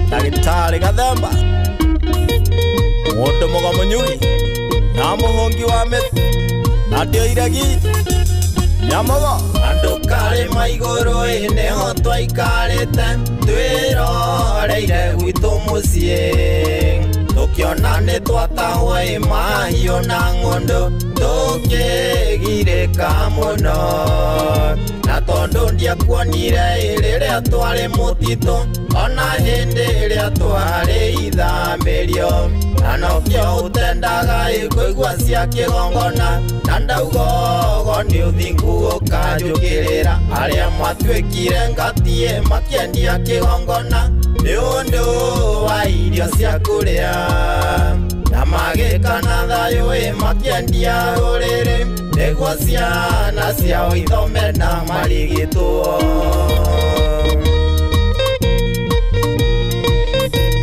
Ndagĩtarĩ Gathemba Mũndũ Mũgomũnyui na mũhũngi wa mĩtĩ na ndio iregi Nyamogo Andũ karĩma igũrũ nĩho twaikarĩte twĩroreire gwitũ mũciĩ tũkĩona nĩ twatahwo mahiũ na ng'ũndũ tũkĩgirĩka mũno na tondũ ndiakuonire rĩrĩa twarĩ mũtitũ ona hĩndĩ ĩrĩa twarĩ ithamĩrio na nokĩo ũtendaga kũigua cia kĩgongona na ndauga ũgo nĩ ũthingu ũkanjũkĩrĩra arĩa matuĩkire ngatie makĩendia kĩgongona nĩ ũndũ wa irio cia kũrĩa na magĩka na thayũ makĩendia rũrĩrĩ nĩguo ciana ciao ithome na marigitwo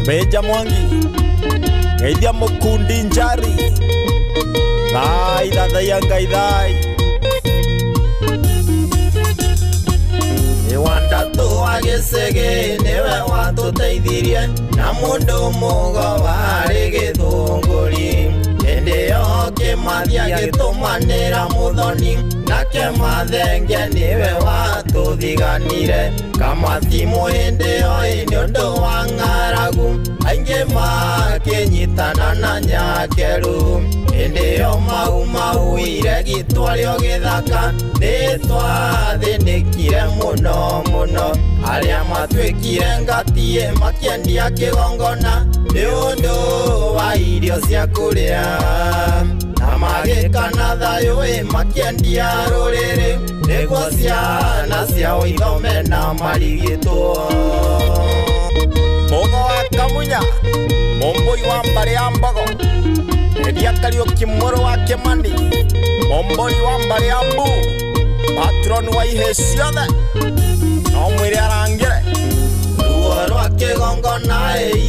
Meja Mwangi Geithia Mũkundi Njari Thai thathaia Ngai thai Nĩwandatũ wa gĩcĩgĩ nĩwe watũteithirie na mũndũ mũgo warĩ gĩthũngũri hĩndĩ ĩyo Kĩmathi agĩtũmanĩra Mũthoni nake Mathenge nĩwe watũthiganire Kamatimu hĩndĩ ĩyo nĩ ũndũ wa ng'aragu aingĩ makĩnyitana na Nyakeru hĩndĩ ĩyo mau iregi twarĩo gĩthaka nĩtwathĩnĩkire mũno mũno arĩa matuĩkire ngatie makĩendia kĩgongona nĩ ũndũ wa irio cia kũrĩa na magĩka na thayũ makĩendia rũrĩrĩ nĩguo ciana ciao ithome na marigitwo Mũgo wa Kamunya Mũmbũi wa Mbarĩ ya Mbogo Edia Kariuki mũrũ wa Kĩmani Mũmbũi wa Mbarĩ ya Mbu Patron wa ihĩ ciothe no mwĩre arangĩre ruo rwa kĩgongona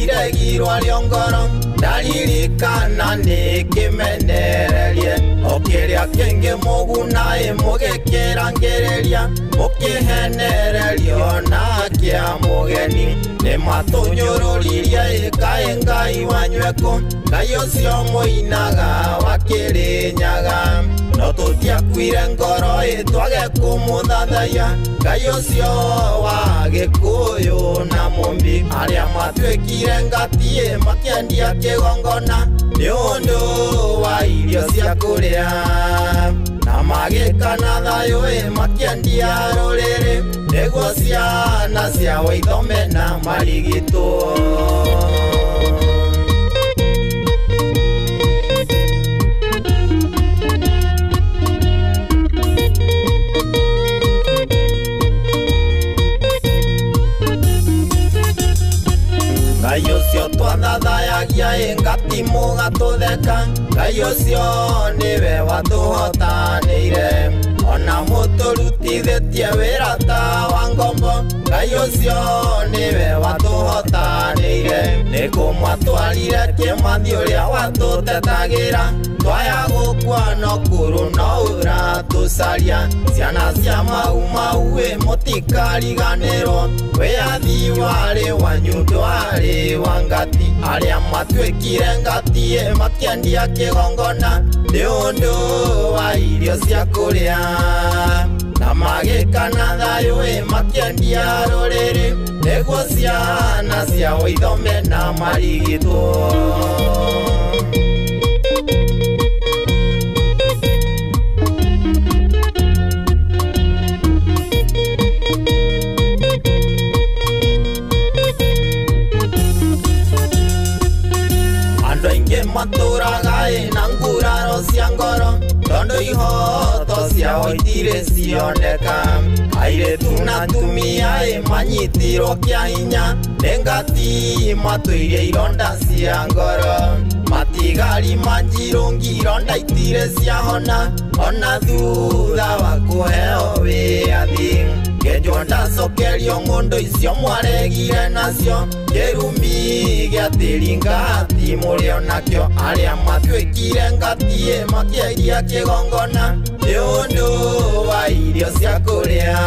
iregi rwarĩo ngoro ndaririkana nĩkĩmenererie o kĩrĩa kĩngĩ mũguna mũgĩkĩrangĩrĩria mũkĩhenererio na kĩa mũgeni nĩmatũnyũrũririe kaĩ Ngai wanywekũ Ngai ũcio mũinaga wa Kĩrĩnyaga no tũtiakuire ngoro twage kũmũthathaiya Ngai ũcio wa Gĩkũyũ na Mũmbi arĩa matuĩkire ngatie makĩendia kĩgongona nĩ ũndũ wa irio cia kũrĩa na magĩka na thayũ makĩendia rũrĩrĩ nĩguo ciana ciao ithome na marigitwo Ngai ũcio twathathayagia ngatimu gatũtheka Ngai ũcio nĩwe watũhotanĩire ona mũtũrutithĩtie wĩra ta wa ngombo Ngai ũcio nĩwe watũhotanĩire nĩkũmwatwarire Kĩmathi ũrĩa watũtetagĩra twaya gũkua no kũrũ no ũratũcaria ciana cia mau mũtikariganĩrwo wĩyathi warĩ wanyu ndwarĩ wa ngati arĩa matuĩkire ngatie makĩendia kĩgongona nĩ ũndũ wa irio cia kũrĩa na magĩka na thayũ makĩendia rũrĩrĩ nĩguo ciana ciao ithome na marigitwo matũraga na nguraro cia ngoro tondũ ihoto ciao itirĩ cioneka airĩtu na atumia manyitirwo kĩa hinya nĩ ngati matũirie ironda cia ngoro matigari manjirũngi ironda itirĩ ciahona ona thutha wa kũheo wĩyathi Ngenjwo ndacokerio ng'ũndũ icio mwaregire nacio kĩrumi gĩa tĩri ngati mũrĩ onakĩo arĩa matuĩkire ngatie makĩendia kĩgongona nĩ ũndũ wa irio cia kũrĩa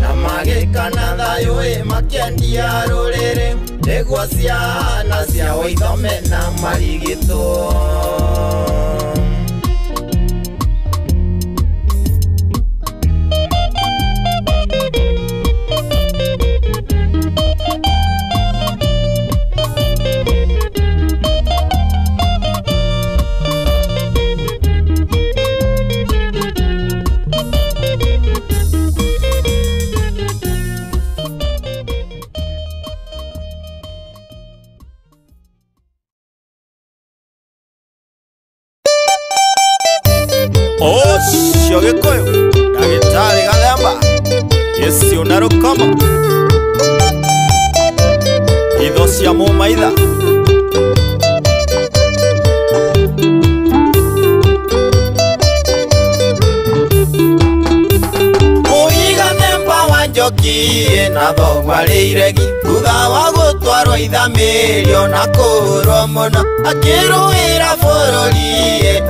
na magĩkana thayũ makĩendia rũrĩrĩ nĩguo ciana ciao ithome na marigitwo. Ocio Gĩkũyũ ndagĩtarĩ Gathemba Yesu na Rũkoma itho cia mũmaitha Mũiga Themba wa Njoki na thogwa rĩiregi thutha wa gũtwarwo ithamĩrio na kũhũrwo mũno akĩrũĩra bũrũri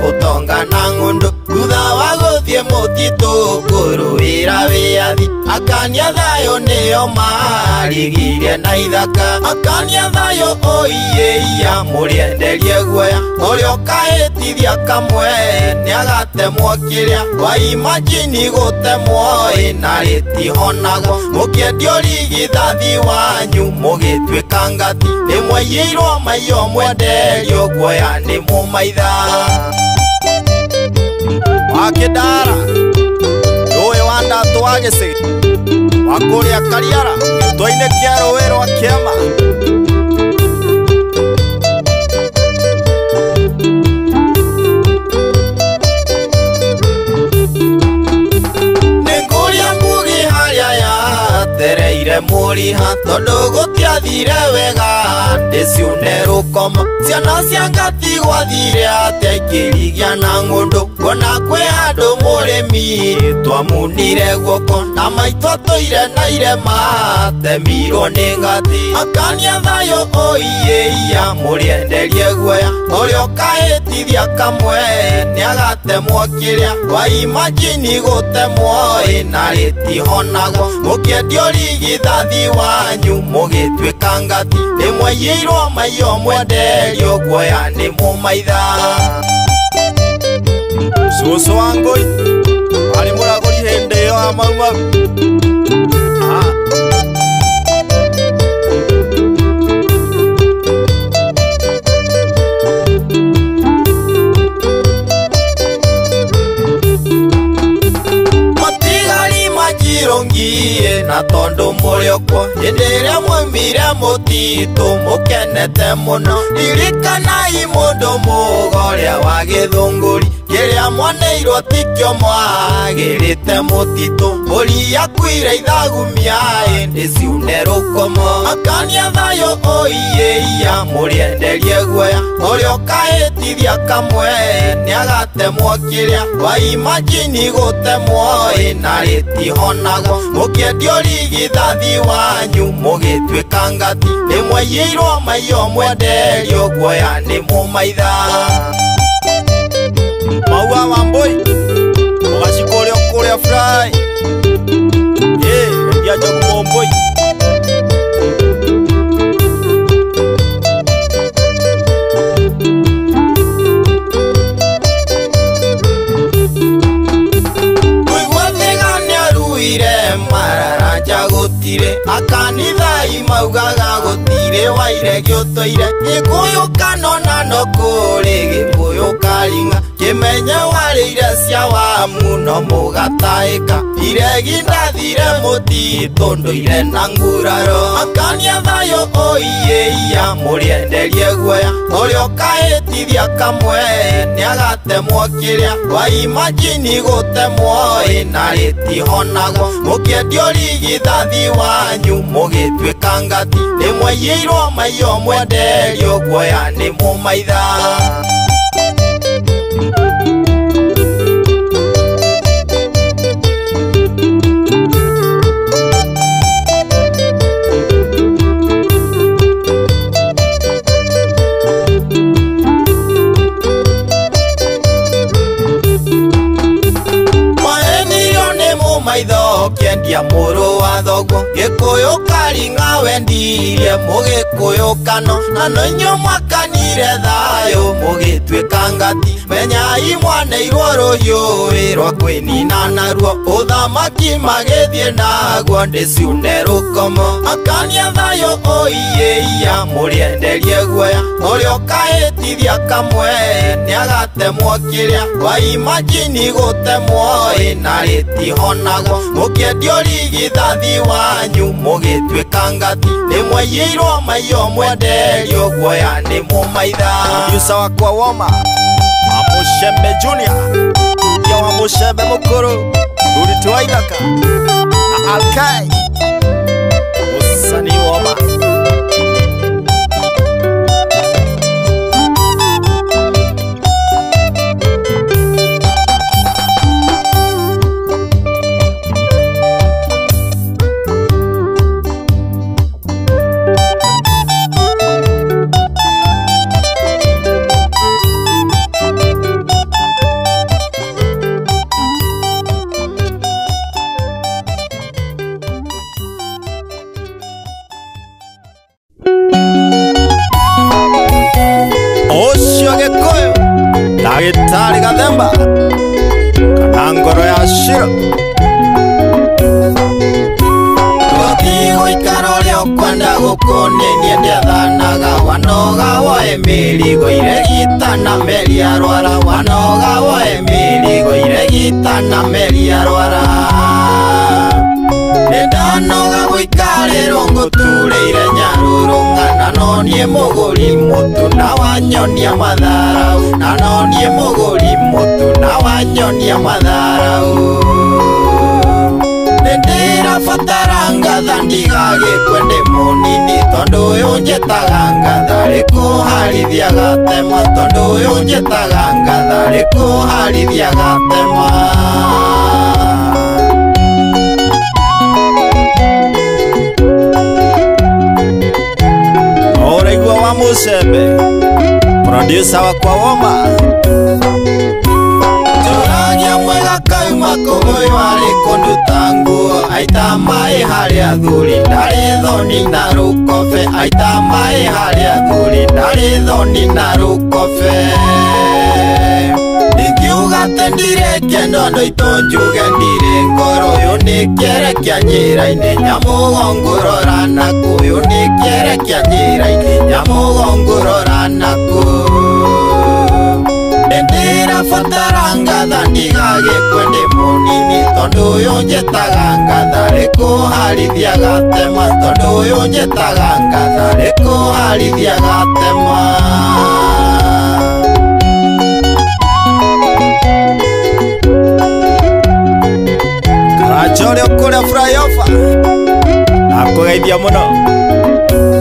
ũtonga na ng'ũndũ thutha wa gũthiĩ mũtitũ kũrũĩra wĩyathi akania thayũ nĩo marigirie na ithaka akania thayũ oiyeia mũrĩenderie guoya ũrĩa ũkahĩtithia kamwe nĩagatemwo kĩrĩa wa imagine gũtemwo na rĩtihonaga mũkĩendio rigithathi wanyu mũgĩtuĩka ngati nĩmwaiyĩirwo maiyo mwenderio guoya nĩ mũmaitha wa Kĩndara rũĩ wa Ndatũ wa Gĩcĩgĩ wa kũrĩa Kariara gĩtwa-inĩ kĩa rũĩ rwa Kĩama nĩngũria mbugi harĩa yatereire mũriha tondũ gũtiathire wega ndĩciune Rũkoma ciana cia ngati gwathire atĩa ikĩrigia na ng'ũndũ ngona kwĩ andũ mũrĩmi twamunire guoko na maitũ tũire na irema temirwo nĩ ngati akania thayũ oiyeia mũrĩenderie guoya ũrĩa ũkahĩtithia kamwe nĩagatemwo kĩrĩa wa imagine gũtemwo na rĩtihonaga mũkĩendio rigithathi wanyu mũgĩtuĩka ngati nĩmwaiyĩirwo maiyo mwenderio guoya nĩ mũmaitha Cũcũ wa Ngũi arĩ mũragũri hĩndĩ ĩyo ya maumau Matirũngie na tondũ mũrĩokwo hĩndĩ ĩrĩa mwaumire mũtitũ mũkenete mũno ririkanai mũndũ mũũga ũrĩa wa Gĩthũngũri kĩrĩa mwaneirwo tikĩo mwagĩrĩte mũtitũ mbũri yakuire ithagumia ndĩciune Rũkomo akania thayũ oiyeia mũrĩenderie guoya ũrĩa ũkahĩtithia kamwe nĩagatemwo kĩrĩa wa imagine gũtemwo na rĩtihonaga mũkĩendio rigithathi wanyu mũgĩtuĩka ngati nĩmwaiyĩirwo maiyo mwenderio guoya nĩ mũmaitha Maua wa Mbũi ũgacikũrĩa kũrĩa Fry endia njogu Mũmbũi Kũigua thĩga nĩaruire mararanja gũtirĩ akanithai maugaga gũtirĩ wairegi ũtũire Gĩkũyũ kanona no kũrĩ Gĩkũyũ karinga kĩmenye warĩire cia wa muno mũgataĩka iregi ndathire mũtitũ ndũire na nguraro akania thayũ oiyeia mũrĩenderie guoya ũrĩa ũkahĩtithia kamwe nĩagatemwo kĩrĩa wa imagine gũtemwo na rĩtihonaga mũkĩendio rigithathi wanyu mũgĩtuĩka ngati nĩmwaiyĩirwo maiyo mwenderio guoya nĩ mũmaitha maitho ukiendia mũrũ wa thoguo gĩkũyũ karinga wendirie mũgĩkũyũkano na no inyuĩ mwakanire thayũ mũgĩtuĩka ngati menyai mwaneirwo rũhiũ rwa kwĩnina naruo ũthamaki magĩthiĩ naguo ndĩciune rũkomo akania thayũ ũiyĩia mũrĩenderie guoya ũrĩa ũkahĩtithia kamwe nĩagatemwo kĩrĩa waimagini gũtemwo na rĩtihonagwo mũkĩendio rigithathi wanyu mũgĩtuĩka ngati nĩmweiyĩirwo maiyo mwenderio guoya nĩ mũmaitha Yusa wakwa woma Wamushembe Junior ya Wamushembe Mukuru Uriti wa Ithaka na Alkai Usani woma Gitari Gathemba kana ngoro ya Shiro gũikara ũrĩa ũkwenda gũkũnĩnia ndĩathanaga wanoga woe mĩrigo iregitana meri arwara wanoga woe mĩrigo iregitana meri arwara nĩndanoga gũikarĩrwo ngũturĩire nyarũrũng'ana no niĩ mũgũri mũtu na wanyonia matharau na no niĩ mũgũri mũtu na wanyonia matharau nĩndĩrabatara ngatha ndigagĩkwe ndĩ mũnini tondũ ũyũ njĩtaga ngatha rĩkũharithia gatema tondũ ũyũ njĩtaga ngatha rĩkũharithia gatema Ũraigua Wamushembe Producer wakwa woma Tũragia mwega kauma kũgũi warĩ kũnduta nguo aita maĩ harĩa athuri ndarĩ thoni na rũkobe aita maĩ harĩa athuri ndarĩ thoni na rũkobe Ingiuga atĩ ndirekenda ũndũ itũ njuge ndirĩ ngoro ũyũ nĩ kĩere kĩa njĩra-inĩ nyamũgo ngũrora naku ũyũ nĩ kĩere kĩa njĩra-inĩ nyamũgo ngũrora naku nĩndĩrabatara ngatha ndigagĩkwe ndĩ mũnini tondũ ũyũ njĩtaga ngatha rĩkũharithia gatema tondũ ũyũ njĩtaga ngatha rĩkũharithia gatema Karachori ũkũrĩa flyover nakũgeithia mũno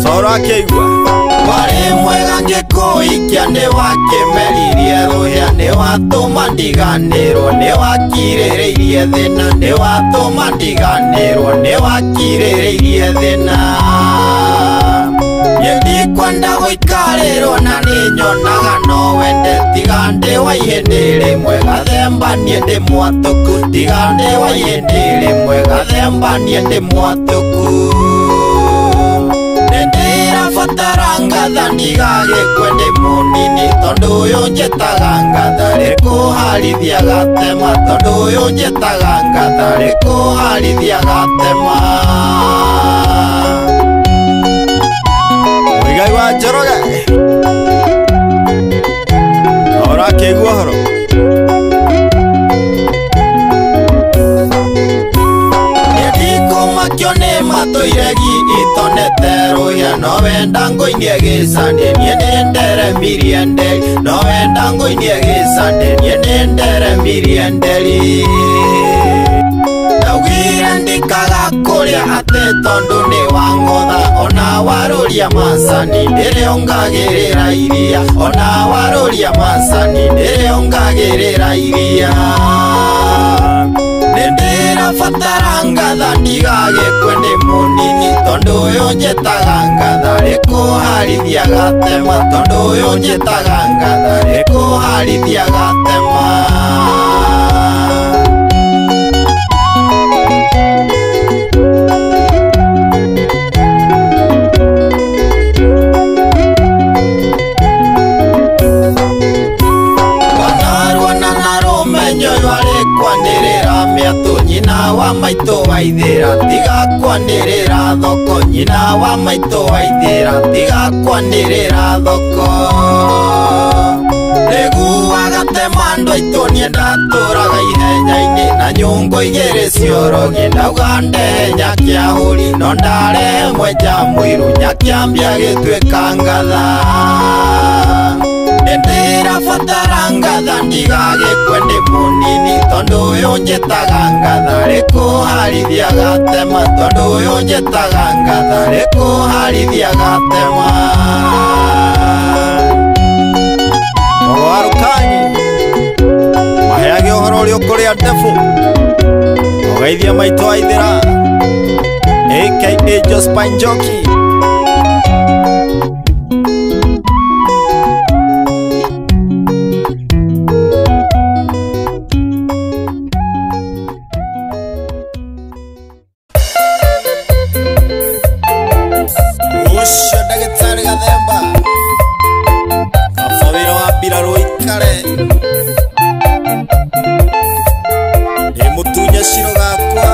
Soro akĩigua warĩ mwega ngĩkũikia nĩ wakĩmeririe rũhĩa nĩ watũma ndiganĩrwo nĩ wakirĩrĩirie thĩna nĩ watũma ndiganĩrwo nĩ wakirĩrĩirie thĩna ndikwenda gũikarĩrwo na nĩnyonaga no wende tiga ndĩ wa ihĩndĩ rĩmwe gathemba niĩ ndĩ mwatũku tiga ndĩ wa ihĩndĩ rĩmwe gathemba niĩ ndĩ mwatũku nĩndĩrabatara ngatha ndigagĩkwe ndĩ mũnini tondũ ũyũ njĩtaga ngatha rĩkũharithia gatema tondũ ũyũ njĩtaga ngatha rĩkũharithia gatema Mũigai wa Njoroge Ũrakĩigua ũhoro Nĩndikũmakio nĩ matũ iregi itonete rũhĩa no wenda ngũinie gĩcandĩ niĩ nĩnderemirie nderi no wenda ngũinie gĩcandĩ niĩ nĩnderemirie nderi ndaugire ndikaga kũrĩa atĩ tondũ nĩ wang'otha ona warũria macani ndĩrĩongagĩrĩra iria ona warũria macani ndĩrĩongagĩrĩra iria nĩndĩrabatara ngatha ndigagĩkwe ndĩ mũnini tondũ ũyũ njĩtaga ngatha rĩkũharithia gatema tondũ ũyũ njĩtaga ngatha rĩkũharithia gatema nyina wa maitå waithira tiga kwanirira thoko nyina wa maitå waithira tiga kwanirira thoko Rĩguaga mandũ aitũ niĩ ndatũraga ihenya-inĩ na nyũngũ igĩrĩ ciorogie ndauga ndenya kĩahũri no ndarehe mwenja mũiru nyakĩambia gĩtuĩka ngatha Ndĩrabatara ngatha ndigagĩkue ndĩ mũnini tondũ ũyũ njĩtaga ngatha rĩkũharithia gatema tondũ ũyũ njĩtaga ngatha rĩkũharithia gatema Warukanyi maheage ũhoro ũrĩa ũkũrĩa ndefu ũgeithia maitũ aithĩra aka Jospine Njoki Usho ndagĩtarĩ Gathemba kaba wĩra wa mbirarũ ikare mũtunye ciro gakwa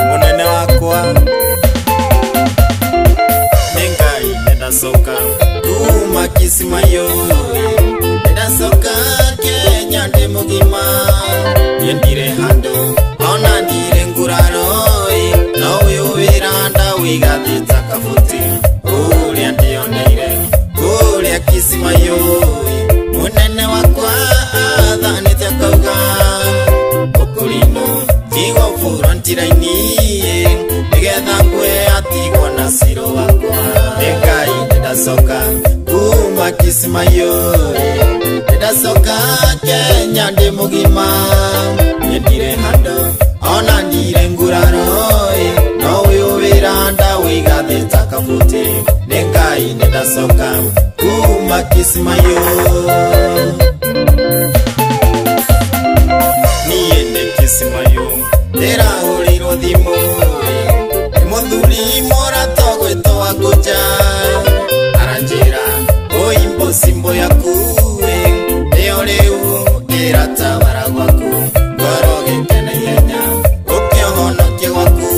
mũnene wakwa nĩ Ngai nĩndacoka kuma Kisimayo nĩndacoka Kenya ndĩ mũgima ndirĩ handũ ona ndirĩ nguraro no ũyũ wĩra ndawĩgathĩte kabuti ũrĩa ndĩoneire kũrĩa Kisimayo mũnene wakwa athanĩte akauga ũkũrinũ tigwo bũrantira-inĩ nĩgetha ngweatigwo na ciro wakwa nĩ Ngai nĩndacoka kuma Kisimayo nĩndacoka Kenya ndĩ mũgima ndirĩ handũ ona ndirĩ nguraro no ũyũ wĩra ndawĩgathĩte kabuti nĩ Ngai nĩndacoka kuma Kisimayo niĩ ndĩ Kisimayo ndĩrahũrĩirwo thimũ nĩ mũthuri mũrata gwĩtwo Wangũnja aranjĩra ũimbo simbo yaku nĩyo rĩu ĩratabara gwaku ngoro gĩkena ihenya ũkĩhonokia gwaku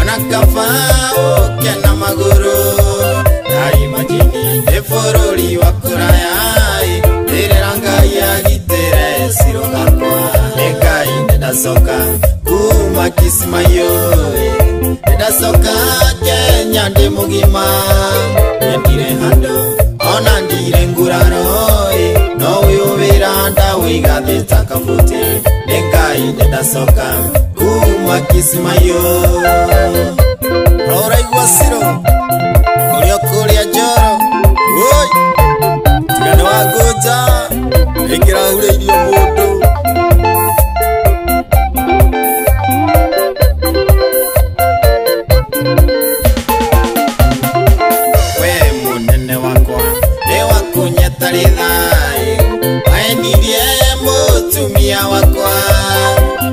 ona kaba ũkena magũrũ ndaimagini nĩ bũrũri wa kũraya ndĩrera Ngai agitĩre ciro gakwa nĩ Ngai nĩndacoka kuma Kisimayo nĩndacoka Kenya ndĩ mũgima ndirĩ handũ ona ndirĩ nguraro no ũyũ wĩra ndawĩgathĩte kabuti nĩ Ngai nĩndacoka kuma Kisimayo ũraigua ciro ũrĩa kũrĩa Njoro woi tiga nĩ Wangũnja ĩngĩrahurĩirio mũndũ we mũnene wakwa nĩ wakũnyeta rĩthai waenirie mũtumia wakwa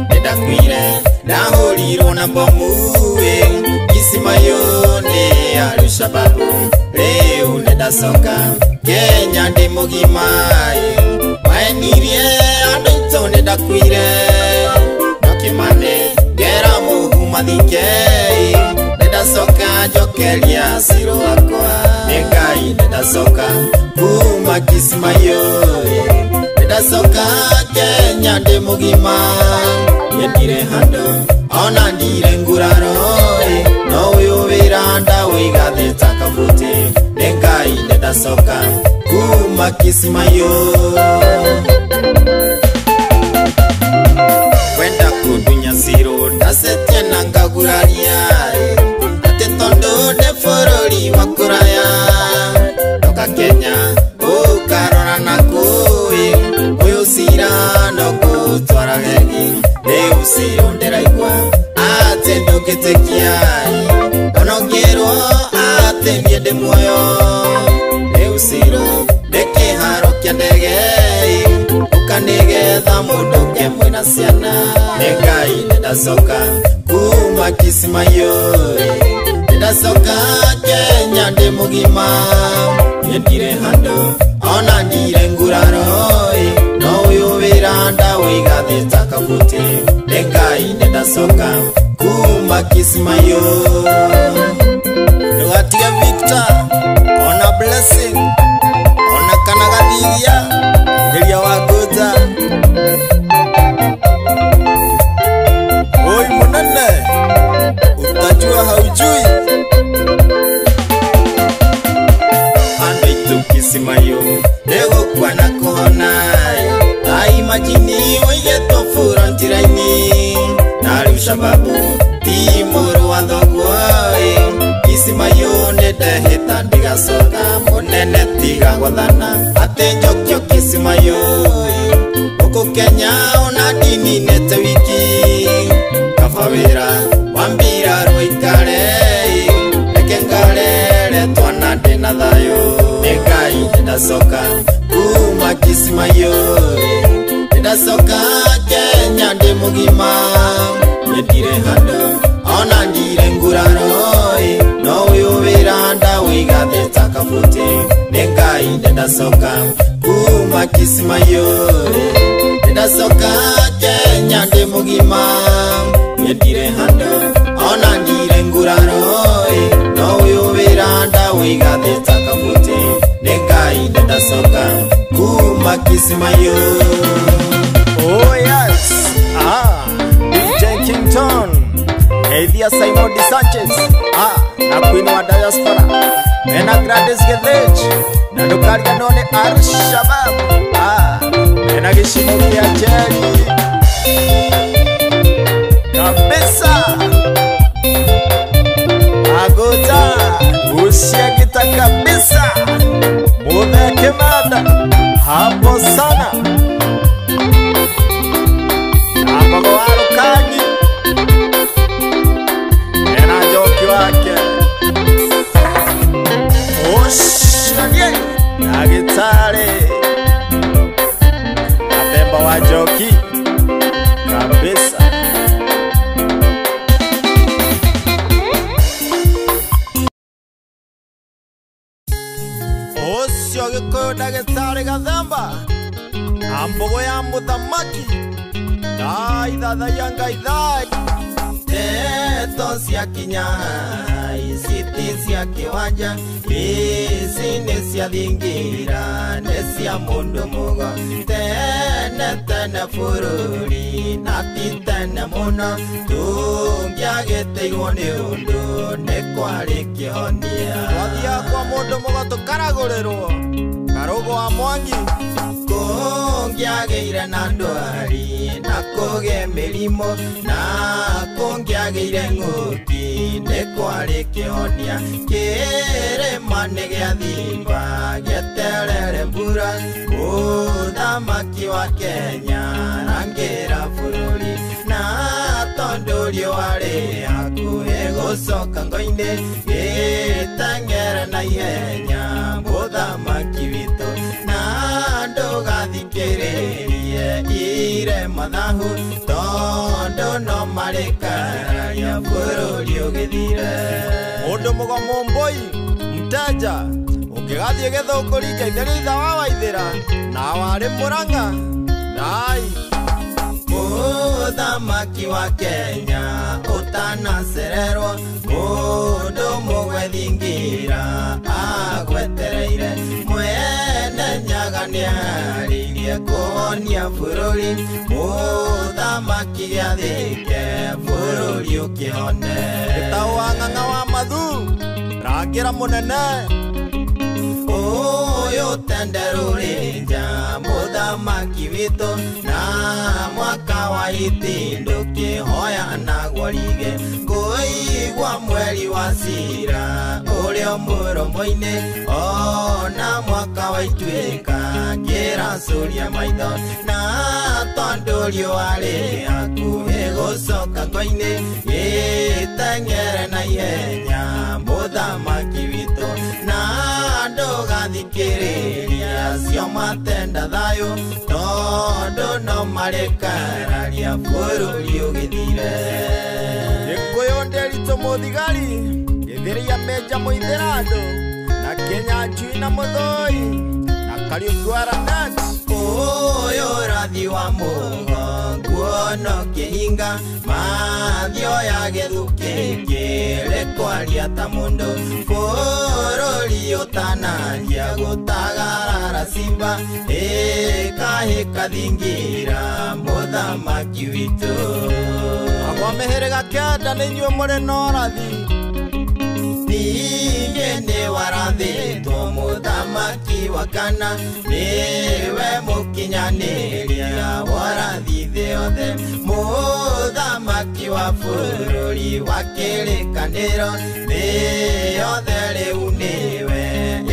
nĩndakuire ndahũrirwo na mbomu Kisimayo nĩ Al-Shababu rĩu nĩndacoka Kenya ndĩ mũgima waenirie andũ aitũ nĩndakuire no Kĩmane ngera mũhu mathike nĩndacoka njokeria ciro wakwa nĩ Ngai nĩndacoka kuma Kisimayo nĩndacoka Kenya ndĩ mũgima ndirĩ handũ ona ndirĩ nguraro no ũyũ wĩra ndawĩgathĩte kabuti nĩ Ngai nĩndacoka kuma Kisimayo kwenda kũndunya ciro ndacetie na ngaguraria atĩ tondũ nĩ bũrũri wa kũraya ndoka Kenya ũkarora nakũĩ ũyũ cira no gũtwara gegi rĩu ciro ndĩraigua atĩ ndũngĩtĩkia ona ũngĩrwo atĩ niĩ ndĩ muoyo rĩu ciro ndĩ kĩharo kĩa ndege ũkanĩgetha mũndũ ũngĩ mwĩna ciana nĩ Ngai nĩndacoka kuma Kisimayo nĩndacoka Kenya ndĩ mũgima ndirĩ handũ ona ndirĩ nguraro no ũyũ wĩra ndawĩgathĩte kabuti Ngai ndacoka kuma Kismayo. Ndugatige Victor, ona Blessing, ona Kanagathithia, Ndiria wa Guta. Oi munene, utajua haujui. Andaitu Kismayo, nego kwa na konai. Ai majini oigeto fura njiraini. Nari shababu, timuru wa thogoi. Kismayo ndeheta ndigacoka munene tiga gwathana. Ate njokio Kismayo, uku Kenya ona dini nete wiki. Kafawira, wambira roikare. Ekengare, twana ndina thayo. Ngai ndacoka kuma Kismayo. Ndacoka Kenya ndi mugima. Nyendire handu ona ndire nguraro. No uyu wira ndawigathĩte kabuti. Ngai ndacoka kuma Kismayo. Ndacoka Kenya ndi mugima. Nyendire handu ona ndire nguraro. No uyu wira ndawigathĩte kabuti. Ngai ndacoka kuma Kismayo. Oh yes, DJ Kington, Elia Simon de Sanchez, na Queen wa Diaspora, Mena Grandes Gethech, na Lukaria None Al-Shabab, Mena Gishimo Kia Jerry, kabisa, Agota, Usia Gita kabisa, Mume Kemada, hapo sana. Ambago Arukagi Ena joki wake Oshage na gitare Napemba wa joki kabisa. Osio gikoyo na gitare gathamba Ambogo ya muthamaki Thada yanga idai Teto cia kinya Isiti cia kiwanja Isi ni cia thingira Ni cia mundu mugo Tene tene fururi Nati tene muno Tungiagĩteirwo nĩ ũndũ Nĩ kwari kĩhonia Wathia kwa mundu mugo tukaragũrĩrwo Karogo wa Mwangi Kũngĩagĩire na ndwari Na kũgĩe mĩrimũ Na kũngĩagĩire ng'ũki Nĩ kwari kĩhonia Kĩrĩma nĩ gĩathimba Gĩeterere mbura Mũthamaki wa Kenya Rangĩra bũrũri Na tondũ riũa rĩ hakuhĩ gũcoka ngo-inĩ Gĩteng'ere na ihenya Mũthamaki witũ Na ndũgathikĩrĩrie ire mathahu Tondũ no marĩkararia bũrũri ũgĩthire. Mundu mugomo mboi mteja Ũngĩgathiĩ Gĩthũngũri Ngeithĩria itha wa Waithĩra Na warĩ Mũrang'a Nai Mũthamaki wa Kenya ũtanacererwo Mũndũ mũgwethingira agwetereire Mwene Nyaga nĩarĩirie kũhonia bũrũri Mũthamaki gĩathĩke bũrũri ũkĩhone Gĩtaũ wa Ng'ang'a wa Mathu Rangĩra mũnene Ũyũ tenderũrĩnja Mũthamaki witũ Na mwaka wa itindu kĩhoya na gwarige Ngũigua mweri wa cira Ũrĩa mũromo-inĩ Ona mwaka wa ituĩka Kĩracũria maitho Na tondũ riũa rĩ hakuhĩ gũcoka ngo-inĩ Gĩteng'ere na ihenya Mũthamaki witũ Na ndũgathikĩrĩria acio matenda thayũ Tondũ no marĩkararia bũrũri ũgĩthire. Gĩkũyũ Nderitu mũthigari Gĩthĩria Meja mũithĩra andũ Na Kenya Njui na Mũthũi Na Kariũki wa Ranet Moyo radhi wa Mungu kuono kihinga mathio ya gethuke kere kwaria ta mundu bururi utanangia gutagarara simba kahika thingira muthamaki witu agwa meherega kenda ni nyuo muri no rathi Ningene warathitwo muthamaki wa kana niwe mukinyaniria warathi thĩ yothe muthamaki wa bũrũri wa kĩrĩkanĩro thĩ yothe rĩu nĩwe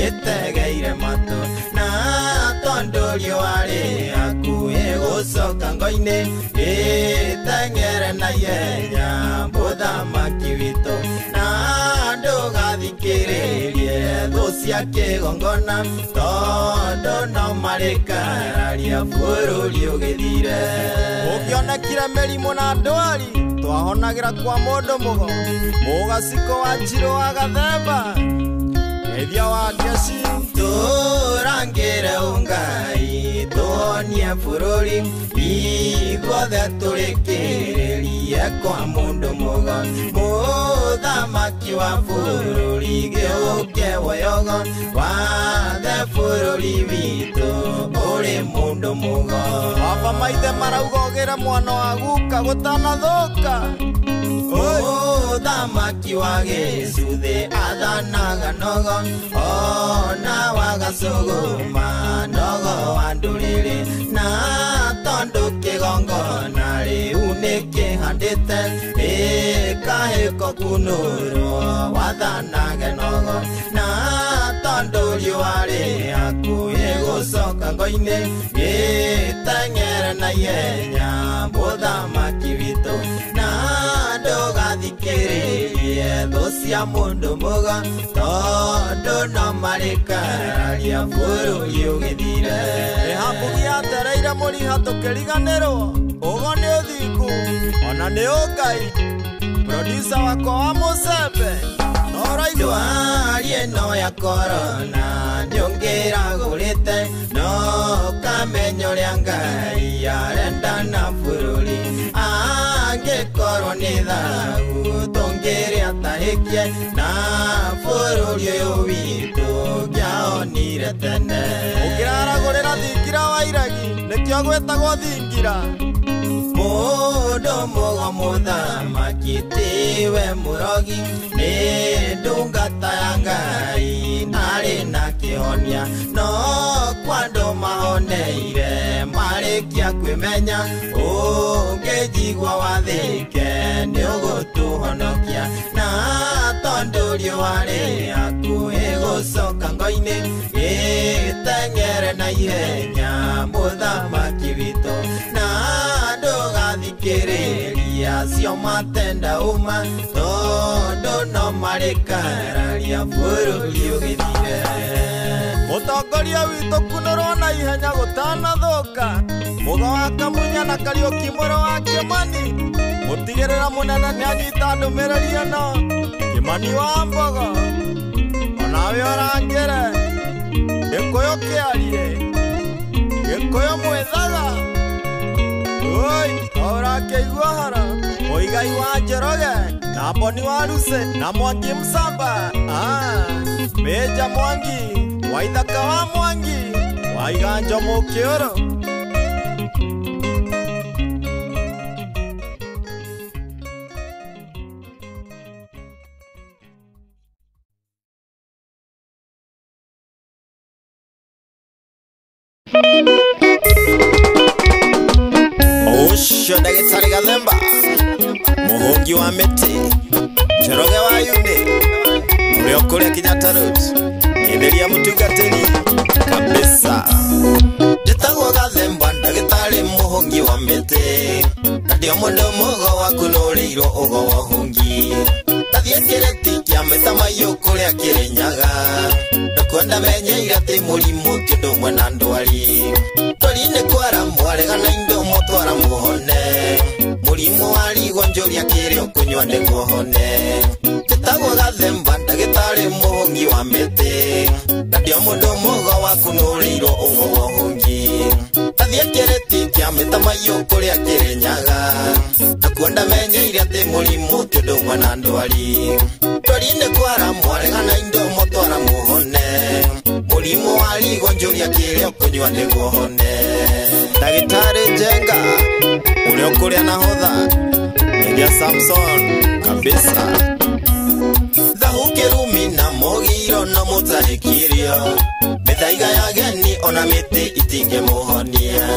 ĩtegeire matũ na tondũ riũa rĩ hakuhĩ gũcoka ngo-inĩ ĩteng'ere na ihenya muthamaki witũ na ndũgathikĩrĩrie thũ cia kĩgongona tondũ no marĩkararia bũrũri ũgĩthire ũkĩonekire mĩrimũ na ndwari twahonagĩra kwa mũndũ mũgo mũgaciko wa njirũ wa gathemba geithia wa ngeci tũrangĩre ũngai tuonie bũrũri ithuothe tũrĩkĩrĩrie kwa mũndũ mũgo mũthamaki wa bũrũri gĩũke woyogo wathe bũrũri witũ ũrĩ mũndũ mũgo baba maithe maraugogĩra mwana wa guka gũtanathũka mũthamaki wa gĩcuthĩ athanaga nogo ona wagacũgũma nogo wa ndũrĩrĩ na tondũ kĩgongona rĩu nĩkĩhandĩte ĩkahĩko kunũrwo wathanage nogo na tondũ riũa rĩ hakuhĩ gũcoka ngo-inĩ gĩteng'ere na ihenya mũthamaki witũ na ndũgathikĩrĩrie thũ cia mũndũ mũgo tondũ no marĩkararia bũrũri ũgĩthire rĩhambugia atereire mũriha tũkĩriganĩrwo ũgo nĩ ũthingu ona nĩ ũngai producer wakwa wa mũcembe ndwari ĩno ya korona nĩũngĩragũrĩte no kamenya ũrĩa Ngai arenda na bũrũri angĩkorwo nĩ thau tũngĩrĩa tahĩkie na bũrũri ũyũ witũ ngĩahonire tene ũkĩraragũrĩra thingira wa iragi nĩkĩo gwĩtagwo thingira mũndũ mũgo mũthamaki tiwe mũrogi nĩ ndungata ya Ngai narĩ na kĩhonia no kwandũ mahoneire marĩkia kwĩmenya ũngĩjigua wathĩke nĩ ũgũtũhonokia na tondũ riũa rĩ hakuhĩ gũcoka ngo-inĩ gĩteng'ere na ihenya mũthamaki witũ na ndũgathikĩrĩria cio matenda uma tondũ no marĩkararia bũrũri ũgĩthire mũtongoria witũ kunũrwo na ihenya gũtanathũka mũgo wa Kamunya na Kariũki mũrũ wa Kĩmani mũtigĩrĩra mũnene nĩanyita ndũmĩrĩri ĩno Kĩmani wa Mbogo onawe ũrangĩre Gĩkũyũ kĩarie Gĩkũyũ mwĩthaga oi ũrakĩigua hara Mũigai wa Njoroge na Boni wa Ruse na Mwangi Msamba Meja Mwangi Waithaka wa Mwangi Waiganjo Mũkĩũrũ Ũcio ndagĩtarĩ Gathemba mũhũngi wa mĩtĩ Njoroge wa Yune ũrĩa ũkũrĩa Kenyatta Road ĩtheria mũtungatĩri kabisa njĩtagwo Gathemba ndagĩtarĩ mũhũngi wa mĩtĩ na ndio mũndũ mũgo wakũnũrĩirwo ũgo wa ũhũngi ndathiĩ kĩrĩti kĩa mĩtamaiyũ kũrĩa Kĩrĩnyaga ndakwenda menyeire atĩ mũrimũ ti ũndũ ũmwe na ndwari ndwari-inĩ kwara mwarega na indo mũtwara muhone mũrimũ wa rigo njũria kĩrĩa ũkũnyua nĩguo hone njĩtagwo Gathemba ndagĩtarĩ mũhũngi wa mĩtĩ na ndio mũndũ mũgo wakũnũrĩirwo ũgo wa ũhũngi kereti kia metamayo kuria Kirinyaga nakuonda menyeire ati murimu ti undu umwe na ndwari ndwari-ini kwara mwaregana indo motwara muhone murimu wa rigo njuria kiria ukunyua niguo hone Ndagitari Njenga uria ukuria nahotha Elia Samson kabisa Thahukirumi na mogiro na mutahikirio Mithaiga ya geni ona miti itinge muhonia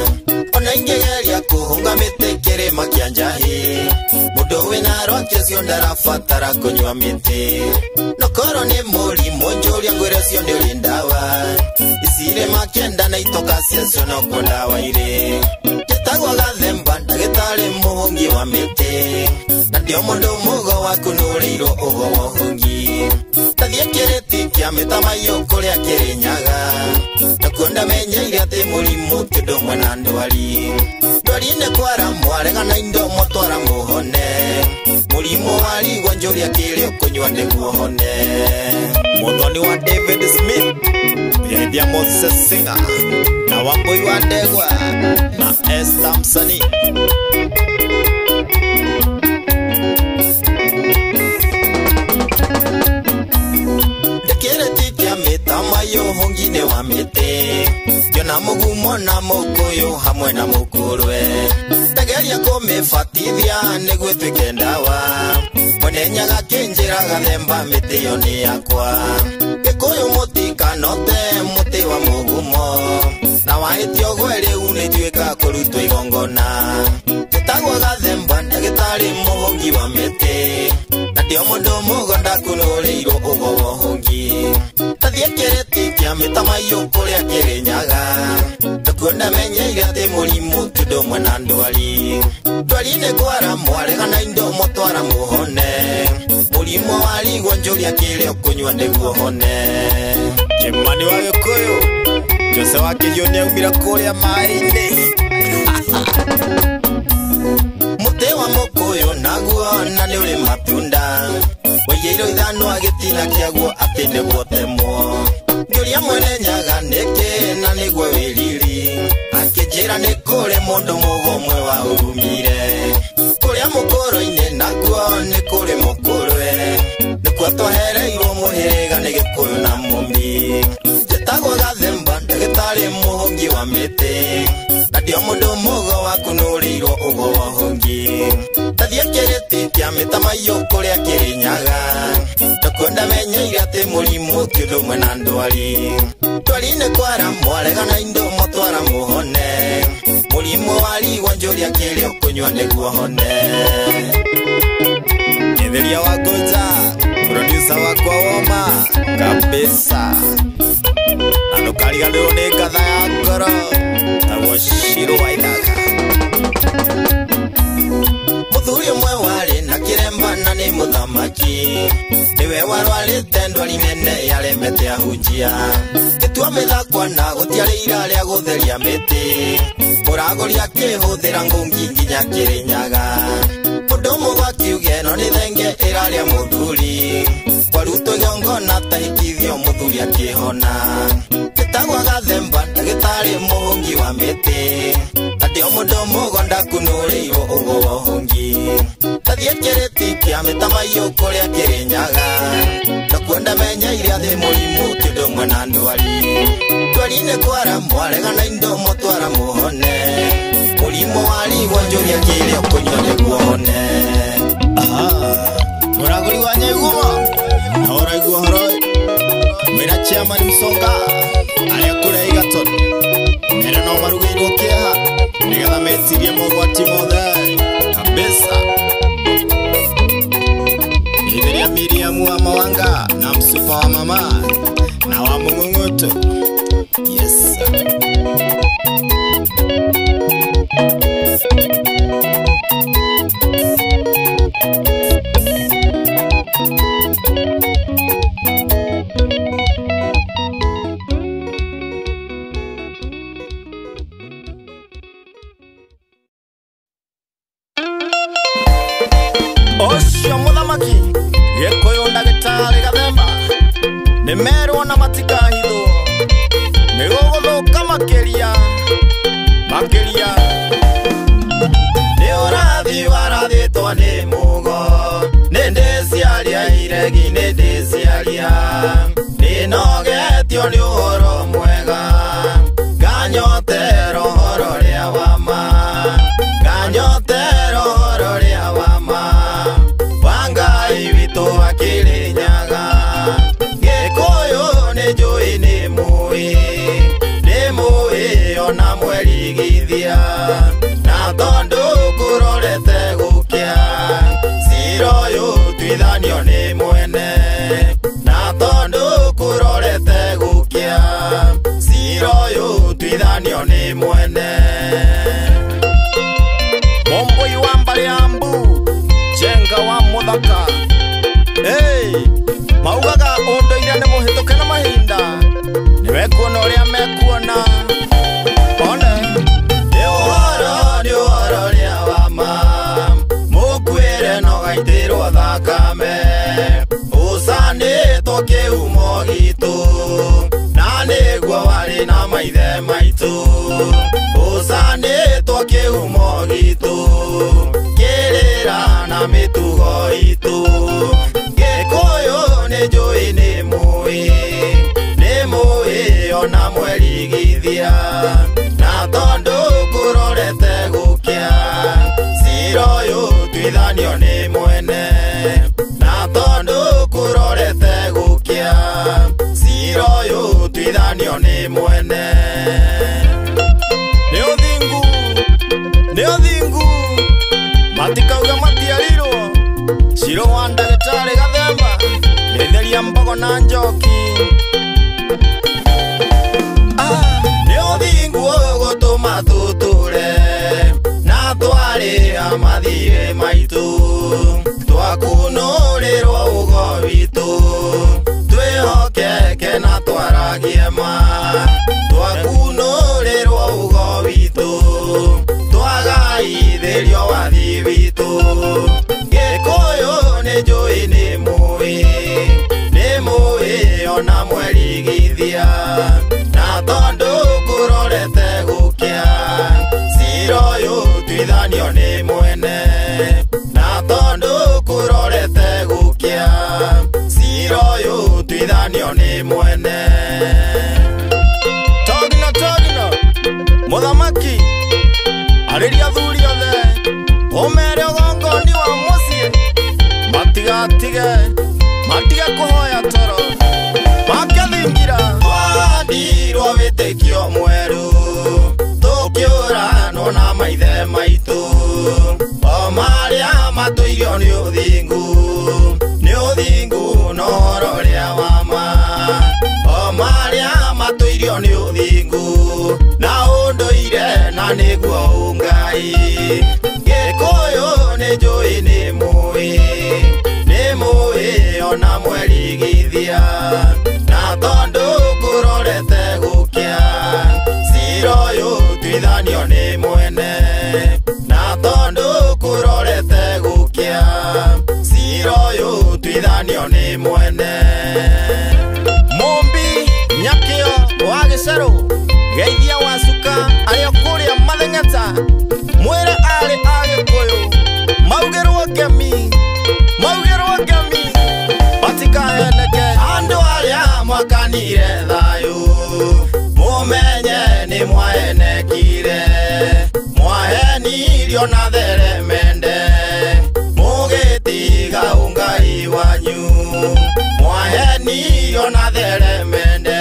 Ona ingegeria kuhunga miti kirima kia njahi Mundu wina rwake cio ndarabatara kunyua miti Nokoro ni murimu njuria ngwire cio ni uri ndawa Isire makenda na itoka cio no ku ndawa iri Gitagwo Gathemba ndagitari muhungi wa miti Na ndio mundu mugo waku nuriirwo ugo wohungi Tathie kireti kia metamayo kuria Kirinyaga Nakuonda menyeire ati murimu ti undu umwe na ndwari Ndwari-ini kwara mwaregana indo motwara muhone Murimu wa rigo njuria kiria ukunyua niguo hone Muthoni wa David Smith Yendia Moses Singer Na Wambui wa Ndegwa Na Esther Msanii Metamayo hongine wa mete Yona mugumo na mukuyu hamwe na mukurwe Tageria kumifatithia niguo twike ndawa Mwenenyaga kinjira Gathemba mete yo ni yakwa Gikuyu mutikanote muti wa mugumo Na wahitio gwe riu nituika kurutwo igongona Gitagwo Gathemba ndagitari muhungi wa mete Na ndio mundu mugo ndakunuriirwo ugo wohungi Tathie kireti kia metamayo kuria Kirinyaga Nakuonda menyeire ati murimu ti undu umwe na ndwari Ndwari-ini kwara mwaregana indo motwara muhone Murimu wa rigo njuria kiria ukunyua niguo hone Kimani wa Gikuyu Jose wa Kirio niaumira kuria mai-ini Muti wa mukuyu naguo na ni uri matunda Waiyiro ithano agitina kiaguo ati niguo temwo Njuria Mwenenyaga niki na niguo wiriri Akinjira ni kuri mundu mugomwe wa urumire Kuria mukuru-ini naguo ni kuri mukurwe Nikuo twehereirwo muhiriga ni Gikuyu na Mumbi Gitagwo Gathemba ndagitari muhungi wa miti Na ndio mundu mugo waku nuriirwo ugo wohungi Tathie kireti kia metamayo kuria Kirinyaga Nakuonda menyeire ati murimu ti undu umwe na ndwari Ndwari-ini kwara mwaregana indo motwara muhone Murimu wa rigo njuria kiria ukunyua niguo hone Kitheria wa Goja Producer wakwa woma kabisa Na ndukariganirwo ni ngatha ya ngoro Tagwo Shiro wa Ithaka Muthuri umwe wari na kiremba na ni muthamaki Niwe warwarite ndwari nene yaremete ahunjia Gitua mithakwa na gutiari ira ria gutheria miti Muragoria kihuthira ngungi nginya Kirinyaga Mundu mugo akiuge no ni thenge iraria muthuri Kwarutwo igongona tahikithio muthuri akihona Gitagwo Gathemba ndagitari muhungi wa miti Na ndio mundu mugo ndakunuriirwo ugo wohungi Tathie kireti kia metamayo kuria Kirinyaga Nakuonda menyeire ati murimu ti undu umwe na ndwari Ndwari-ini kwara mwaregana indo motwara muhone Murimu wa rigo njuria kiria ukunyua niguo hone Muraguri wa Nyaigumo Na uraigua horo Mwira Chairman Msonga Aria kuria Igatoni Mere no marugeirwo kieha Nigetha metirie mogwati mothe Kabisa Itheria Miriam wa Mawanga Na Msupa wa Mama Na wa Mung'ung'uto Yes Osho muthamaki Gikuyu ndagitari Gathemba Nimerwo na matikahithwo Niguguthuka makiria nĩ mũgo nĩ ndĩciaria iregi nĩ ndĩciaria nĩnogetio nĩ ũhoro mwega nganyotera ũhoro rĩa wama nganyotera ũhoro rĩa wama wa Ngai witũ wa Kĩrĩnyaga Gĩkũyũ nĩ njũĩ nĩ mũĩ ona mwerigithia na tondũ kũrorete gũkĩa cira ũyũ tuithanio nĩ mwene na tondũ kũrorete gũkĩa cira ũyũ tuithanio nĩ mwene Momboi wa Mbariambu Jenga wa Mũthaka maugaga ũndũire nĩ mũhĩtũke na mahinda nĩwekuona ũrĩa mekuona one nĩ ũhoro rĩa wama mũkuĩre no gaitĩrwo thakame ũcanĩtwo kĩhumo gitũ na nĩguo warĩ na maithe maitũ ũcanĩtwo kĩhumo gitũ kĩrĩra na mĩtugo itũ Gĩkũyũ nĩ njũĩ nĩ mũĩ ona mwerigithia na tondũ kũrorete gũkĩa cira ũyũ tuithanio nĩ mwene na tondũ kũrorete gũkĩa cira ũyũ tuithanio nĩ mwene nĩ ũthingu matikauga matiarirwo ciro wa ndagĩtarĩ Gathemba nĩtheria mbogo na njoki nĩ ũthingu ũgũtũma tũtũre na twarĩha mathirĩ maitũ twakunũrĩrwo ũgo witũ twĩhokeke na twaragie ma twakunũrĩrwo ũgo witũ twagaithĩrio wathi witũ Gĩkũyũ nĩ njũĩ nĩ mũĩ ona mwerigithia na tondũ kũrorete gũkĩa cira ũyũ tuithanio nĩ mwene na tondũ kũrorete gũkĩa cira ũyũ tuithanio nĩ mwene Togino mũthamaki arĩria athuri othe ũmere ũgongoni wa mũciĩ matige kũhoya toro makathingira twandirwo wĩtĩkio mwerũ tũkĩũranwo na maithe maitũ o marĩa matũirio nĩ ũthingu na ũhoro rĩa wama o marĩa matũirio nĩ ũthingu na ũndũire na nĩguo ũngai Gĩkũyũ nĩ njũĩ nĩ mũĩ ona mwerigithia na tondũ kũrorete gũkĩa cira ũyũ tuithanio nĩ mwene na tondũ kũrorete gũkĩa cira ũyũ tuithanio nĩ mwene Mũmbi Nyakĩo wa Gĩcerũ Geithia Wacuka arĩa kũrĩa Matheng'eta mwĩre arĩ a Gĩkũyũ maugĩrwo ngemi matikaheneke andũ arĩa mwakanire thayũ mũmenye nĩ mwahenekire mwahenirio na theremende mũgĩtiga ũngai wanyu mwahenirio na theremende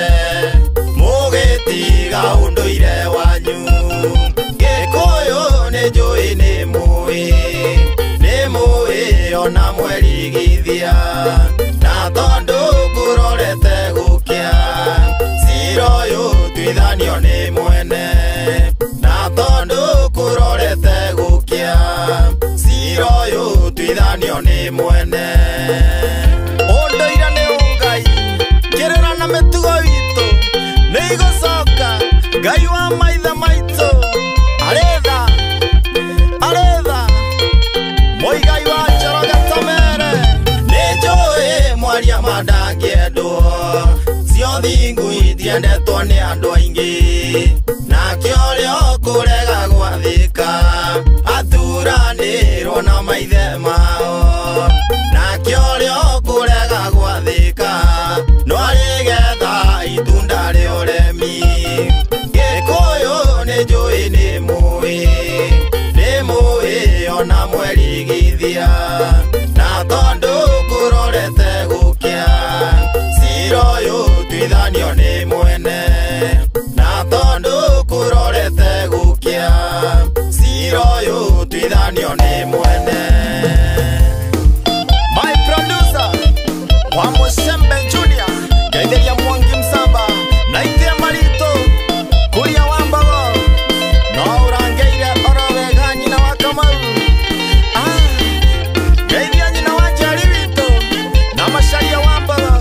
mũgĩtiga ũndũire wanyu Gĩkũyũ nĩ njũĩ nĩ mũĩ ona mwerigithia na tondũ kũrorete gũkĩa cira ũyũ tuithanio nĩ mwene na tondũ kũrorete gũkĩa cira ũyũ tuithanio nĩ mwene ũndũire nĩ ũngai kĩrĩra na mĩtugo witũ nĩ igũcoka Ngai wa maithe maitũ arĩtha Mũigai wa Njoroge Tomere nĩ njũĩ mwaria mandangĩendwo cio thingu itiendetwo nĩ andũ aingĩ nakĩo rĩo kũrega gwathĩka aturanĩrwo na maithe maithe mao na kĩorio kũrega gwathĩka no arĩgetha itunda rĩa ũremi Gĩkũyũ nĩ njũĩ nĩ mũĩ ona mwerigithia na tondũ kũrorete gũkĩa cira ũyũ tuithanio nĩ mwene na tondũ kũrorete gũkĩa cira ũyũ tuithanio nĩ mwene My producer wa Musembe Junior Gaitheria Mwangi Msamba na itia marito kuria wa Mbogo no urangeire orowega nyina wa Kamau Gaitheria nyina wa Njeri witũ na Macharia wa Mbogo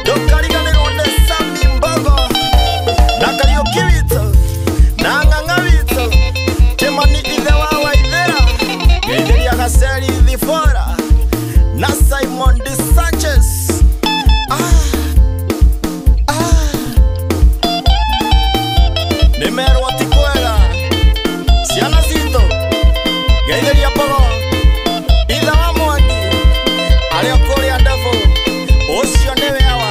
ndũkariganĩrwo nĩ Sami Mbogo na Kariuki witũ na Ng'ang'a witũ Kimani ithe wa Waithĩra Gaitheria Gaceri Thibora na Simon De Sanchez Nimerwo ti kwega ciana citũ Gaitheria Mbogo ithe wa Mwangi arĩ o kũrĩa Ndebũ ũcio nĩwe awa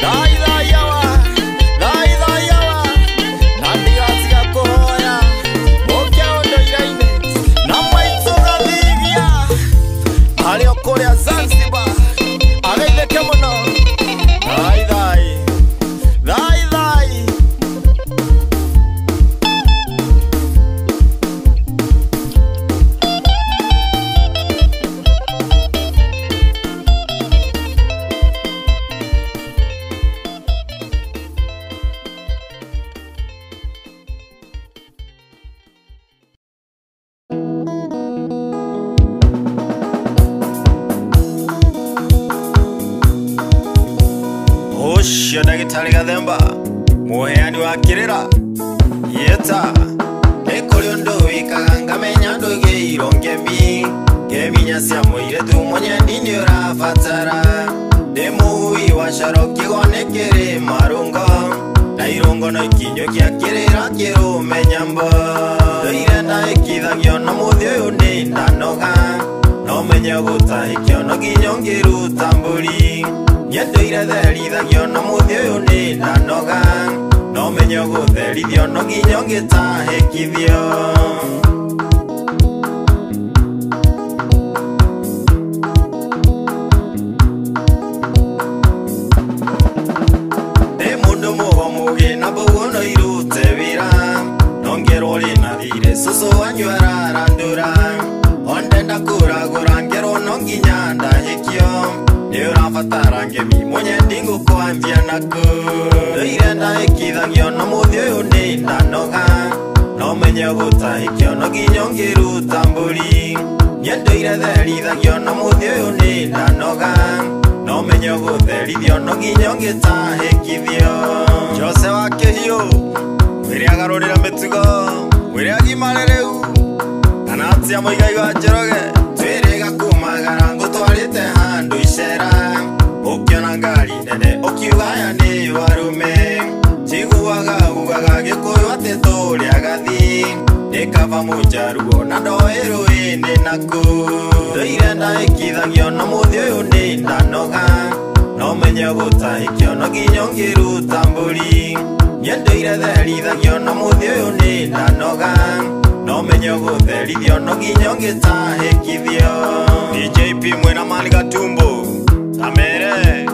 thai awa na ndigatiga kũhoya mũkia ũndũire-inĩ na maitũ Gathigia arĩ o kũrĩa Zanzibar ageithĩke mũno thai Ucio Ndagĩtarĩ Gathemba mũheani wa kĩrĩra yeta nĩ kũrĩ ũndũ wĩkaga ngamenya ndũgĩirwo ngeminya cia mũirĩtu mũnyendi nĩ ũrabatara ndĩ mũhui wa caro kĩgwa nĩ kĩrĩ marũngo na irũngo no ikinyũkia kĩrĩra kĩrũmenya mbo ndũire ndaĩkithagio na mũthĩ ũyũ nĩ ndanoga no menye gũtahĩkio no nginya ũngĩruta mbũri Nyendũire therithagio na mũthĩ ũyũ nĩ ndanoga no menye gũtherithio no nginya ũngĩtahĩkithio Ndĩ mũndũ mũgĩ na mbũguo no irute wĩra no ngerwo rĩna thirĩ cũcũ wanyu ararandũra ondenda kũragũra ngerwo no nginya ndahĩkio Nĩ ũrabatara ngemi mũnyendi ngũkwambia naku ndũire ndaĩkithagio na mũthĩ ũyũ nĩ ndanoga no menye gũtahĩkio no nginya ũngĩruta mbũri Nyendũire therithagio na mũthĩ ũyũ nĩ ndanoga no menye gũtherithio no nginya ũngĩtahĩkithio Jose wa Kĩhiũ mwĩrĩ agarũrĩra mĩtugo mwĩrĩ agimare rĩu kana atia mũigai wa Njoroge twĩrĩga kumagara ngũtwarĩte handũ icera ũkĩona ngari nene ũkiuga aya nĩ arũme njiguaga ugaga Gĩkũyũ atĩ tũrĩa gathi nĩ kaba mũnjaruo na ndoĩ rũĩ-inĩ naku ndũire ndaĩkithagio na mũthĩ ũyũ nĩ ndanoga no menye gũtahĩkio no nginya ũngĩruta mbũri Nyendũire therithagio na mũthĩ ũyũ nĩ ndanoga no menye gũtherithio no nginya ũngĩtahĩkithio DJP mwena Mali Gatumbo Tamere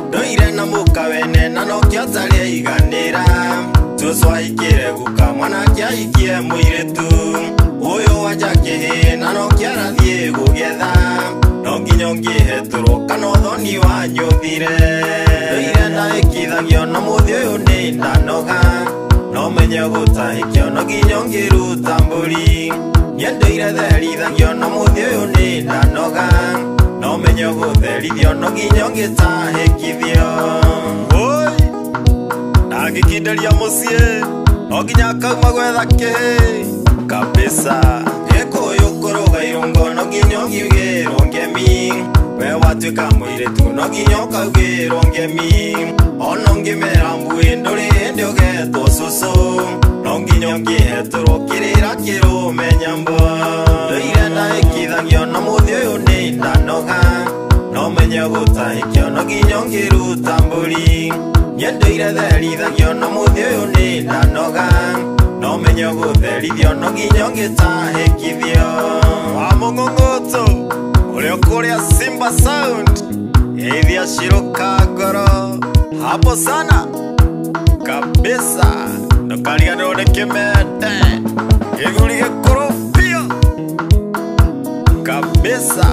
Ndũire na mũkawene na no kĩatarĩ aiganĩra tũcwahikĩre guka mwanake ahikie mũirĩtu ũyũ wanja kĩhĩ na no kĩarathiĩ gũgetha no nginya ũngĩhetũrwo kana ũthoni wanyu ũthire ndũire ndaĩkithagio na mũthĩ ũyũ nĩ ndanoga no menye gũtahĩkio no nginya ũngĩruta mbũri Nyendũire therithagio na mũthĩ ũyũ nĩ ndanoga no menye gũtherithio no nginya ũngĩtahĩkithio Ndangĩkinderia mũciĩ no nginya akauma gwetha kĩhĩ kabisa Gĩkũyũ kũrũga irũngo no nginya ũngiugĩrwo ngemi we watuĩka mũirĩtu no nginya ũkaugĩrwo ngemi ona ũngĩmera mbuĩ ndũrĩ hĩndĩ ũgetwo cũcũ no nginya ngihetũrwo kĩrĩra kĩrũmenya mbwa ndũire ndahĩkithagio na mũthĩ ũyũ nĩ ndanoga no menye gũtahĩkio no nginya ngĩruta mbũri niĩ ndũire therithagio na mũthĩ ũyũ nĩ ndanoga no menye gũtherithio no nginya ngĩtahĩkithio wa mũng'ũng'ũtũ ũrĩa kũrĩa Simba Sound ithia ciruka ngoro hapo sana kabisa ndũkariganĩrwo nĩ kĩmende gĩthuri gĩkũrũbio kabisa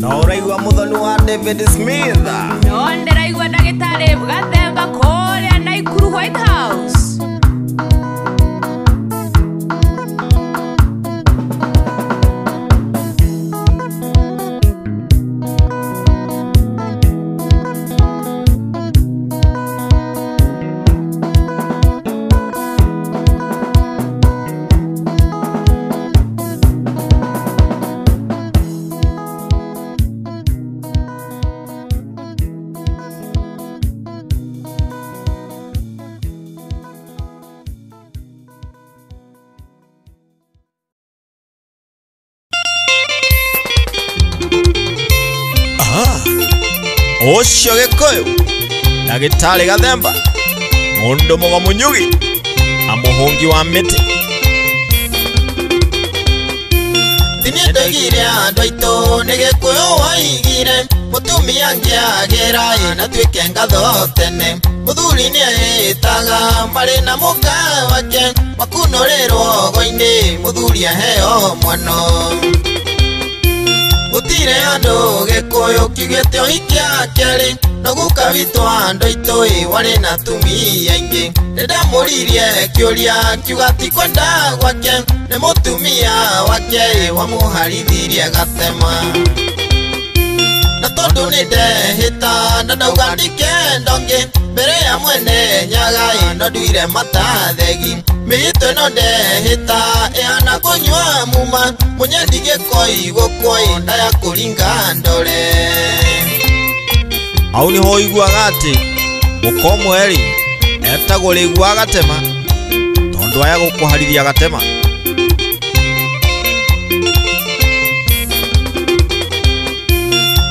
no ũraigua mũthoni wa David Smith no ndĩraigua ndagĩtarĩ Gathemba kũrĩa Naikuru White House. ũcio gĩkũyũ ndagĩtarĩ Gathemba mũndũ mũgo mũnyugi na mũhũngi wa mĩtĩ Tini ndegire andũ aitũ nĩ gĩkũyũ waigire mũtumia angĩagĩra na tuĩke ngatho tene mũthuri nĩehĩtaga marĩ na mũka wake makunũrĩrwo go-inĩ mũthuri aheo mwano gũtirĩ andũ gĩkũyũ kiugĩte ũhikia kerĩ no guka witũ andũ aitũ warĩ na atumia aingĩ nĩndamũririe kĩũria kiuga ti kwenda gwake nĩ mũtumia wake wamũharithirie gatema na tondũ nĩndehĩta na ndauga ndikendonge mbere ya mwene nyaga no nduire matathegi mĩhĩtũ ĩno ndehĩta ĩhana kũnyua muma mũnyendi gĩkoi gũkoi ndaya kũringa ndore au nĩho ũiguaga atĩ mũkomweri etagwo rĩigua agatema tondũ aya gũkũharithia gatema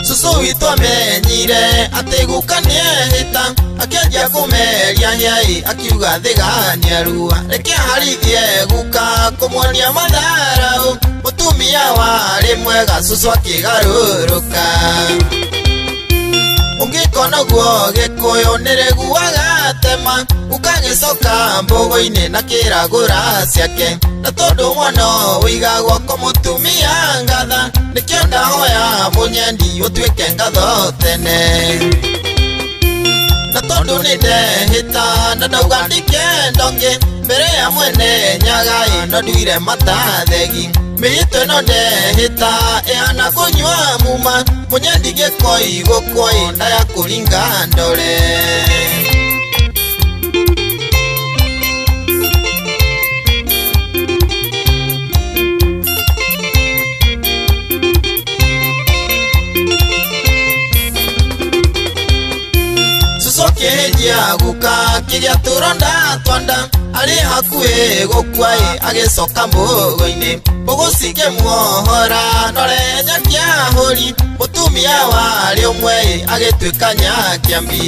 Susu witũ amenyire atĩ guka nĩehĩta akĩanjia kũmeria hiai akiuga thĩga nĩarua reke harithie guka kũmuonia matharaũ mũtumia warĩ mwega Susu akĩgarũrũka ũngĩkona guo gĩkũyũ nĩrĩguaga tema gũkagĩcoka mbũgũ-inĩ na kĩragũra ciake na tondũ mwana ũigagwo ko mũtumia ngatha nĩkĩo ndahoya mũnyendi ũtuĩke ngatho tene na tondũ nĩndehĩta na ndauga ndikendonge mbere ya mwene nyaga no nduire matathegi mĩhĩtũ ĩno ndehĩta ĩhana kũnyua muma mũnyendi gĩkoi gũkoi ndaya kũringa ndore Kĩhĩnjia guka kĩrĩa tũronda twanda arĩ hakuhĩ gũkua agĩcoka mbũgũ-inĩ mbũgũ cikĩmuohora norenya kĩahũri mũtumia warĩ ũmwe agĩtuĩka nyakĩambi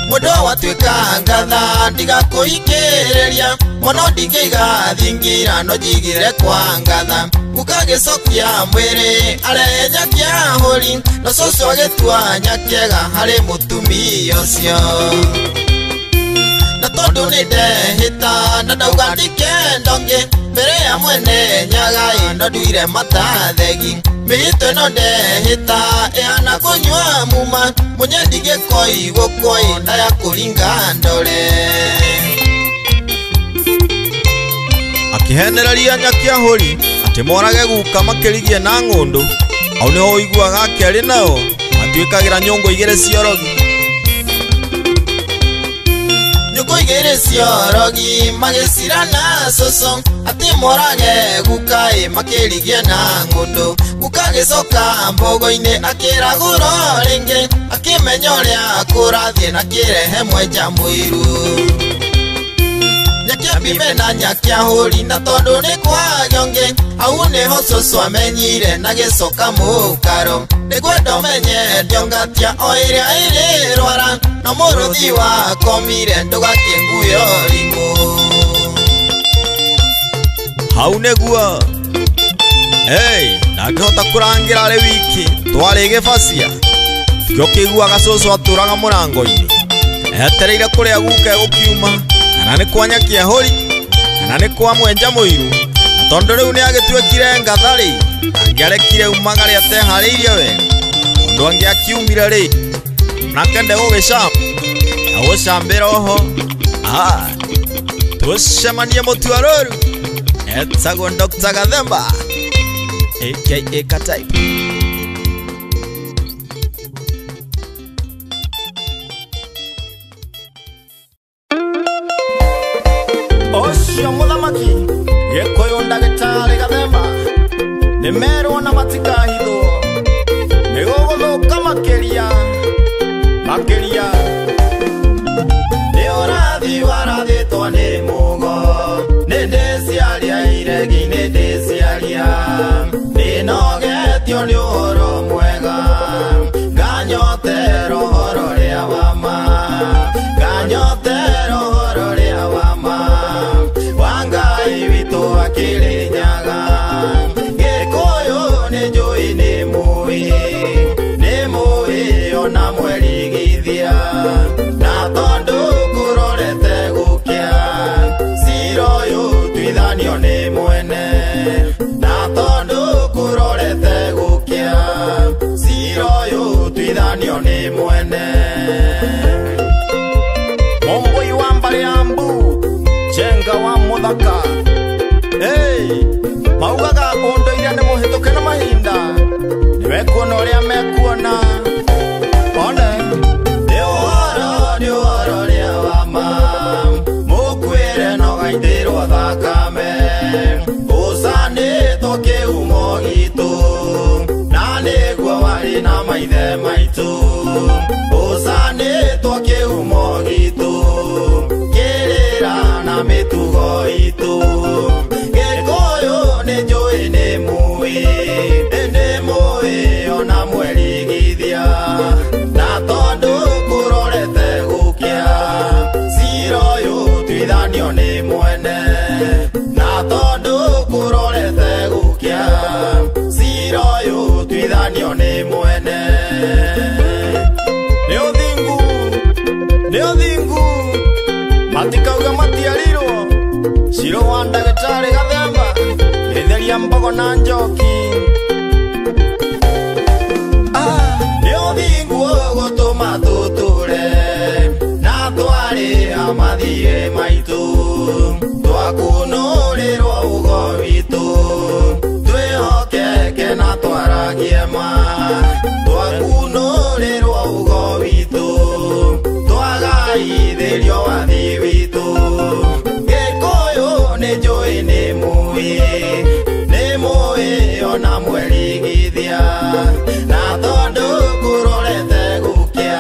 mũndũ watuĩka ngatha ndigakũhikĩrĩria mũno ndingĩiga thingira no njigire kwa ngatha gũkagĩcokia mwĩrĩ arenya kĩahũri na cũcũ agĩtua nyakĩega harĩ mũtumia ũcio na tondũ nĩndehĩta na ndauga ndikendonge mbere ya mwene nyaga no nduire matathegi mĩhĩtũ ĩno ndehĩta ĩhana kũnyua muma mũnyendi gĩkoi gũkoi ndaya kũringa ndore akĩhenereria nyakĩahũri atĩ morage guka makĩrigie na ng'ũndũ au nĩho ũiguaga kerĩ nao matuĩkagĩra nyũngũ igĩrĩ ciorogi kuigerecia rogi magicirana coco ati morage gukai makirigie na ngundu gukagicoka mbogo-ini akiraguro ringi akimenya uria kurathie na kirehe mwenja muiru nyakia bibe na nyakia huri na tondu ni kwagionge au niho coco amenyire na gicoka mukaro nigwenda menye ndiongatia o iria iri rwara no muruthi wa komire ndugakinguyo rimu hau neguo na ngihota kurangira ari wiki twari gibacia kio kiguaga coco aturaga murango-ini etereire kuria guke gukiuma kana ni kwa nyakia huri kana ni kwa mwenja muiru na tondu riu ni agituikire ngathari angiarekire umagari atehariirie wega undu angiakiumire ri nake ndegugicamba na gucambira oho tucemanie mutuaruru etagwo Dr. Gathemba aka Katype. Ocio muthamaki gikuyu ndagitari Gathemba nimerwo na matikahithwo niguguthuka makiria ni urathi warathitwo ni mugo ni ndiciaria iregi ni ndiciaria ninogetio ni uhoro mwega nganyotera uhoro ria wama nganyotera uhoro ria wama wangai witu akirinyaga gikuyu ni njui ni mui ona mwerigithia na tondu kurorete gukia siro yu twithanio ni mwene na tondu kurorete gukia siro yu twithanio ni mwene momboi wa mbari ambu chenga wa muthaka maugaga unduire ni muhituke na mahinda niwe kuona uria mekuona ni uhoro ria wama mukwire nogaithirwo thakame ucanitwo kiumo gitu na niguo wari na maithe maitu ucanitwo kiumo gitu kirira na mitugo itu gikuyu ni njui ni mui ona mwerigithia na tondu kurorete gukia siro yu twithanio ni mwene na tondu kurorete gukia siro yu twithanio ni mwene ni uthingu matikauga matiarirwo siro wa ndagitari Gathemba itheria mbogo na njoki gutuma tuture na twari amathie maitu twakunurirwo ugo witu twihokeke na twaragie ma twakunurirwo ugo witu twagaithirio wathi witu gikuyu ni njui ni mui ona mwerigithia na tondu kurorete gukia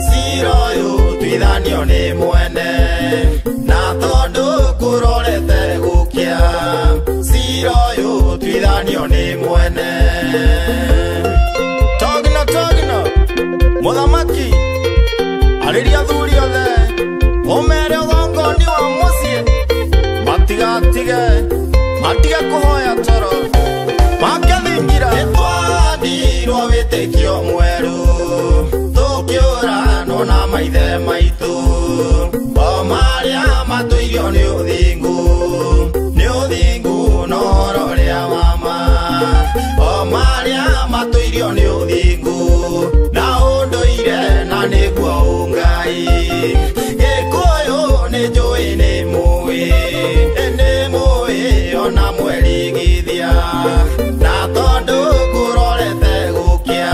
siro yu twithanio ni mwene na tondu kurorete gukia siro yu twithanio ni mwene togino muthamaki ariria thuri othe umere ugongoni wa mucii matige kuhoya toro makathingira nitwathirwo witikio mweru tukiuranwo na maithe maitu o maria matuirio ni uthingu no horo ria wama o maria matuirio ni uthingu na unduire na niguo ungai gikuyu ni njui ni mui ona mwerigithia na tondu kurorete gukia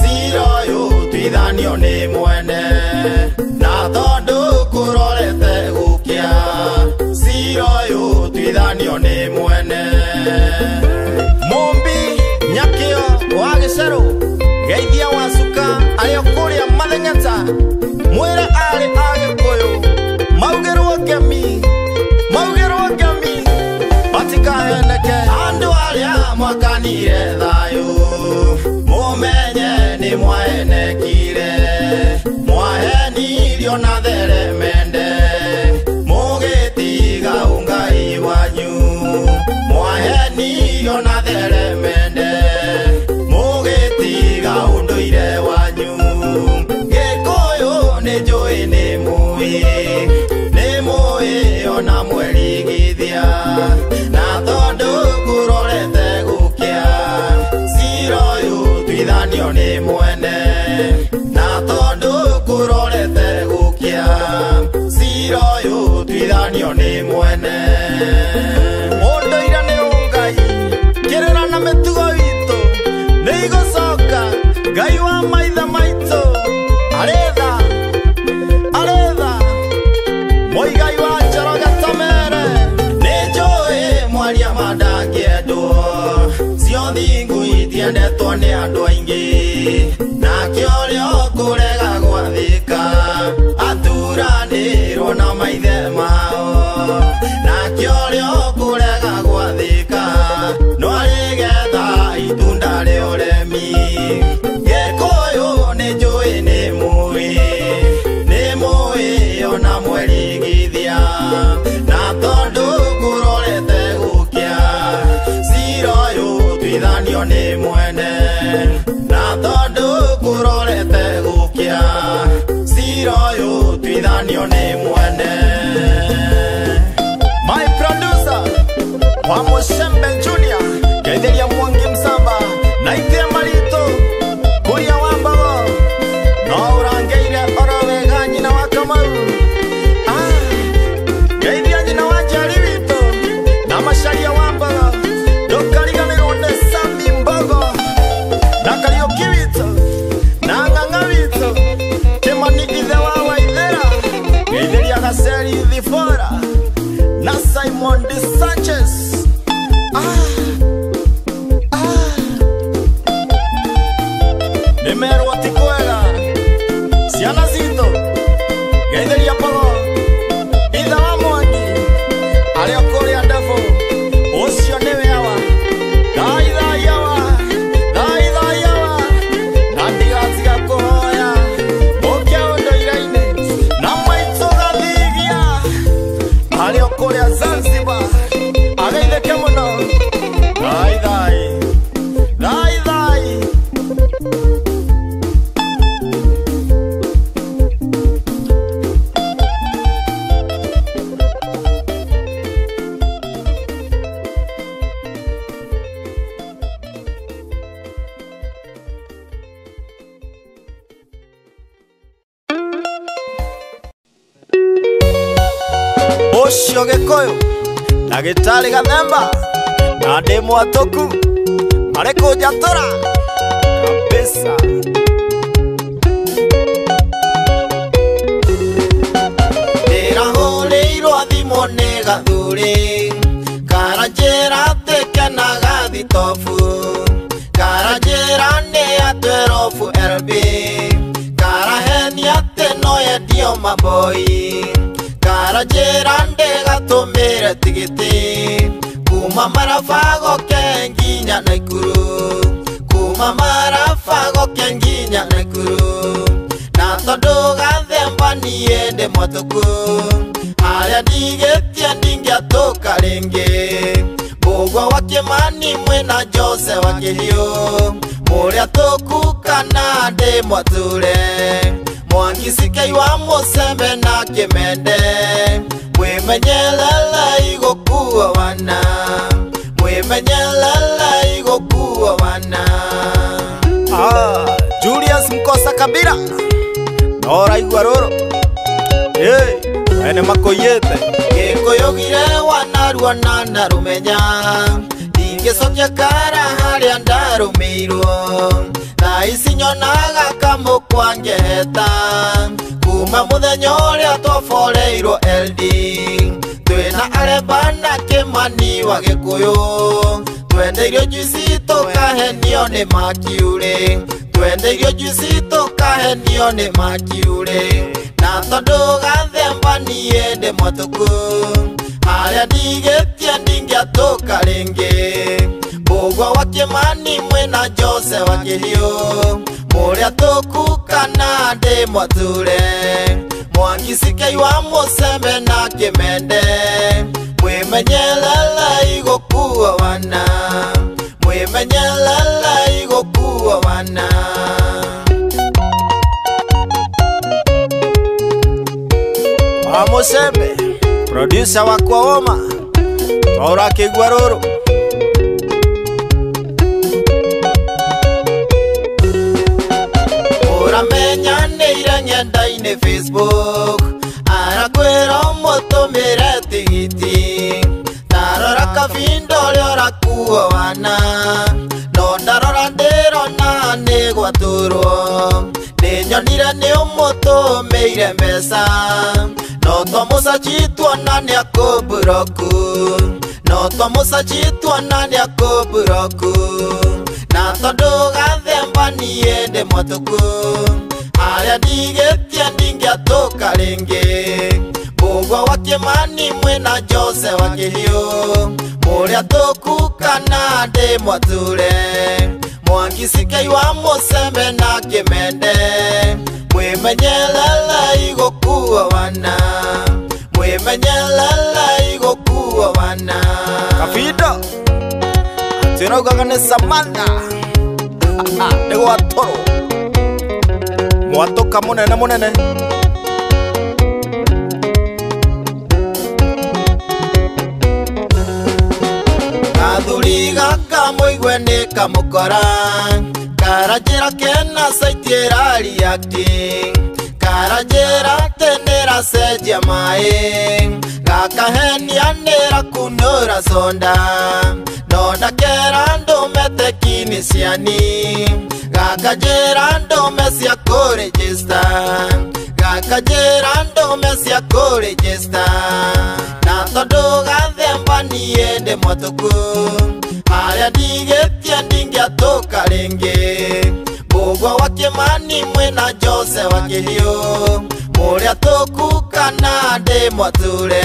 siro yu twithanio ni mwene na tondu twithanio ni mwene Mumbi Nyakio wa Gicero Geithia Wacuka aria kuria Mathengeta mwira ari Agikuyu maugirwo ngemi batikaheneke andu aria mwakanire thayu mumenye ni mwahenekire mwahenirio na theremende mugitiga ungai wanyu mwahenirio na theremende mugitiga unduire wanyu Gikuyu ni njui ni mui ona mwerigithia na tondu kurorete gukia ciroyu twithanio ni mwene na tondu kurorete gukia ciroyu twithanio ni mwene Unduire ni ungai kirira na mitugo witu ni igucoka Ngai wa maithe maitu aretha Moigai wa Njoroge Tamere ni njui mwaria mandangiendwo cio thingu itiendetwo ni andu aingi nakio rio kurega gwathika aturanirwo na maithe mao nakio rio kurega gwathika no arigetha itunda ria uremi Gikuyu ni njui ni mui ona mwerigithia na tondu kurorete gukia ciroyu twithanio ni mwene na tondu kurorete gukia ciroyu twithanio ni mwene My producer Wamo Shembe Junior Geithia Mwangi Msamba Naitie Marito Kuria Wambago No urangeire orowega nyina wa Kamau Geithia nyina wa Njeri wito na Macharia Wambago ndukariganirwo ni Sambi Mbogo na Kariuki wito na Ng'ang'a wito Kimani ithe wa Waithera Geithia Gaceri Thifora na Simon De Sanchez Nimerwo ti kwega ciana citũ geithĩria Mbogo ithe wa Mwangi arĩa kũrĩa Ndefu ũcio nĩwe awa thai awa na ndigatiga kũhoya mũkia ũndũire-inĩ na maitũ Gathigia arĩa kũrĩa Zanzibar ageithĩke mũno thai Ucio Gikuyu Ndagĩtarĩ Gathemba na ndĩ mwatũku marĩ kũnjatũra kabisa ndĩrahũrĩirwo thimũ nĩ gathuri karanjĩra atĩ kenaga thitobu karanjĩra nĩ atwerobu LB karahenia atĩ no yendio maboi karanjĩra ndĩgatũmĩre tigiti kuma Marafago ke nginya Naikuru kuma Marafago ke nginya Naikuru na tondu Gathemba niĩ ndĩ mwatũku harĩa ndigĩtie ndingĩatũka rĩngĩ Mbũgua wa Kĩmani mwĩna Jose wa Kĩhiũ mũrĩa tũku kana ndĩ mwatũre Mwangi Sikei wa Mũcembe na Kĩmende mwĩmenyerere igũkua wana mwĩmenyerere igũkua wana Julius Mkosa Kabira no raigua rũrũ ene makũiyĩte Gĩkũyũ wanarua na narumenya ndingĩcokia kara harĩa ndarũmĩirwo thaa ici nyonaga kamũkwa ngeheta kuma mũthenya ũrĩa twaboreirwo LD twĩna na arebana Kimani wa Gikuyu twende irio juici tukahenio ni makiure twende irio juici tukahenio ni makiure na tondu gathemba nie ndi mutuku aria ndigetie ndingiatuka ringi Mbugua wa Kimani mwina Jose wa Kihiu muria tukukana ndi mwature Mwangi Sikei wa Musembe na Kimende mwimenyelele igukua wana mwimenyelele igukua wana wa Musembe producer wa Kwaoma Twaura Kigwaruru Uramenya neira ngenda-ini Facebook arakwira umutumire tigiti ndarora kabindo uria urakuo wana no ndarora ndirona ni gwaturwo ninyonire ni umutumiire mbeca no twamucaji tuona ni akuburoku no twamucaji tuona ni akuburoku na tondu gathemba nie ndi mutuku aria ndigetie ndingiatuka ringi Mbugua wa Kimani mwina Jose wa Kihiu muria tukukana ndi mwature Mwangi Sikei wa Musembe na Kimende mwimenyelele igukua wana mwimenyelele igukua wana Kafido Tiraugaga ni Samantha ni gwatoro mwatuka munene munene Kathuri gaka muigwe ni kamukora karajira kena saitiera reacting karajira tenera sejia mai gakahenia nera kunura sonda Nonda kera ndume tekini siani Gakajera ndume siya kurejista Gakajera ndume siya kurejista Na tondu gathemba nie ndi mutuku aria ndigetie ndingiatuka ringi Mbugua wa Kimani mwina Jose wa Kihiu muria tukukana ndi mwature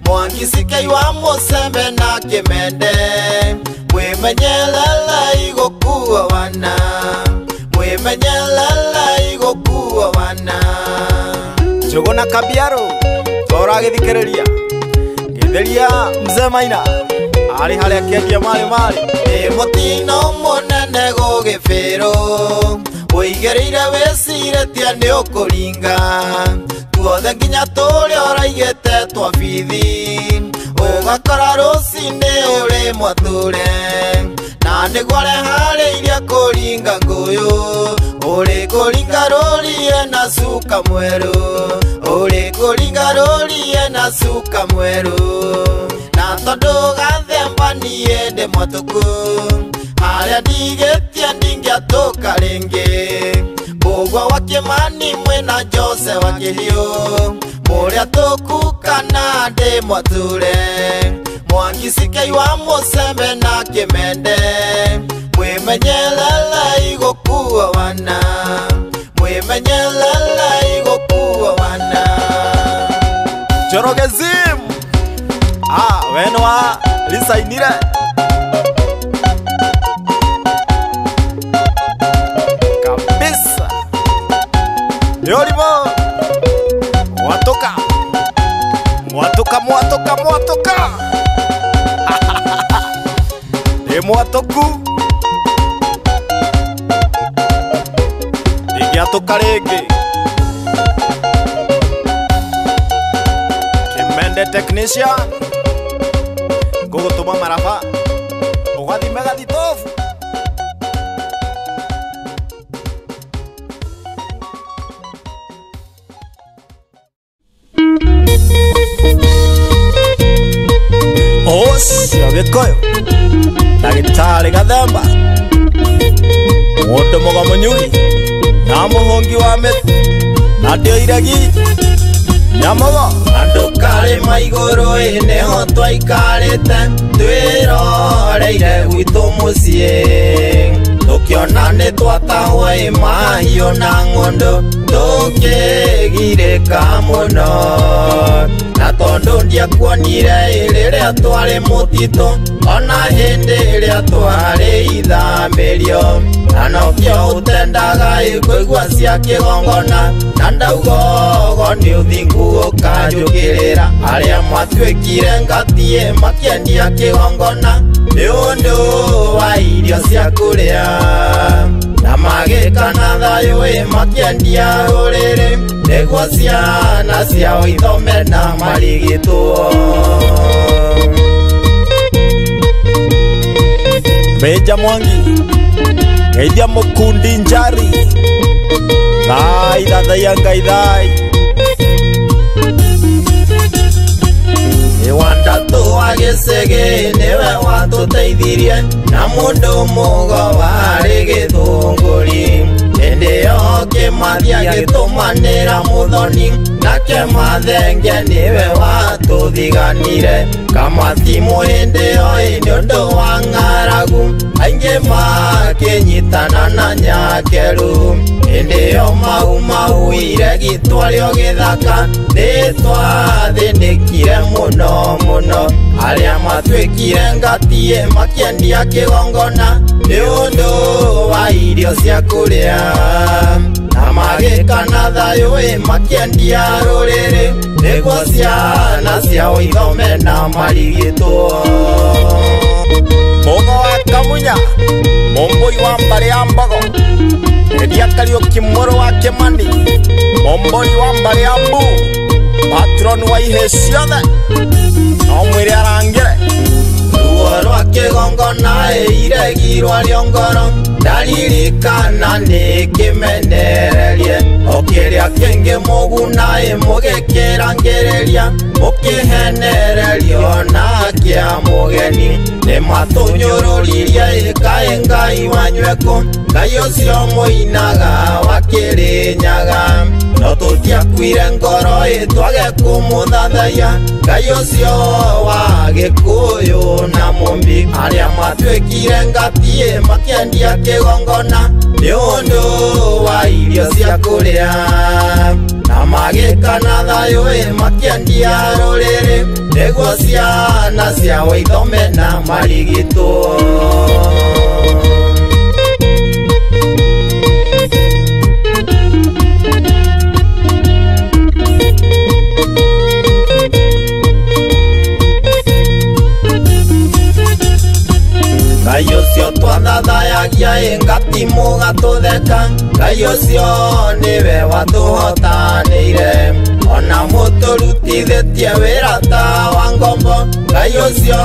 Mwangi Sikei wa Musembe na Kimende mwimenyelele igukua wana mwimenyelele igukua wana Jogo na Kabiaro Twaura githikiriria Githeria Mzee Maina ari haria kiendia mali ni mutino munene gugibiru uigereire wiciretie ni ukuringa tuothe nginya turia uraigite twabithi ugakora rucini uri mwature na niguo rehariirie kuringa nguyu uri kuringa rurie na cuka mweru uri kuringa rurie na cuka mweru na tondu gathemba nie ndi mutuku aria ndigetie ndingiatuka ringi Mbugua wa Kimani mwina Jose wa Kihiu muria tukukana ndi mwature Mwangi Sikei wa Musembe na Kimende mwimenyelele igukua wana mwimenyelele igukua wana Njoroge Zim wenwa lisainire kabisa Yorimo Mwatoka Mwatoku Igiatoka rege Kimende technician Gugutuma marafa Ugathi megathi tofu Osio Gikuyu Ndagitari Gathemba Mundu Mugo Munyui na muhungi wa mithi na ndio iregi Nyamogo andå karä igårå nä ho twaikarä te twäroreire gwitå må ciä tå kä ona nä twatahwo mahiå na ng'åndå tå kä girä ka må no na tondå ndiakuonire rä rä a twarä må titå ona hä ndä ä rä a twarä ithamä rio na nokio å tendaga kå igua cia kä gongona na ndaugogo nä å thingu å kanjå kä rä ra arä a matuä kire ngatiä makiendia kä gongona nä å ndå wa irio cia kå rä a na magä kana thayå makiendia rå rä rä nä guo ciana ciao ithome na marigä two Meja Mwangi Geithia Mukundi Njari Thai thathaia Ngai thai Iwanda tå agä cegä nä we watå teithirie na må ndå må go warä gä thå ngå ri hä ndä yo kä mathia gä tå manä ra må thoni nake mathenge nä we watå thiganire kamatimå hä ndä yo nä å ndå wa ng'aragu aingä makä nyitana na nyakeru hä ndä yo mau ire gitwa rä o gä thaka nä twathä nä kire må no må no arä a matuä kire ngatiä makiendia kä gongona nä å ndå wa irio cia kå rä a na magä kana thayå makiendia rå rä rä nä guo ciana ciao ithome na marigä two Mogo wa Kamunya Momboi wa Mbare ya Mbogo Edia Kariuki Moro wa Kimani Momboi wa Mbare ya Mbu Patron wa ihe ciothe no mwire arangire ruo rwa kä gongona iregirwo rä o ngoro ndaririkana nä kä menererie o kä rä a kä ngä må guna må gä kä rangä rä ria må kä henererio na kä a må geni nä matå nyå rå ririe kaä ngai wanywekå ngai å cio må inaga wakä rä nyaga no tå tiakuire ngoro twage kå må thathaia ngai å cio wa gä kå yå na må mbi arä a matuä kire ngatiä makiendia kä gongona nä å ndå wa irio cia kå rä a na magä kana thayå makiendia rå rä rä nä guo ciana ciao ithome na marigä two ngai å cio twathathayagia ngatimå gatå theka ngai å cio nä we watå hotanä ire ona må tå rutithä tie wä ra ta wa ngombo ngai å cio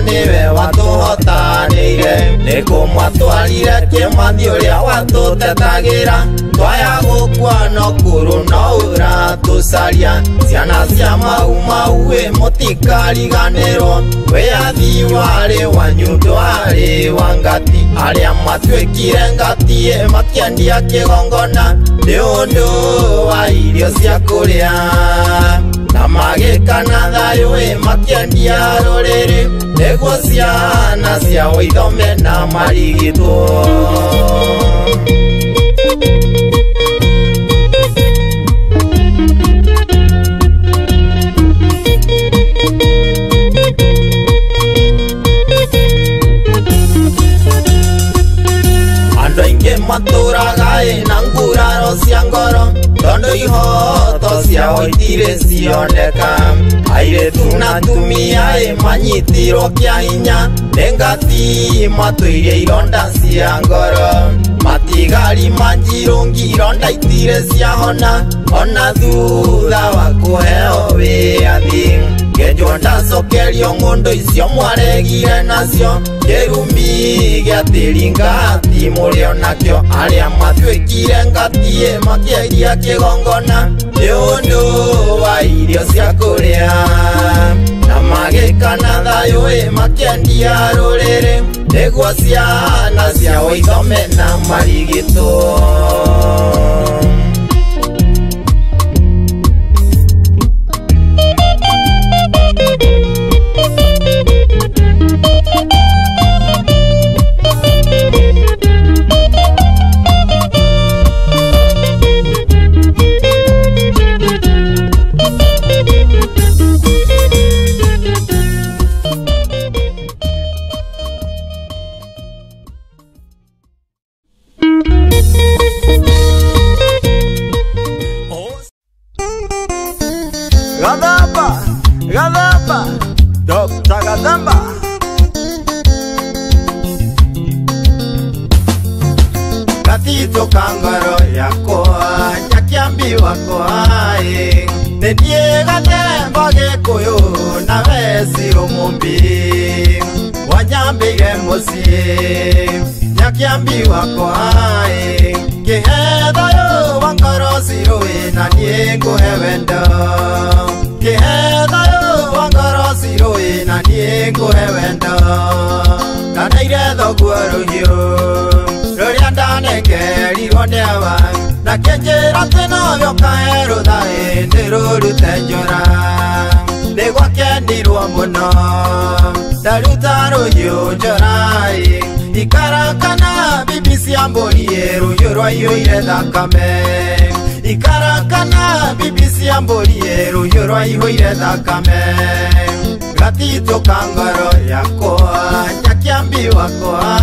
nä we watå hotanä ire nä kå mwatwarire kä mathi å rä a watå tetagä ra twaya gå kwa no kå rå no å ratå caria ciana cia mau må tikariganä rwo wä athi warä wanyu ndwarä wa ngati arä a matuä kire ngatiä makiendia kä gongona nä å ndå wa irio cia kå rä a na magä kana thayå makiendia rå rä rä nä guo ciana ciao ithome na marigä two andå aingä matåraga na nguraro cia ngoro tondå ihoto ciao itirä cioneka airĩtu na atumia manyitirwo kĩa hinya nĩ ngati matũirie ironda cia ngoro matigari manjirũngi ironda itirĩ ciahona ona thutha wa kũheo wĩathi ngenjwo ndacokerio ng'ũndũ icio mwaregire nacio kĩrumi gĩa tĩri ngati mũrĩ onakĩo arĩa matuĩkire ngatiĩ makĩairia kĩgongona nĩ ũndũ wa irio cia kũrĩa na magĩkana thayũ makĩendia rũrĩrĩ nĩguo ciana ciao ithome na marigĩtwo. Gathamba Gatito kangoro yakwa nyakiambi wakwa Nendie gathemba gikuyu na wesi umumbi Wanyambige musie nyakiambi wakwa Kihethayo wangarosirui na nie nguhewenda Kihethayo wangarosirui na nie nguhewenda Nanaire thoguo ruhiu ruria ndanengerirwo nĩ aba na kĩnjĩra atĩ no gĩũkae rũthaĩ ndĩrũrute njora nĩgwakenirwo mũno ndaruta rũhiũ njora ikarakana bibi cia mbũri rũhiũ rwaihũire thakame ikarakana bibi cia mbũri rũhiũ rwaihũire thakame gatitũka ngoro yakwa nyakiambi wakwa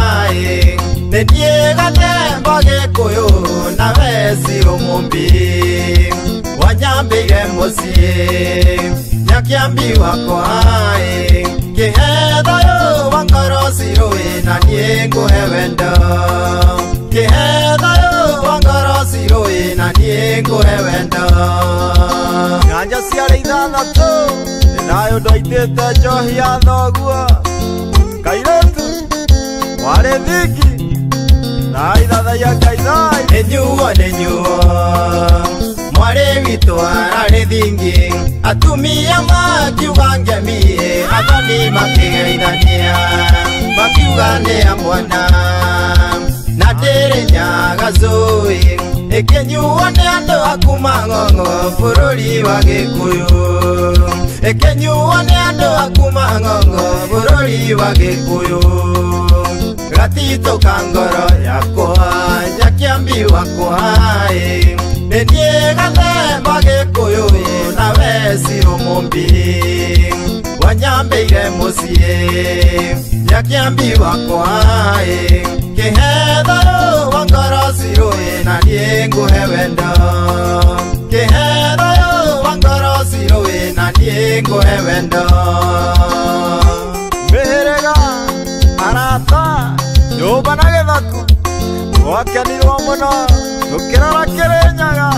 Nendie gathemba gikuyu na wesi umumbi Wanyambire musie nyakiambi wakwa Kihethayo wangarosirui na nie nguhewenda Kihethayo wangarosirui na nie nguhewenda Nyanja ciarĩ ithathatũ nayo ndoitĩte njohi ya thoguo Kairĩtu warĩ thiki na ithathaia kaithai Nenyuo Mwari witũ ararĩ thingi Atumia makiuga ngemie Athoni makĩgeithania Makiuga nĩ a mwana Na ndĩrĩ nyagacũĩ Ĩkĩnyuo nĩ andũ a kuma Ng'ong'o bũrũri wa Gĩkũyũ Ĩkĩnyuo nĩ andũ a kuma Ng'ong'o bũrũri wa Gĩkũyũ Gatitũka ngoro yakwa nyakiambi wakwa Nendie gathemba gĩkũyũ na wesi umumbi Wanyambĩire mucie nyakiambi wakwa Kihethayo wangarosirui na nie nguhewenda Kihethayo wangarosirui na nie nguhewenda Mĩhĩrĩga arata nyũmba na gĩthaku gwakenirwo mũno tũkĩrora Kĩrĩnyaga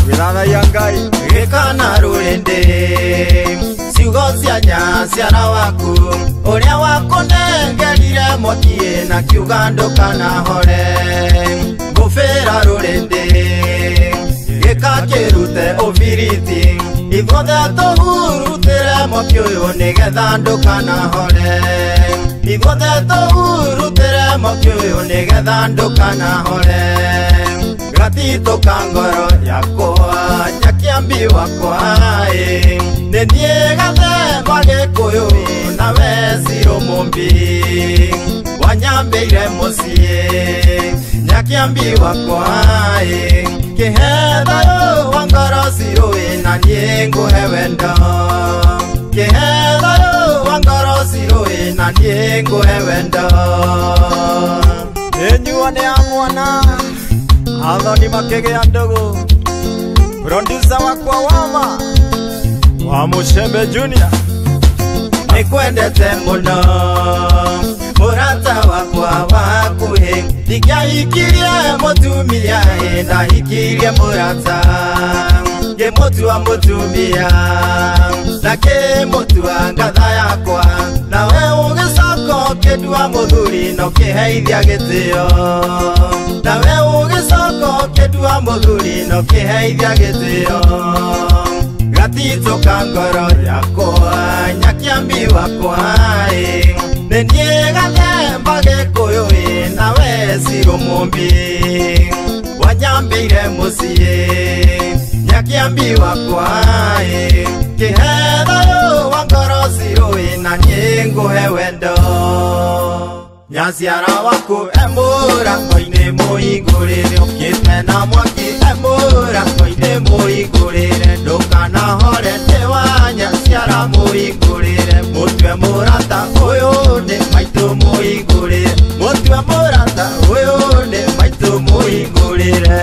twĩrathaia Ngai Gĩkana rũrĩndĩ ciugo cia nyaciara waku ũrĩa wakũnengerire mwaki na kiuga ndũkanahore ngũbĩra rũrĩndĩ gĩka kĩrute ũbiriti ithuothe tũhurutĩre mwaki ũyũ nĩgetha ndũkanahore ithuothe tũhurutĩre mwaki ũyũ nĩgetha ndũkanahore Gatitũka ngoro yakwa nyakiambi wakwa Nendie gathemba gĩkũyũ na wesi umumbi Wanyambĩire mucie nyakiambi wakwa Kihethayo wangarosirui na nie nguhewenda Kihethayo wangarosirui na nie nguhewenda Nĩnyuo nĩ a mwana Athoni makĩgĩa ndũgũ Producer wakwa wama wa Mucembe Junior Nĩkwendete mũno mũrata wakwa wakuhĩ Ndingĩahikirie mũtumia ndahikirie mũrata Ngĩmũtua mũtumia na kĩmũtua ngatha yakwa Nawe ũgĩcoka ũkĩndua mũthuri na ũkĩheithia gĩtĩo Nawe ũgĩcoka ũkĩndua mũthuri na ũkĩheithia gĩtĩo Gatitũka ngoro yakwa nyakiambi wakwa Nendie gathemba gĩkũyũ na wesi umumbi Wanyambĩire mucie nyakiambi wakwa Kihethayo wangarosirui na nie nguhewenda Nyaciara waku mũrango-inĩ mũhingũrĩre ũkĩte na mwaki mũrango-inĩ mũhingũrĩre ndũkanahore nĩ wa nyaciara mũhingũrĩre mũtwe mũrata ũyũ nĩ maitũ mũhingũrĩre mũtwe mũrata ũyũ nĩ maitũ mũhingũrĩre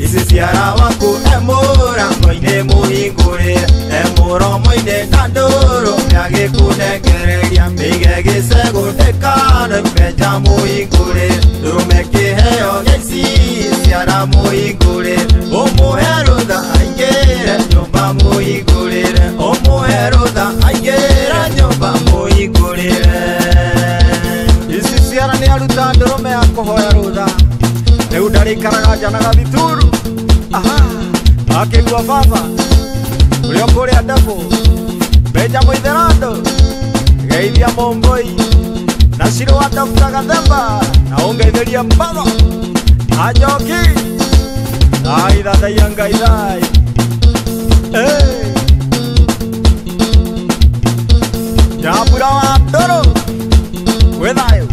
Ici ciara waku mũrango-inĩ mũhingũrĩre mũromo-inĩ na ndũrũ gĩakunengereria mĩige gĩcegũndĩkana mbenja mũhingũrĩ ndũrũme kĩheo gĩci ciara mũhingũrĩre ũmũhe rũtha aingĩre nyũmba mũhingũrĩre ũmũhe rũtha aingĩre nyũmba mũhingũrĩre. Ici ciara nĩ aruta ndũrũme ya kũhoya rũtha rĩu ndarĩikaraga nja na gathituru akĩgua baba ũrĩa kũrĩa ndebũ Benja Mũitherando Geithia Mũmbũi na Ciro wa Dr. Gathemba na ũngeithĩrie Mbatho na Njoki ithathaia Ngai thai Nyambura wa Ndũrũ gwĩ thayũ.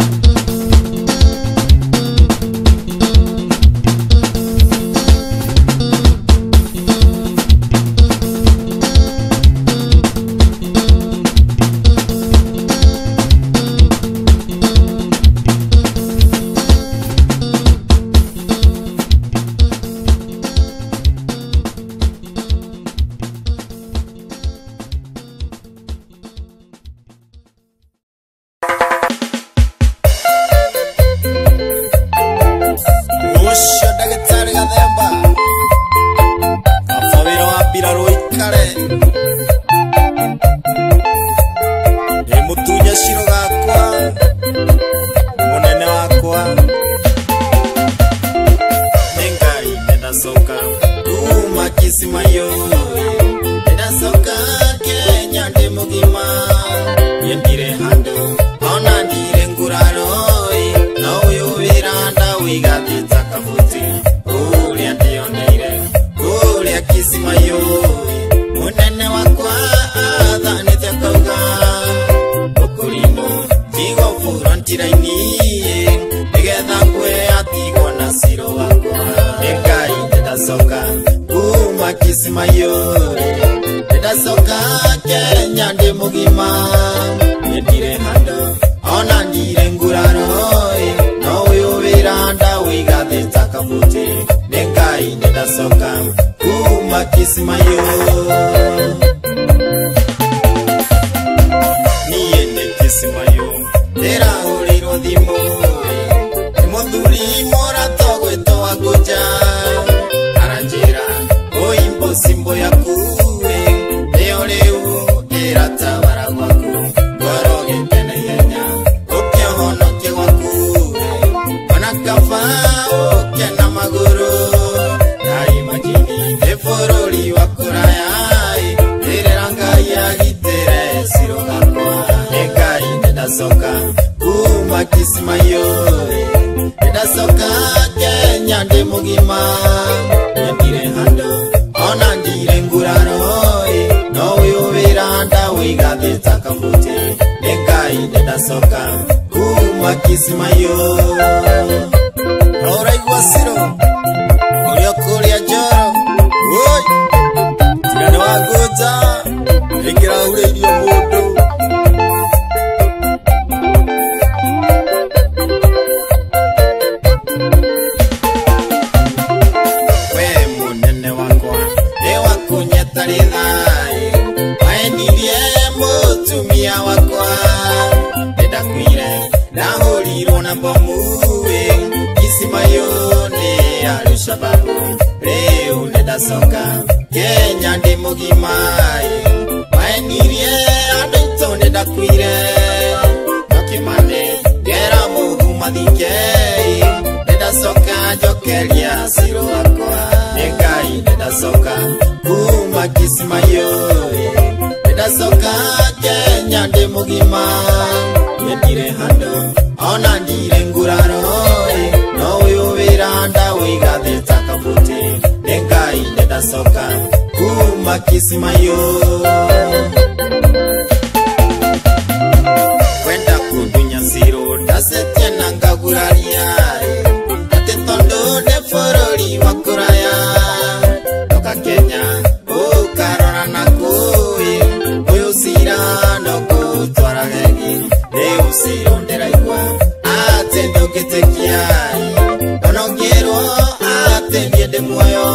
Ate niende muoyo,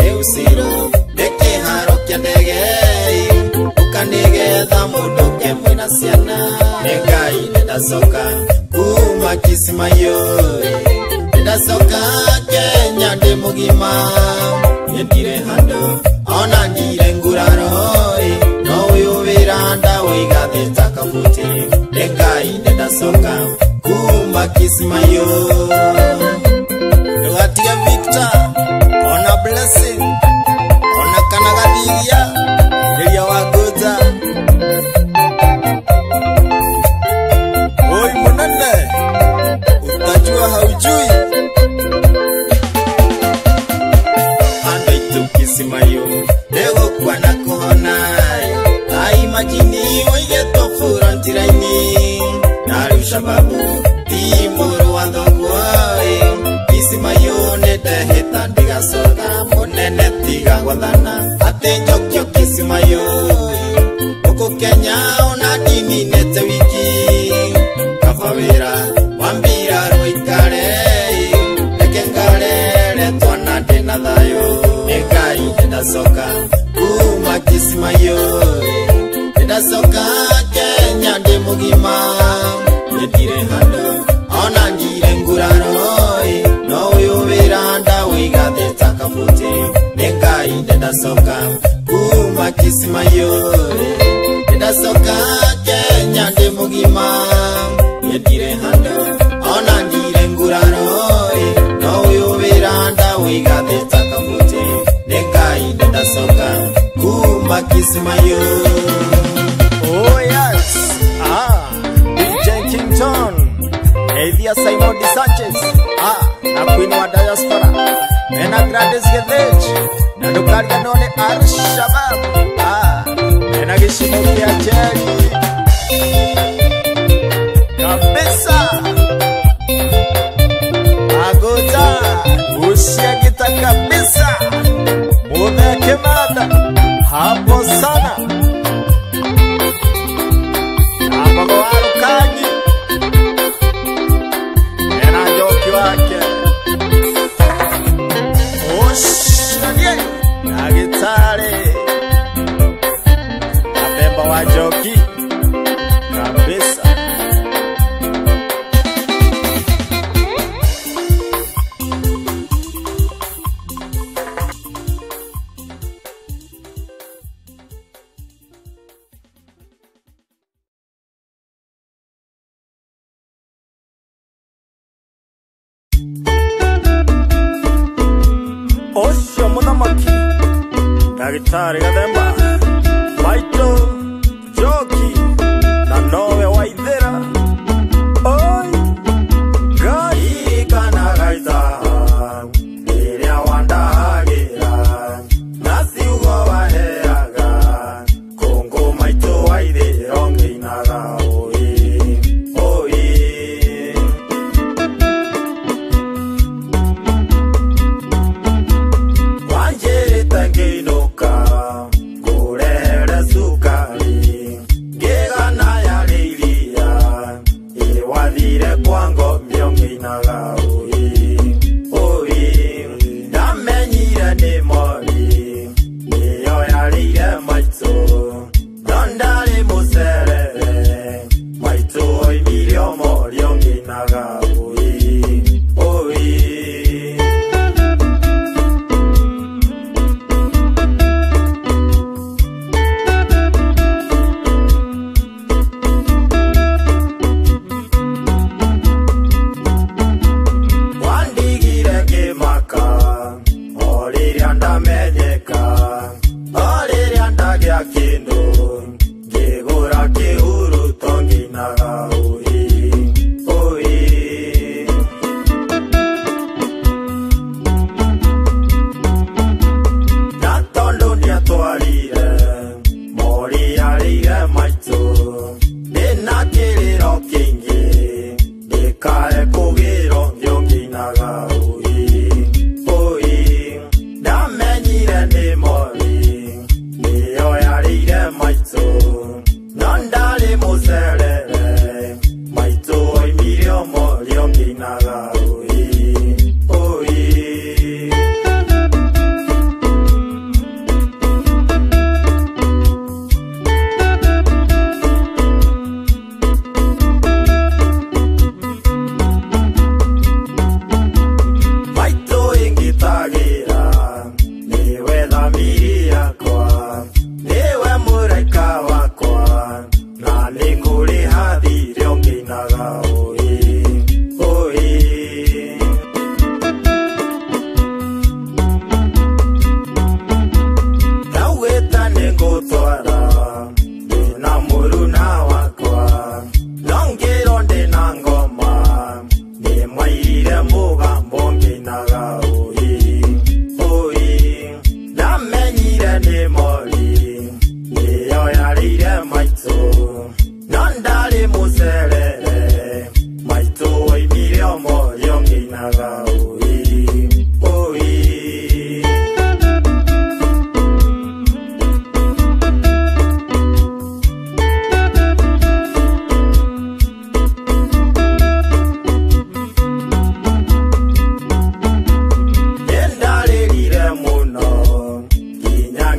eu siro, de que haro que andege. na ciana nĩ Ngai ndacoka kuma Kismayo ndacoka Kenya ndĩ mũgima ndirĩ handũ ona ngire nguraro no ũyũ wĩra ndawĩigathĩte kabuti nĩ Ngai ndacoka kuma Kismayo Ndũgatige Victor ona Blessing ona kana Gathiria Ria wa Goza Oi Munene utajua haujui Andaitu Kismayo Nego kwa na kuhona Ai majini Oigeto fura ntiraini Nari shababu Timuru wa ndogwai Kismayo Nedeheta ndigacoka Munene tiga gwathana Ate njokio Kismayo Uku Kenya ona dini nete wiki Kafawira Wambira roikare Ekengare Retwana dena thayo Ngai ndacoka kuma Kismayo ndacoka Kenya ndĩ mũgima ndirĩ handũ ona ngire nguraro no ũyũ wĩra ndawĩigathĩte kabuti nĩ Ngai ndacoka kuma Kismayo ndacoka Kenya ndĩ mũgima ndirĩ handũ ona ngire nguraro no ũyũ wĩra ndawĩigathĩte kabuti nĩ Ngai ndacoka kuma Kismayo Oh yes, DJ Kington, Evia Simon de Sanchez, na Queen wa Diaspora, Nena Grandes Gevech, na Lukaria Nole Al-Shabaab, Nena Gishimokia Jerry, Kabisa, Agoda, Ushia Gita Kabisa, Mume Kemada, hapo sana. Warukaji Nena joki wake Oshadie na gitare Napemba wa joki Kabisa Osho Munamaki Dagitari Gademba Maito Joki Nanowe Waithera Oi Gai Kana Gaita Niria Wanda Hagira Nasi Ugo Waheaga Kongo Maito Waithera Ongi Naga So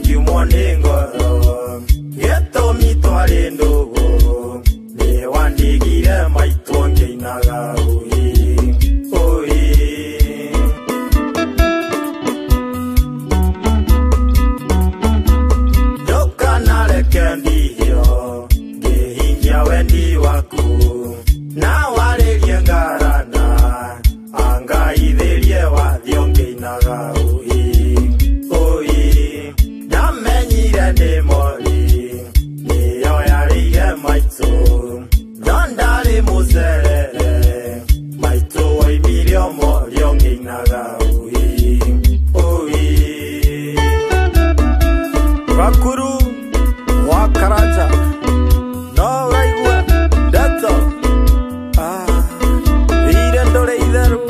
tũngiumwo nĩ ngoro gĩtũmi twarĩ ndũgũ nĩ wandigire maitũ ngĩinaga ũi ũi ndũkanareke ndihio ngĩhingia wendi waku na warĩrie ngarana angaithĩrie wathio ngĩinaga ũi ũi ndamenyire nĩ mori nĩyo yarĩire maitũ no ndarĩ mũcerere maitũ waimire morio ngĩinaga ũi ũi Rakuru wa Karanja no ũraigua ndeto ire ndũrĩ itherũ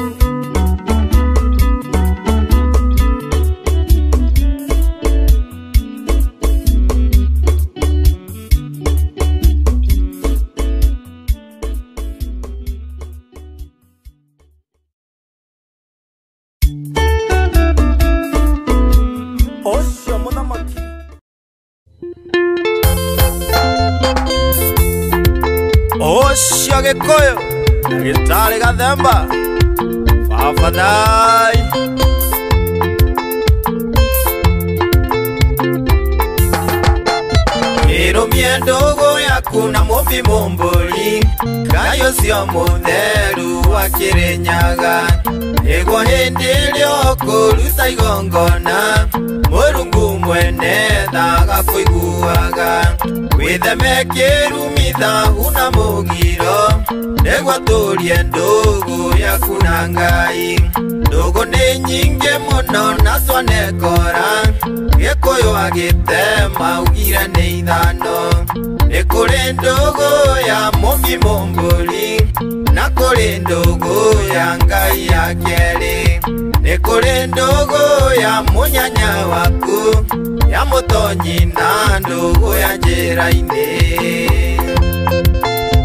ũcio mũthamaki ũcio gĩkũyũ gĩtarĩ gathemba babathai ĩrũmie ndũgũ yaku na mũmbi mũmbũri Ngai ũcio mũtheru wa Kĩrĩnyaga nĩguo hĩndĩ ĩrĩa ũkũruta igongona Mũrungu mwene thaga kũiguaga wĩtheme kĩrumi thahu na mũgiro nĩguo tũrie ndũgũ yaku na Ngai ndũgũ nĩ nyingĩ mũno na twanekora gĩkũyũ agĩtema ugire nĩ ithano nĩ kũrĩ ndũgũ ya mũmbi mũmbũri na kũrĩ ndũgũ ya Ngai ya kerĩ nĩ kũrĩ ndũgũ ya mũnyanya waku ya mũtonyi na ndũgũ ya njĩra-inĩ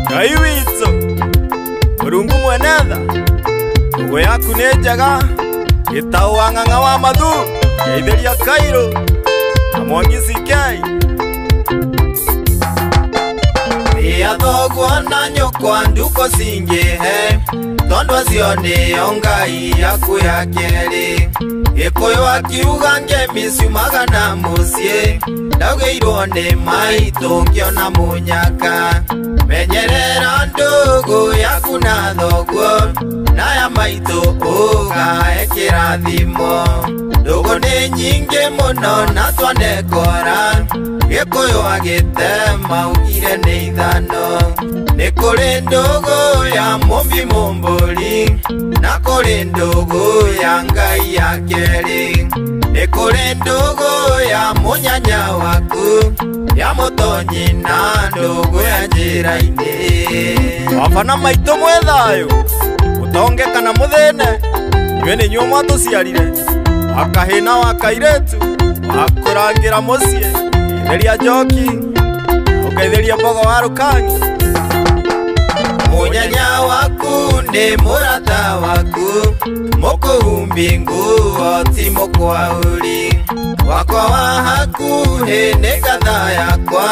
Ngai witũ Mũrungu mwene tha ndũgũ yaku nĩ njega gĩtaũ wa ng'ang'a wa mathu geithĩria Kairũ na Mwangi CK Nĩa thoguo na nyũkwa nduko cingĩhe tondũ acio nĩo Ngai yaku ya kerĩ gĩkũyũ akiuga ngemi ciumaga na mũciĩ ndaugĩirwo nĩ maitũ ngĩona mũnyaka menyerera ndũgũ yaku na thoguo naya maitũ ũgae kĩrathimo ndũgũ nĩ nyingĩ mũno na twanekora gĩkũyũ agĩtema ugire nĩ ithano nĩ kũrĩ ndũgũ ya mũmbi mũmbũri na kũrĩ ndũgũ ya Ngai ya kerĩ nĩ kũrĩ ndũgũ ya mũnyanya waku ya mũtonyi na ndũgũ ya njĩra-inĩ wabana maitũ mwĩ thayũ mũtongeka na mũthĩne inyuĩ nĩ inyuĩ mwatũciarire wakahĩ na wa kairĩtu wakũrangĩra mũciĩ geithĩria Njoki ũgeithĩria Mbogo wa Rũkang'i mũnyanya waku nĩ mũrata waku mũkũhumbi nguo ti mũkwaũri wakwa wa hakuhĩ nĩ ngatha yakwa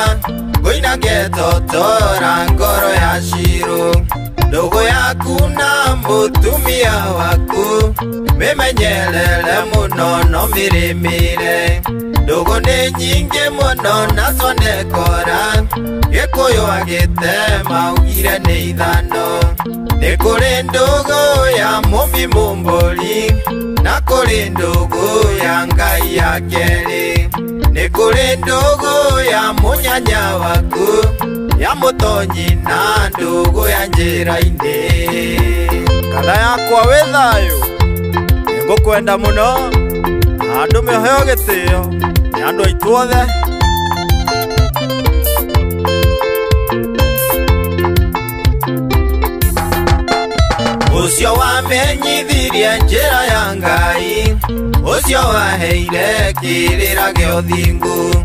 ngũina ngetotora ngoro ya Shirũ ndũgũ yaku na mũtumia waku mĩmenyerere mũno no mĩrĩmĩre ndũgũ nĩ nyingĩ mũno na twanekora gĩkũyũ agĩtema ugire nĩ ithano nĩ kũrĩ ndũgũ ya mũmbi mũmbũri na kũrĩ ndũgũ ya Ngai ya kerĩ nĩ kũrĩ ndũgũ ya mũnyanya waku ya mũtonyi na ndũgũ ya njĩra-inĩ Kada yakwa wĩ thayũ nĩngũkwenda mũno na andũ mĩheo gĩtĩo nĩ andũ aitũ othe ũcio wamenyithirie njĩra ya Ngai ucio waheire kirira gio thingu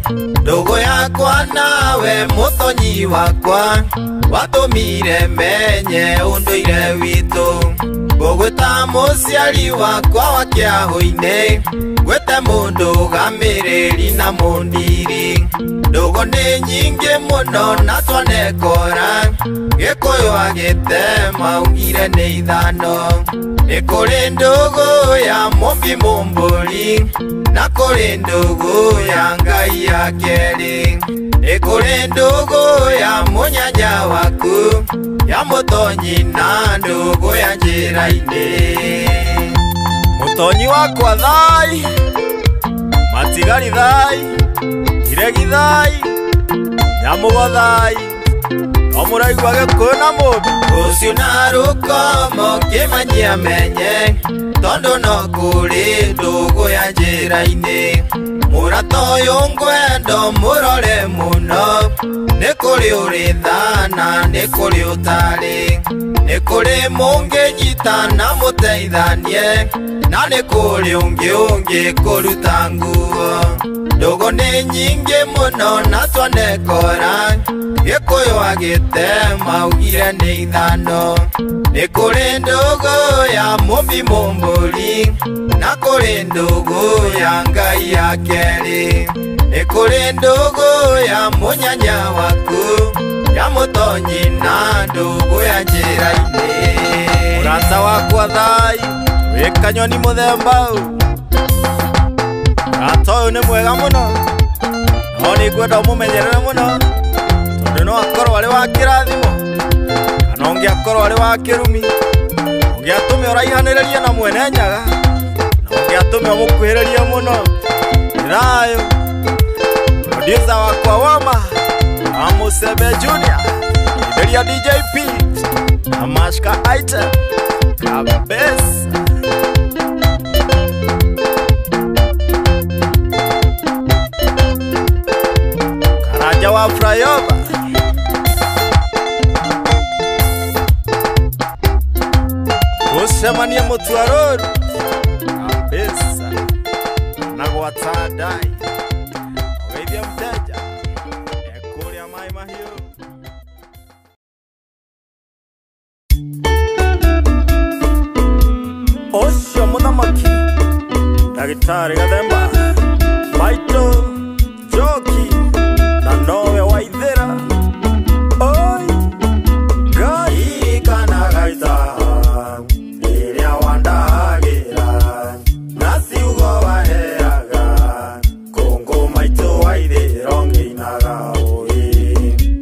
ndugu yakwa nawe mutonyi wakwa watumire menye unduire witu ngugwita muciari wakwa wa kiahu-ini gwite mundu gamiriri na mundiri ndugu ni nyingi muno na twanekora gikuyu agitema ugire ni ithano ni kuri ndugu ya mumbi mumburi na kuri ndugu ya ngai ya keri ni kuri ndugu ya munyanya waku ya mutonyi na ndugu ya njira-ini mutonyi wakwa thai matigari thai iregi thai nyamugo thai omuraigua gikuyu na mundu ucio na rukomo kimanyia menye tondu no kuri ndugu ya njira-ini murata uyu ngwendo murore muno ni kuri uri thana ni kuri utari ni kuri munginyitana muteithanie na ni kuri ungi kuruta nguo ndugu ni nyingi muno na twanekora gikuyu agitema ugire ni ithano ni kuri ndugu ya mumbi mumburi na kuri ndugu ya ngai ya keri ni kuri ndugu ya munyanya waku ya mutonyi na ndugu ya njira-ini murata wakwa thai wi kanyoni muthemba murata uyu ni mwega muno no ni ngwenda umumenyerere muno tondu no akorwo ari wa kirathimo kana ungiakorwo ari wa kirumi ungiatume uraihaniririe na mwene nyaga na ungiatume umukuhiririe muno thayo producer wakwa Woma Amusebe Junior Iberia DJP Amashka Item kabisa Karaja wa Fryoba usemanie mutwaruru kabisa nagwatadai ogeithia mteja ekuria mai mahiu ucio muthamaki ndagitari Gathemba Maito Joki na nowe Waithira oi gai kana gaita iria wandagira nasi ugo waheaga kongo Maito Waithira nginaga oi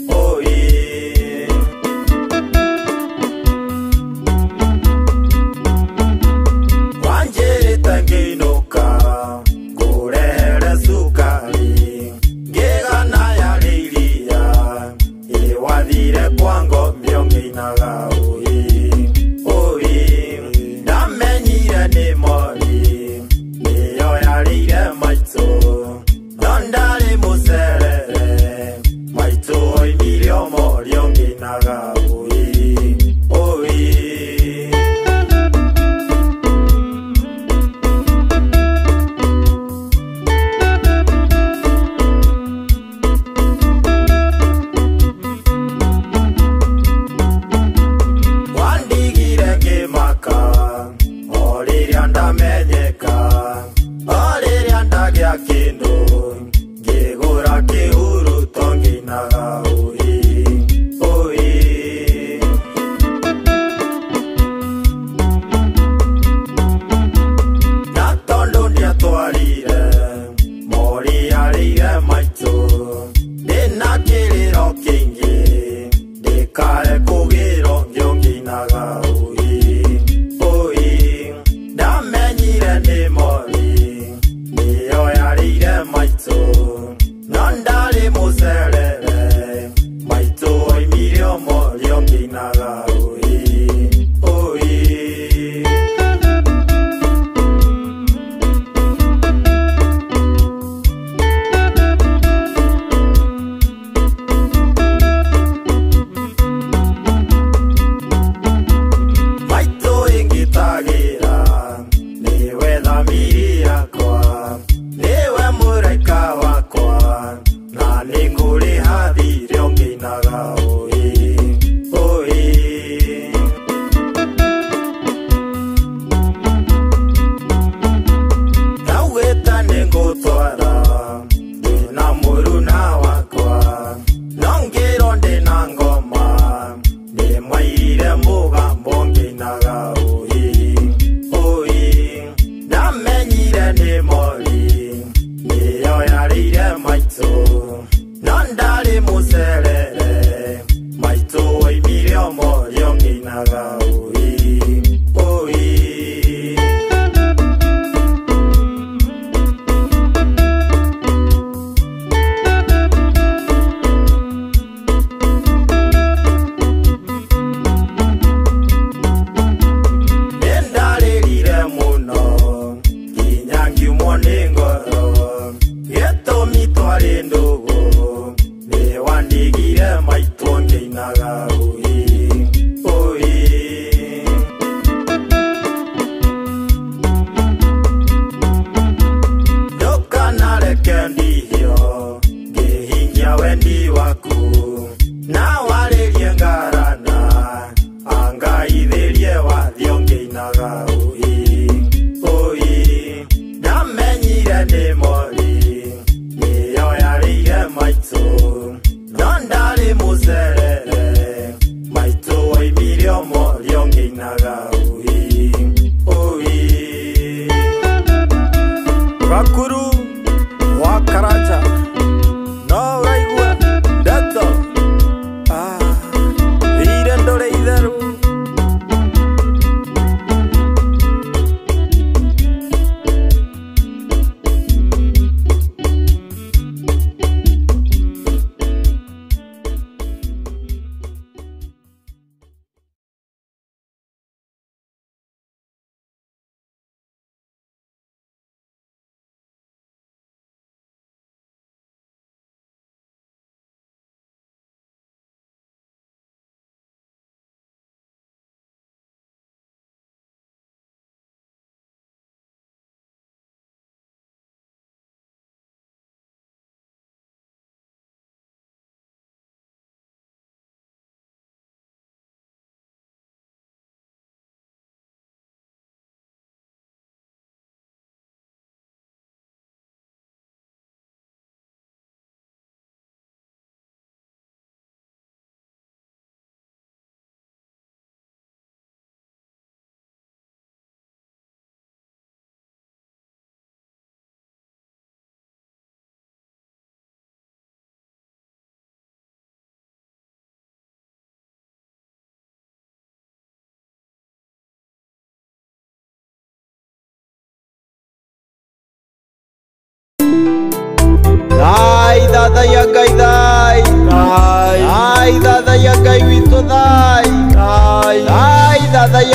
oi wanjirita nginuka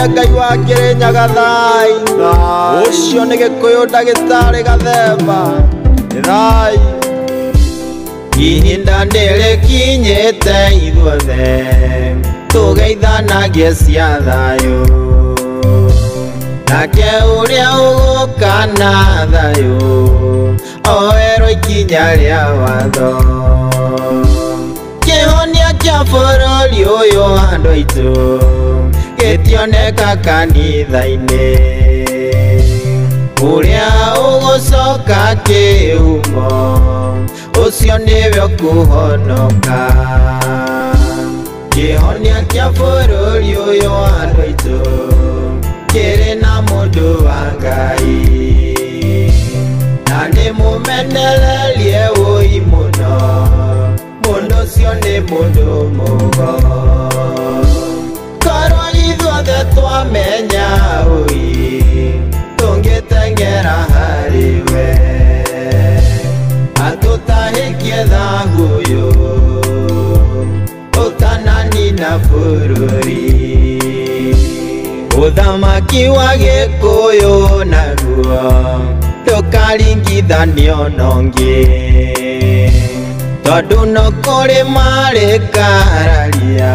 ya Ngai wa Kirinyaga thai ucio nĩ Gĩkũyũ ndagĩtarĩ Gathemba thai ihinda nĩrĩkinyĩte ithuothe tũgeithanagie cia thayũ nake ũrĩa ũgũka na thayũ oerwo ikinya rĩa watho kĩhonia kĩa bũrũri ũyũ andũ aitũ gĩtioneka kanitha-inĩ ũrĩa ũgũcoka kĩhumo ũcio nĩwe ũkũhonoka kĩhonia kĩa bũrũri ũyũ andũ aitũ kĩrĩ na mũndũ wa Ngai na nĩmũmenererie ũi mũno mũndũ ũcio nĩ mũndũ mũgo korwo ithuothe twamenya ũi tũngĩteng'era harĩ we atũtahĩkie thagũyũ ũtananina bũrũri ũthamaki wa Gĩkũyũ naguo ndũkaringithanio na ũngĩ tondũ no kũrĩ marĩkararia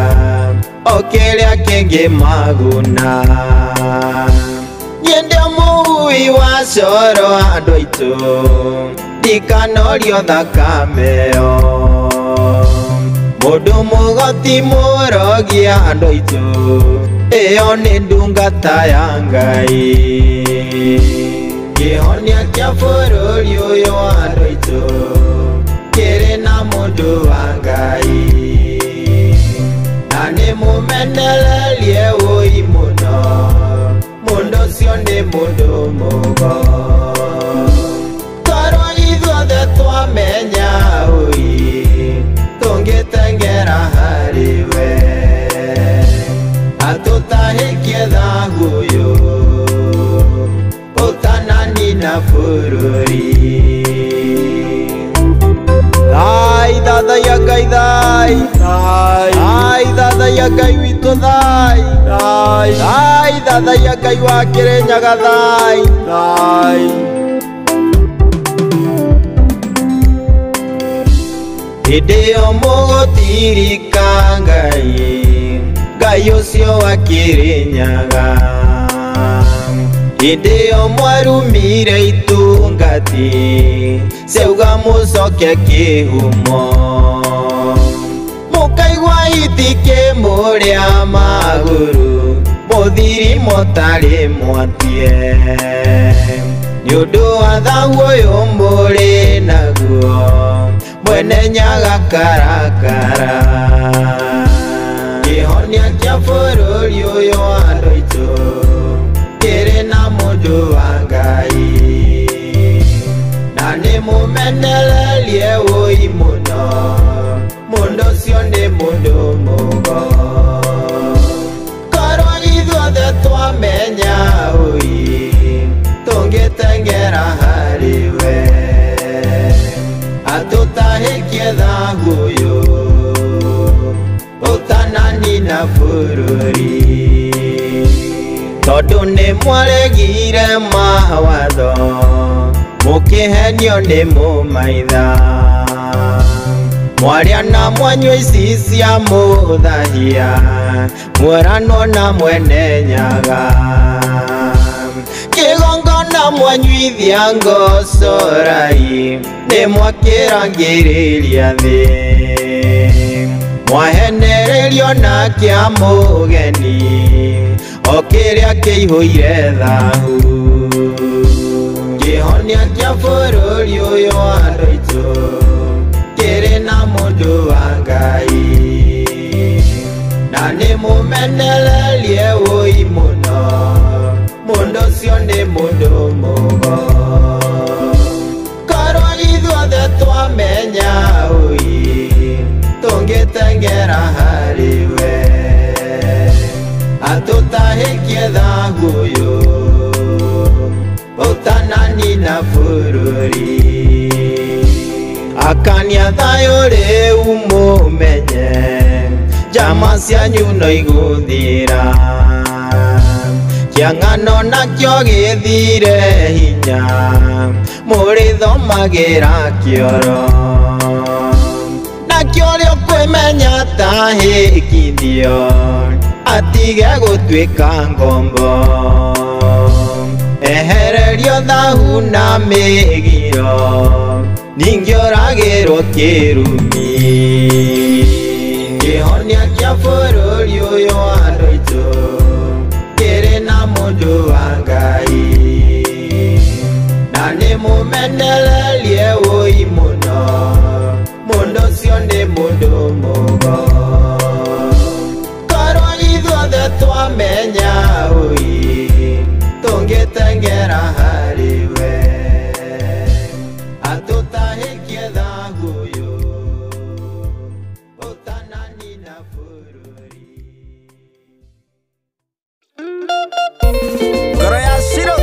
o kĩrĩa kĩngĩmaguna niĩ ndĩ mũhui wa coro andũ aitũ ndikanorio thakame ĩyo mũndũ mũgoti mũrogia andũ aitũ ĩyo nĩ ndungata ya Ngai kĩhonia kĩa bũrũri ũyũ andũ aitũ kĩrĩ na mũndũ wa Ngai na nĩmũmenererie ũi mũno mũndũ ũcio nĩ mũndũ mũgo korwo ithuothe twamenya ũi tũngĩteng'era harĩ we atũtahĩkie thagũyũ ũtananina bũrũri thai thathaia Ngai thai thai thathaia Ngai witũ thai thai thathaia Ngai wa Kirinyaga thai thai hĩndĩ ĩyo mũgũtirika Ngai Ngai ũcio wa Kirinyaga hĩndĩ ĩyo mwarumire itungati ciauga mũcoke kĩhumo mũkaigua itikĩmũrĩa magũrũ mũthiri mũtarĩ mwatie nĩ ũndũ wa thagũ ũyũ mũrĩ naguo mwene nyaga karakara kĩhonia kĩa bũrũri ũyũ andũ aitũ kĩrĩ na mũndũ wa Ngai na nĩmũmenererie ũi mũno mũndũ ũcio nĩ mũndũ mũgo korwo ithuothe twamenya ũi tũngĩteng'era harĩ we atũtahĩkie thagũyũ ũtananina bũrũri tondũ nĩ mwaregire mawatho mũkĩhenio nĩ mũmaitha mwarĩa na mwanyua ici cia mũthahia mweranwo na mwene nyaga kĩgongona mwanyuithia ngocorai nĩ mwakĩrangĩrĩria thĩ mwahenererio na kĩa mũgeni o kĩrĩa kĩihũire thahu kĩhonia kĩa bũrũri ũyũ andũ aitũ kĩrĩ na mũndũ wa Ngai na nĩmũmenererie ũi mũno mũndũ ũcio nĩ mũndũ mũgo korwo ithuothe twamenya ũi tũngĩteng'era harĩ we atũtahĩkie thagũyũ ũtananina bũrũri akania thayũ rĩu mũmenye njama cianyu no igũthira Kĩang'ano nakĩo gĩthire hinya mũrĩthomagĩra kĩoro nakĩo rĩo kwĩmenya tahĩkithio atige gũtuĩka ngombo ehererio thahu na mĩgiro ningĩ oragĩrwo kĩrumi kĩhonia kĩa bũrũri ũyũ wa andũ aitũ kĩrĩ na mũndũ wa Ngai na nĩmũmenererie ũi mũno mũndũ ũcio nĩ mũndũ mũgo korwo ithuothe twamenya ũi tũngĩtengera harĩ we atũtahĩkie thahu ũyũ ũtananina bũrũri. Ngoro ya Shiro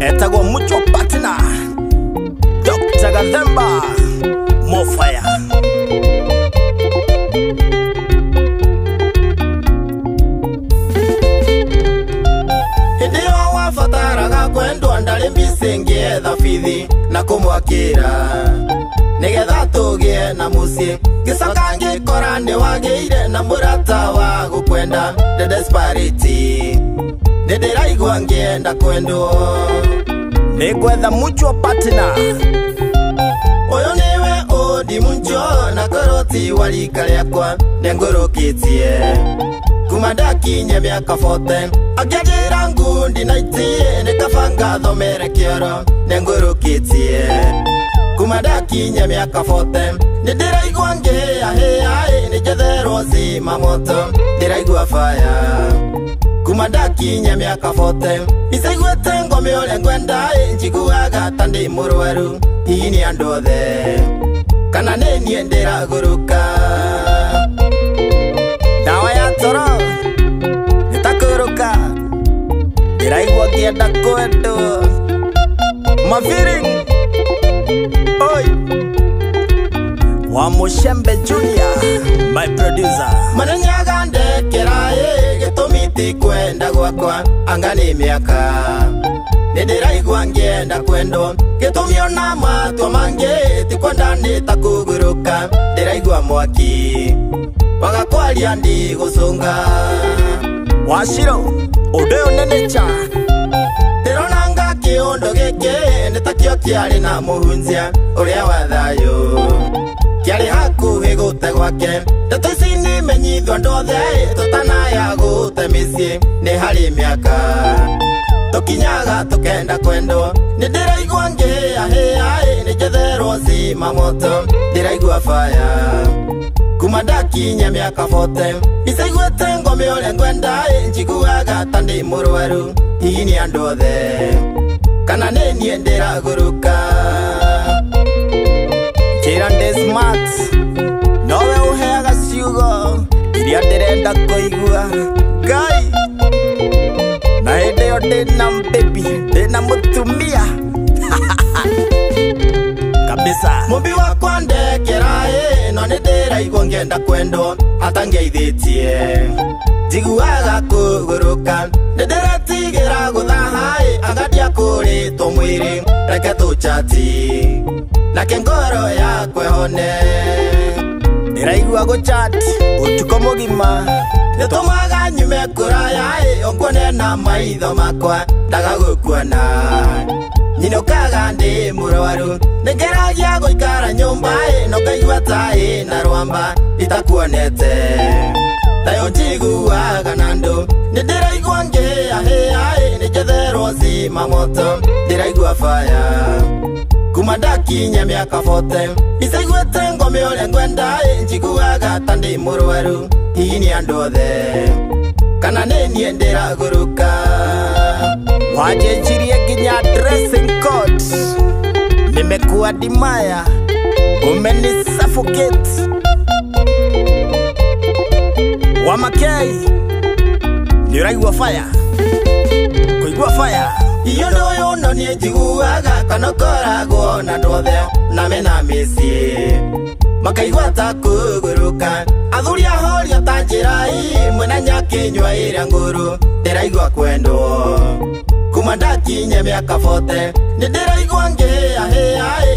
etagwo Mucho Partner Dr. Gathemba Mofaya. Hĩndĩ ĩyo wabataraga kwendwo ndarĩ mbici ngĩetha bithi na kũmwakĩra nĩgetha tũgĩe na mũciĩ ngĩcoka ngĩkora nĩwagĩire na mũrata wa gũkwenda the desperate nĩndĩraigua ngĩenda kwendwo nĩngwetha Mucho Partner ũyũ nĩwe ũndi Mucho na koroti wa rika rĩakwa nĩngũrũkĩtie kuma ndakinye mĩaka 40 akĩnjĩra ngundi na itie nĩkabanga thomere kĩoro nĩngũrũkĩtie kuma ndakinye mĩaka 40 nĩndĩraigua ngĩhĩahĩa nĩnjetherwo zima moto ndĩraigua faya kuma ndakinye mĩaka 40 icaiguĩte ngome ũrĩa ngwenda njiguaga ta ndĩ mũrwaru hihi nĩ andũ othe kana nĩ niĩ ndĩragũrũka dawa ya toro nitakũrũka ndĩraigua ngĩenda kwendwo Maviring oi wa Mushembe Junior my producer manenyaga ndekera gĩtũmi ti kwenda gwakwa anga nĩ mĩaka nĩndĩraigua ngĩenda kwendwo gĩtũmi ona matua mangĩ ti kwenda nĩ ta kũgũrũka ndĩraigua mwaki waga kwaria ndigũcũnga Washiro ũndũ ũyũ nĩ nature ndĩronanga kĩũndũ gĩkĩ nĩ takĩo kĩarĩ na mũhunjia ũrĩa wa thayũ kĩarĩ hakuhĩ gũte gwake ndeto ici nĩmenyithwo andũ othe tũtanaya gũte mĩciĩ nĩ harĩ mĩaka tũkinyaga tũkenda kwendwo nĩndĩraigua ngĩhĩahĩa nĩnjetherwo zima moto ndĩraigua faya kuma ndakinye mĩaka 40 icaiguĩte ngome ũrĩa ngwenda njiguaga ta ndĩ mũrwaru hihi nĩ andũ othe kana nĩ niĩ ndĩragũrũka njĩra ndĩ smart nowe ũheaga ciugo iria ndĩrenda kũigua Ngai na hĩndĩ ĩyo ndĩna baby ndĩna mũtumia kabisa mũmbi wakwa ndekera no nĩndĩraigua ngĩenda kwendwo atangĩithĩtie njiguaga kũgũrũka nĩndĩretigĩra gũthaha agatia kũrĩtwo mwĩrĩ reke tũchati nake ngoro yakwa ĩhone ndĩraigua gũchati ũtukũ mũgima nĩtũmaga nyume kũraya ũnguone na maitho makwa ndagagũkuona nyinũkaga ndĩ mũrwaru nĩngeragia gũikara nyũmba no ngaigua ta na rwamba itakuonete tayo njiguaga na andũ nĩndĩraigua ngĩhĩahĩa nĩnjetherwo zima moto ndĩraigua faya kuma ndakinye mĩaka 40 icaiguĩte ngome ũrĩa ngwenda njiguaga ta ndĩ mũrwaru hihi nĩ andũ othe kana nĩ niĩ ndĩragũrũka wajenjirie nginya dressing code nimekuadimaya umenisuffocate Wamakei nĩũraigua fire kũigua fire iyo ndũyũ no niĩ njiguaga kana ũkoragwo na andũ othe na mena mĩciĩ makaigua ta kũgũrũka athuri ahoria ta njirai mwena nyakinywa iria nguru ndiraigua kwendwo kuma ndakinye miaka 40 ndiraigua ngihia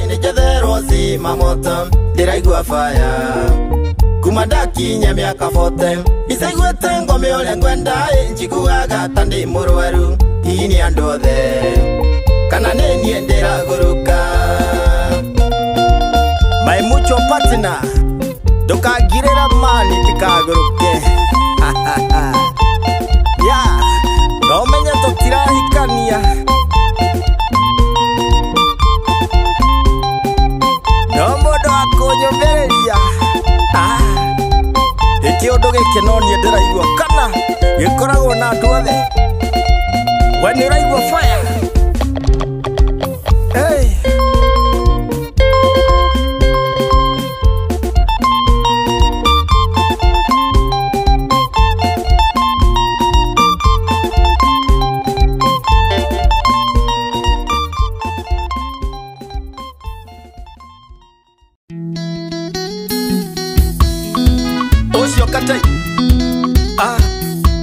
nijetherwo zima moto ndiraigua faya kuma ndakinye miaka 40 isaiguete ngome uria ngwenda njiguaga ta ndi murwaru ini andu othe kana nenie ndiraguruka my mucho partner ndukangirira mani ndikaguruke ya no menye tutirahikania no mundu akunyumiriria iki undu giki no nie ndiraigua kana gikoragwo na andu othe we ni uraigua fire hey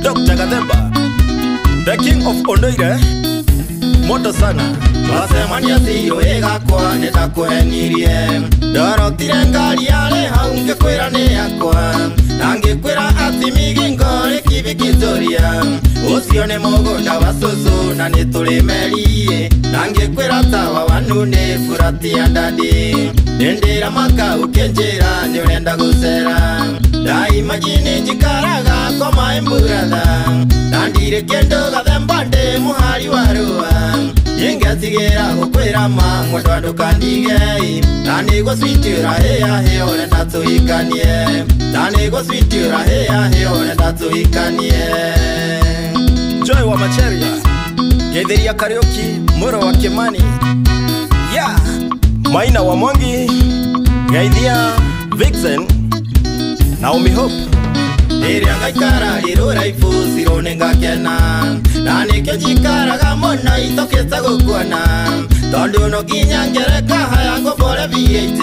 Dr. Gathemba, the king of Ondoire, moto sana. Wasemania siyo egakwa nitakuhenirie ndorotire ngari yale hau ngekwira ni yakwa na ngekwira ati migingo rikibi kitoria ucio ni mugunda wa susu na niturimerie na ngekwira tawa wanu ni furati ya ndadi ndindira maka ukenjira ni urenda gucera daima jini njikaraga kwa maimburatha nandire kendo Gathemba ndi muhari wa rua ingatigira gukwira ma mwendu andukandigei na niguo switira hia hia urenda tuhikanie na niguo switira hia hia urenda tuhikanie Joy wa Macheria Githiria Kariuki Muro wa Kimani yeah Maina wa Mwangi Gaithia Vixen Naomi Hope iria ngaikara rirura ifucirwo nĩ ngakena na nĩkĩo njikaraga mũno itokĩte gũkuona tondũ no nginya ngereka haya ngũbore V8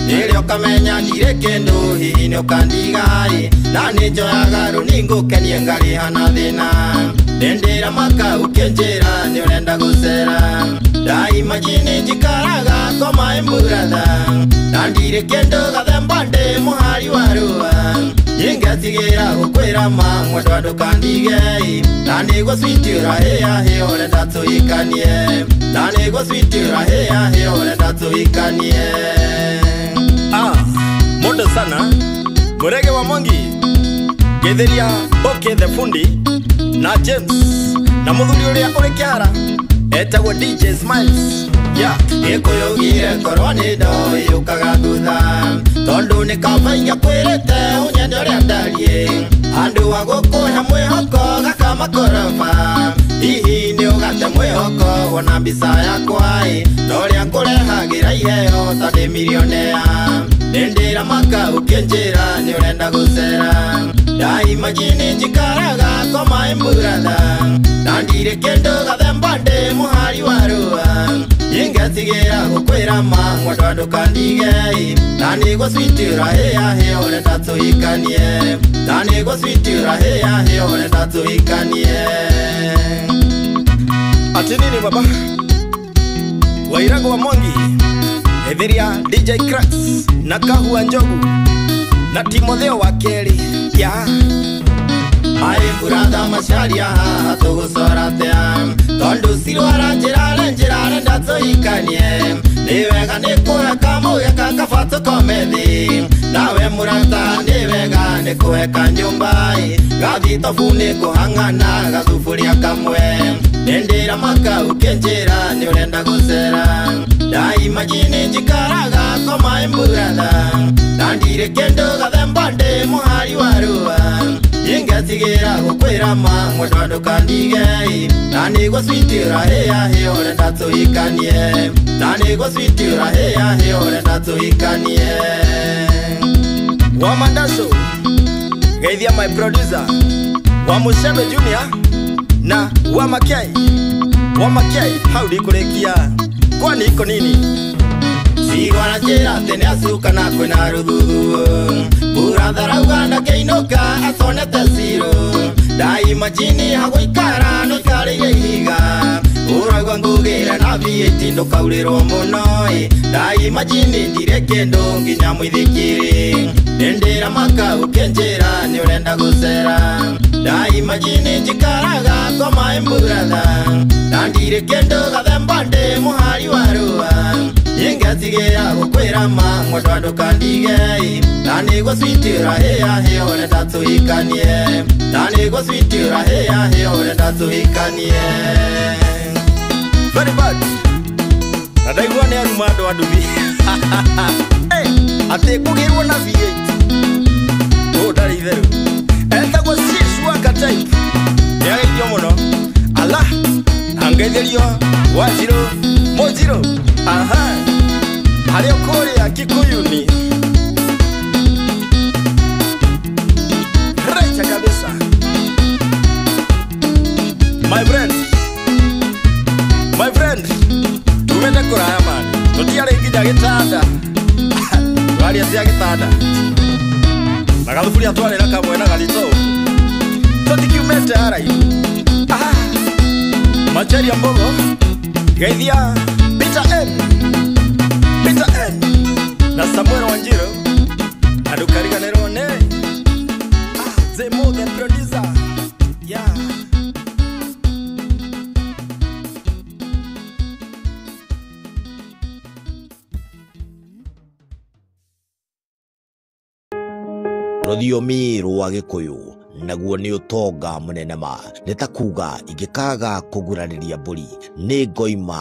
rĩrĩa ũkamenya ndirĩ kĩndũ hihi nĩ ũkandigai na nĩ njoyaga rũni ngũkenie ngarĩha na thĩna ndĩndĩra maka ũkĩnjĩra nĩ ũrenda gũcera daima jini njikaraga kwa maimburatha na ndirĩ kĩndũ Gathemba ndĩ mũhari wa rũa ingatigira gukwira ma mwendu andukandigei na niguo switira hia hia urenda tuhikanie na niguo switira hia hia urenda tuhikanie moto sana Murege wa Mwangi Githiria Boke the Fundi na James na muthuri uria uri kiara etagwo DJ Smiles ya ikuyugire korwo ni ndoi ukaga thutha tondu ni kabainga kwirite unyende uria ndarie andu agukuhe mwihoko gakamakoroba hihi ni ugate mwihoko wona mbica yakwai noria ngurehagira iheo ta ndi milionea ndindira maka ukinjira ni urenda gucera daima jini njikaraga kwa maimburatha na ndirĩ kĩndũ Gathemba ndĩ mũhari wa rũa ingatigira gukwira ma mwendu andukandigei na niguo switira hia hia urenda tuhikanie na niguo switira hia hia urenda tuhikanie ati nini baba Wairago wa Mwangi Githiria DJ Cracks na Kahua Njogu na Timotheo wa Keri ya Ai burada macharia haha tugucoratea tondu cirwara njirare ndatuhikanie ni wega ni kuheka muheka kaba tukome thi nawe murata ni wega ni kuheka nyumbai gathi tobu ni kuhang'ana gathuburia kamwe ndindira maka ukinjira ni urenda gucera daima jini njikaraga kwa maimburatha na ndirĩ kĩndũ Gathemba ndĩ mũhari wa rũa ingatigira gukwira ma mwendu andukandigei na niguo switira hia hia urenda tuhikanie na niguo switira hia hia urenda tuhikanie wa Mandaso Geithia my producer wa Mushebe Junior na wa Makei hau ndikurikia kwani iko nini sigwana njira tene asuka na kwena ruthuthua pura tharauga keinoka atonete zero daima chini haguikara no ikariire ihiga uragwa ngugira na vieti ndukaurĩrwo mũno daima chini ndire kĩndũ nginya mwithikiri ndĩndĩra maka ũkĩnjĩra nĩ ũrenda gũcera daima chini njikaraga ngoma ĩmburatha na ndirĩ kĩndũ gathemba ndĩ mũhari wa rũa ingatigĩra gũkwĩra ma mwendwa ndũkandige na nĩgũcwitĩra hĩa ũrenda tũhikanie na nĩgũcwitĩra hĩa ũrenda tũhikanie. Very bad. Na ndaigua nĩ aruma andũ a nduthi atĩ kũgĩrwo na V8 ndarĩ itherũ etagwo Sishwaka type nĩageithio mũno ala na ngeithĩrio Wanjirũ Mũnjirũ harĩa kũrĩa Kikuyu-inĩ recha kabisa my friend tumende kũraya mani tũtiarĩ nginya gĩtanda twarĩa cia gĩtanda na gathuburia twarĩ na kamwe na garitũ tũtikiumĩte haraihu Macharia Mbogo geithia Peter N na Samuel Wanjirũ andũ kariganĩrwo nĩ Zemo the producer yeah. Rũthiomi rwa Gĩkũyũ naguo nĩ ũtonga mũnene ma nĩ ta kuga ingĩkaga kũguranĩria mbũri nĩ ngoima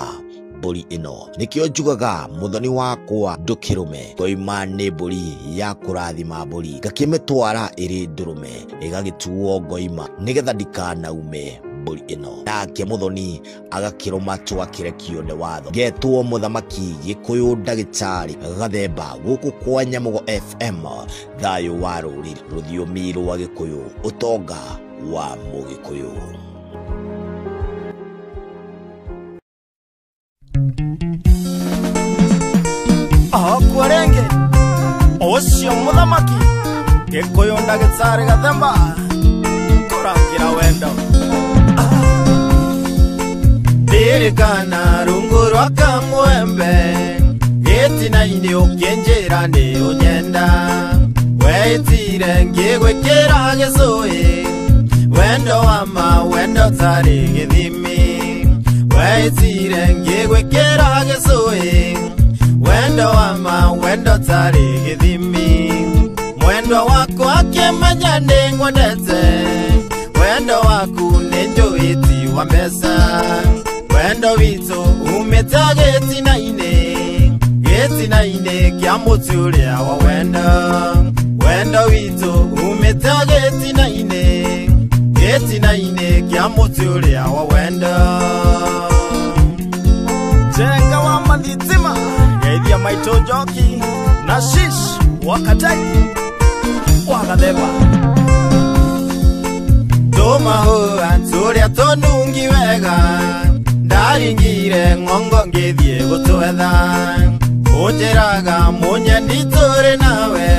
mbũri ĩno nĩkĩo njugaga mũthoni wakwa ndũkĩrũme ngoima nĩ mbũri ya kũrathima mbũri ngakĩmĩtwara ĩrĩ ndũrũme ĩgagĩtuo ngoima nĩgetha ndikanaume mbũri ĩno nake mũthoni agakĩrũma twakĩrekio nĩ watho ngetwo mũthamaki Gĩkũyũ ndagĩtarĩ Gathemba gũkũ kwa Nyamũgo FM thayũ wa rũrĩrĩ rũthiomi rwa Gĩkũyũ ũtonga wa Mũgĩkũyũ. Kwarenge ũcio mũthamaki Gĩkũyũ ndagĩtarĩ Gathemba kũrangira wendo ndirikana rungu rwa kamwembe gĩtina-inĩ ũkĩnjĩra nĩ ũnyenda wĩtire ngĩgwĩkĩra gĩcũĩ wendo wa ma wendo tarĩ gĩthimi wĩtire ngĩgwĩkĩra gĩcũĩ wendo wa ma wendo tarĩ gĩthimi mwendo wako akĩmenya nĩ ngwendete wendo waku nĩ njũĩti wa mbeca wendo witũ umĩte gĩtina-inĩ kĩa mũtĩ ũrĩa wa wendo wendo witũ umĩte gĩtina-inĩ kĩa mũtĩ ũrĩa wa wendo Jenga wa mathitima geithia Maitũ Njoki na Sishwaka type wa Gathemba tũmahũa tũrĩa tũnungi wega ndaringire ng'ongo ngĩthiĩ gũtwetha ũnjĩraga mũnyendi tũrĩ nawe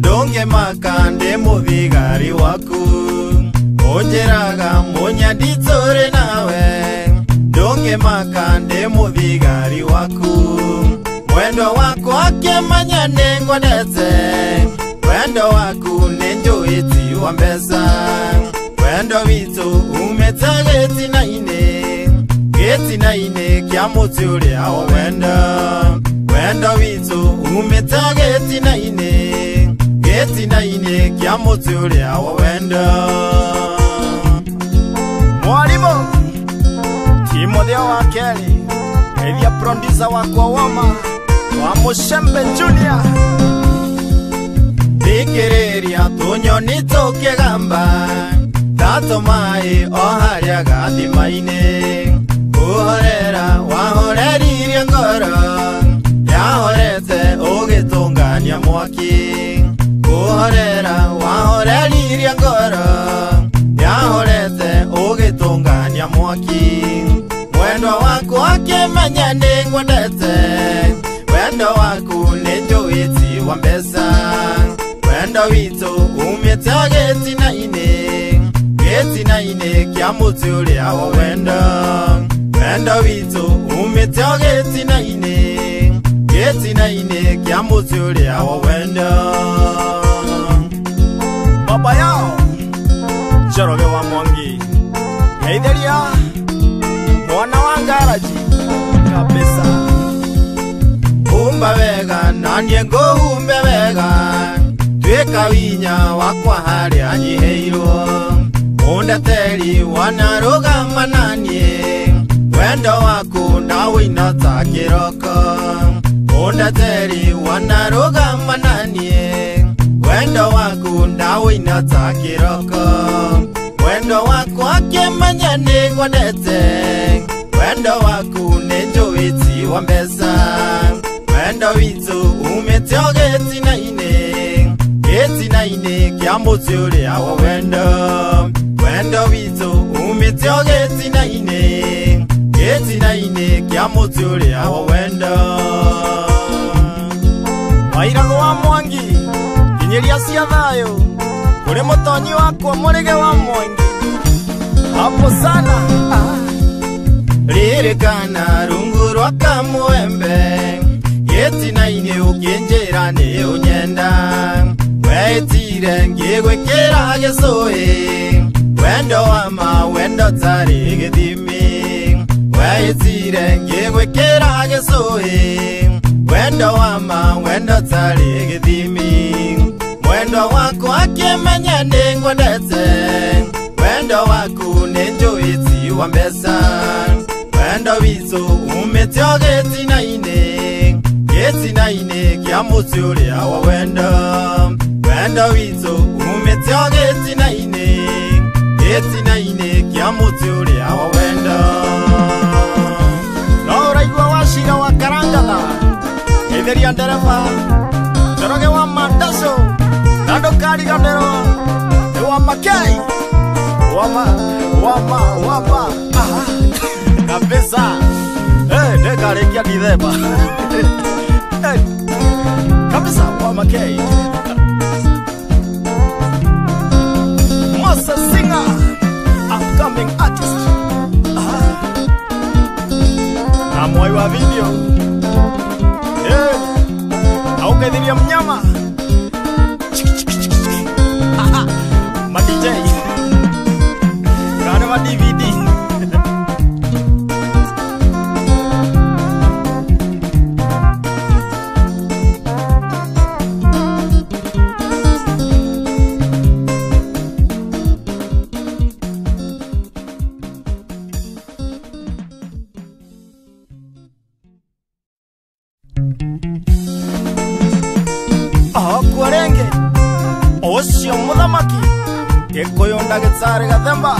ndũngĩmaka ndĩ mũthigari waku ũnjĩraga mũnyendi tũrĩ nawe ndũngĩmaka ndĩ mũthigari waku mwendo wako akĩmenya nĩ ngwendete wendo waku nĩ njũĩti wa mbeca wendo witũ umĩte gĩtina-inĩ kĩa mũtĩ ũrĩa wa wendo wendo witũ umĩte gĩtina-inĩ kĩa mũtĩ ũrĩa wa wendo. Mwarimũ Timotheo wa Kelly geithia producer wakwa Wama wa Mũcembe Junior thikĩrĩria tũnyoni tũkĩgamba tatũmaĩ o harĩa gathima-inĩ kũhorera wahoreririe ngoro yahorete ũgĩtũngania mwaki kũhorera wahoreririe ngoro yahorete ũgĩtũngania mwaki wendo wako akĩmenya nĩ ngwendete wa mbeca wendo witũ umĩte o gĩtina-inĩ kĩa mũtĩ ũrĩa wa wendo wendo witũ umĩte o gĩtina-inĩ kĩa mũtĩ ũrĩa wa wendo. Baba yao Njoroge wa Mwangi Geithĩria mwana wa ngaraji kabisa. Umba wega nanie ngũhumbe wega twĩka winya wakwa harĩa nyiheirwo ũndateri wanarũgama nanie wendo waku ndawĩina ta kĩroko ũndateri wanarũgama nanie wendo waku ndawĩina ta kĩroko wendo waku akĩmenya nĩngwendete wendo waku nĩ njũĩti wa mbeca wendo witũ umĩte o gĩtina-inĩ kĩa mũtĩ ũrĩa wa wendo wendo witũ umĩte o gĩtina-inĩ kĩa mũtĩ ũrĩa wa wendo. Wairago wa Mwangi kinyĩria cia thayũ kũrĩ mũtonyi wakwa Mũrĩge wa Mwangi hapo sana. Ririkana rungu rwa kamwembe gĩtina-inĩ ũkĩnjĩra nĩ ũnyenda wetire ngĩgwĩkĩra gĩcũĩ wendo wa ma wendo tarĩ gĩthimi wetire ngĩgwĩkĩra gĩcũĩ wendo wa ma wendo tarĩ gĩthimi wendo waku akĩmenya nĩngwendete wendo waku nĩ njũĩti wa mbeca wendo witũ umĩte o gĩtina-inĩ kĩa mũtĩ ũrĩa wa wendo wendo witũ umĩte o gĩtina-inĩ kĩa mũtĩ ũrĩa wa wendo. No ũraigua wacira wa Karangatha Geithĩria ndereba Njoroge wa Mandaco na ndũkariganĩrwo nĩ wa Makei wama kabisa. Nĩngarĩkia Dithemba kabisa wa Makei. Masa singer upcoming artist na mwai wa video au Geithĩria mnyama ma DJ kana ma DVD. Kwarenge Ocio Muthamaki Gĩkũyũ Ndagĩtarĩ Gathemba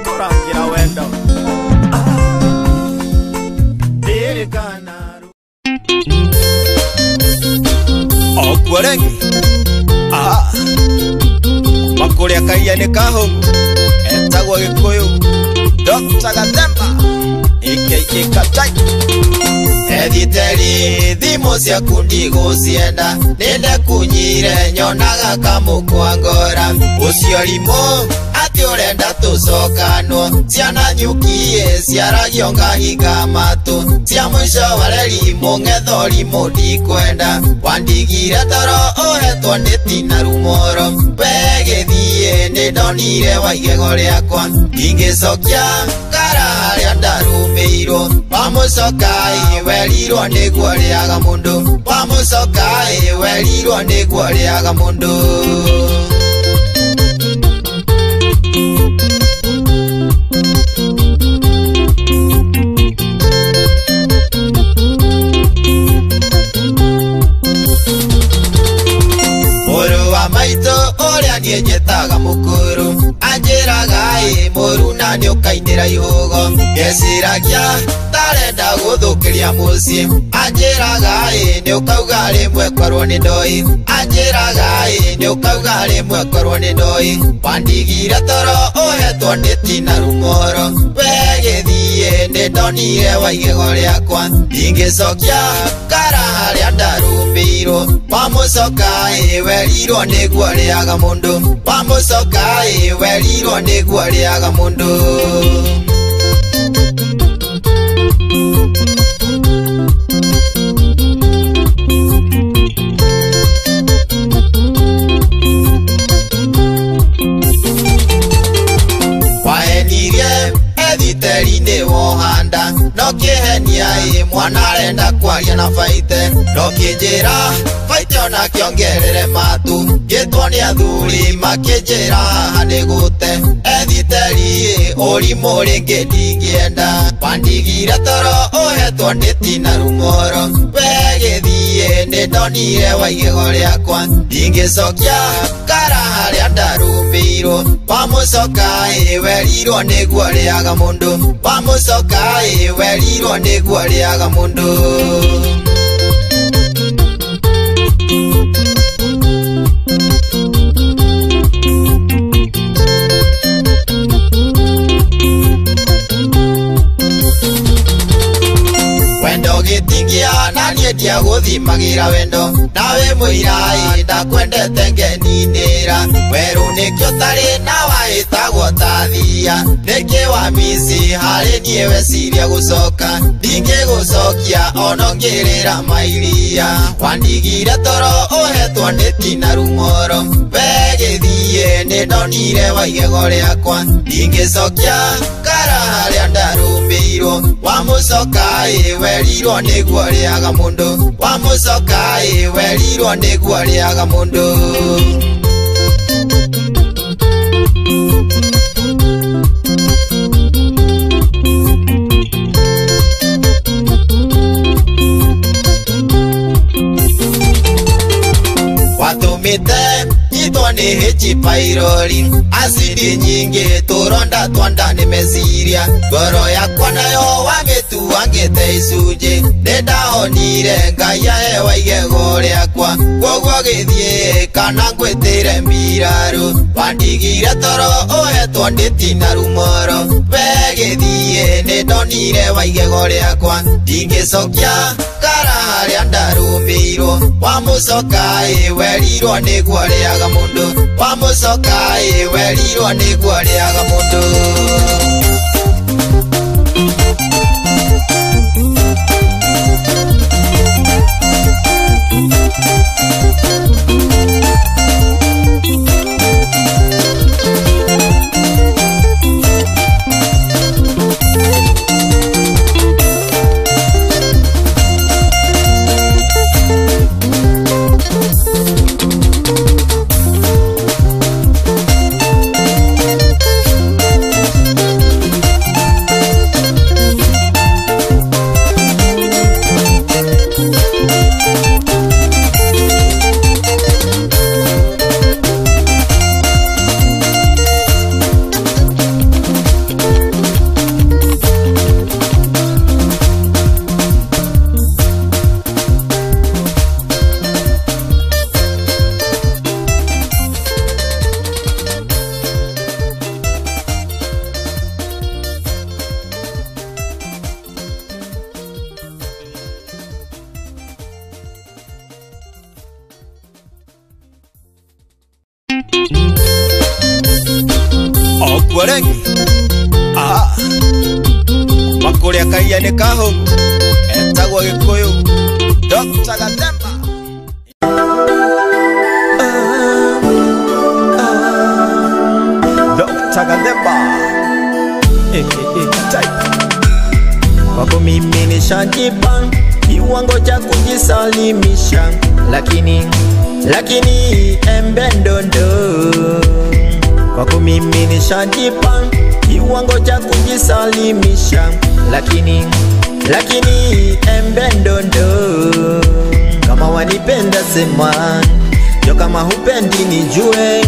kũrangĩra wendo. Kwarenge makũrĩa karia-inĩ ka hũngũ etagwo Gĩkũyũ Dr. Gathemba aka Katai. Editeri thimũ ciaku ndigũcienda nĩndekunyire nyonaga kamũkwangora ũcio rimũ atĩ ũrenda tũcokanwo ciana nyukie ciaragio ngahinga matũ cia mũico wareri mũng'etho rimũ ndikwenda wandigire toro ũhetwo nĩ tina rumoro we gĩthiĩ nĩndonire wa igego rĩakwa ingĩcokia ngara harĩa ndarũmĩirwo wamũcokai werirwo nĩguo rĩaga mũndũ wamũcokai werirwo nĩguo rĩaga mũndũ. Mũrũ wa maitũ ũrĩa niĩ njĩtaga mũkũrũ anjĩraga mũrũ na nĩũkainĩra ihũgo ngeciragia ndarenda gũthũkĩria mũciĩ anjĩraga nĩũkauga rĩmwe korwo nĩ ndoi anjĩraga nĩũkauga ngauga rimwe korwo ni ndoi wandigire toro uhetwo nditi na rumoro we githie ni ndonire waigego riakwa ndingicokia kara haria ndarumbirwo wamucoka werirwo niguo riaga mundu wamucoka werirwo niguo riaga mundu Editeri wohanda no kihenia mwana arenda kwaria na faite no kinjira faite ona kiongerere matu gitwo ni athuri makinjira hane gute editeri uri muri ngidingienda wandigire toro uhetwo nditi na rumoro we githie ni ndonire waigego riakwa ndingicokia kara haria ndarumbirwo wamucoka werirwo niguo riaga mundu wamucoka werirwo niguo riaga mundu wendo gitingia na nie dia guthimagira wendo nawe muirai ndakwendete ngeninira weru nikio tari na waitagwo tathia niki wa misi hari nie weciria gucoka ndingigucokia ono ngirira mairia wandigire toro uhetwo nditi na rumoro we githie ni ndonire waigego riakwa ndingicokia kara haria ndarumbirwo wamucoka werirwo niguo riaga mundu wamucoka werirwo niguo riaga mundu watumite itwa ni hichi pairori asidi nyingi turonda twanda ni meciria ngoro yakwa nayo wagitu wangite icunji nindahonire ngai ahewa igego riakwa koguo githie kana ngwitire mbiraru wandigire toro uhetwo nditi na rumoro we githie nindonire waigego riakwa ndingicokia kara haria ndarumbirwo wamucoka werirwo niguo riaga mundu wamucoka werirwo niguo riaga mundu Okwarengi makuria kaia ni kaho etagwo gikuyu Dr. Gathemba Dr. Gathemba Kwako mimi nishajipa kiwango cha kujisalimisha, lakini embe ndondo. Kwako mimi nishajipa kiwango cha kujisalimisha, lakini embe ndondo. Kama wanipenda sema, jo kama hupendi nijue,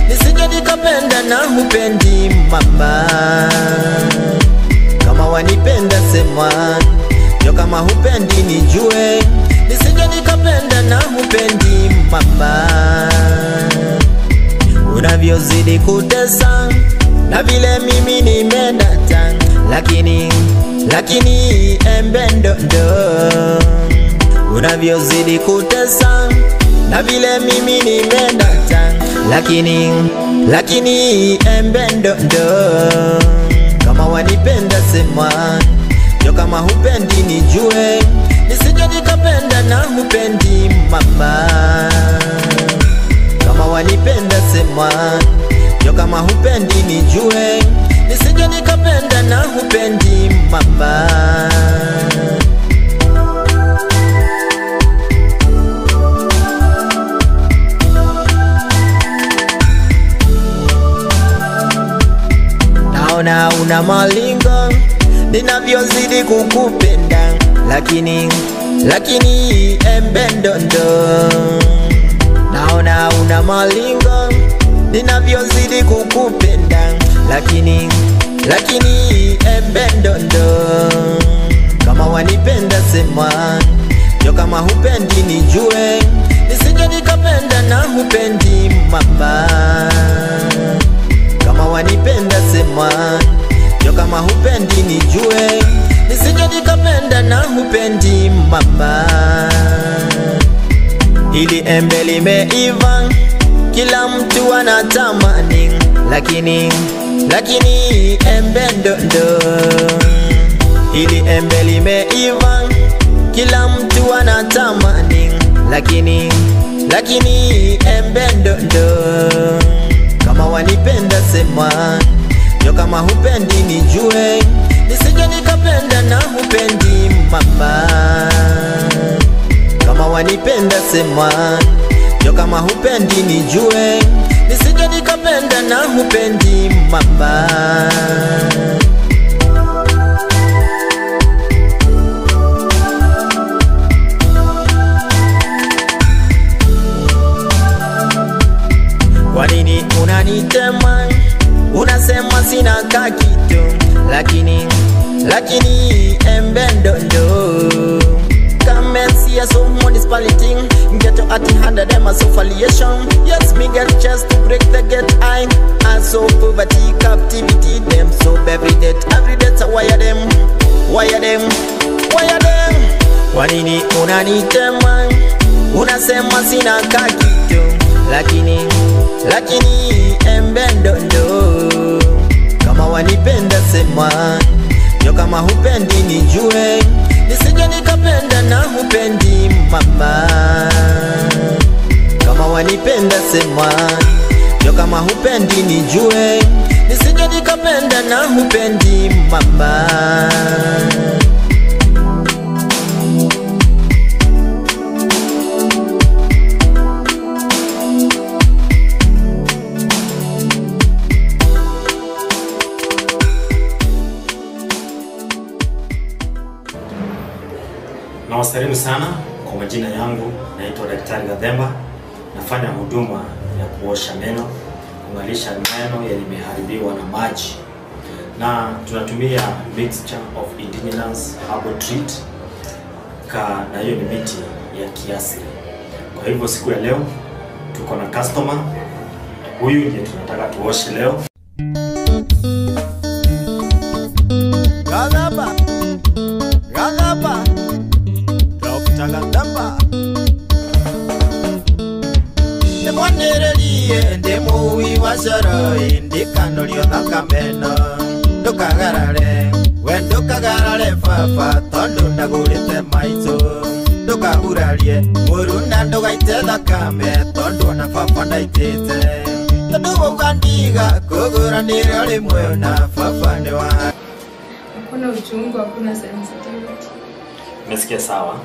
nisije nikapenda na hupendi mama. Kama wanipenda sema, jo kama hupendi nijue, nisije nikapenda na hupendi mama. unavyozidi kutesa na vile mimi nimedata, lakini embe ndondo, unavyozidi kutesa na vile mimi nimedata, lakini embe ndondo. Kama wanipenda sema, yo kama hupendi nijue, nisije nikapenda na hupendi mama. Kama wanipenda sema, yo kama hupendi nijue, nisije nikapenda na hupendi mama. Naona una malingo ninavyozidi kukupenda, lakini embe ndondo. Naona una malingo ninavyozidi kukupenda, lakini embe ndondo. Kama wanipenda sema, yo kama hupendi nijue, nisije nikapenda na hupendi mama. Kama wanipenda sema, yo kama hupendi nijue, nisije nikapenda na hupendi mama. Ili embe limeiva, kila mtu anatamani, lakini embe ndondo. Ili embe limeiva, kila mtu anatamani, lakini embe ndondo. Kama wanipenda sema, yo kama hupendi nijue, nisije nikapenda na hupendi mama. Kama wanipenda sema, yo kama hupendi nijue, nisije nikapenda na hupendi mama. Kwa nini unanitema, unasema sina kakitu, lakini embe ndondo. Come and see us so municipality, get your at hand them as affiliation. Yes, me get chance to break the gate I so poverty, captivity, them so every day so wire them. Kwa nini unanitema, unasema sina kakitu, lakini embe ndondo. Kama wanipenda sema, yo kama hupendi nijue, nisije nikapenda na hupendi mama. Kama wanipenda sema, yo kama hupendi nijue, nisije nikapenda na hupendi mama. Nawasalimu sana. Kwa majina yangu naitwa Daktari Gathemba. Nafanya huduma ya kuosha meno, kung'alisha meno yenye imeharibiwa na maji, na tunatumia mixture of indigenous herbal treat na hiyo ni miti ya kiasili. Kwa hivyo siku ya leo tuko na customer huyu, ndiye tunataka tuoshe leo. Gathemba Gathemba Nemwanererie ndemui wacoroi ndikanorio thakameno, ndukagarare we ndukagarare baba, tondu ndagurite maitu. Ndukagurarie muru na ndugaite thakame, tondu ona baba ndaitite. Tondu gauga ndiga kuguranire rimwe na baba ni wa. Hakuna uchungu, hakuna sensitivity. Umesikia sawa?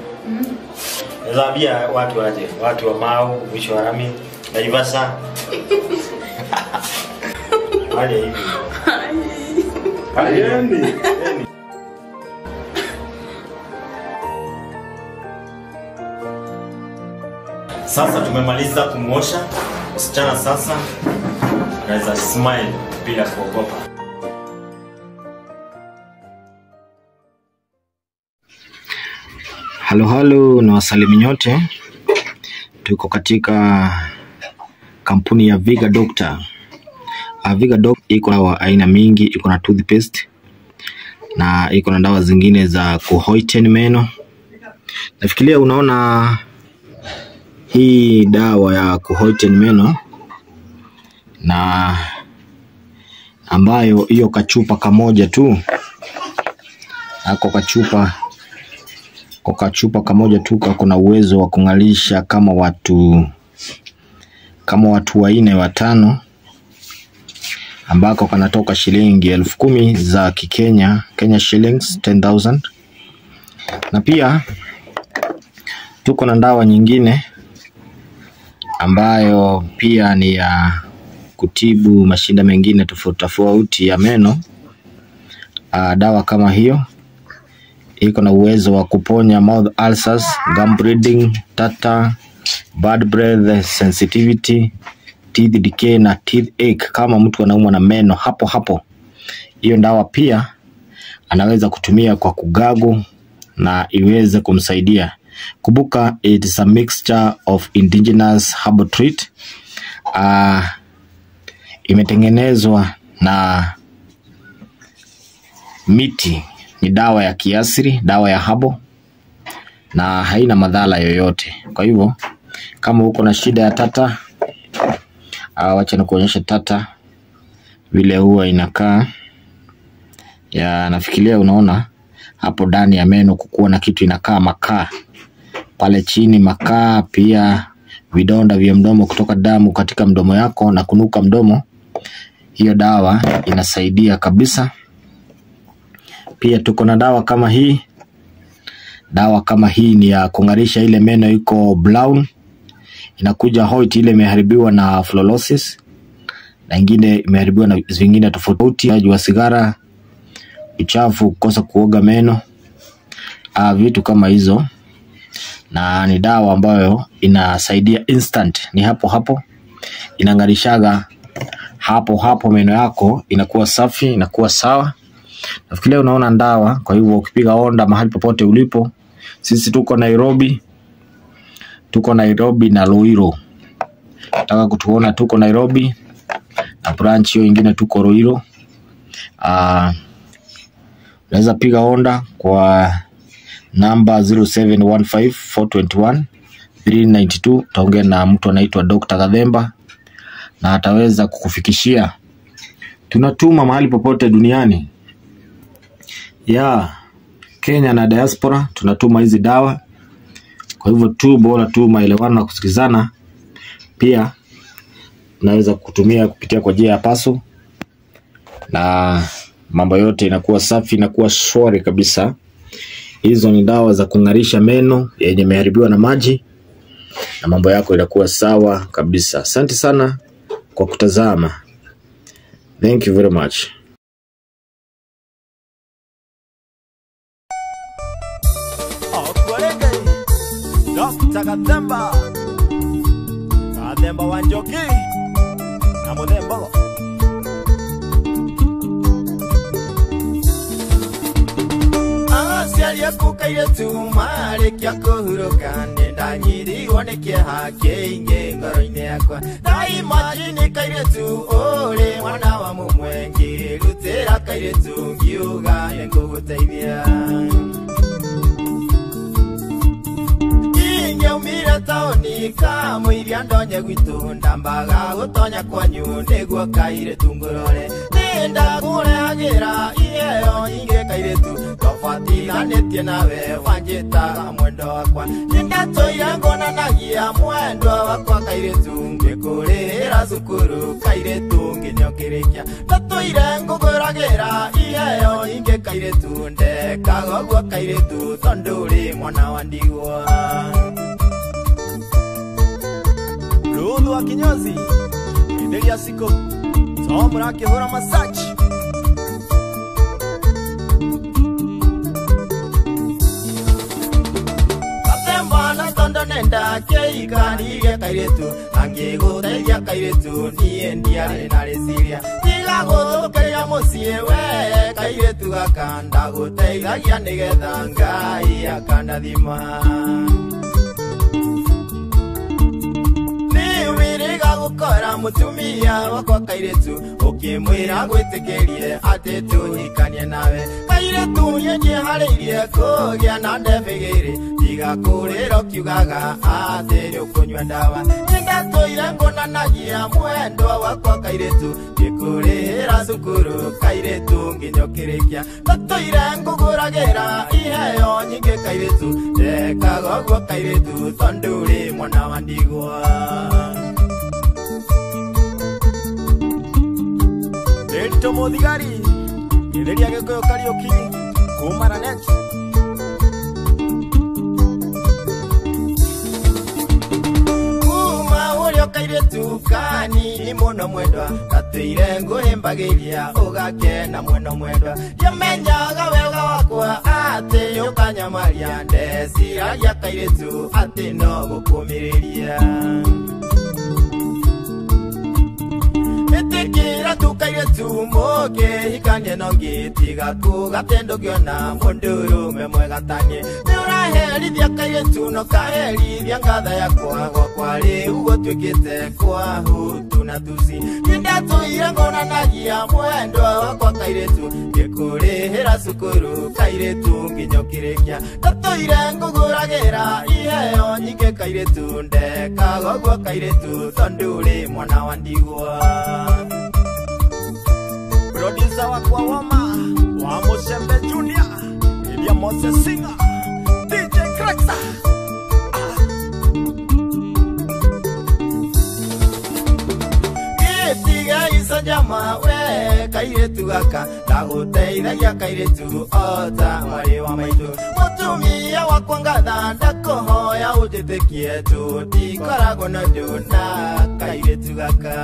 Naambia watu waje, watu wa Mau, mwisho wa Rami, Naivasha. Waje hivi. Ayeni. Sasa tumemaliza kumosha msichana, sasa anaweza smile bila kuogopa. Halo na wasalimu nyote. Tuko katika kampuni ya Viga Doctor. Viga Doctor iko na aina mingi, iko na toothpaste na iko na dawa zingine za kuhoiten meno. Nafikiria unaona hii dawa ya kuhoiten meno na ambayo hiyo kachupa kamoja tu, ako kachupa kamoja tu kuna uwezo wa kungalisha kama watu 4 5, ambako kanatoka shilingi 10,000 za Kenya shillings 10,000. Na pia tuko na dawa nyingine ambayo pia ni ya kutibu mashinda mengine tofauti ya meno. Dawa kama hiyo iko na uwezo wa kuponya mouth ulcers, gum bleeding, tartar, bad breath, sensitivity, teeth decay na teeth ache. Kama mtu anaumwa na meno hapo, hiyo dawa pia anaweza kutumia kwa kugago na iweze kumsaidia. Kumbuka, it is a mixture of indigenous herbal treat. Imetengenezwa na miti, ni dawa ya kiasili, dawa ya herbal na haina madhara yoyote. Kwa hivyo kama uko na shida ya tata, wacha nikuonyesha tata vile huwa inakaa. Nafikiria unaona hapo ndani ya meno kukuwa na kitu inakaa makaa. Pale chini makaa, pia vidonda vya mdomo kutoka damu katika mdomo yako na kunuka mdomo. Hiyo dawa inasaidia kabisa. Pia tuko na dawa kama hii. Dawa kama hii ni ya kungarisha ile meno iko brown. Inakuja white, ile imeharibiwa na fluorosis, na nyingine imeharibiwa na vingine tofauti, wa sigara, uchafu, kukosa kuoga meno, vitu kama hizo. Na ni dawa ambayo inasaidia instant, ni hapo inangarishaga hapo meno yako inakuwa safi, inakuwa sawa. Nafikiria unaona dawa. Kwa hivyo ukipiga onda mahali popote ulipo, sisi tuko Nairobi na Ruiru. Nataka kutuona, tuko Nairobi na branch hiyo nyingine tuko Ruiru. Unaweza piga onda kwa namba 0715421392. Taongea na mtu anaitwa Dr. Gathemba na ataweza kukufikishia. Tunatuma mahali popote duniani, Kenya na diaspora, tunatuma hizi dawa. Kwa hivyo bora maelewano na kusikizana. Pia unaweza kutumia kupitia kwa njia ya pasu, na mambo yote inakuwa safi, inakuwa shwari kabisa. Hizo ni dawa za kungarisha meno yenye imeharibiwa na maji, na mambo yako inakuwa sawa kabisa. Asante sana kwa kutazama. Thank you very much. Dr. Gathemba Wanjoki na Muthemba. Asialia kukaire tumare kia kuhuruka, nenda nyiri woneke hake inge ngoro-ine yakwa. Daima jini kaire tu ore mwana wa mumwengi, rutera kaire tu ngiuga nikuguteithia. Umire taoni kamuiria ndonye gwitu, ndambaga gutonya kwanyu niguo kaire tungurore. Ninda kurehagira iheo nyingi kaire tu, tofatiganĩtie nawe wanjĩtaga mwendo wakwa. Nĩndatũire ngonanagia mwendo wakwa kaire tu, ngĩkũrĩhĩra cukuru kaire tu nginya ũkĩrĩkia. Ndatũire ngũgũragĩra iheo nyingi kaire tu, ndekaga ũguo kaire tu tondũ ũrĩ mwana wa ndigwa. Lulu wa kinyozi Ndelia siko Tomra kihura massage. Katemba na tondo nenda keikani ge kairetu, angigo telia kairetu ni ndiare na resilia. Tigago keya musie we kairetu gakanda guteiga ya nigetha ngai akanda thima. Gukora mutumia wakwa kairetu ukimwira gwitikirie ati tuhikanie nawe kairetu yenye hariirie kugia na ndebigiri tiga kurira ukiugaga ati ukunywa ndawa nindatũire ngonanagia mwendwa wakwa kairetu ngikurihira cukuru kairetu nginya ũkĩrĩkia ndatũire ngũgũragĩra iheo nyingĩ kairetu ndekaga ũguo kairetu tondũ ũrĩ mwana wa ndigwa Rĩtũ mũthigari gĩtheria Gĩkũyũ Kariũki kuma Ranet kairetu kani muno mwendwa gatũire ngũhĩmbagĩria ũgakena muno mwendwa ndiamenyaga wega wakwa atĩ ũkanyamaria ndeciragia kairetu atĩ no gũkũmĩrĩria ĩtĩkĩra tu kairetu mũkĩhikanie no ngĩtiga kũgate ndũngĩona mũndũ ũrũme mwega taniĩ nĩũraherithia kairetu no kaherithia ngatha yakwa gwakwa rĩu gũtuĩkĩte kwa hutu na tusi nĩndatũire ngonanagia mwendwa wakwa kairetu ngĩkũrĩhĩra cukuru kairetu nginya ũkĩrĩkia ndatũire ngũgũragĩra iheo nyingĩ kairetu ndekaga ũguo kairetu tondũ ũrĩ mwana wa ndigwa Producer wakwa Woma wa Musembe Junior Ilya Moses Singer DJ Craxa Gĩtiga isa jama we kairetu gaka ndagũteithagia kairetu ota mwarĩ wa maitũ mũtumia wakwa ngatha ndakũhoya ũnjĩtĩkie tũtikoragwo na ũndũ na kairetu gaka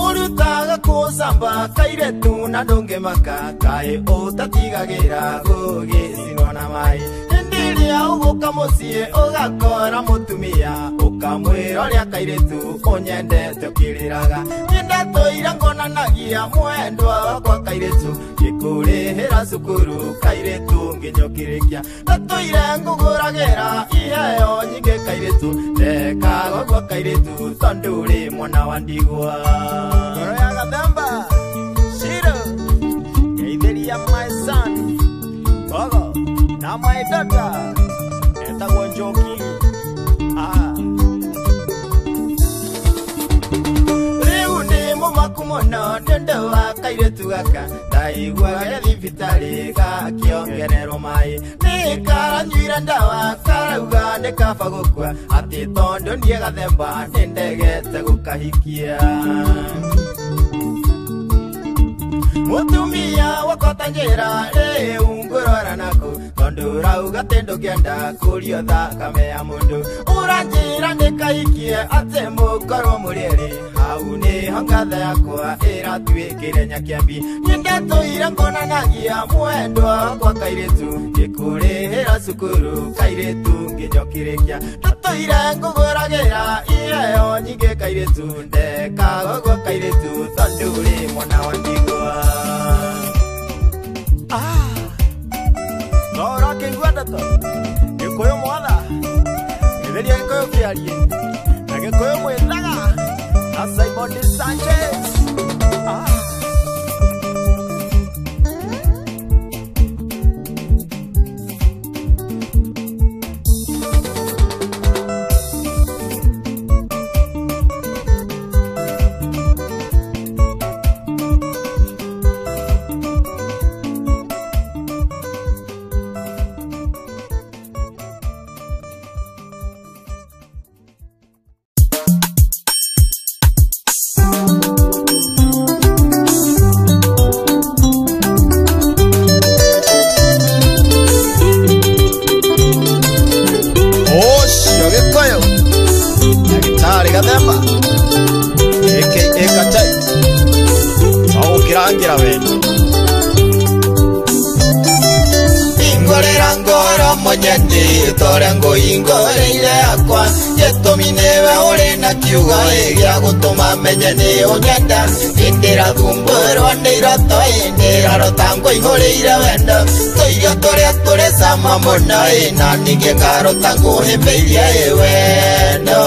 Urutaga kusamba kairetu na ndũngĩmaka kaĩ ũtatigagĩra gũgĩcinwo na maĩ Ndiria ũgũka mũciĩ ũgakora mũtumia ũkamwĩra ũrĩa kairetu ũnyendete ũkĩrĩraga nĩndatũire ngonanagia mwendwa wakwa kairetu ngĩkũrĩhĩra cukuru kairetu nginya ũkĩrĩkia ndatũire ngũgũragĩra iheo nyingĩ kairetu ndekaga ũguo kairetu tondũ ũrĩ mwana wa ndigwa ngoro ya gathemba Shiro Geithĩria my son Gogo na my daughter etagwo Njoki rĩu nĩ mũmaku mũno nĩ ũndũ wa kairetu gaka ndaiguaga thibitarĩ gakĩongererwo maĩ nĩ karanyuire ndawa karauga nĩ kaba gũkua atĩ tondũ niĩ gathemba nĩ ndegete gũkahikia Mutumia wakota njĩra rĩu ngũrora naku tondũ ũrauga atĩ ndũngĩenda kũrio thakame ya mũndũ ũranjĩra ndĩkahikie atĩ mũkorwo mũrĩ erĩ hau nĩho ngatha yakwa ĩratuĩkĩre nyakĩambi nĩndatũire ngonanagia mwendwa wakwa kairetu ngĩkũrĩhĩra cukuru kairetu nginya ũkĩrĩkia ndatũire ngũgũragĩra iheo nyingĩ kairetu ndekaga ũguo kairetu tondũ ũrĩ mwana wa ndigwa Gora kĩiguana to Gĩkũyũ mwatha Gĩtheria Gĩkũyũ kĩarie na Gĩkũyũ mwĩthaga na Simon Sanchez Kirangira wendo Ingorera ngoro monyende tore ngoingoreire akwa yetomine ore na kiugo gĩa gũtũma menye nĩ ũnyenda indira thumbũrwo nĩ iroto indira rotango ihũrĩire wendo tũirio tũrĩa tũrĩ cama mũno na ningĩ ngarota ngũhĩmbĩirie wendo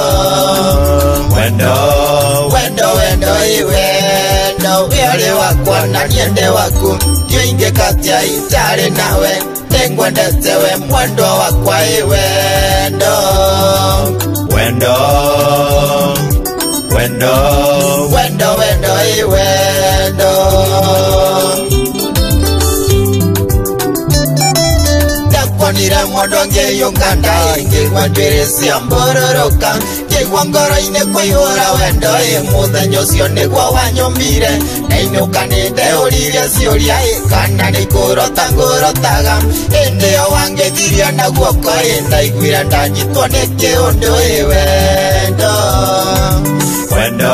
wĩole wakwa na niende waku kĩo ingĩkatia itarĩ nawe nĩngwendete we mwendwa wakwa wendo wendo wendo wendo wendo wendo ndakwonire mũndũ ngĩyũnganda ngĩigua njuĩrĩ cia mbũrũrũka ngĩigua ngoro-inĩ kũihũra wendo mũthenya ũcio nĩguo wanyũmire nainũka nĩndeũririe ciũria kana nĩkũrota ngũrotaga hĩndĩ ĩyo wangĩthirie na guoko ndaiguire ndanyitwo nĩ kĩũndũ wendo wendo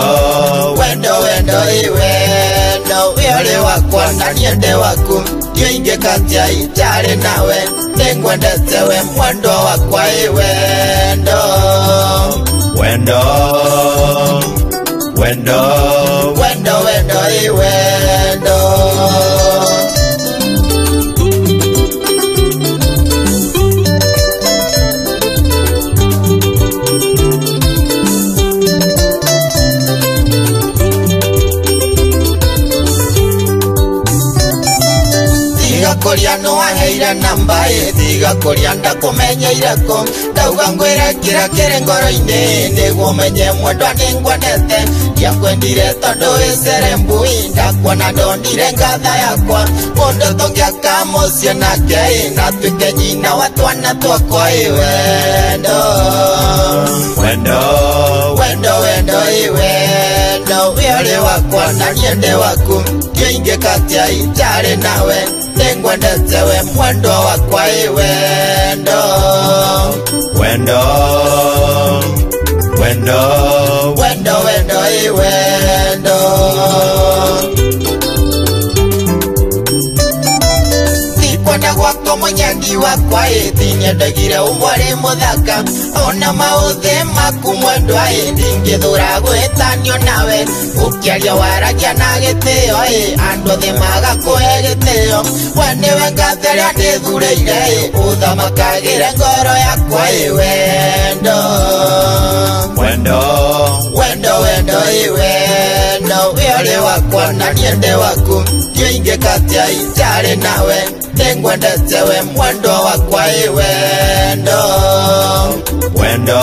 wendo wendo wendo wĩole wakwa na niende waku kĩo ingĩkatia itarĩ nawe nĩngwendete we mwendwa wakwa wendo wendo wendo wendo wendo wendo Koria no aheire namba thiga koria ndakumenyeire ko ndauga ngwire kira kiri ngoro-inĩ nĩguo menye mwendwa nĩngwendete ndiakwendire tondũ wĩcere mbui ndakuona ndonire ngatha yakwa mũndũ tũngĩaka mũciĩ nake na tuĩke nyina wa twana twakwa wendo wendo wendo wendo wendo wĩole wakwa na niende waku kĩo ingĩkatia itarĩ nawe nĩngwendete we mwendwa wakwa wendo wendo wendo wendo wendo wendo kwenda gwakwa mũnyendi wakwa nĩnyendagire ũmwarĩ mũthaka ona maũthĩ maku mwendwa ndingĩthũra gwĩtanio nawe ũkĩaria waragia na gĩtĩo andũ thĩ magakũhe gĩtĩo we nĩwe ngathĩrĩa ndĩthurĩire ũthamakagĩre ngoro yakwa wendo wendo wendo wendo wendo wĩole wakwa na niende waku kĩo ingĩkatia itarĩ nawe nĩngwendete we mwendwa wakwa wendo wendo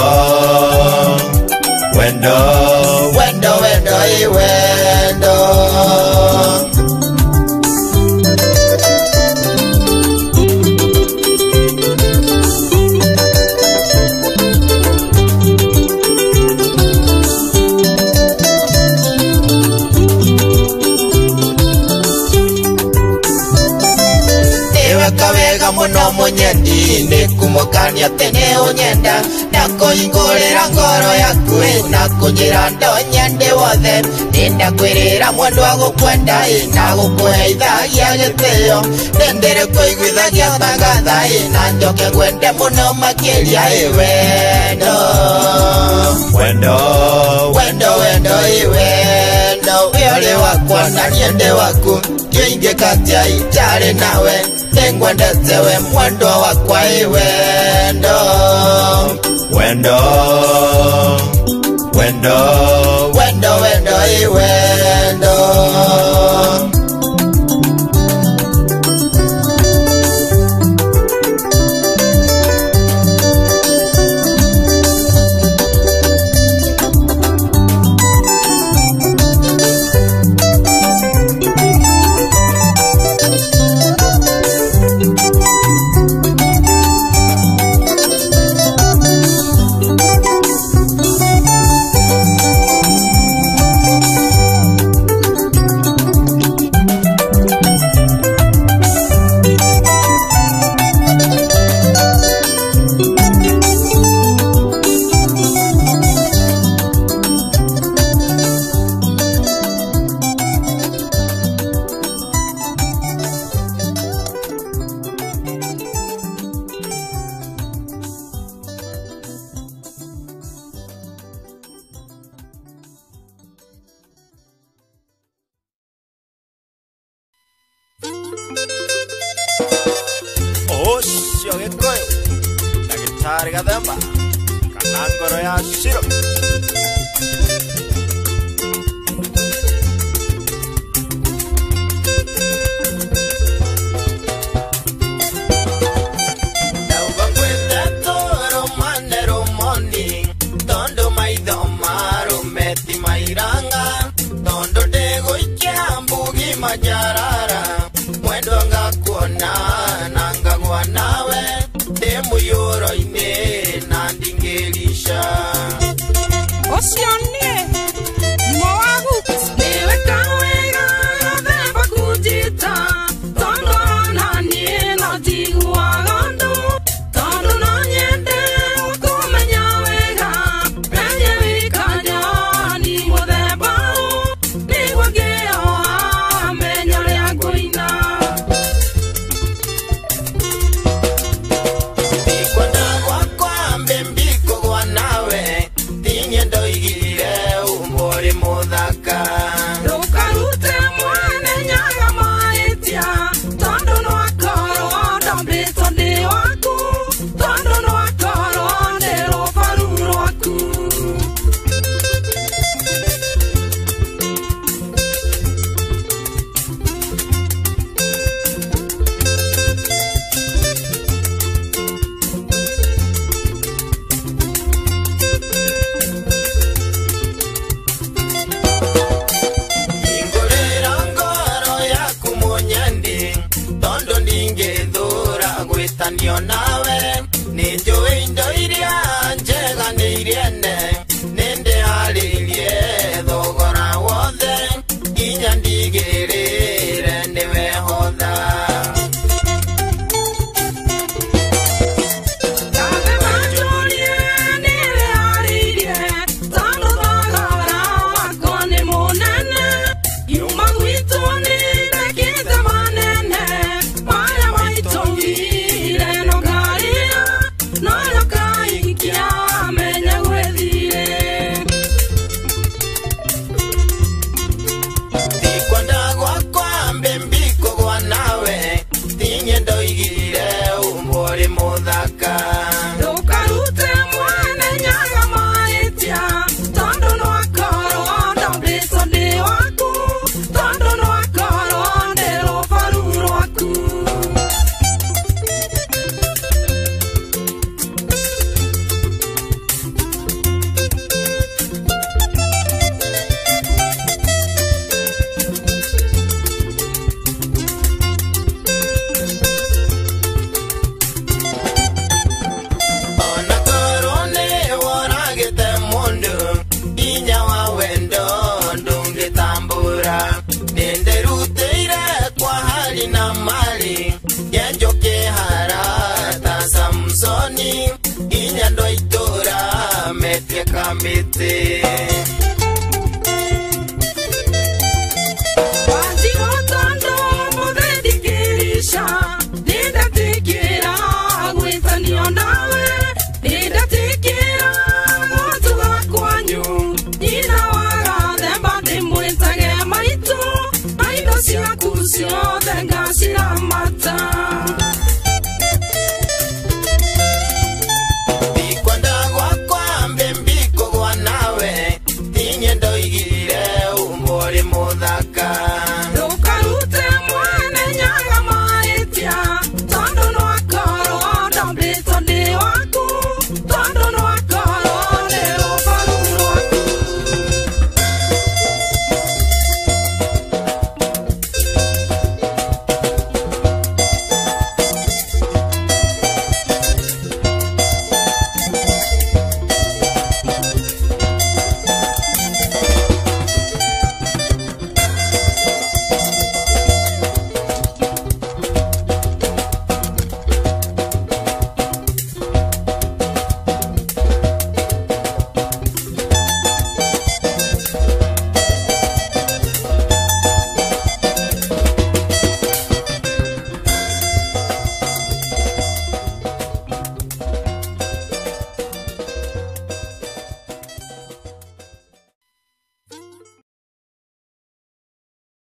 wendo wendo wendo wendo kawega mũno mũnyendi nĩkumũkania atĩ nĩũnyenda ndakũhingũrĩra ngoro yaku na kũnjĩra ndonye ndĩ wothe nĩndakwĩrĩra mwendwa gũkwenda na gũkũheithagia gĩtĩo nĩndĩrĩ kũiguithagia tangatha na njoke ngwende mũno makĩria wendo wendo wendo wendo wendo wĩole wakwa na niende waku kĩo ingĩkatia itarĩ nawe nĩngwendete we mwendwa wakwa wendo wendo wendo wendo wendo wendo Ocio gĩkũyũ ndagĩtarĩ Gathemba kana ngoro ya Shiro. mundu inya wa wendo ndungitambura ninderuteire kwa hali na mali yenjoke harata Samsoni inya ndoitora metie kamite